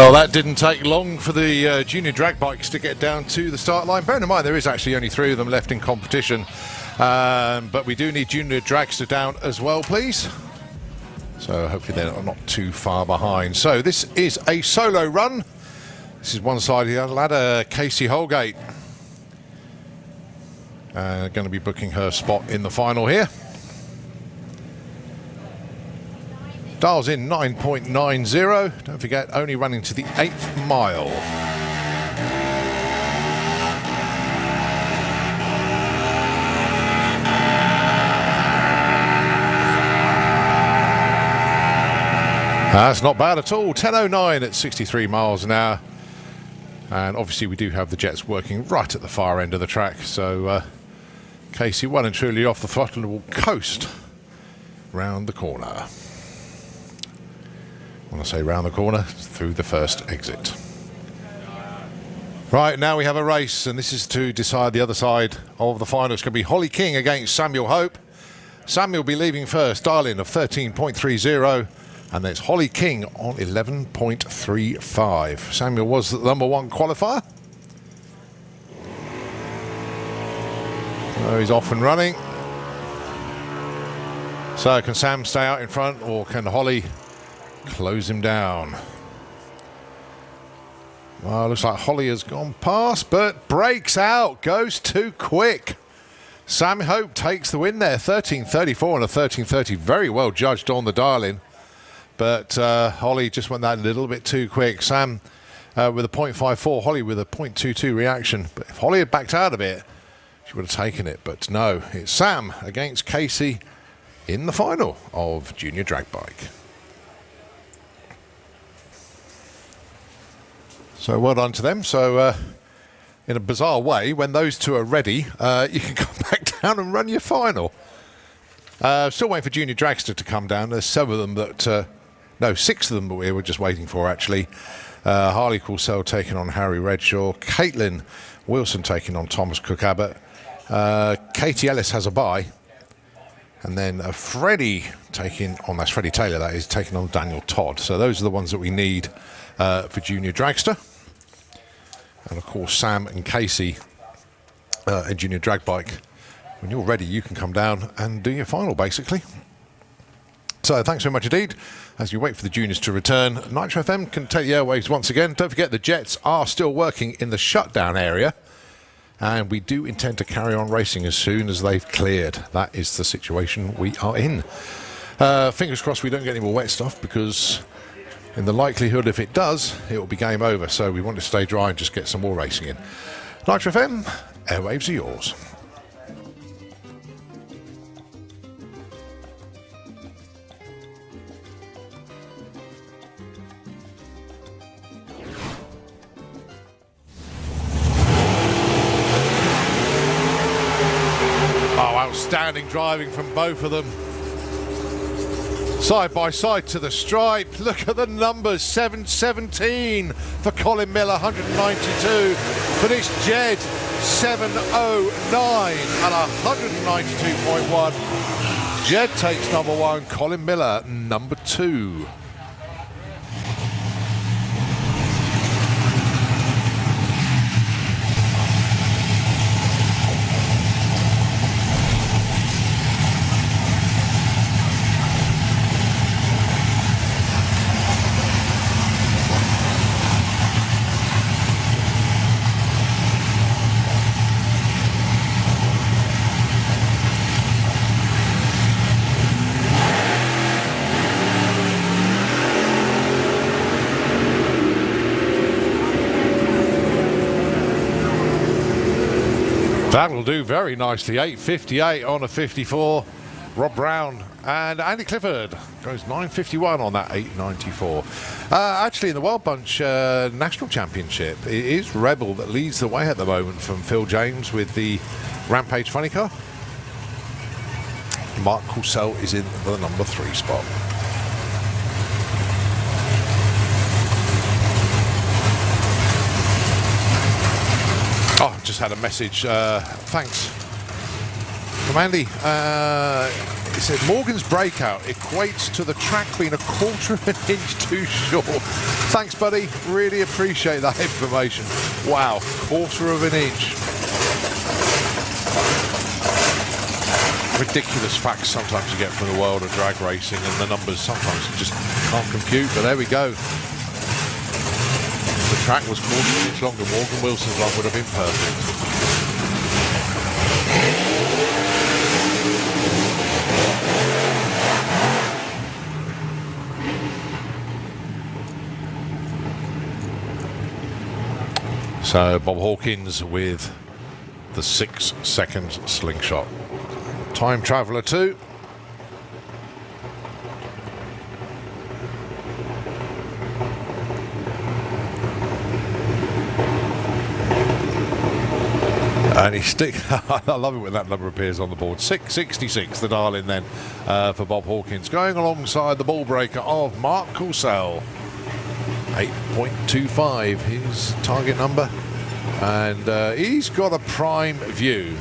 Well, that didn't take long for the junior drag bikes to get down to the start line. Bearing in mind, there is actually only 3 of them left in competition. But we do need junior dragster down as well, please. So hopefully they're not too far behind. So this is a solo run. This is one side of the other ladder, Casey Holgate. Going to be booking her spot in the final here. Dials in 9.90. Don't forget, only running to the 8th mile. That's not bad at all. 10.09 at 63 miles an hour. And obviously we do have the jets working right at the far end of the track. So Casey well and truly off the throttle and will coast round the corner. When I say round the corner, through the first exit. Right, now we have a race, and this is to decide the other side of the final. It's going to be Holly King against Samuel Hope. Samuel will be leaving first, dial-in of 13.30, and there's Holly King on 11.35. Samuel was the #1 qualifier. So he's off and running. So can Sam stay out in front, or can Holly close him down? Well, looks like Holly has gone past, but breaks out, goes too quick. Sam Hope takes the win there, 13.34 and a 13.30. Very well judged on the dial-in, but Holly just went that a little bit too quick. Sam with a 0.54, Holly with a 0.22 reaction. But if Holly had backed out a bit, she would have taken it. But no, it's Sam against Casey in the final of Junior Drag Bike. So well done to them. So in a bizarre way, when those two are ready, you can come back down and run your final. Still waiting for Junior Dragster to come down. There's 7 of them that, no, 6 of them that we were just waiting for actually. Harley Coulsell taking on Harry Redshaw. Caitlin Wilson taking on Thomas Cook Abbott. Katie Ellis has a bye. And then Freddie taking on, that's Freddie Taylor, that is, taking on Daniel Todd. So those are the ones that we need for Junior Dragster. And of course, Sam and Casey in Junior Drag Bike. When you're ready, you can come down and do your final, basically. So thanks very much indeed. As you wait for the juniors to return, Nitro FM can take the airwaves once again. Don't forget the jets are still working in the shutdown area. And we do intend to carry on racing as soon as they've cleared. That is the situation we are in. Fingers crossed we don't get any more wet stuff, because in the likelihood if it does, it will be game over. So we want to stay dry and just get some more racing in. Nitro FM, airwaves are yours. Outstanding driving from both of them. Side by side to the stripe. Look at the numbers. 717 for Colin Miller, 192 for this Jed, 709 and 192.1. Jed takes #1, Colin Miller #2. That'll do very nicely. 8.58 on a 54. Rob Brown and Andy Clifford goes 9.51 on that 8.94. Actually, in the World Bunch National Championship, it is Rebel that leads the way at the moment from Phil James with the Rampage funny car. Mark Coulsell is in the #3 spot. Oh, just had a message. Thanks from Andy. It said Morgan's breakout equates to the track being a quarter of an inch too short. Thanks, buddy. Really appreciate that information. Wow, quarter of an inch. Ridiculous facts sometimes you get from the world of drag racing, and the numbers sometimes you just can't compute, but there we go. If the track was quarter of an inch longer, Morgan Wilson's run would have been perfect. So Bob Hawkins with the 6-second slingshot. Time Traveller 2. And he stick. I love it when that number appears on the board. 666, the dial in then for Bob Hawkins. Going alongside the ball breaker of Mark Coulsell. 8.25, his target number. And he's got a prime view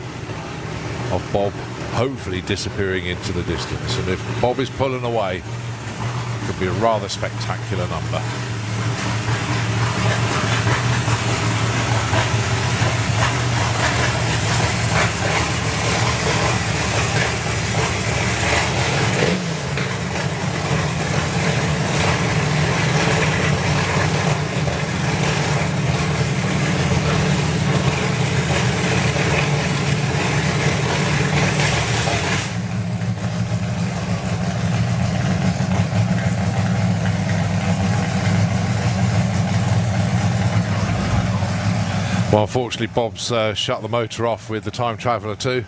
of Bob hopefully disappearing into the distance. And if Bob is pulling away, it could be a rather spectacular number. Well, unfortunately, Bob's shut the motor off with the Time Traveller 2.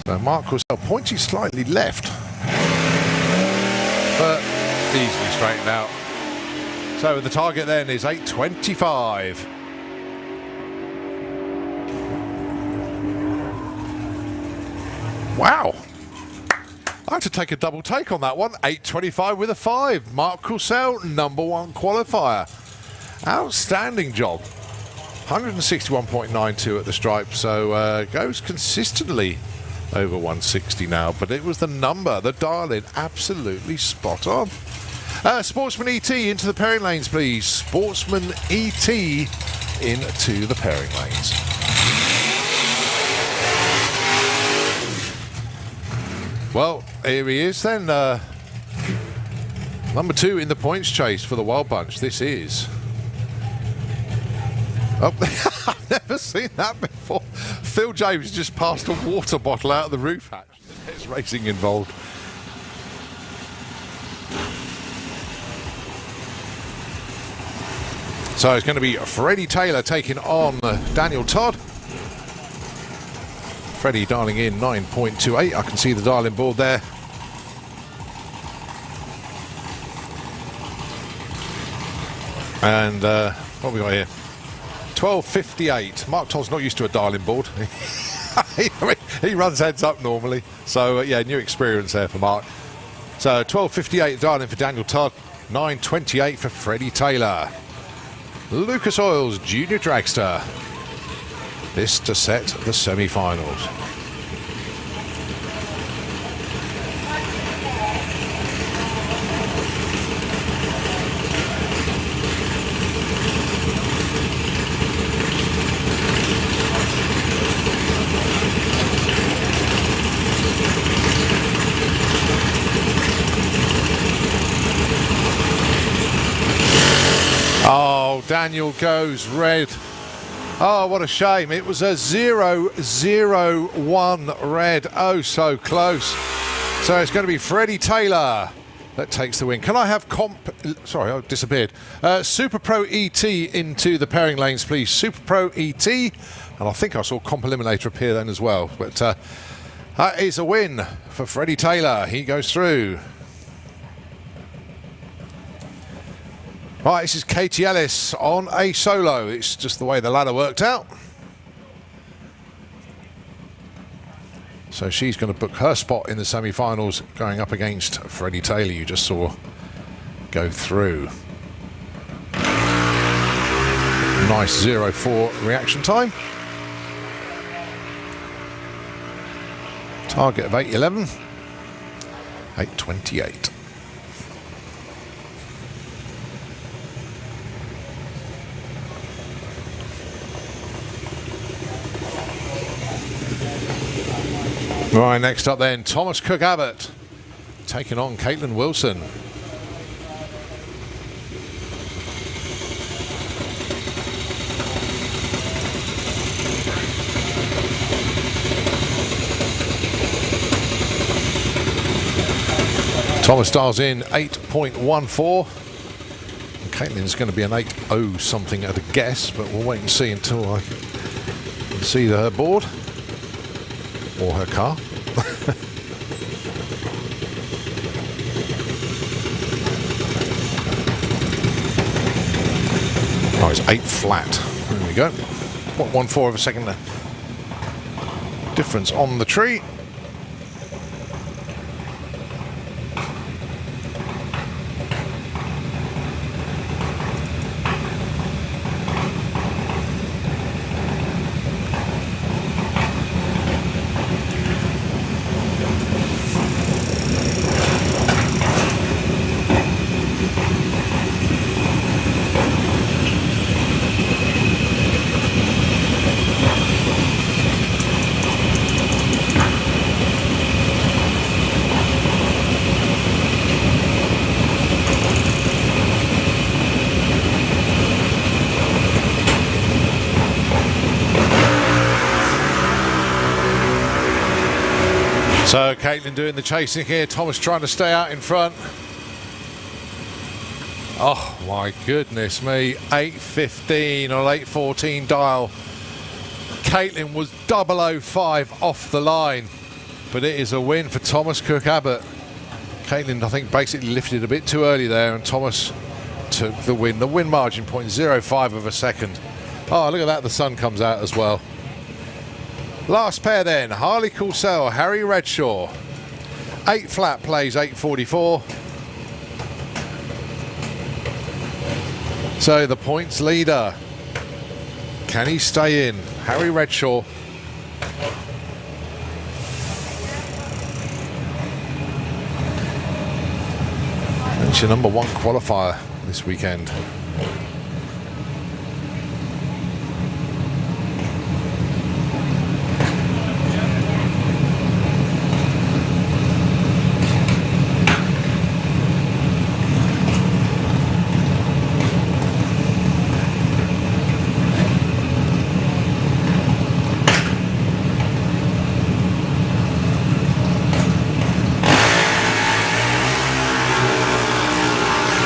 So Mark Coulsell pointing slightly left, but easily straightened out. So the target then is 8.25. Wow. I had to take a double take on that one. 8.25 with a 5. Mark Coulsell, #1 qualifier. Outstanding job. 161.92 at the stripe, so goes consistently over 160 now, but it was the number, the dial-in, absolutely spot on. Sportsman E.T. into the pairing lanes, please. Sportsman E.T. into the pairing lanes. Well, here he is then. Number 2 in the points chase for the Wild Bunch. This is... Oh, I've never seen that before. Phil James just passed a water bottle out of the roof hatch. There's racing involved. So it's going to be Freddie Taylor taking on Daniel Todd. Freddie dialing in 9.28. I can see the dial-in board there. And what have we got here? 12.58. Mark Todd's not used to a dial-in board. He runs heads up normally. So, yeah, new experience there for Mark. So, 12.58 dial-in for Daniel Todd. 9.28 for Freddie Taylor. Lucas Oil's Junior Dragster. This to set the semi-finals. Oh, Daniel goes red. Oh, what a shame. It was a 0-0-1 red. Oh, so close. So it's going to be Freddie Taylor that takes the win. Can I have Sorry, I disappeared. Super Pro E.T. into the pairing lanes, please. Super Pro E.T. And I think I saw Comp Eliminator appear then as well. But that is a win for Freddie Taylor. He goes through. Right, this is Katie Ellis on a solo. It's just the way the ladder worked out. So she's going to book her spot in the semi-finals, going up against Freddie Taylor, you just saw go through. Nice 0.4 reaction time. Target of 811. 828. Right, next up then, Thomas Cook Abbott taking on Caitlin Wilson. Thomas dials in 8.14. Caitlin's going to be an 8.0 something at a guess, but we'll wait and see until I can see her board or her car. Oh, it's 8 flat. There we go. 0.14 of a second difference on the tree. So Caitlin doing the chasing here, Thomas trying to stay out in front. Oh my goodness me, 8.15 or 8.14 dial. Caitlin was 005 off the line, but it is a win for Thomas Cook Abbott. Caitlin, I think, basically lifted a bit too early there, and Thomas took the win. The win margin, 0.05 of a second. Oh, look at that, the sun comes out as well. Last pair then, Harley Coulsell, Harry Redshaw. 8 flat plays 8.44. So the points leader, can he stay in? Harry Redshaw. That's your number 1 qualifier this weekend.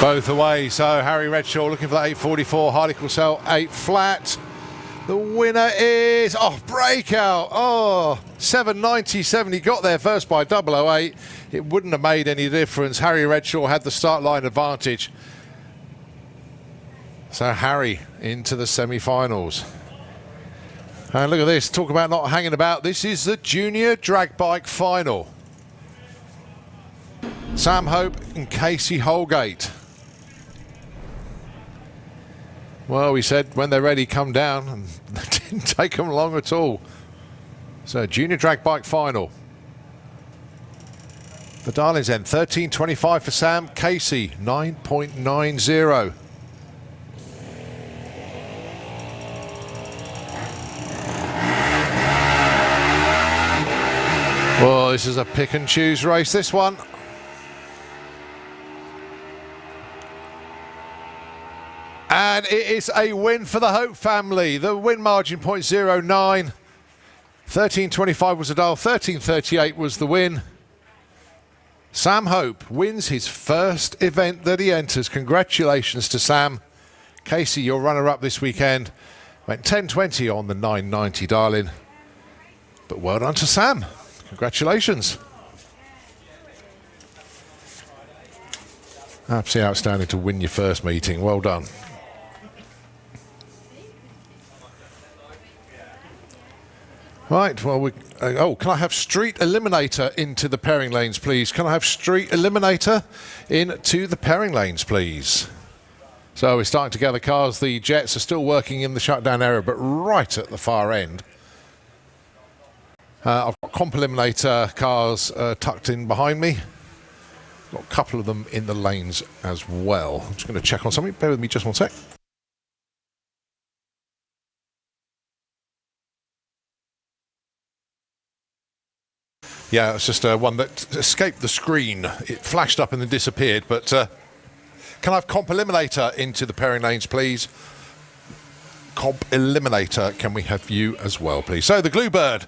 Both away, so Harry Redshaw looking for that 8.44, Harley Coulsell 8 flat. The winner is, breakout, 7.97, he got there first by 0.008. It wouldn't have made any difference. Harry Redshaw had the start line advantage. So Harry into the semi-finals. And look at this, talk about not hanging about. This is the junior drag bike final. Sam Hope and Casey Holgate. Well, we said when they're ready, come down, and it didn't take them long at all. So, junior drag bike final. The Darlings then, 13.25 for Sam, Casey, 9.90. Well, this is a pick and choose race, this one. And it is a win for the Hope family. The win margin, 0.09. 13.25 was the dial, 13.38 was the win. Sam Hope wins his first event that he enters. Congratulations to Sam. Casey, your runner-up this weekend. Went 10.20 on the 9.90 dial-in. But well done to Sam. Congratulations. Absolutely outstanding to win your first meeting. Well done. Right, well, can I have Street Eliminator into the pairing lanes, please? Can I have Street Eliminator into the pairing lanes, please? So we're starting to gather cars. The Jets are still working in the shutdown area, but right at the far end. I've got comp eliminator cars tucked in behind me. Got a couple of them in the lanes as well. I'm just going to check on something. Bear with me just one sec. Yeah, it's just one that escaped the screen. It flashed up and then disappeared. But can I have comp eliminator into the pairing lanes, please? Comp eliminator, can we have you as well, please? So the Bluebird,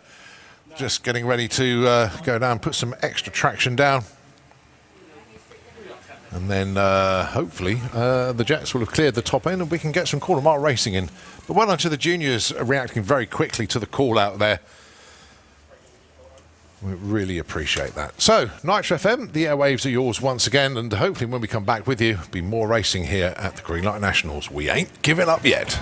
just getting ready to go down, put some extra traction down. And then hopefully the Jets will have cleared the top end and we can get some quarter mile racing in. But well done to the juniors reacting very quickly to the call out there. We really appreciate that. So, Nitro FM, the airwaves are yours once again, and hopefully when we come back with you, be more racing here at the Greenlight Nationals. We ain't giving up yet.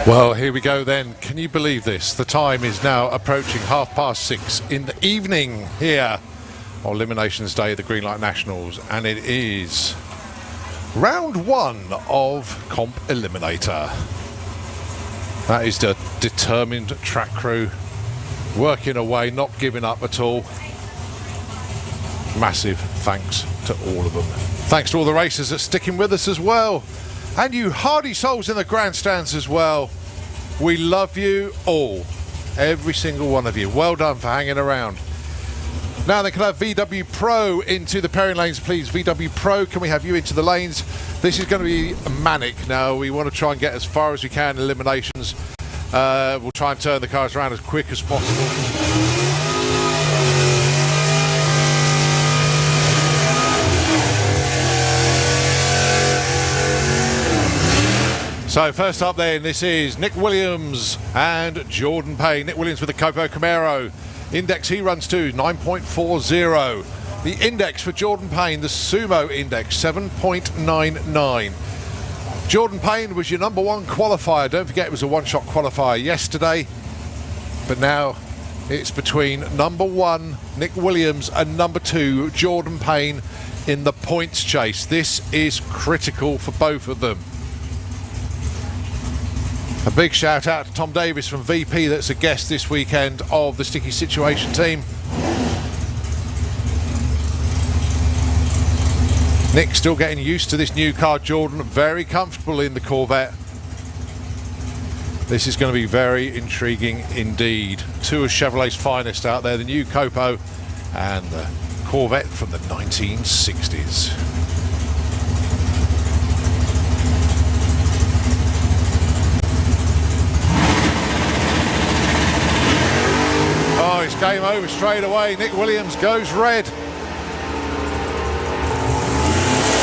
Well, here we go then. Can you believe this? The time is now approaching 6:30 in the evening here on Eliminations Day of the Greenlight Nationals, and it is round 1 of Comp Eliminator. That is the determined track crew working away, not giving up at all. Massive thanks to all of them. Thanks to all the racers that are sticking with us as well. And you hardy souls in the grandstands as well. We love you all. Every single one of you. Well done for hanging around. Now they can have VW Pro into the pairing lanes, please. VW Pro, can we have you into the lanes? This is going to be manic now. We want to try and get as far as we can in eliminations. We'll try and turn the cars around as quick as possible. So first up then, this is Nick Williams and Jordan Payne. Nick Williams with the Copo Camaro. Index he runs to 9.40. The index for Jordan Payne, the Sumo index, 7.99. Jordan Payne was your number 1 qualifier. Don't forget it was a one-shot qualifier yesterday. But now it's between number 1, Nick Williams, and number 2, Jordan Payne in the points chase. This is critical for both of them. A big shout out to Tom Davis from VP, that's a guest this weekend of the Sticky Situation team. Nick still getting used to this new car. Jordan very comfortable in the Corvette. This is going to be very intriguing indeed. 2 of Chevrolet's finest out there, the new Copo and the Corvette from the 1960s. Oh, it's game over straight away. Nick Williams goes red.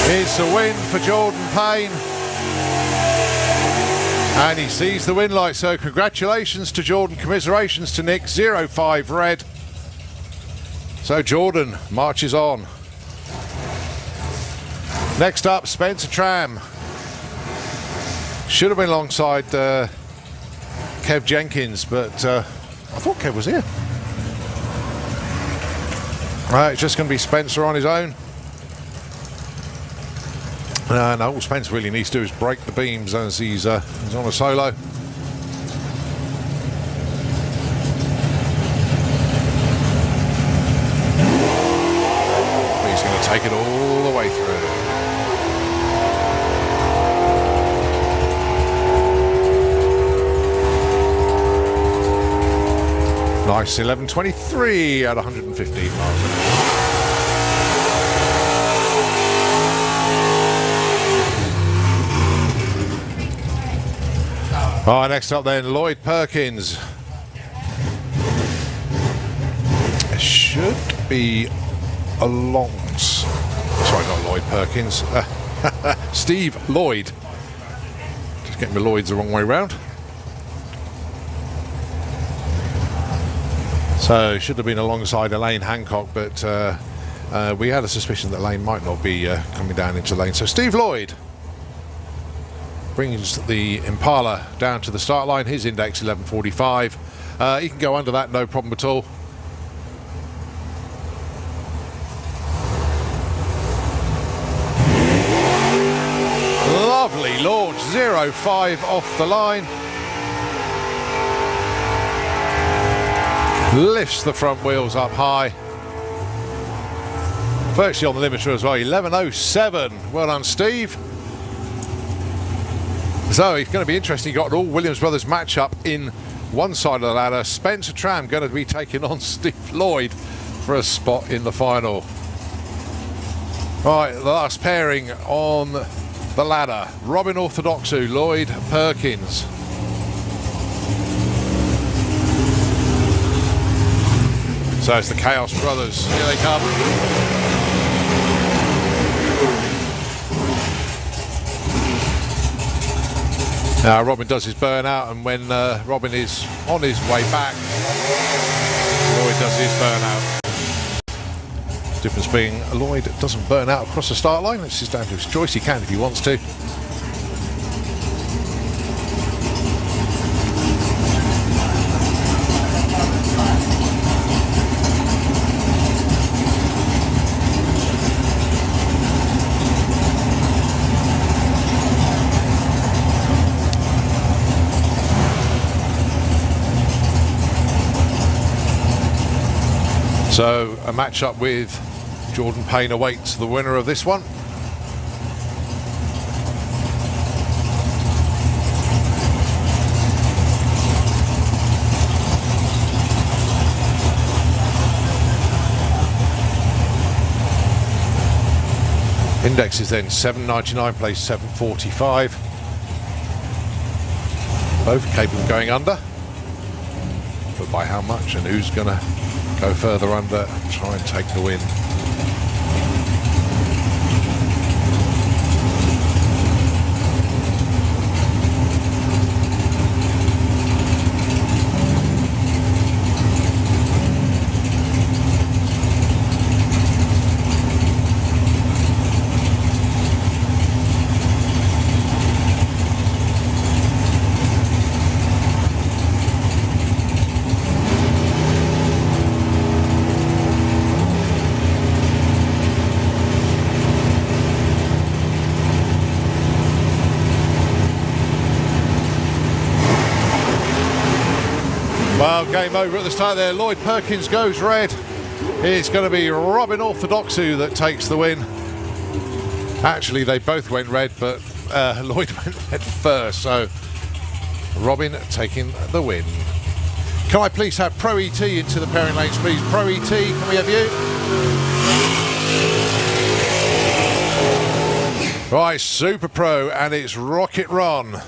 It's a win for Jordan Payne. And he sees the win light, so congratulations to Jordan, commiserations to Nick, 0-5 red. So Jordan marches on. Next up, Spencer Tram. Should have been alongside Kev Jenkins, but I thought Kev was here. It's just going to be Spencer on his own. And all Spence really needs to do is break the beams as he's on a solo. He's going to take it all the way through. Nice 11.23 at 115 miles an hour. All right, next up then, Lloyd Perkins. It should be sorry, not Lloyd Perkins. Steve Lloyd. Just getting my Lloyds the wrong way round. So should have been alongside Elaine Hancock, but we had a suspicion that Elaine might not be coming down into lane. So Steve Lloyd brings the Impala down to the start line. His index 11.45. He can go under that, no problem at all. Lovely launch, 0.5 off the line. Lifts the front wheels up high. Virtually on the limiter as well, 11.07. Well done, Steve. So it's going to be interesting. You've got an all Williams Brothers matchup in one side of the ladder. Spencer Tram going to be taking on Steve Lloyd for a spot in the final. Right, the last pairing on the ladder. Robin Orthodoxou, Lloyd Perkins. So it's the Chaos Brothers. Here they come. Now Robin does his burnout, and when Robin is on his way back, Lloyd does his burnout. Difference being Lloyd doesn't burn out across the start line. This is down to his choice. He can if he wants to. So a match-up with Jordan Payne awaits the winner of this one. Index is then 799, place 745. Both capable of going under, but by how much and who's going to go further under, try and take the win. Well, game over at the start there. Lloyd Perkins goes red. It's going to be Robin Orthodoxou that takes the win. Actually, they both went red, but Lloyd went red first. So Robin taking the win. Can I please have Pro E.T into the pairing lanes, please? Pro E.T, can we have you? Right, Super Pro, and it's Rocket Ron.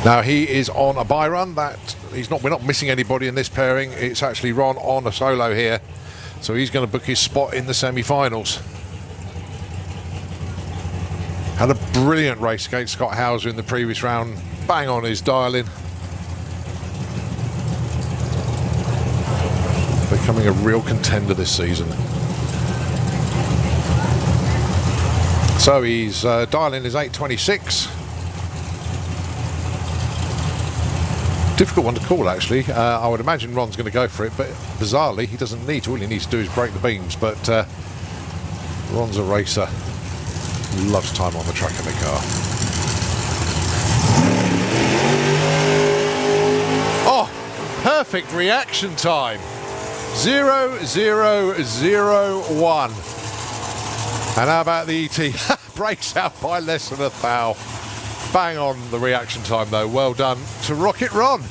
Now he is on a bye run. We're not missing anybody in this pairing. It's actually Ron on a solo here, so he's going to book his spot in the semi-finals. Had a brilliant race against Scott Hauser in the previous round. Bang on his dial-in. Becoming a real contender this season. So he's dial-in is 826. Difficult one to call, actually. I would imagine Ron's going to go for it, but bizarrely he doesn't need to. All he needs to do is break the beams. But Ron's a racer, loves time on the track in the car. Oh, perfect reaction time. 0.001. And how about the ET? Breaks out by less than a thou. Bang on the reaction time though. Well done to Rocket Ron.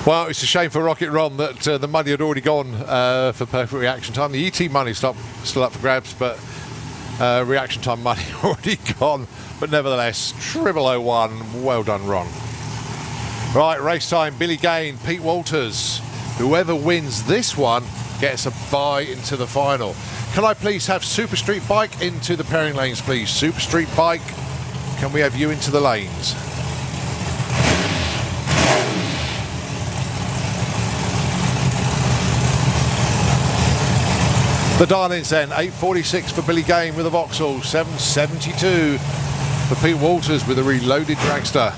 Well, it's a shame for Rocket Ron that the money had already gone for perfect reaction time. The ET money still up for grabs, but reaction time money already gone. But nevertheless, 0001. Well done, Ron. Right, race time. Billy Gain, Pete Walters. Whoever wins this one gets a bye into the final. Can I please have Super Street Bike into the pairing lanes, please? Super Street Bike, can we have you into the lanes? The dial-ins then, 846 for Billy Gain with a Vauxhall, 772 for Pete Walters with a reloaded dragster.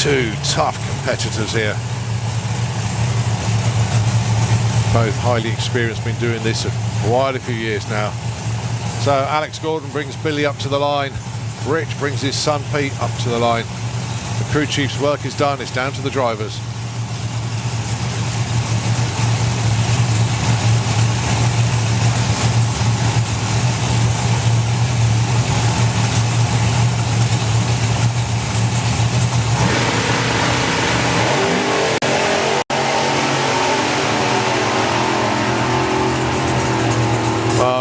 Two tough competitors here. Both highly experienced, been doing this for quite a few years now. So Alex Gordon brings Billy up to the line. Rich brings his son Pete up to the line. The crew chief's work is done, it's down to the drivers.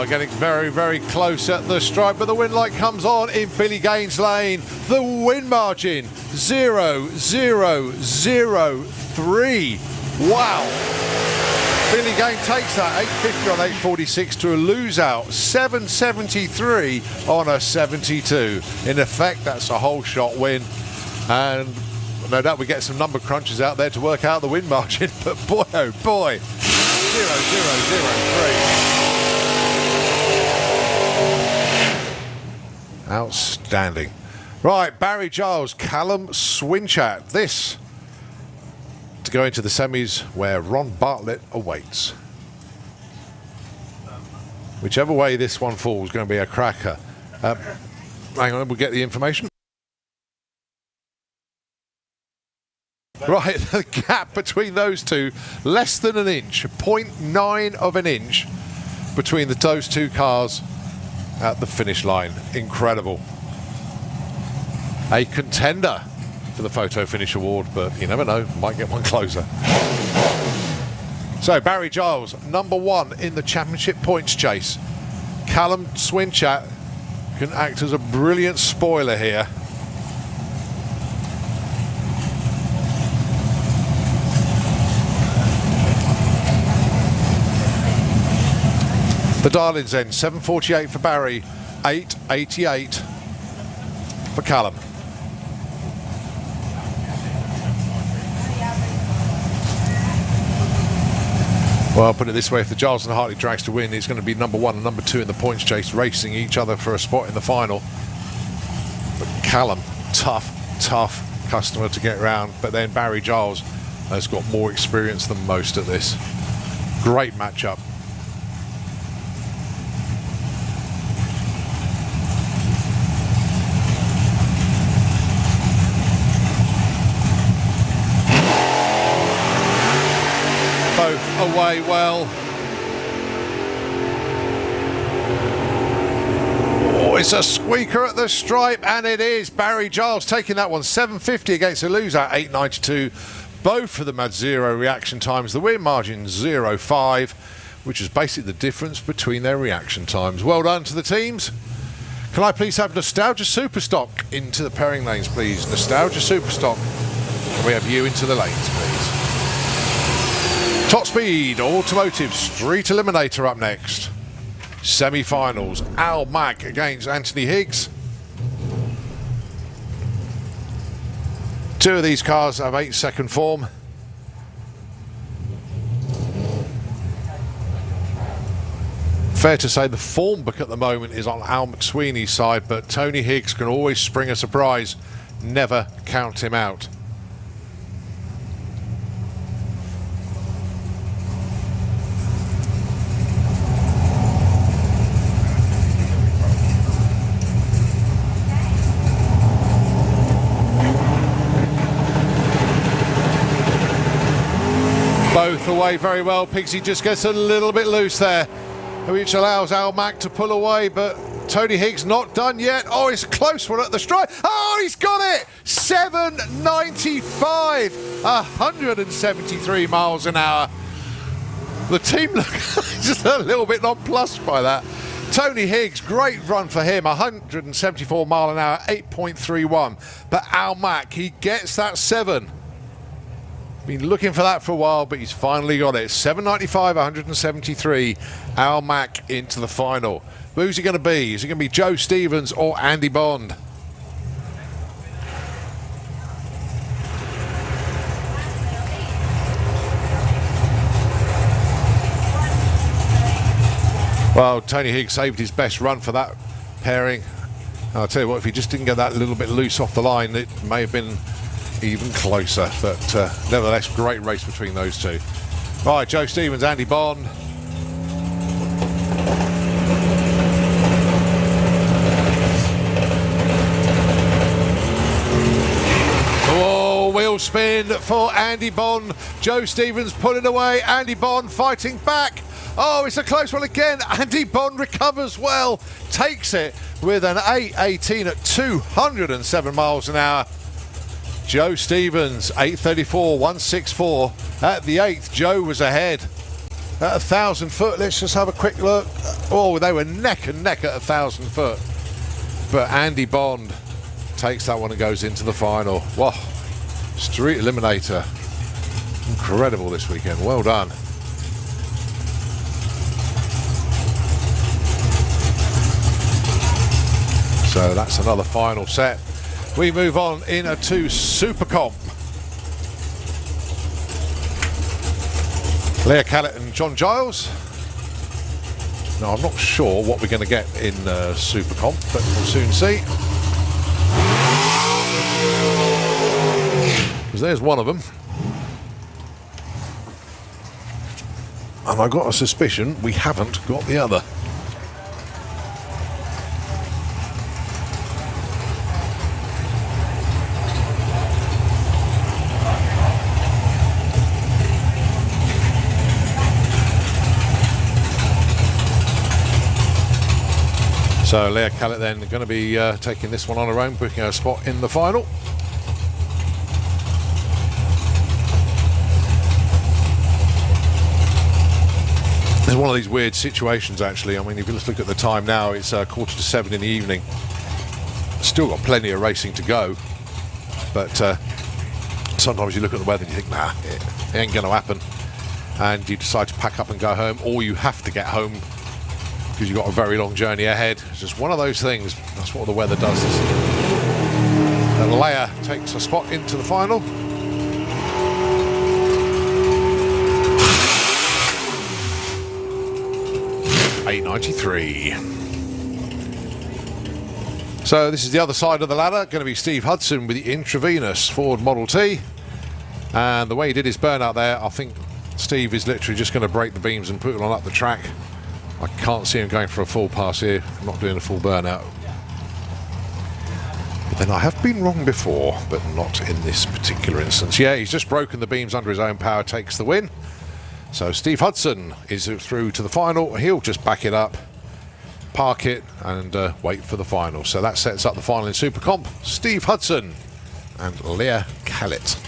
Getting very, very close at the stripe, but the win light comes on in Billy Gain's lane. The win margin, 0.003. Wow. Billy Game takes that 850 on 846 to a lose out 773 on a 72. In effect, that's a whole shot win, and no doubt we get some number crunchers out there to work out the win margin. But boy, oh boy, 0-0-0-3. Outstanding. Right, Barry Giles, Callum Swinchat. This to go into the semis where Ron Bartlett awaits. Whichever way this one falls is going to be a cracker. Hang on, we'll get the information. Right, the gap between those two, less than an inch, 0.9 of an inch between those two cars at the finish line. Incredible. A contender for the Photo Finish Award, but you never know, might get one closer. So Barry Giles, number one in the championship points chase. Callum Swinchat can act as a brilliant spoiler here. The Darlings end, 7:48 for Barry, 8:88 for Callum. Well, I'll put it this way, if the Giles and Hartley drags to win, it's going to be number one and number two in the points chase, racing each other for a spot in the final. But Callum, tough customer to get around, but then Barry Giles has got more experience than most at this. Great matchup. Away well. Oh, it's a squeaker at the stripe, and it is. Barry Giles taking that one, 750 against a loser, 892. Both of them had zero reaction times. The win margin 0.5, which is basically the difference between their reaction times. Well done to the teams. Can I please have Nostalgia Superstock into the pairing lanes, please? Nostalgia Superstock. We have you into the lanes, please. Top Speed Automotive Street Eliminator up next. Semi-finals, Al Mack against Anthony Higgs. Two of these cars have 8-second form. Fair to say the form book at the moment is on Al McSweeney's side, but Tony Higgs can always spring a surprise. Never count him out. Both away very well. Pigsy just gets a little bit loose there, which allows Al Mack to pull away, but Tony Higgs not done yet. Oh, it's a close one at the stripe. Oh, he's got it! 795, 173 miles an hour. The team look just a little bit nonplussed by that. Tony Higgs, great run for him, 174 mile an hour, 8.31. But Al Mack, he gets that 7. Been looking for that for a while, but he's finally got it. 795, 173. Al Mack into the final. Who's he going to be? Is it going to be Joe Stevens or Andy Bond? Well, Tony Higgs saved his best run for that pairing. I'll tell you what, if he just didn't get that little bit loose off the line, it may have been even closer, but nevertheless, great race between those two. Right, Joe Stevens, Andy Bond. Oh, wheel spin for Andy Bond. Joe Stevens pulling away, Andy Bond fighting back. Oh, it's a close one again. Andy Bond recovers well, takes it with an 8.18 at 207 miles an hour. Joe Stevens, 8.34, 164. At the 8th, Joe was ahead. At 1,000 foot, let's just have a quick look. Oh, they were neck and neck at 1,000 foot. But Andy Bond takes that one and goes into the final. Wow, Street Eliminator. Incredible this weekend, well done. So that's another final set. We move on in a 2 Super Comp. Leah Callett and John Giles. Now I'm not sure what we're going to get in Super Comp, but we'll soon see. Because there's one of them. And I got a suspicion we haven't got the other. So Leah Callett then going to be taking this one on her own, booking her spot in the final. It's one of these weird situations, actually. I mean, if you just look at the time now, it's 6:45 in the evening. Still got plenty of racing to go, but sometimes you look at the weather and you think, nah, it ain't going to happen, and you decide to pack up and go home, or you have to get home because you've got a very long journey ahead. It's just one of those things. That's what the weather does. And Leia takes a spot into the final. $8.93. So this is the other side of the ladder. Going to be Steve Hudson with the intravenous Ford Model T. And the way he did his burnout there, I think Steve is literally just going to break the beams and put it on up the track. I can't see him going for a full pass here. I'm not doing a full burnout. But then I have been wrong before, but not in this particular instance. Yeah, he's just broken the beams under his own power, takes the win. So Steve Hudson is through to the final. He'll just back it up, park it, and wait for the final. So that sets up the final in Super Comp. Steve Hudson and Leah Callett.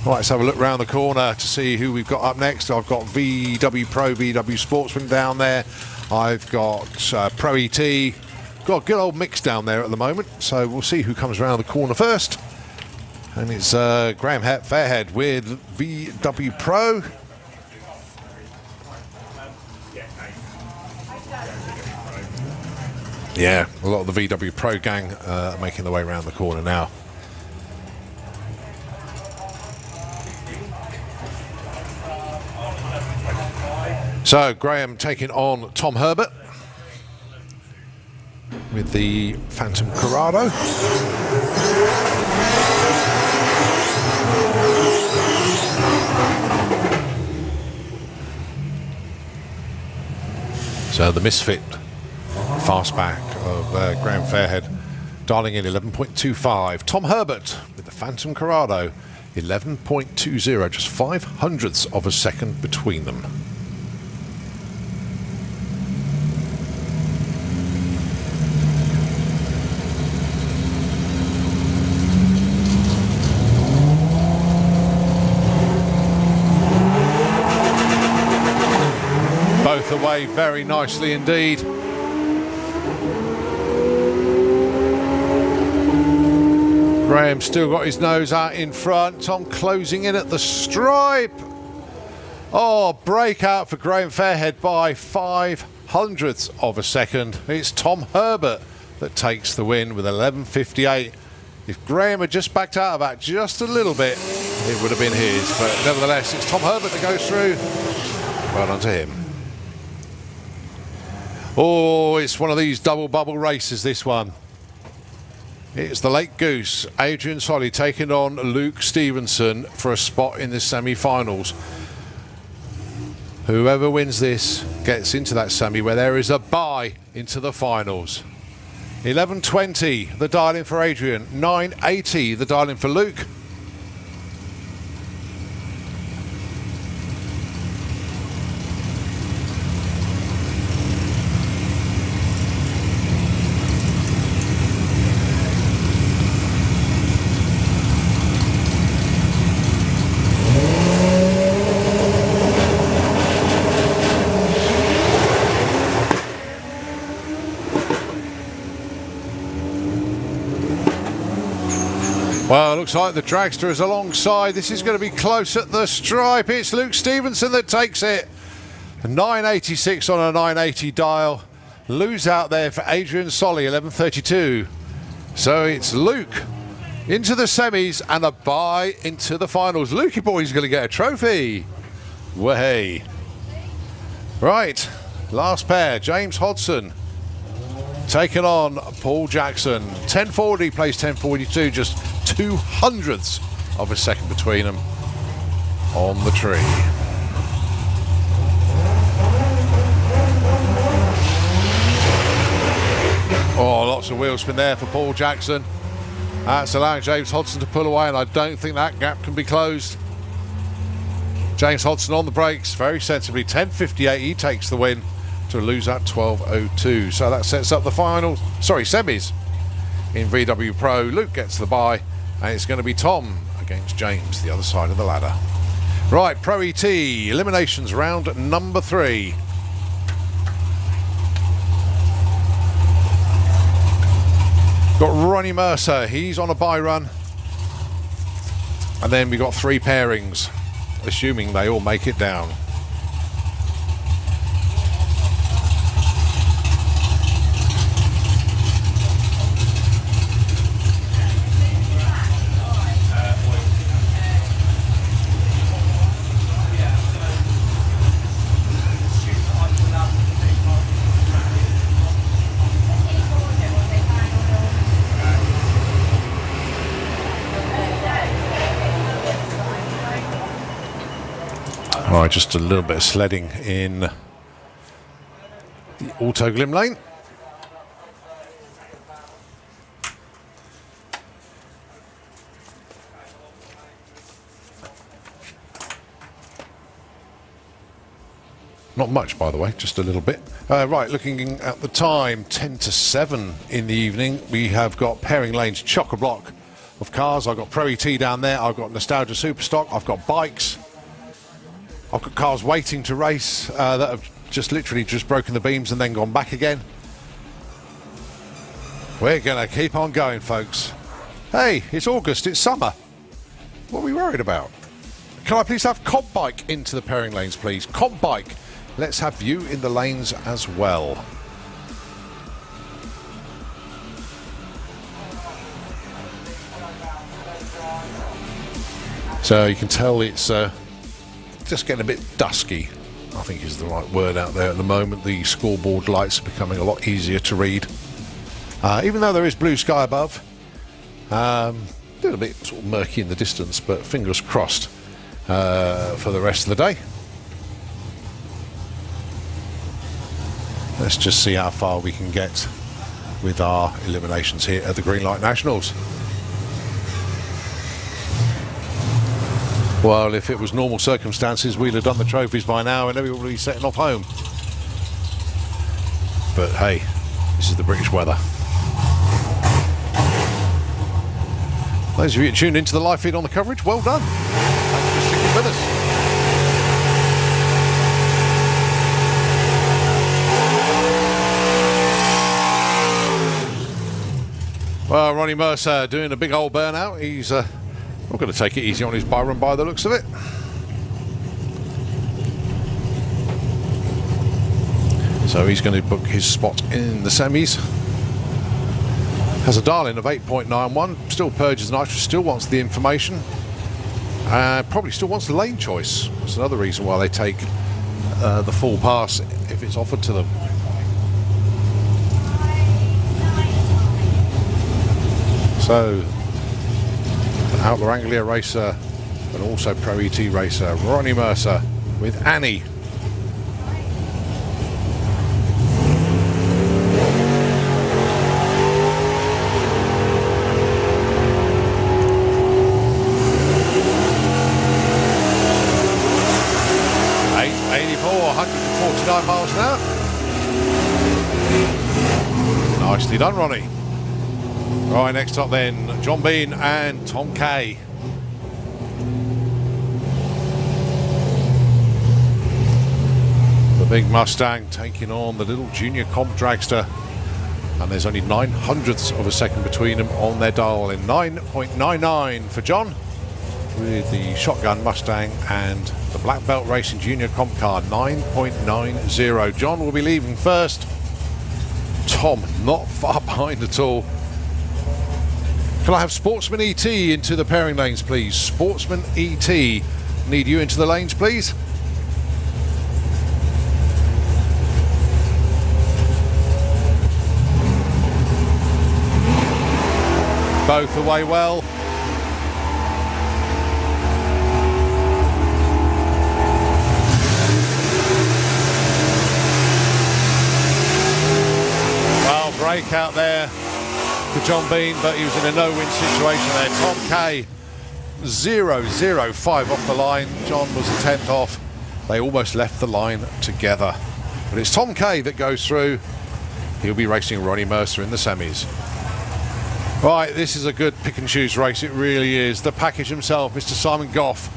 Right, let's have a look round the corner to see who we've got up next. I've got VW Pro, VW Sportsman down there. I've got Pro E.T. Got a good old mix down there at the moment. So we'll see who comes around the corner first. And it's Graham Fairhead with VW Pro. Yeah, a lot of the VW Pro gang making their way around the corner now. So Graham taking on Tom Herbert with the Phantom Corrado. So the Misfit fastback of Graham Fairhead dialing in 11.25. Tom Herbert with the Phantom Corrado 11.20, just 0.05 of a second between them. Both away very nicely indeed. Graham still got his nose out in front. Tom closing in at the stripe. Oh, breakout for Graham Fairhead by 0.05 of a second. It's Tom Herbert that takes the win with 11.58. If Graham had just backed out of that just a little bit, it would have been his. But nevertheless, it's Tom Herbert that goes through. Well done to him. Oh, it's one of these double bubble races, this one. It's the Late Goose. Adrian Solly taking on Luke Stevenson for a spot in the semi-finals. Whoever wins this gets into that semi where there is a bye into the finals. 11.20, the dial-in for Adrian. 9.80, the dial-in for Luke. Well, looks like the dragster is alongside. This is going to be close at the stripe. It's Luke Stevenson that takes it. 986 on a 980 dial. lose out there for Adrian Solly, 11:32. So it's Luke into the semis and a bye into the finals. Lukey boy's going to get a trophy. Way. Right, last pair. James Hodson taking on Paul Jackson. 1040 plays 1042, just 2/100ths of a second between them on the tree. Oh, lots of wheel spin there for Paul Jackson. That's allowing James Hodson to pull away, and I don't think that gap can be closed. James Hodson on the brakes, very sensibly. 10:58, he takes the win to lose at 12:02. So that sets up the finals, semis in VW Pro. Luke gets the bye, and it's going to be Tom against James, the other side of the ladder. Right, Pro E.T, eliminations round number 3. Got Ronnie Mercer, he's on a bye run. And then we got 3 pairings, assuming they all make it down. All right, just a little bit of sledding in the auto glim lane. Not much, by the way, just a little bit. Right, looking at the time, 10 to 7 in the evening. We have got pairing lanes chock-a-block of cars. I've got Pro E.T down there. I've got Nostalgia Superstock. I've got bikes. I've got cars waiting to race that have literally just broken the beams and then gone back again. We're going to keep on going, folks. Hey, it's August, it's summer. What are we worried about? Can I please have comp bike into the pairing lanes, please? Comp bike. Let's have you in the lanes as well. So you can tell it's just getting a bit dusky, I think is the right word out there at the moment. The scoreboard lights are becoming a lot easier to read. Even though there is blue sky above, a little bit sort of murky in the distance, but fingers crossed for the rest of the day. Let's just see how far we can get with our eliminations here at the Greenlight Nationals. Well, if it was normal circumstances, we'd have done the trophies by now and everybody would be setting off home. But hey, this is the British weather. Those of you tuned into the live feed on the coverage, well done. Thanks for sticking with us. Well, Ronnie Mercer doing a big old burnout. He's not going to take it easy on his bye run by the looks of it. So he's going to book his spot in the semis. Has a dial-in of 8.91. Still purges Nitro, still wants the information. Probably still wants the lane choice. That's another reason why they take the full pass if it's offered to them. So, an Outlaw Anglia racer, but also Pro E.T racer, Ronnie Mercer with Annie. Miles an hour. Nicely done, Ronnie. Right, next up then, John Bean and Tom Kay. The big Mustang taking on the little junior comp dragster. And there's only 9/100ths of a second between them on their dial in. 9.99 for John with the shotgun Mustang and the Black Belt Racing Junior Comp car, 9.90. John will be leaving first. Tom not far behind at all. Can I have Sportsman E.T into the pairing lanes, please? Sportsman E.T. Need you into the lanes, please. Both away well. Well, breakout there for John Bean, but he was in a no-win situation there. Tom K, 0.005 off the line. John was a 10th off. They almost left the line together. But it's Tom K that goes through. He'll be racing Ronnie Mercer in the semis. Right, this is a good pick and choose race, it really is. The package himself, Mr. Simon Goff,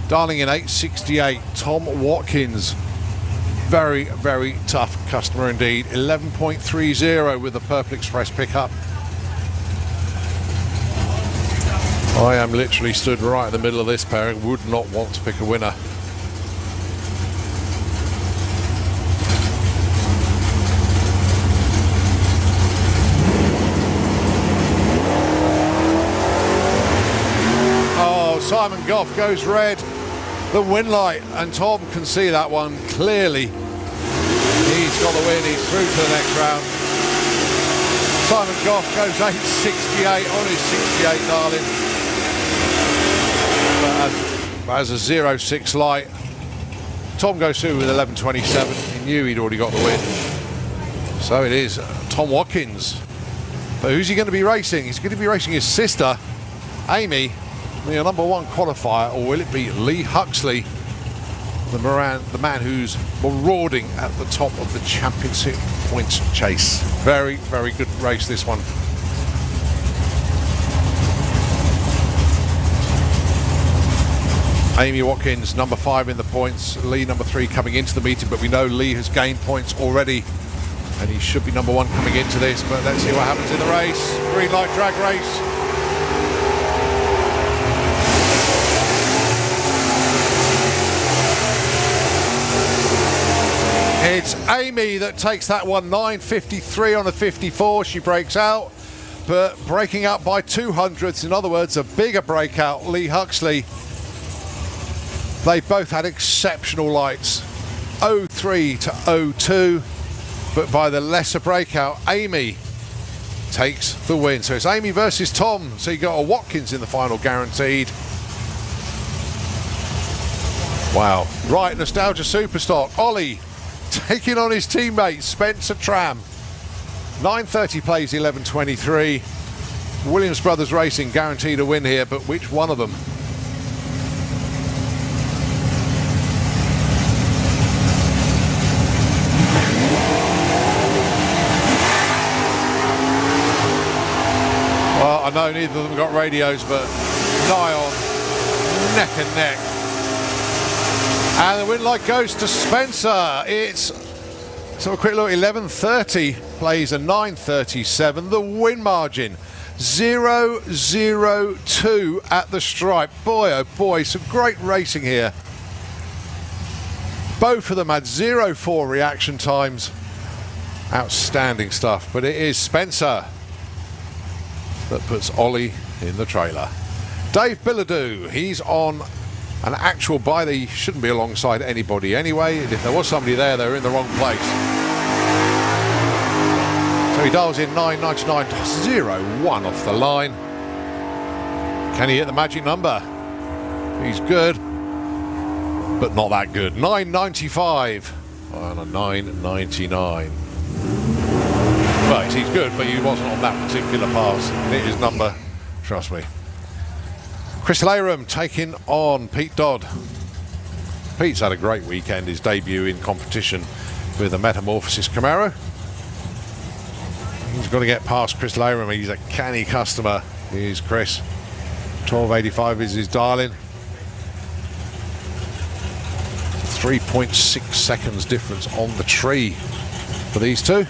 darling in 868. Tom Watkins, very, very tough customer indeed. 11.30 with the Purple Express pickup. I am literally stood right in the middle of this pairing, would not want to pick a winner. Simon Goff goes red, the win light, and Tom can see that one clearly. He's got the win, he's through to the next round. Simon Goff goes 8.68 on his 68, darling. But as a 0.6 light, Tom goes through with 11.27. He knew he'd already got the win. So it is Tom Watkins. But who's he going to be racing? He's going to be racing his sister, Amy, the number one qualifier, or will it be Lee Huxley, the man who's marauding at the top of the championship points chase? Very, very good race, this one. Amy Watkins, number 5 in the points. Lee, number 3, coming into the meeting, but we know Lee has gained points already, and he should be number 1 coming into this, but let's see what happens in the race. Green light drag race. It's Amy that takes that one, 9.53 on the 54. She breaks out, but breaking out by 200ths. In other words, a bigger breakout, Lee Huxley. They both had exceptional lights, 03 to 02, but by the lesser breakout, Amy takes the win. So it's Amy versus Tom. So you got a Watkins in the final, guaranteed. Wow. Right, Nostalgia Superstock. Ollie taking on his teammate Spencer Tram. 9.30 plays 11.23. Williams Brothers Racing guaranteed a win here, but which one of them? Well, I know neither of them got radios, but nigh on, neck and neck. And the win light goes to Spencer. It's, let's have a quick look, 11.30 plays a 9.37. The win margin, 0.02 at the stripe. Boy, oh boy, some great racing here. Both of them had 0.4 reaction times. Outstanding stuff, but it is Spencer that puts Ollie in the trailer. Dave Billadou, he's on an actual buy. They shouldn't be alongside anybody anyway, and if there was somebody there, they were in the wrong place. So he dials in 9.99, 0.1 off the line. Can he hit the magic number? He's good, but not that good. 9.95 on a 9.99. Right, he's good, but he wasn't on that particular pass. Hit his number, trust me. Chris Laram taking on Pete Dodd. Pete's had a great weekend, his debut in competition with the Metamorphosis Camaro. He's got to get past Chris Laram. He's a canny customer. Here's Chris. 12.85 is his darling. 3.6 seconds difference on the tree for these two.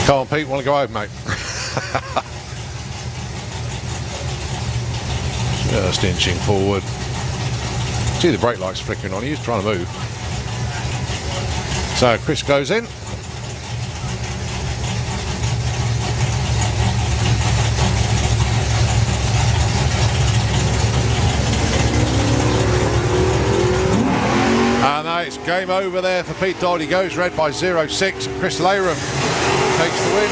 Come on, Pete, want to go home, mate? Just inching forward. See the brake lights flickering on. He's trying to move. So Chris goes in. And now it's game over there for Pete Dodd. He goes red by 0.6. Chris Layram takes the win.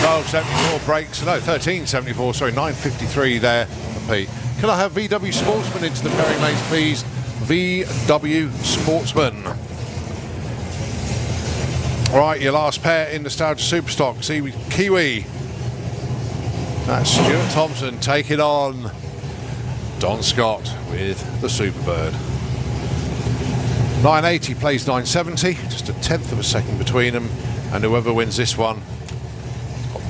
12.74 breaks, no, 13.74, sorry, 9.53 there for Pete. Can I have VW Sportsman into the pairing lanes, please? VW Sportsman. All right, your last pair in Nostalgia Superstock. See, Kiwi. That's Stuart Thompson taking on Don Scott with the Superbird. 980 plays 970, just a tenth of a second between them, and whoever wins this one,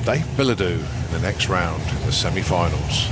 Dave Bilodeau in the next round, the semi-finals.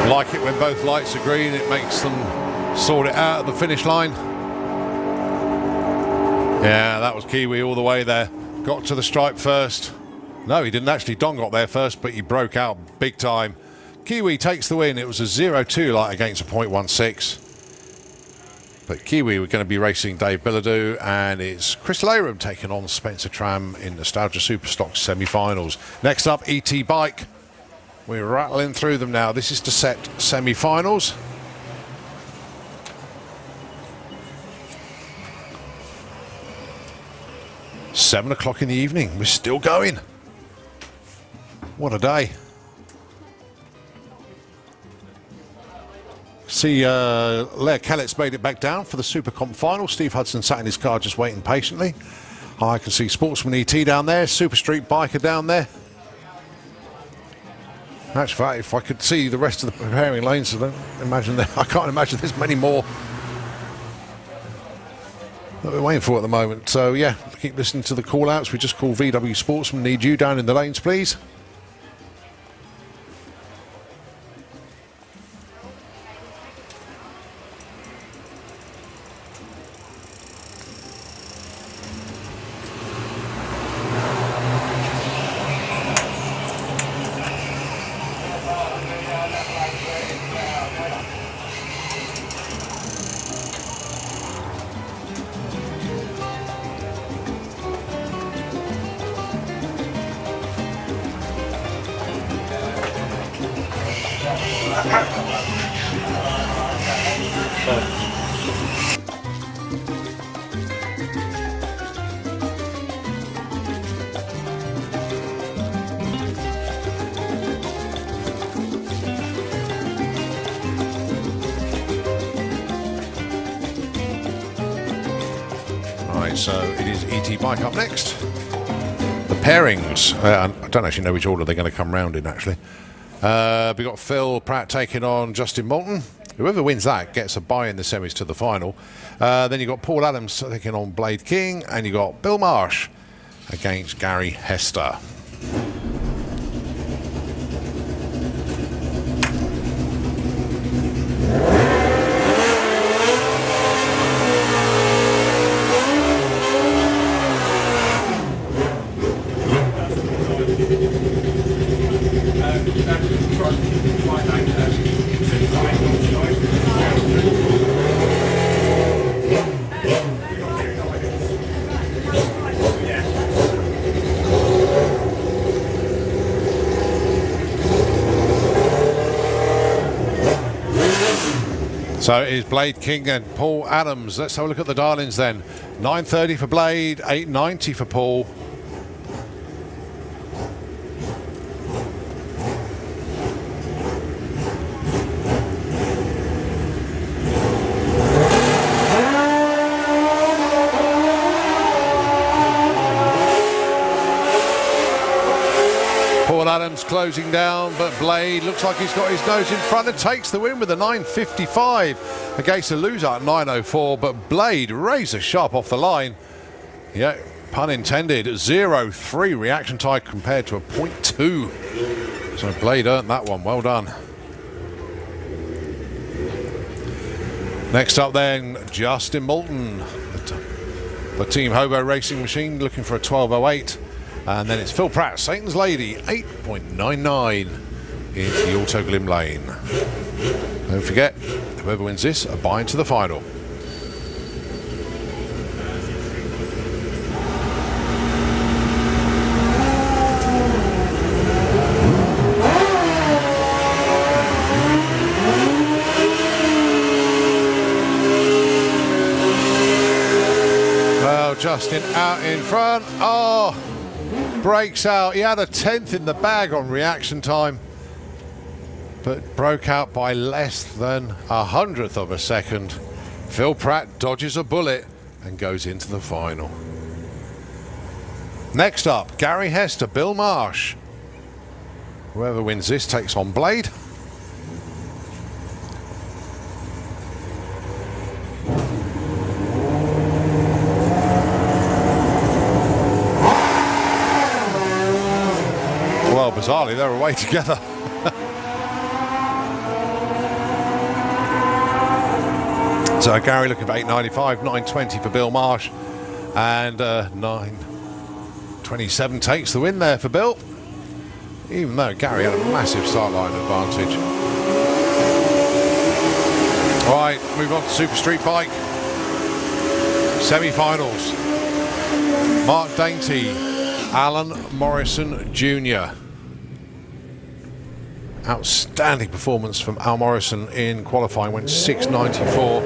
Like it when both lights are green, it makes them sort it out at the finish line. Yeah, that was Kiwi all the way there. Got to the stripe first. No, he didn't actually. Don got there first, but he broke out big time. Kiwi takes the win. It was a 0.2 light against a 0.16. But Kiwi were going to be racing Dave Bilodeau, and it's Chris Layram taking on Spencer Tram in Nostalgia Superstock semi-finals. Next up, E.T. Bike. We're rattling through them now. This is to set semi-finals. Seven o'clock in the evening. We're still going. What a day. See, Leah Kellett's made it back down for the Super Comp final. Steve Hudson sat in his car just waiting patiently. I can see Sportsman E.T. down there. Super Street Biker down there. Actually, if I could see the rest of the preparing lanes, I can't imagine there's many more that we're waiting for at the moment. So yeah, keep listening to the call outs. We just call VW Sportsman. Need you down in the lanes, please. So it is E.T. Bike up next. The pairings. I don't actually know which order they're going to come round in, actually. We've got Phil Pratt taking on Justin Moulton. Whoever wins that gets a bye in the semis to the final. Then you've got Paul Adams taking on Blade King. And you've got Bill Marsh against Gary Hester. So it is Blade King and Paul Adams. Let's have a look at the dial-ins then. 9.30 for Blade, 8.90 for Paul. Sean Adams closing down, but Blade looks like he's got his nose in front and takes the win with a 9.55 against a loser at 9.04. But Blade razor sharp off the line. Yeah, pun intended. 0.3 reaction time compared to a 0.2. So Blade earned that one. Well done. Next up then, Justin Moulton, the Team Hobo Racing Machine, looking for a 12.08. And then it's Phil Pratt, Satan's Lady, 8.99 in the Auto Glim lane. Don't forget, whoever wins this are buying to the final. Well, Justin out in front. Oh! Breaks out. He had a 10th in the bag on reaction time, but broke out by less than 100th of a second. Phil Pratt dodges a bullet and goes into the final. Next up, Gary Hester, Bill Marsh. Whoever wins this takes on Blade. Well, bizarrely, they're away together. So Gary looking for 8.95, 9.20 for Bill Marsh, and 9.27 takes the win there for Bill, even though Gary had a massive start line advantage. All right, move on to Super Street Bike. Semi-finals. Mark Dainty, Alan Morrison Jr. Outstanding performance from Al Morrison in qualifying, went 6.94.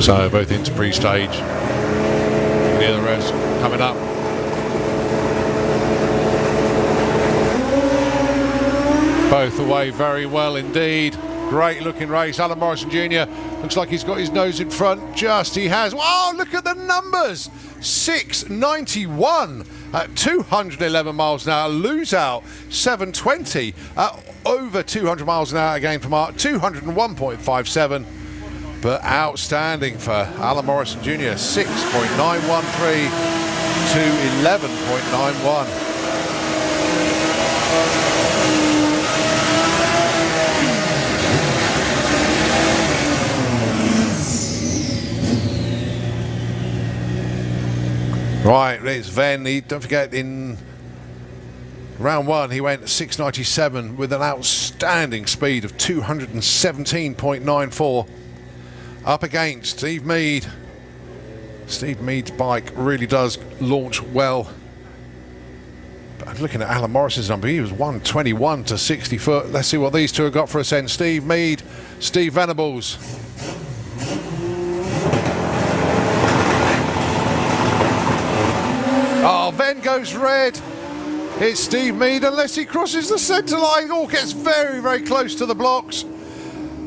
So both into pre-stage. Near the rest coming up. Both away very well indeed. Great looking race. Alan Morrison Jr. looks like he's got his nose in front. Just he has. Wow, look at the numbers. 6.91 at 211 miles an hour. Lose out 7.20 at over 200 miles an hour again from Art. 201.57. But outstanding for Alan Morrison Jr. 6.913 to 11.91. Right, there's Venn. Don't forget, in round one, he went 6.97 with an outstanding speed of 217.94. Up against Steve Mead. Steve Mead's bike really does launch well. But looking at Alan Morrison's number, he was 121 to 60 foot. Let's see what these two have got for us then. Steve Mead, Steve Venables. Oh, Venn goes red. It's Steve Mead, unless he crosses the centre line. Oh, gets very, very close to the blocks.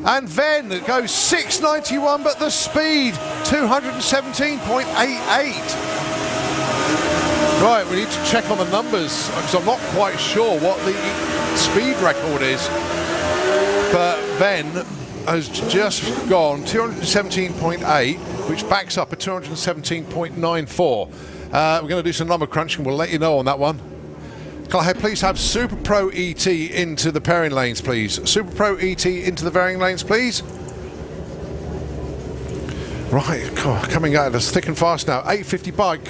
And Venn goes 6.91, but the speed 217.88. Right, we need to check on the numbers because I'm not quite sure what the speed record is. But Venn has just gone 217.8, which backs up a 217.94. We're going to do some number crunching. We'll let you know on that one. Can I please have Super Pro E.T into the pairing lanes, please? Super Pro E.T into the pairing lanes, please. Right, coming at us thick and fast now. 8.50 bike.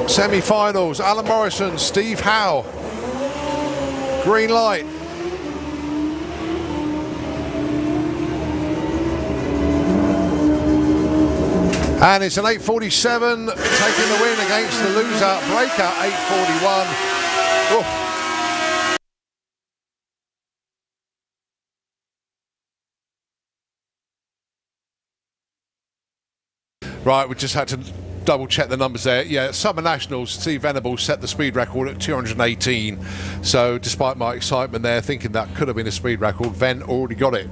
Semi-finals. Alan Morrison, Steve Howe. Green light. And it's an 8.47, taking the win against the loser, Breakout 8.41. Oh. Right, we just had to double check the numbers there. Yeah, Summer Nationals, Steve Venables set the speed record at 218. So despite my excitement there, thinking that could have been a speed record, Ven already got it.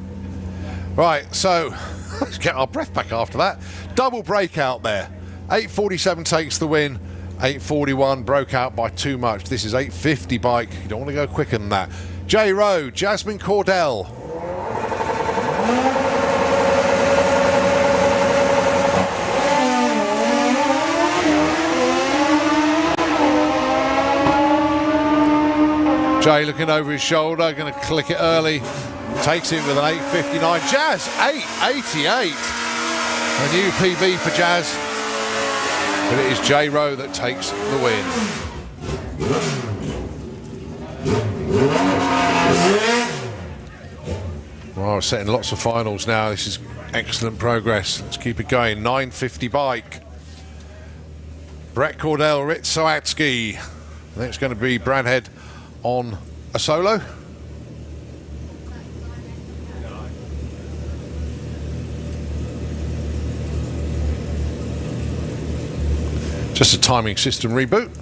Right, so let's get our breath back after that. Double breakout there. 847 takes the win. 841 broke out by too much. This is 850 bike. You don't want to go quicker than that. J Rowe, Jasmine Cordell. Jay looking over his shoulder, going to click it early. Takes it with an 859. Jazz, 888. A new PB for Jazz. But it is J Rowe that takes the win. Well, we're setting lots of finals now. This is excellent progress. Let's keep it going. 950 bike. Brett Cordell, Rit Soatsky. Next going to be Bradhead on a solo. Just a timing system reboot.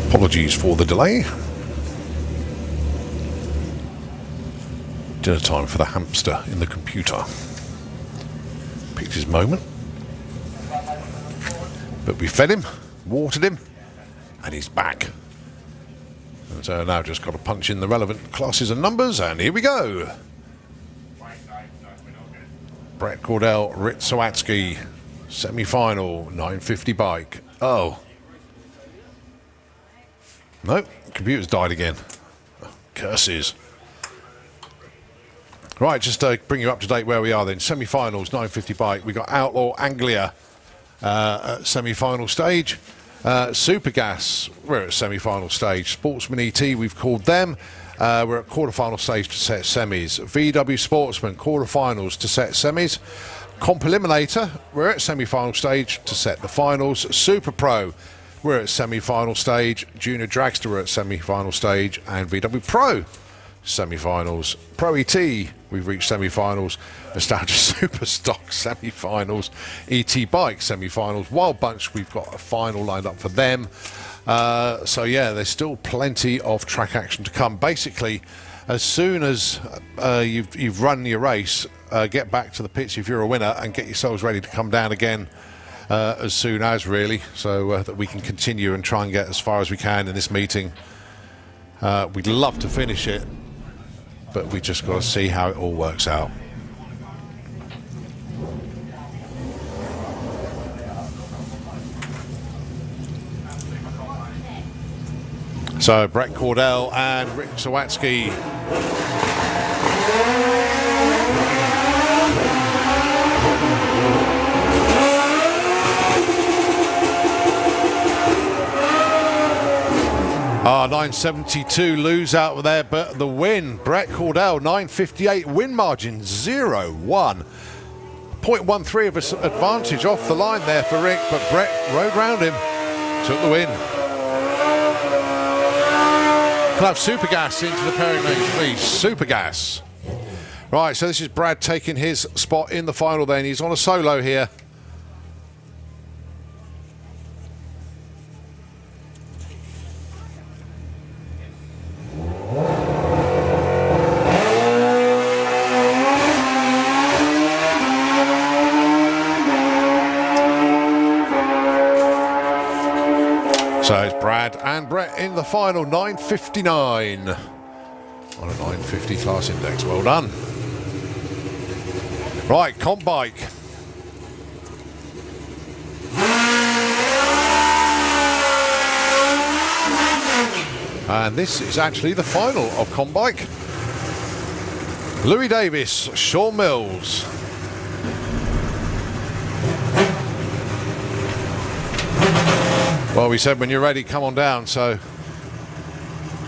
Apologies for the delay. Dinner time for the hamster in the computer. Picked his moment. But we fed him, watered him, and he's back. And so now just got to punch in the relevant classes and numbers, and here we go. Brett Cordell, Rit Soatsky, semi-final, 950 bike. Oh. No, computer's died again. Oh, curses. Right, just to bring you up to date where we are then. Semi-finals, 950 bike. We got Outlaw Anglia at semi-final stage. Supergas, we're at semi-final stage. Sportsman E.T, we've called them. We're at quarter-final stage to set semis. VW Sportsman, quarter-finals to set semis. Comp Eliminator, we're at semi-final stage to set the finals. Super Pro, we're at semi-final stage. Junior Dragster, we're at semi-final stage. And VW Pro, semi-finals. Pro E.T, we've reached semi-finals. Nostalgia Superstock, semi-finals. E.T Bike, semi-finals. Wild Bunch, we've got a final lined up for them. So yeah, there's still plenty of track action to come. Basically, as soon as you've run your race, get back to the pits if you're a winner and get yourselves ready to come down again as soon as, really, so that we can continue and try and get as far as we can in this meeting. We'd love to finish it, but we just got to see how it all works out. So Brett Cordell and Rick Sawatsky. Ah, 972 lose out there, but the win, Brett Cordell, 958 win margin, 0-1. 0.13 of an advantage off the line there for Rick, but Brett rode round him, took the win. Can I have Supergas into the pairing range, please? Supergas. Right, so this is Brad taking his spot in the final then. He's on a solo here. So it's Brad and Brett in the final, 959 on a 950 class index. Well done. Right, comp bike. And this is actually the final of comp bike. Louis Davis, Sean Mills. Well, we said when you're ready, come on down. So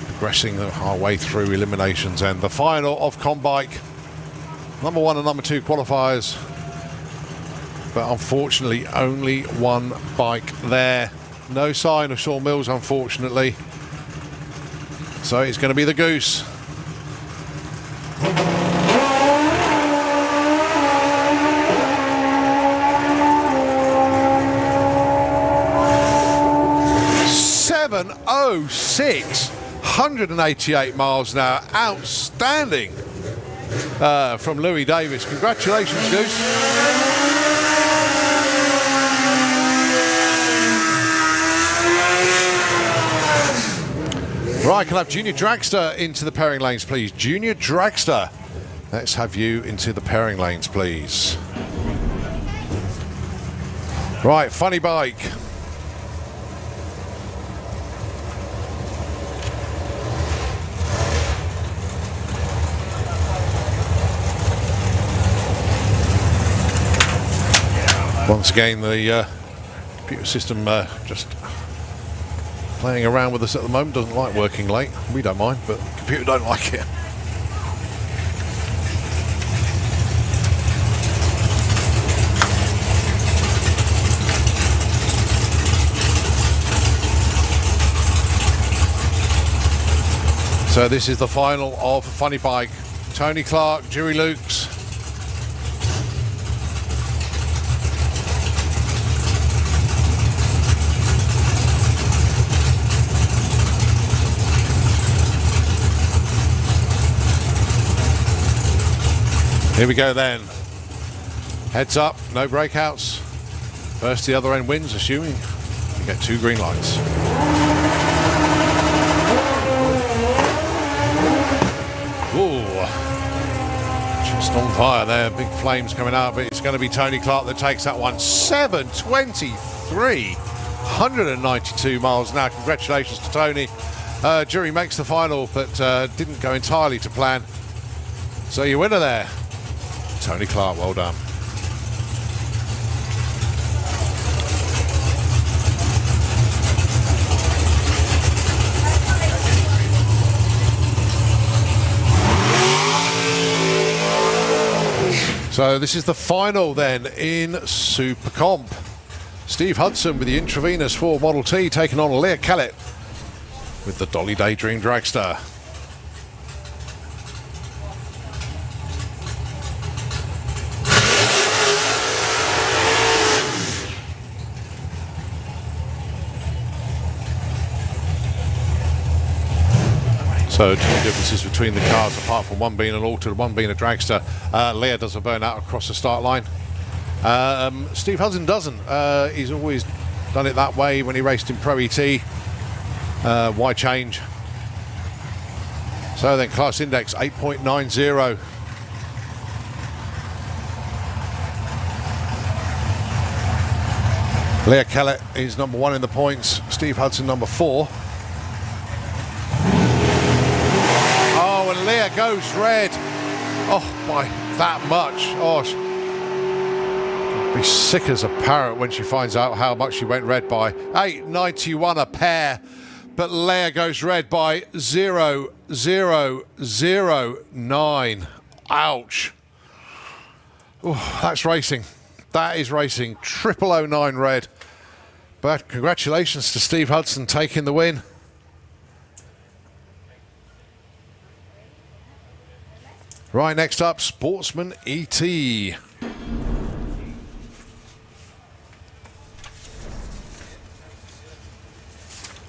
progressing our way through eliminations and the final of comp bike. Number 1 and number 2 qualifiers, but unfortunately only one bike there. No sign of Sean Mills, unfortunately. So it's going to be the Goose. .706, 188 miles an hour. Outstanding from Louis Davis. Congratulations, Goose. Right, can I have Junior Dragster into the pairing lanes, please? Junior Dragster. Let's have you into the pairing lanes, please. Right, Funny Bike. Once again, the computer system just playing around with us at the moment. Doesn't like working late. We don't mind, but the computer don't like it. So this is the final of Funny Bike. Tony Clark, Jerry Lukes. Here we go then. Heads up, no breakouts. First the other end wins, assuming you get 2 green lights. Ooh. Just on fire there, big flames coming out, but it's going to be Tony Clark that takes that one. 7:23, 192 miles an hour. Congratulations to Tony. Jury makes the final, but didn't go entirely to plan. So your winner there, Tony Clark, well done. So this is the final then in Super Comp. Steve Hudson with the Intravenous 4 Model T taking on Leah Kellett with the Dolly Daydream Dragster. So 2 differences between the cars, apart from one being an altered, one being a dragster. Leah does a burnout across the start line. Steve Hudson doesn't. He's always done it that way when he raced in Pro E.T. Why change? So then class index 8.90. Leah Kellett is number 1 in the points. Steve Hudson number 4. And Leah goes red. Oh, by that much. Oh, she'll be sick as a parrot when she finds out how much she went red by. 8.91 a pair. But Leah goes red by 0.0009. Ouch. Oh, that's racing. That is racing. 0009 red. But congratulations to Steve Hudson taking the win. Right, next up, Sportsman E.T.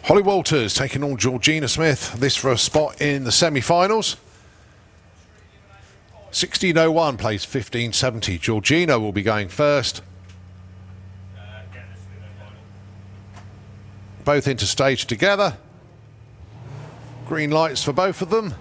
Holly Walters taking on Georgina Smith. This for a spot in the semi-finals. 16:01 plays 15:70. Georgina will be going first. Both into stage together. Green lights for both of them.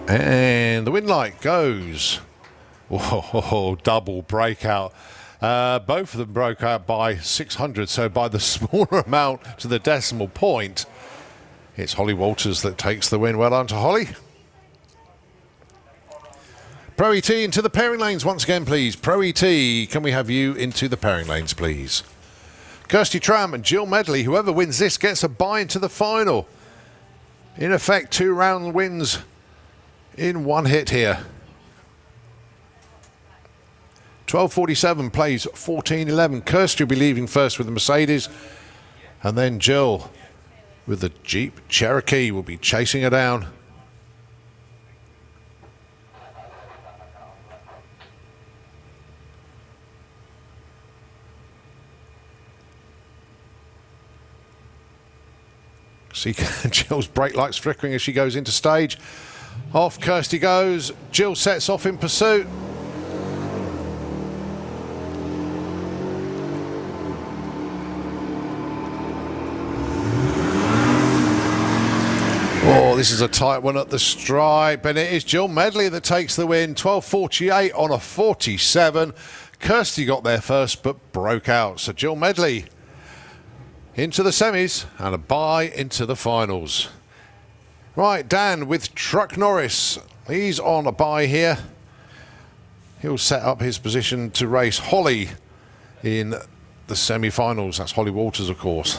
And the win light goes. Whoa, double breakout. Both of them broke out by 600, so by the smaller amount to the decimal point, it's Holly Walters that takes the win. Well done to Holly. Pro E.T. into the pairing lanes once again, please. Pro E.T., can we have you into the pairing lanes, please? Kirsty Tram and Jill Medley, whoever wins this gets a bye into the final. In effect, 2 round wins in one hit here. 12:47 plays 14:11. Kirsty will be leaving first with the Mercedes, and then Jill with the Jeep Cherokee will be chasing her down. See Jill's brake lights flickering as she goes into stage. Off Kirsty goes. Jill sets off in pursuit. Oh, this is a tight one at the stripe, and it is Jill Medley that takes the win. 12:48 on a 47. Kirsty got there first but broke out. So Jill Medley into the semis and a bye into the finals. Right, Dan with Truck Norris. He's on a bye here. He'll set up his position to race Holly in the semi-finals. That's Holly Walters, of course.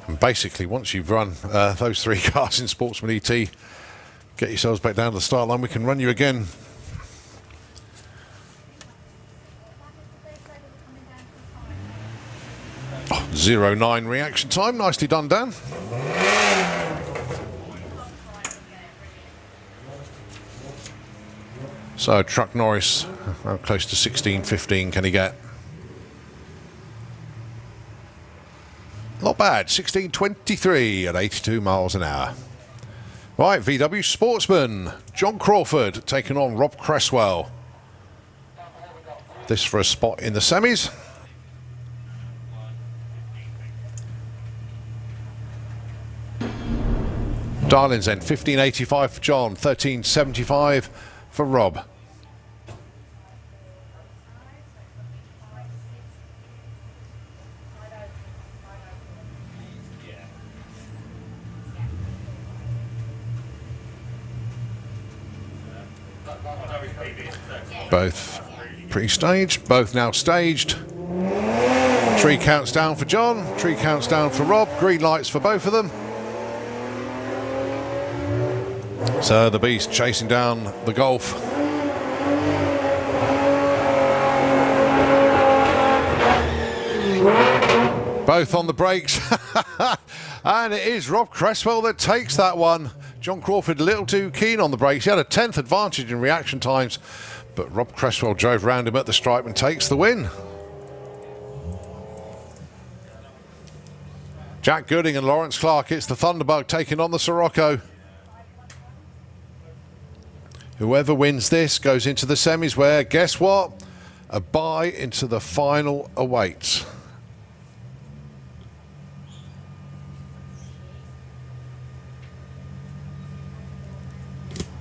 And basically, once you've run those 3 cars in Sportsman E.T, get yourselves back down to the start line. We can run you again. Oh, 0.9 reaction time. Nicely done, Dan. So, Truck Norris, how close to 16.15 can he get? Not bad, 16.23 at 82 miles an hour. Right, VW Sportsman, John Crawford taking on Rob Cresswell. This for a spot in the semis. Darling's end, 15.85 for John, 13.75 for Rob. Both pre-staged, both now staged. 3 counts down for John, 3 counts down for Rob. Green lights for both of them. So the Beast chasing down the Golf. Both on the brakes. And it is Rob Cresswell that takes that one. John Crawford a little too keen on the brakes. He had a 10th advantage in reaction times, but Rob Cresswell drove round him at the stripe and takes the win. Jack Gooding and Lawrence Clark, it's the Thunderbug taking on the Sirocco. Whoever wins this goes into the semis where, guess what? A bye into the final awaits.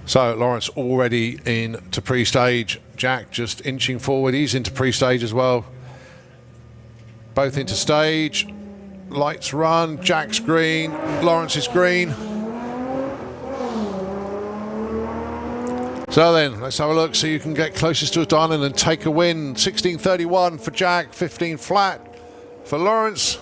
So Lawrence already into pre-stage. Jack just inching forward. He's into pre-stage as well. Both into stage. Lights run. Jack's green. Lawrence is green. So then, let's have a look so you can get closest to a diamond and take a win. 16.31 for Jack. 15 flat for Lawrence.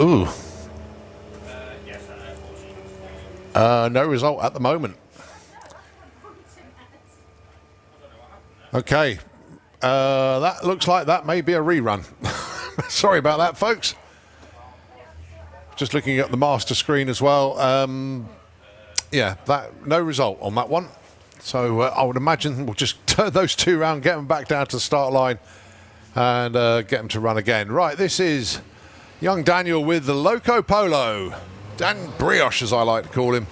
Ooh. No result at the moment. Okay. That looks like that may be a rerun. Sorry about that, folks. Just looking at the master screen as well. Yeah, no result on that one. So I would imagine we'll just turn those 2 round, get them back down to the start line, and get them to run again. Right, this is young Daniel with the Loco Polo. Dan Brioche, as I like to call him.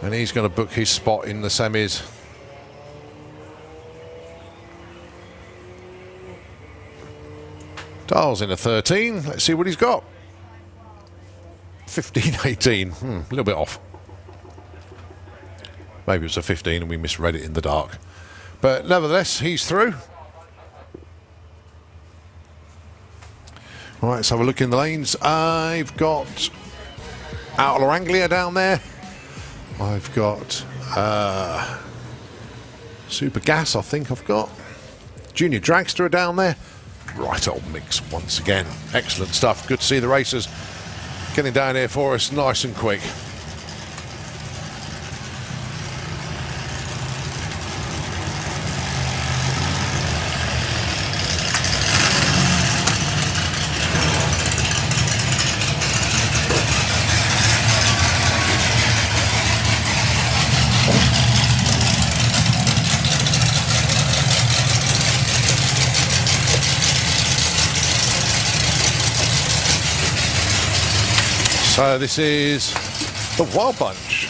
And he's going to book his spot in the semis. Dial's in a 13. Let's see what he's got. 15.18. A little bit off. Maybe it was a 15 and we misread it in the dark. But nevertheless, he's through. All right, let's have a look in the lanes. I've got Outlaw Anglia down there. I've got Super Gas, I think I've got. Junior Dragster are down there. Right old mix once again. Excellent stuff. Good to see the racers getting down here for us nice and quick. So this is the Wild Bunch.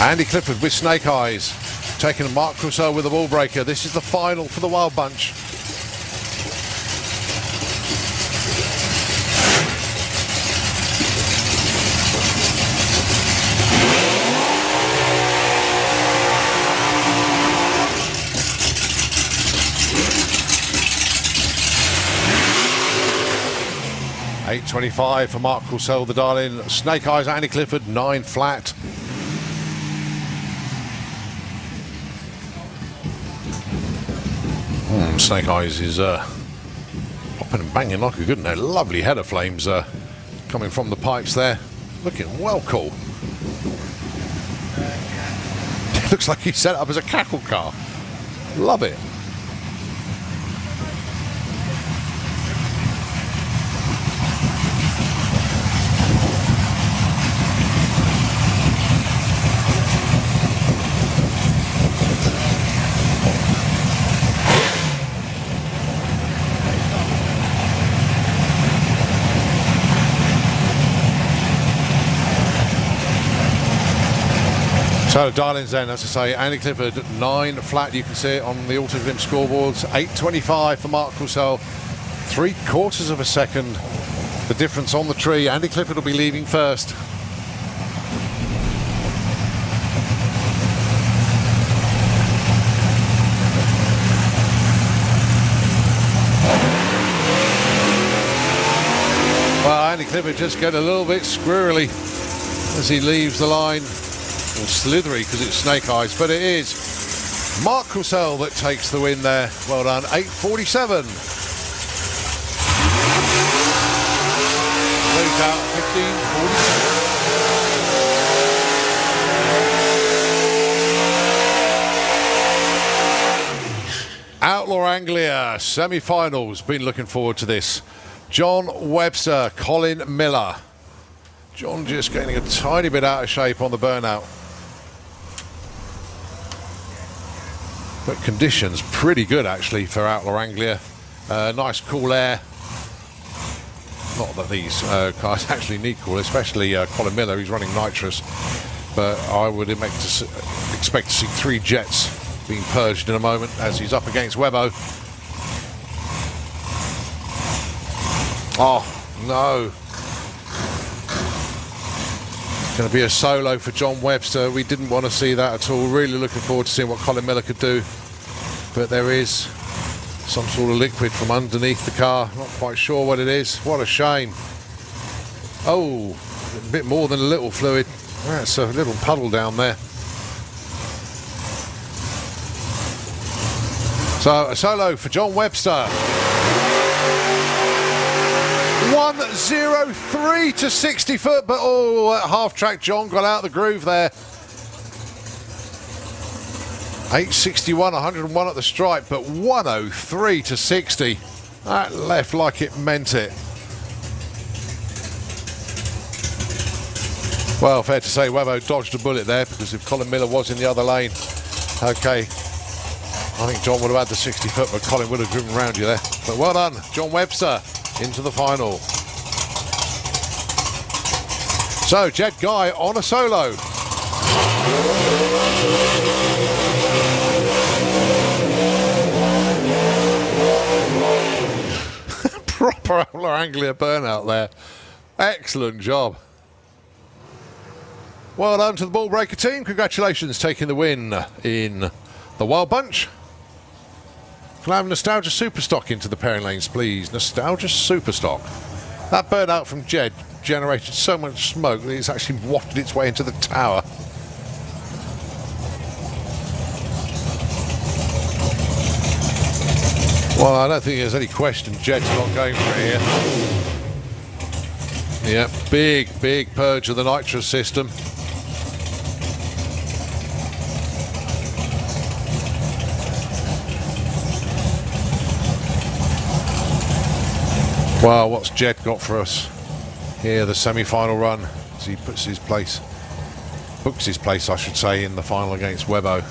Andy Clifford with Snake Eyes, taking Mark Crusoe with the ball breaker. This is the final for the Wild Bunch. $8.25 for Mark Crusoe, the darling. Snake Eyes, Andy Clifford, 9 flat. Snake Eyes is popping and banging like a good one. Lovely header flames coming from the pipes there. Looking well cool. It looks like he's set up as a cackle car. Love it. So darlings then, as I say, Andy Clifford, 9 flat, you can see it on the Autogrim scoreboards. 8.25 for Mark Crusoe, 3/4 of a second. The difference on the tree. Andy Clifford will be leaving first. Well, Andy Clifford just getting a little bit squirrely as he leaves the line. Or slithery because it's Snake Eyes, but it is Mark Crusoe that takes the win there. Well done. 8.47. Close out 15.47. Outlaw Anglia semi-finals. Been looking forward to this. John Webster, Colin Miller. John just getting a tiny bit out of shape on the burnout. But conditions pretty good actually for Outlaw Anglia. Nice cool air. Not that these cars actually need cool, especially Colin Miller, he's running nitrous. But I would expect to see 3 jets being purged in a moment as he's up against Webbo. Oh, no. Going to be a solo for John Webster. We didn't want to see that at all. Really looking forward to seeing what Colin Miller could do. But there is some sort of liquid from underneath the car. Not quite sure what it is. What a shame. Oh, a bit more than a little fluid. That's a little puddle down there. So a solo for John Webster. 103 to 60 foot, but oh, at half track John got out of the groove there. 861, 101 at the stripe, but 103 to 60. That left like it meant it. Well, fair to say Webbo dodged a bullet there, because if Colin Miller was in the other lane, okay, I think John would have had the 60 foot, but Colin would have driven around you there. But well done, John Webster into the final. So, Jed Guy on a solo. Proper Outlaw Anglia burnout there. Excellent job. Well done to the ball breaker team. Congratulations, taking the win in the Wild Bunch. Can I have Nostalgia Superstock into the pairing lanes, please? Nostalgia Superstock. That burnout from Jed generated so much smoke that it's actually wafted its way into the tower. Well, I don't think there's any question Jed's not going for it here. Yeah, big purge of the Nitro system. Well, what's Jed got for us here, the semi-final run, as he books his place, I should say, in the final against Webbo.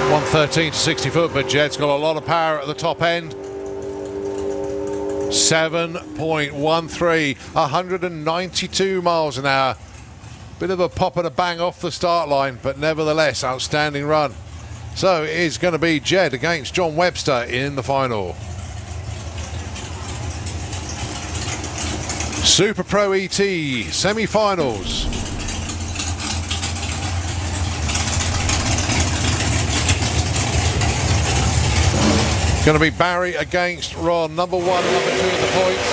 113 to 60 foot, but Jed's got a lot of power at the top end. 7.13, 192 miles an hour. Bit of a pop and a bang off the start line, but nevertheless, outstanding run. So it is going to be Jed against John Webster in the final. Super Pro E.T. semi-finals. Going to be Barry against Ron, number 1 and number 2 in the points.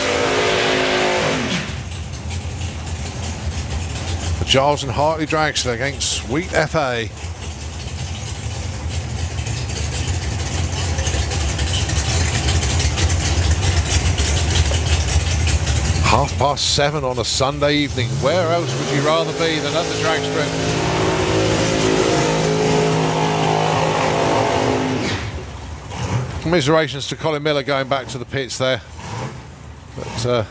The Giles and Hartley Dragster against Sweet FA. "7:30 on a Sunday evening. Where else would you rather be than at the drag strip?" Commiserations to Colin Miller going back to the pits there. But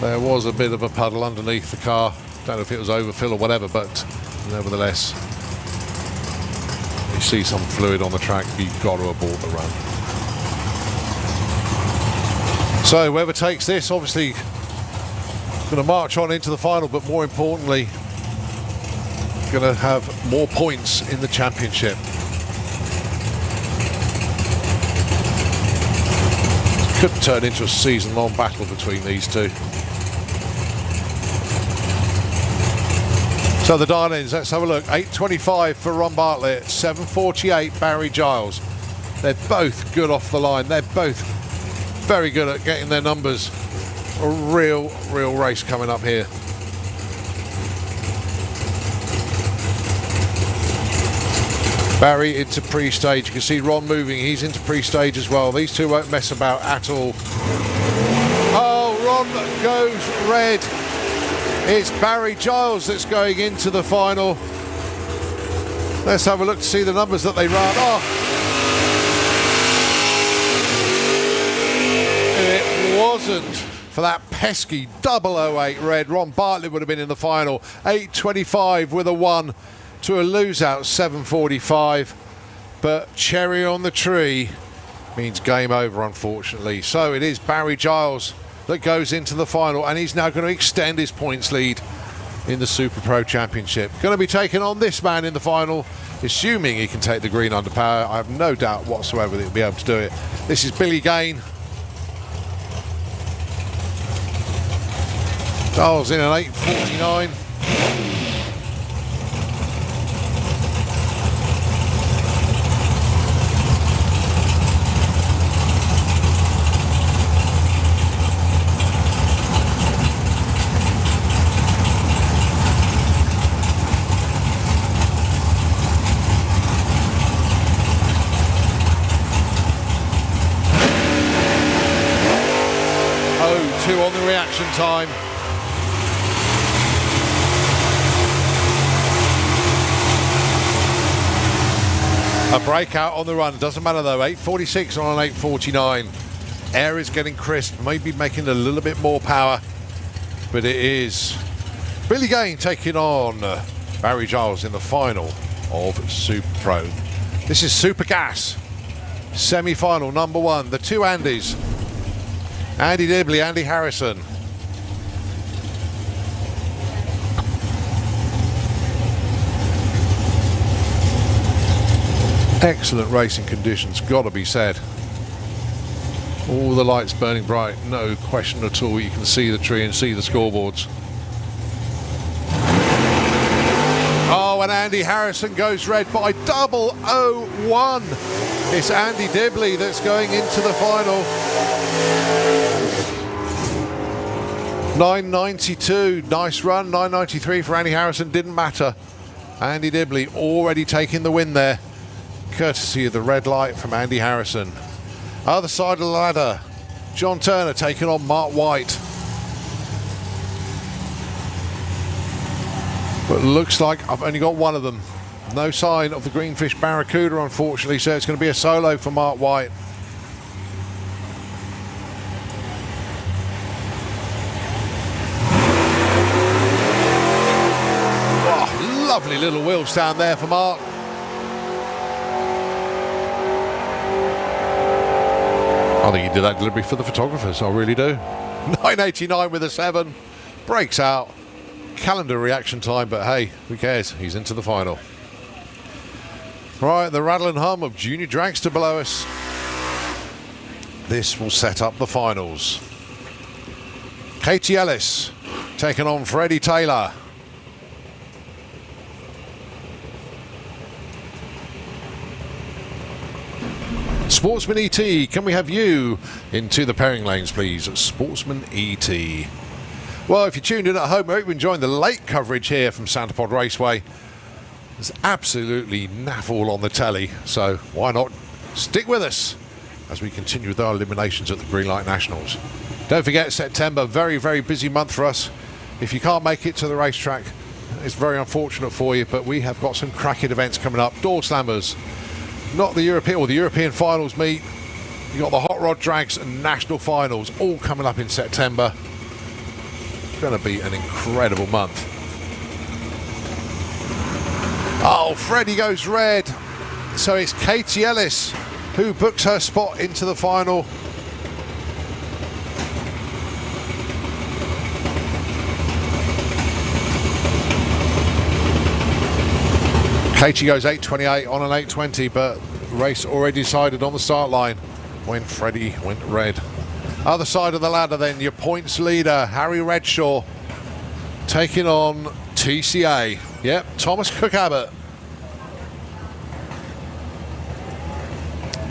there was a bit of a puddle underneath the car. Don't know if it was overfill or whatever, but nevertheless, you see some fluid on the track, you've got to abort the run. So whoever takes this, obviously going to march on into the final, but more importantly, going to have more points in the championship. Could turn into a season-long battle between these two. So the dial-ins, let's have a look. 8.25 for Ron Bartlett, 7.48 Barry Giles. They're both good off the line. They're both very good at getting their numbers. A real race coming up here. Barry into pre-stage. You can see Ron moving. He's into pre-stage as well. These two won't mess about at all. Oh, Ron goes red. It's Barry Giles that's going into the final. Let's have a look to see the numbers that they run. Oh, it wasn't for that pesky 008 red. Ron Bartlett would have been in the final. 8.25 with a 1 to a lose-out 7.45. But cherry on the tree means game over, unfortunately. So it is Barry Giles that goes into the final, and he's now going to extend his points lead in the Super Pro Championship. Going to be taking on this man in the final, assuming he can take the green under power. I have no doubt whatsoever that he'll be able to do it. This is Billy Gain. Giles in an 8.49. On the reaction time. A breakout on the run, doesn't matter though. 8.46 on an 8.49. Air is getting crisp, maybe making a little bit more power, but it is Billy Gain taking on Barry Giles in the final of Super Pro. This is Super Gas semi-final number 1. The two Andys. Andy Dibley, Andy Harrison. Excellent racing conditions, got to be said. All the lights burning bright, no question at all. You can see the tree and see the scoreboards. Oh, and Andy Harrison goes red by 001. It's Andy Dibley that's going into the final. 9.92, nice run. 9.93 for Andy Harrison, didn't matter. Andy Dibley already taking the win there. courtesy of the red light from Andy Harrison. Other side of the ladder, John Turner taking on Mark White. But looks like I've only got one of them. No sign of the Greenfish Barracuda, unfortunately, so it's going to be a solo for Mark White. Oh, lovely little wheel stand there for Mark. I think he did that deliberately for the photographers, I really do. 9.89 with a 7. Breaks out. Calendar reaction time, but hey, who cares? He's into the final. Right, the rattle and hum of junior dragster below us. This will set up the finals. Katie Ellis taking on Freddie Taylor. Sportsman E.T, can we have you into the pairing lanes, please? Sportsman E.T. Well, if you're tuned in at home, I hope you're enjoying the late coverage here from Santa Pod Raceway. There's absolutely naff all on the telly, so why not stick with us as we continue with our eliminations at the Greenlight Nationals. Don't forget, September, very, very busy month for us. If you can't make it to the racetrack, it's very unfortunate for you, but we have got some cracking events coming up. Door slammers, not the European, or the European finals meet. You've got the Hot Rod Drags and National Finals all coming up in September. Going to be an incredible month. Oh, Freddie goes red. So it's Katie Ellis who books her spot into the final. Katie goes 8.28 on an 8.20, but race already decided on the start line when Freddie went red. Other side of the ladder then, your points leader, Harry Redshaw, taking on TCA. Yep, Thomas Cook Abbott.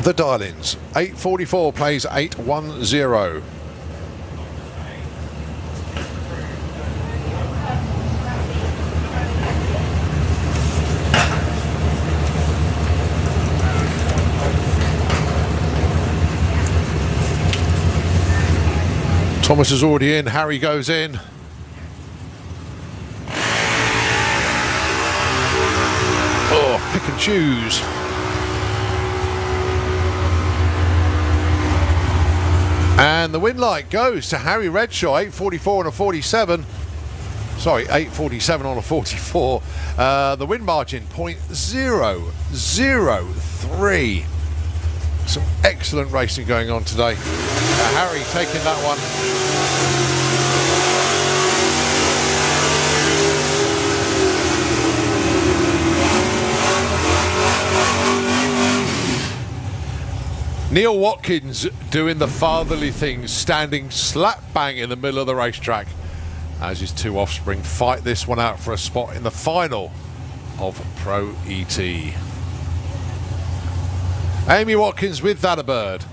The dial-ins, 8.44 plays 8.10. Thomas is already in, Harry goes in. Oh, pick and choose. And the win light goes to Harry Redshaw, 8.44 on a 47. Sorry, 8.47 on a 44. The win margin, 0.003. Some excellent racing going on today. Harry taking that one. Neil Watkins doing the fatherly things, standing slap bang in the middle of the racetrack as his two offspring fight this one out for a spot in the final of Pro E.T. Amy Watkins with That a Bird.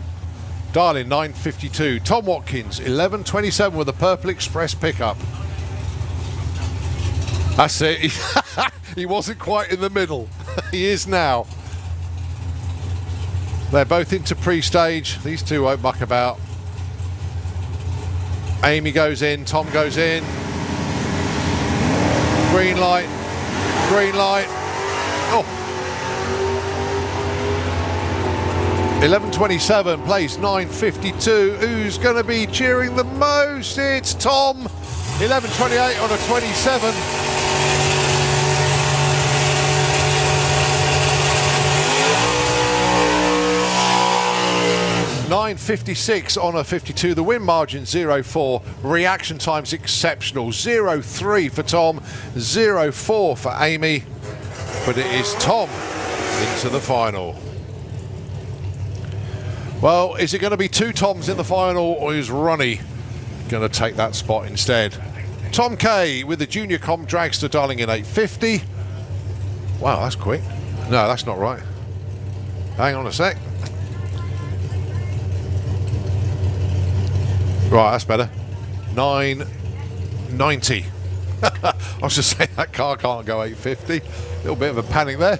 Darling 9.52. Tom Watkins 11.27 with a Purple Express pickup. That's it. He wasn't quite in the middle. He is now. They're both into pre-stage. These two won't muck about. Amy goes in. Tom goes in. Green light. Green light. Oh. 11.27, place 9.52. Who's going to be cheering the most? It's Tom. 11.28 on a 27. .956 on a 52. The win margin 0.4. Reaction time's exceptional. 0.3 for Tom, 0.4 for Amy. But it is Tom into the final. Well, is it going to be two Toms in the final, or is Ronnie going to take that spot instead? Tom Kay with the Junior Com Dragster dialing in 8.50. Wow, that's quick. No, that's not right. Hang on a sec. Right, that's better. 9.90. I was just saying that car can't go 8.50. A little bit of a panic there.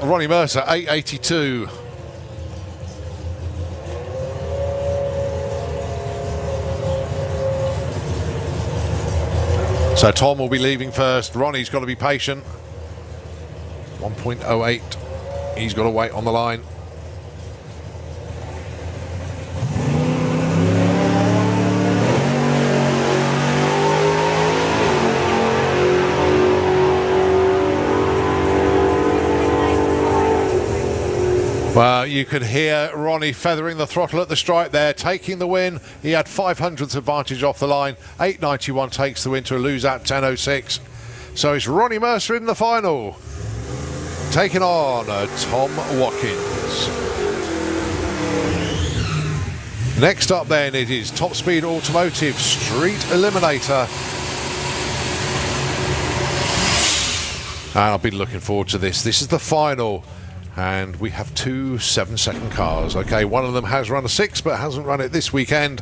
Ronnie Mercer, 882. So Tom will be leaving first. Ronnie's got to be patient. 1.08. He's got to wait on the line. Well, you could hear Ronnie feathering the throttle at the stripe there, taking the win. He had 500th advantage off the line. 891 takes the win to a lose at 10.06. So it's Ronnie Mercer in the final, taking on Tom Watkins. Next up then, it is Top Speed Automotive Street Eliminator. And I've been looking forward to this. This is the final. And we have two 7-second cars. Okay, one of them has run a 6, but hasn't run it this weekend.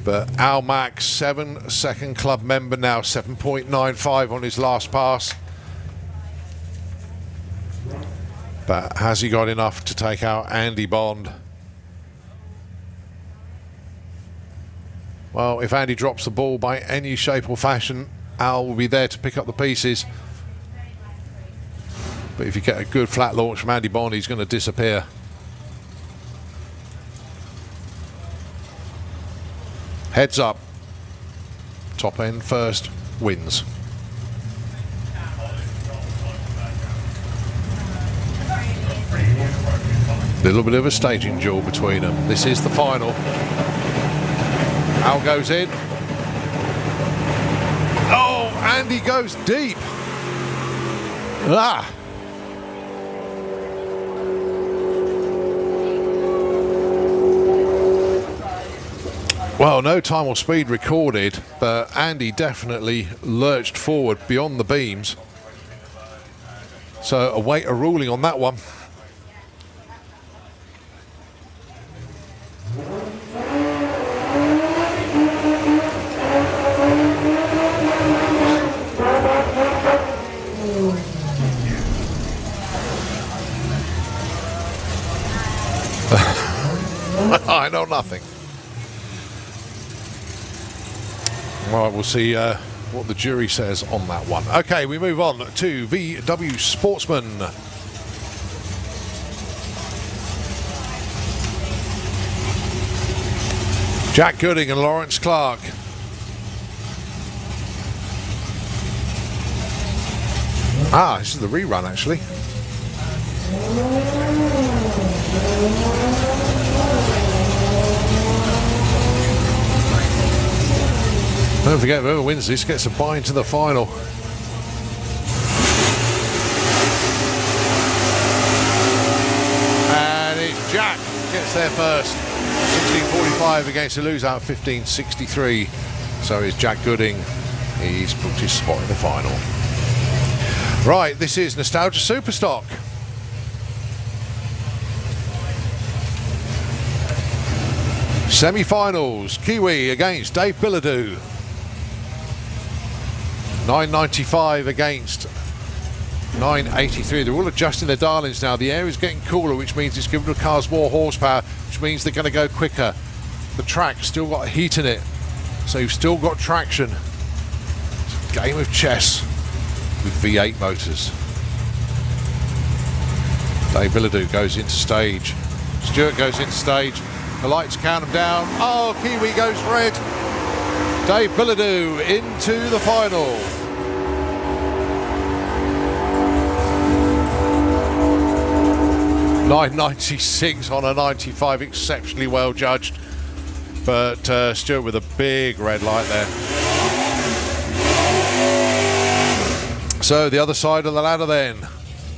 But Al Mack, 7-second club member now, 7.95 on his last pass. But has he got enough to take out Andy Bond? Well, if Andy drops the ball by any shape or fashion, Al will be there to pick up the pieces. But if you get a good flat launch from Andy Bond, he's going to disappear. Heads up. Top end first wins. Little bit of a staging duel between them. This is the final. Al goes in. Oh, Andy goes deep. Ah. Well, no time or speed recorded, but Andy definitely lurched forward beyond the beams. So await a ruling on that one. I know nothing. All right, we'll see what the jury says on that one. Okay, we move on to VW Sportsman. Jack Gooding and Lawrence Clark. Ah, this is the rerun actually. Don't forget, whoever wins this gets a bye into the final. And it's Jack gets there first. 16.45 against a lose out 15.63. So is Jack Gooding. He's booked his spot in the final. Right, this is Nostalgia Superstock. Semi-finals, Kiwi against Dave Bilodeau. 995 against 983. They're all adjusting their dial-ins now. The air is getting cooler, which means it's giving the cars more horsepower, which means they're going to go quicker. The track's still got heat in it, so you've still got traction. It's a game of chess with V8 motors. Dave Bilodeau goes into stage. Stewart goes into stage. The lights count them down. Oh, Kiwi goes red. Dave Bilodeau into the final. .996 on a 95, exceptionally well judged. But Stewart with a big red light there. So the other side of the ladder then,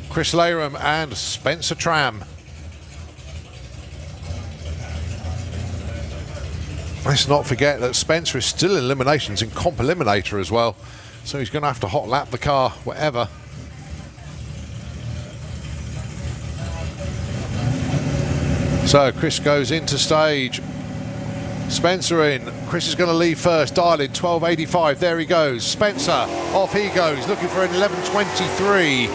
Chris Layram and Spencer Tram. Let's not forget that Spencer is still in eliminations in Comp Eliminator as well, so he's going to have to hot lap the car, whatever. So Chris goes into stage. Spencer in. Chris is going to leave first. Dial in 12.85. There he goes. Spencer off he goes, looking for an 11.23.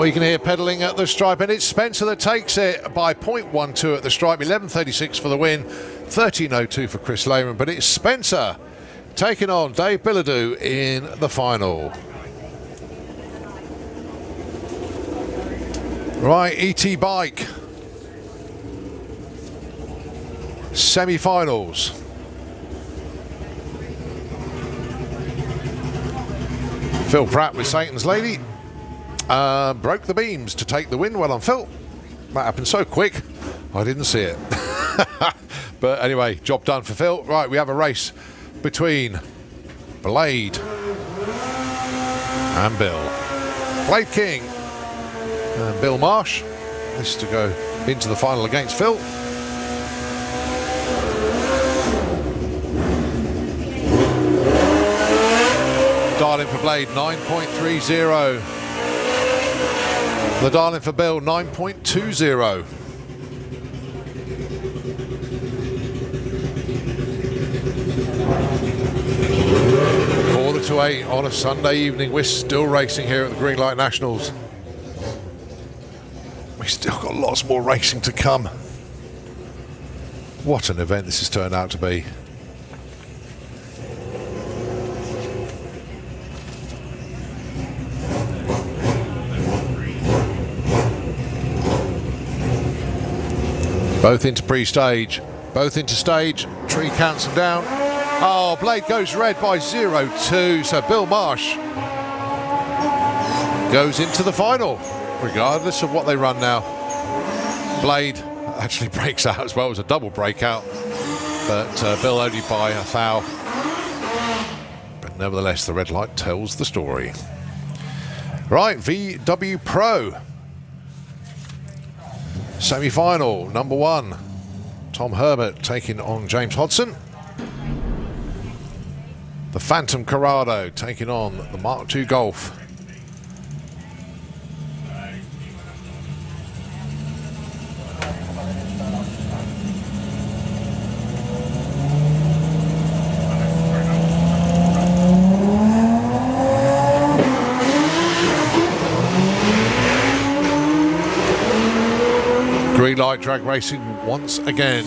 Well, you can hear pedalling at the stripe, and it's Spencer that takes it by 0.12 at the stripe, 11.36 for the win, 13.02 for Chris Lehman, but it's Spencer taking on Dave Bilodeau in the final. Right, E.T. bike. Semi-finals. Phil Pratt with Satan's Lady. Broke the beams to take the win. Well on Phil. That happened so quick, I didn't see it. But anyway, job done for Phil. Right, we have a race between Blade and Bill. Blade King and Bill Marsh. This is to go into the final against Phil. Darling for Blade, 9.30. The darling for Bill, 9.20. Quarter to 8 on a Sunday evening. We're still racing here at the Greenlight Nationals. We've still got lots more racing to come. What an event this has turned out to be. Both into pre-stage, both into stage. Tree counts them down. Oh, Blade goes red by 0.2, so Bill Marsh goes into the final, regardless of what they run now. Blade actually breaks out as well as a double breakout, but Bill only by a foul. But nevertheless, the red light tells the story. Right, VW Pro. Semi-final, number 1, Tom Herbert taking on James Hodson. The Phantom Corrado taking on the Mark II Golf. Greenlight drag racing once again.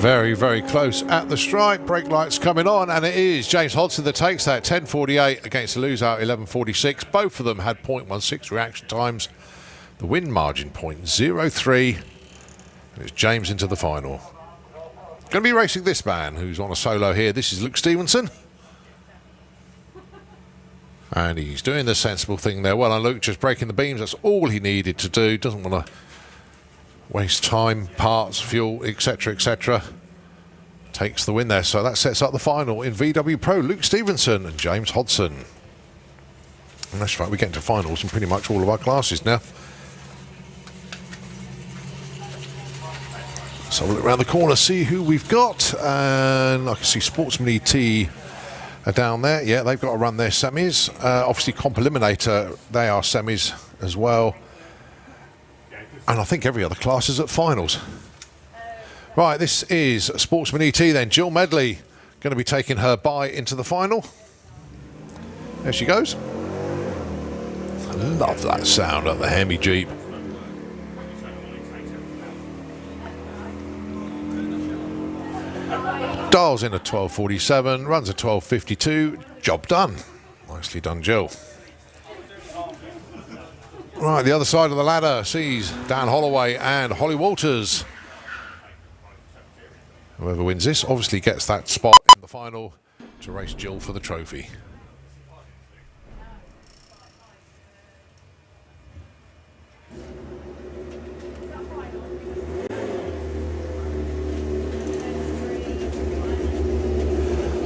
Very, very close at the stripe. Brake lights coming on, and it is James Hodson that takes that. 10.48 against the loser, 11.46. Both of them had 0.16 reaction times. The win margin 0.03. And it's James into the final. Going to be racing this man who's on a solo here. This is Luke Stevenson. And he's doing the sensible thing there. Well, and Luke just breaking the beams. That's all he needed to do. Doesn't want to waste time, parts, fuel, etc., etc. Takes the win there. So that sets up the final in VW Pro. Luke Stevenson and James Hodson. And that's right, we get into finals in pretty much all of our classes now. So we'll look around the corner, see who we've got. And I can see Sportsman E.T. are down there. Yeah, they've got to run their semis. Obviously, Comp Eliminator, they are semis as well. And I think every other class is at finals. Right, this is Sportsman E.T. then. Jill Medley going to be taking her bye into the final. There she goes. I love that sound of the Hemi Jeep. Dials in at 12.47, runs at 12.52. Job done. Nicely done, Jill. Right, the other side of the ladder sees Dan Holloway and Holly Walters. Whoever wins this obviously gets that spot in the final to race Jill for the trophy.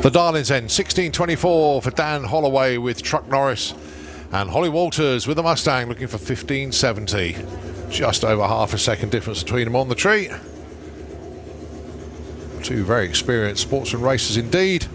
The Darlings end 16.24 for Dan Holloway with Truck Norris, and Holly Walters with the Mustang looking for 15.70. Just over half a second difference between them on the tree. Two very experienced sportsman racers indeed.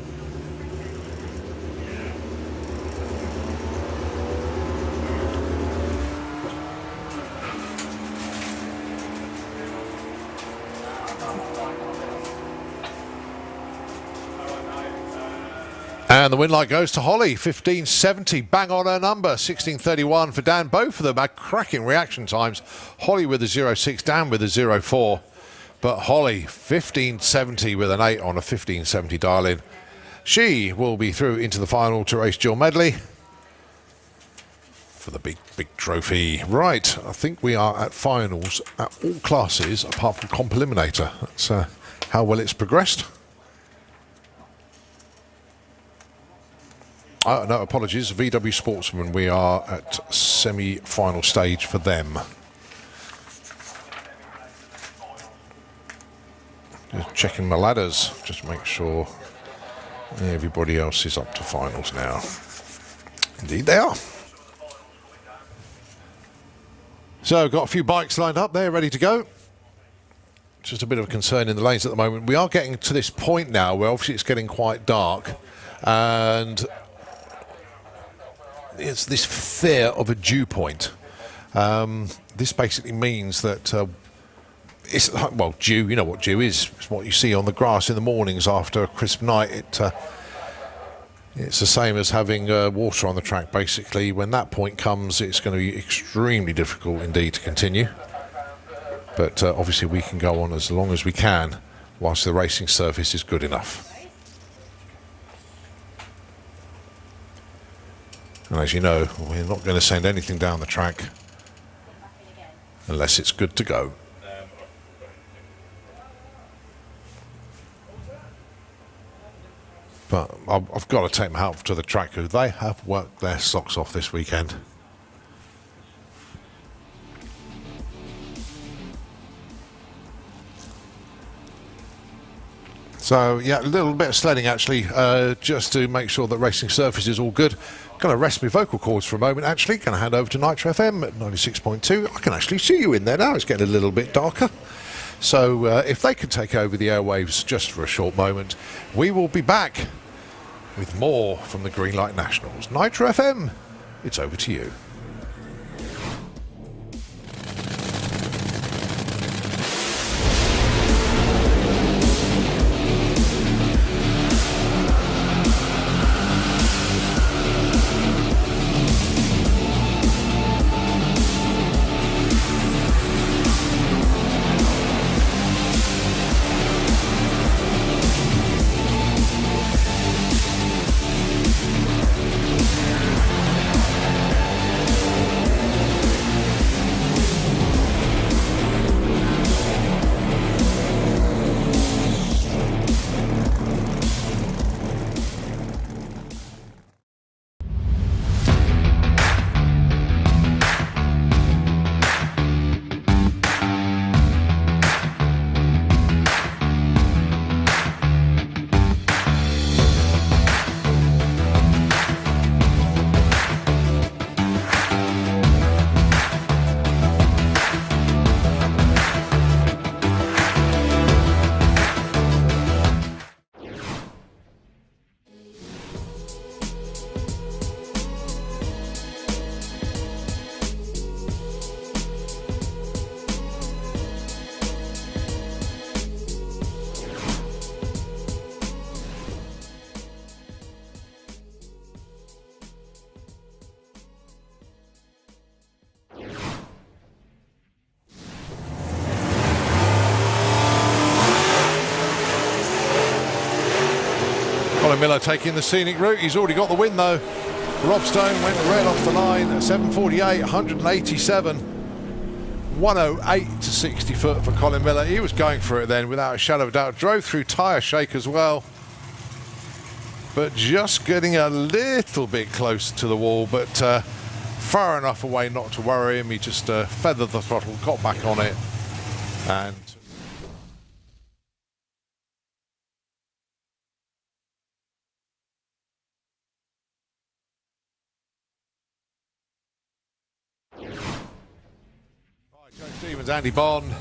And the win light goes to Holly, 15.70, bang on her number, 16.31 for Dan. Both of them had cracking reaction times. Holly with a 0.6, Dan with a 0.4. But Holly, 15.70 with an 8 on a 15.70 dial-in. She will be through into the final to race Jill Medley for the big trophy. Right, I think we are at finals at all classes apart from Comp Eliminator. That's how well it's progressed. No, apologies, VW Sportsman, we are at semi-final stage for them. Just checking my ladders, just to make sure everybody else is up to finals now. Indeed they are. So, got a few bikes lined up there, ready to go. Just a bit of a concern in the lanes at the moment. We are getting to this point now where obviously it's getting quite dark, and it's this fear of a dew point. This basically means that it's like, well, dew, you know what dew is. It's what you see on the grass in the mornings after a crisp night. It's the same as having water on the track, basically. When that point comes, it's going to be extremely difficult indeed to continue. But obviously we can go on as long as we can whilst the racing surface is good enough. And as you know, we're not going to send anything down the track unless it's good to go. But I've got to take my hat off to the track, who they have worked their socks off this weekend. So yeah, a little bit of sledding actually, just to make sure that racing surface is all good. Going to rest my vocal cords for a moment actually. Going to hand over to Nitro FM at 96.2. I can actually see you in there now. It's getting a little bit darker. So if they could take over the airwaves just for a short moment, we will be back with more from the Greenlight Nationals. Nitro FM, it's over to you. Miller taking the scenic route. He's already got the win though. Rob Stone went red off the line at 7.48, 187. 108 to 60 foot for Colin Miller. He was going for it then without a shadow of a doubt. Drove through tyre shake as well. But just getting a little bit close to the wall, but far enough away not to worry him. He just feathered the throttle, got back on it, and Joe Stevens, Andy Bond.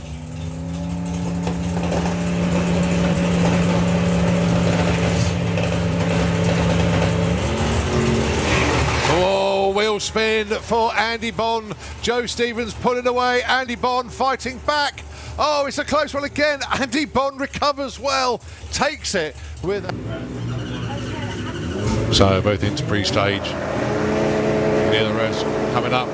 Oh, wheel spin for Andy Bond. Joe Stevens pulling away. Andy Bond fighting back. Oh, it's a close one again. Andy Bond recovers well. Takes it with... So both into pre-stage. Near the rest coming up.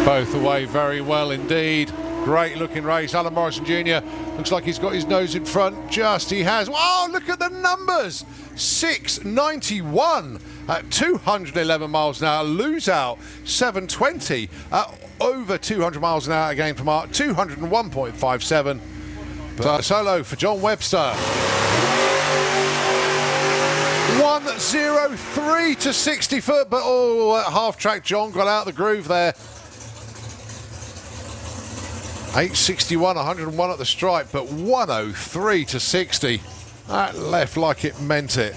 Both away very well indeed. Great looking race. Alan Morrison Jr. looks like he's got his nose in front. Just he has. Oh, look at the numbers. 691 at 211 miles an hour. Lose out 720 at over 200 miles an hour again for Mark. 201.57. But solo for John Webster. 103 to 60 foot, but oh, at half track John got out of the groove there. 861, 101 at the stripe, but 103 to 60. That left like it meant it.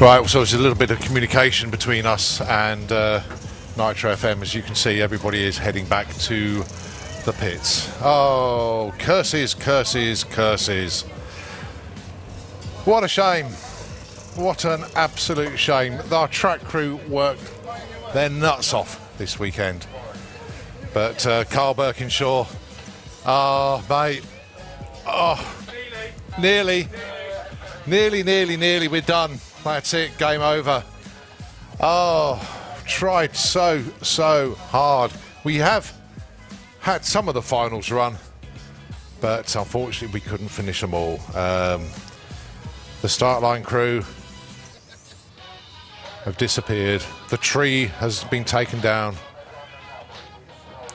Right, so there's a little bit of communication between us and Nitro FM. As you can see, everybody is heading back to the pits. Oh, curses, curses, curses. What a shame. What an absolute shame. Our track crew worked their nuts off this weekend. But Carl Birkinshaw, mate, nearly, we're done. That's it, game over. Oh, tried so hard. We have had some of the finals run, but unfortunately we couldn't finish them all. The start line crew have disappeared. The tree has been taken down,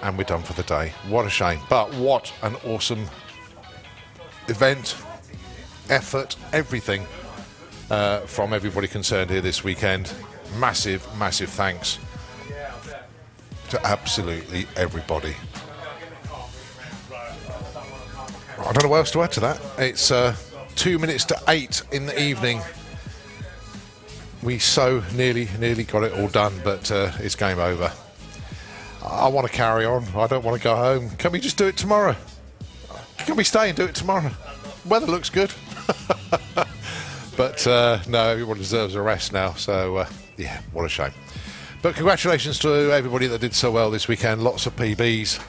and we're done for the day. What a shame, but what an awesome event, effort, everything from everybody concerned here this weekend. Massive thanks to absolutely everybody. I don't know what else to add to that. It's 2 minutes to 8 in the evening. We so nearly got it all done, but it's game over. I want to carry on. I don't want to go home. Can we just do it tomorrow? Can we stay and do it tomorrow? Weather looks good. But no, everyone deserves a rest now. So yeah, what a shame. But congratulations to everybody that did so well this weekend. Lots of PBs.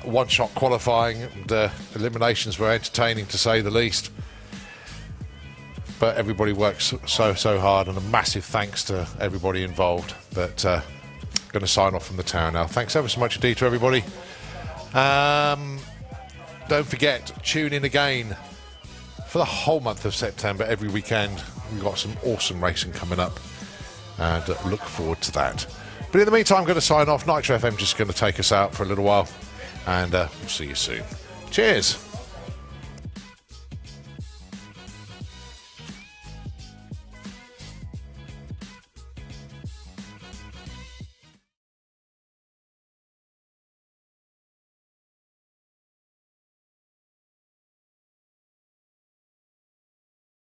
One-shot qualifying and eliminations were entertaining, to say the least. But everybody works so hard, and a massive thanks to everybody involved. But going to sign off from the tower now. Thanks ever so much indeed to everybody. Don't forget, tune in again for the whole month of September. Every weekend we've got some awesome racing coming up, and look forward to that. But in the meantime, I'm going to sign off. Nitro FM just going to take us out for a little while, and we'll see you soon. Cheers.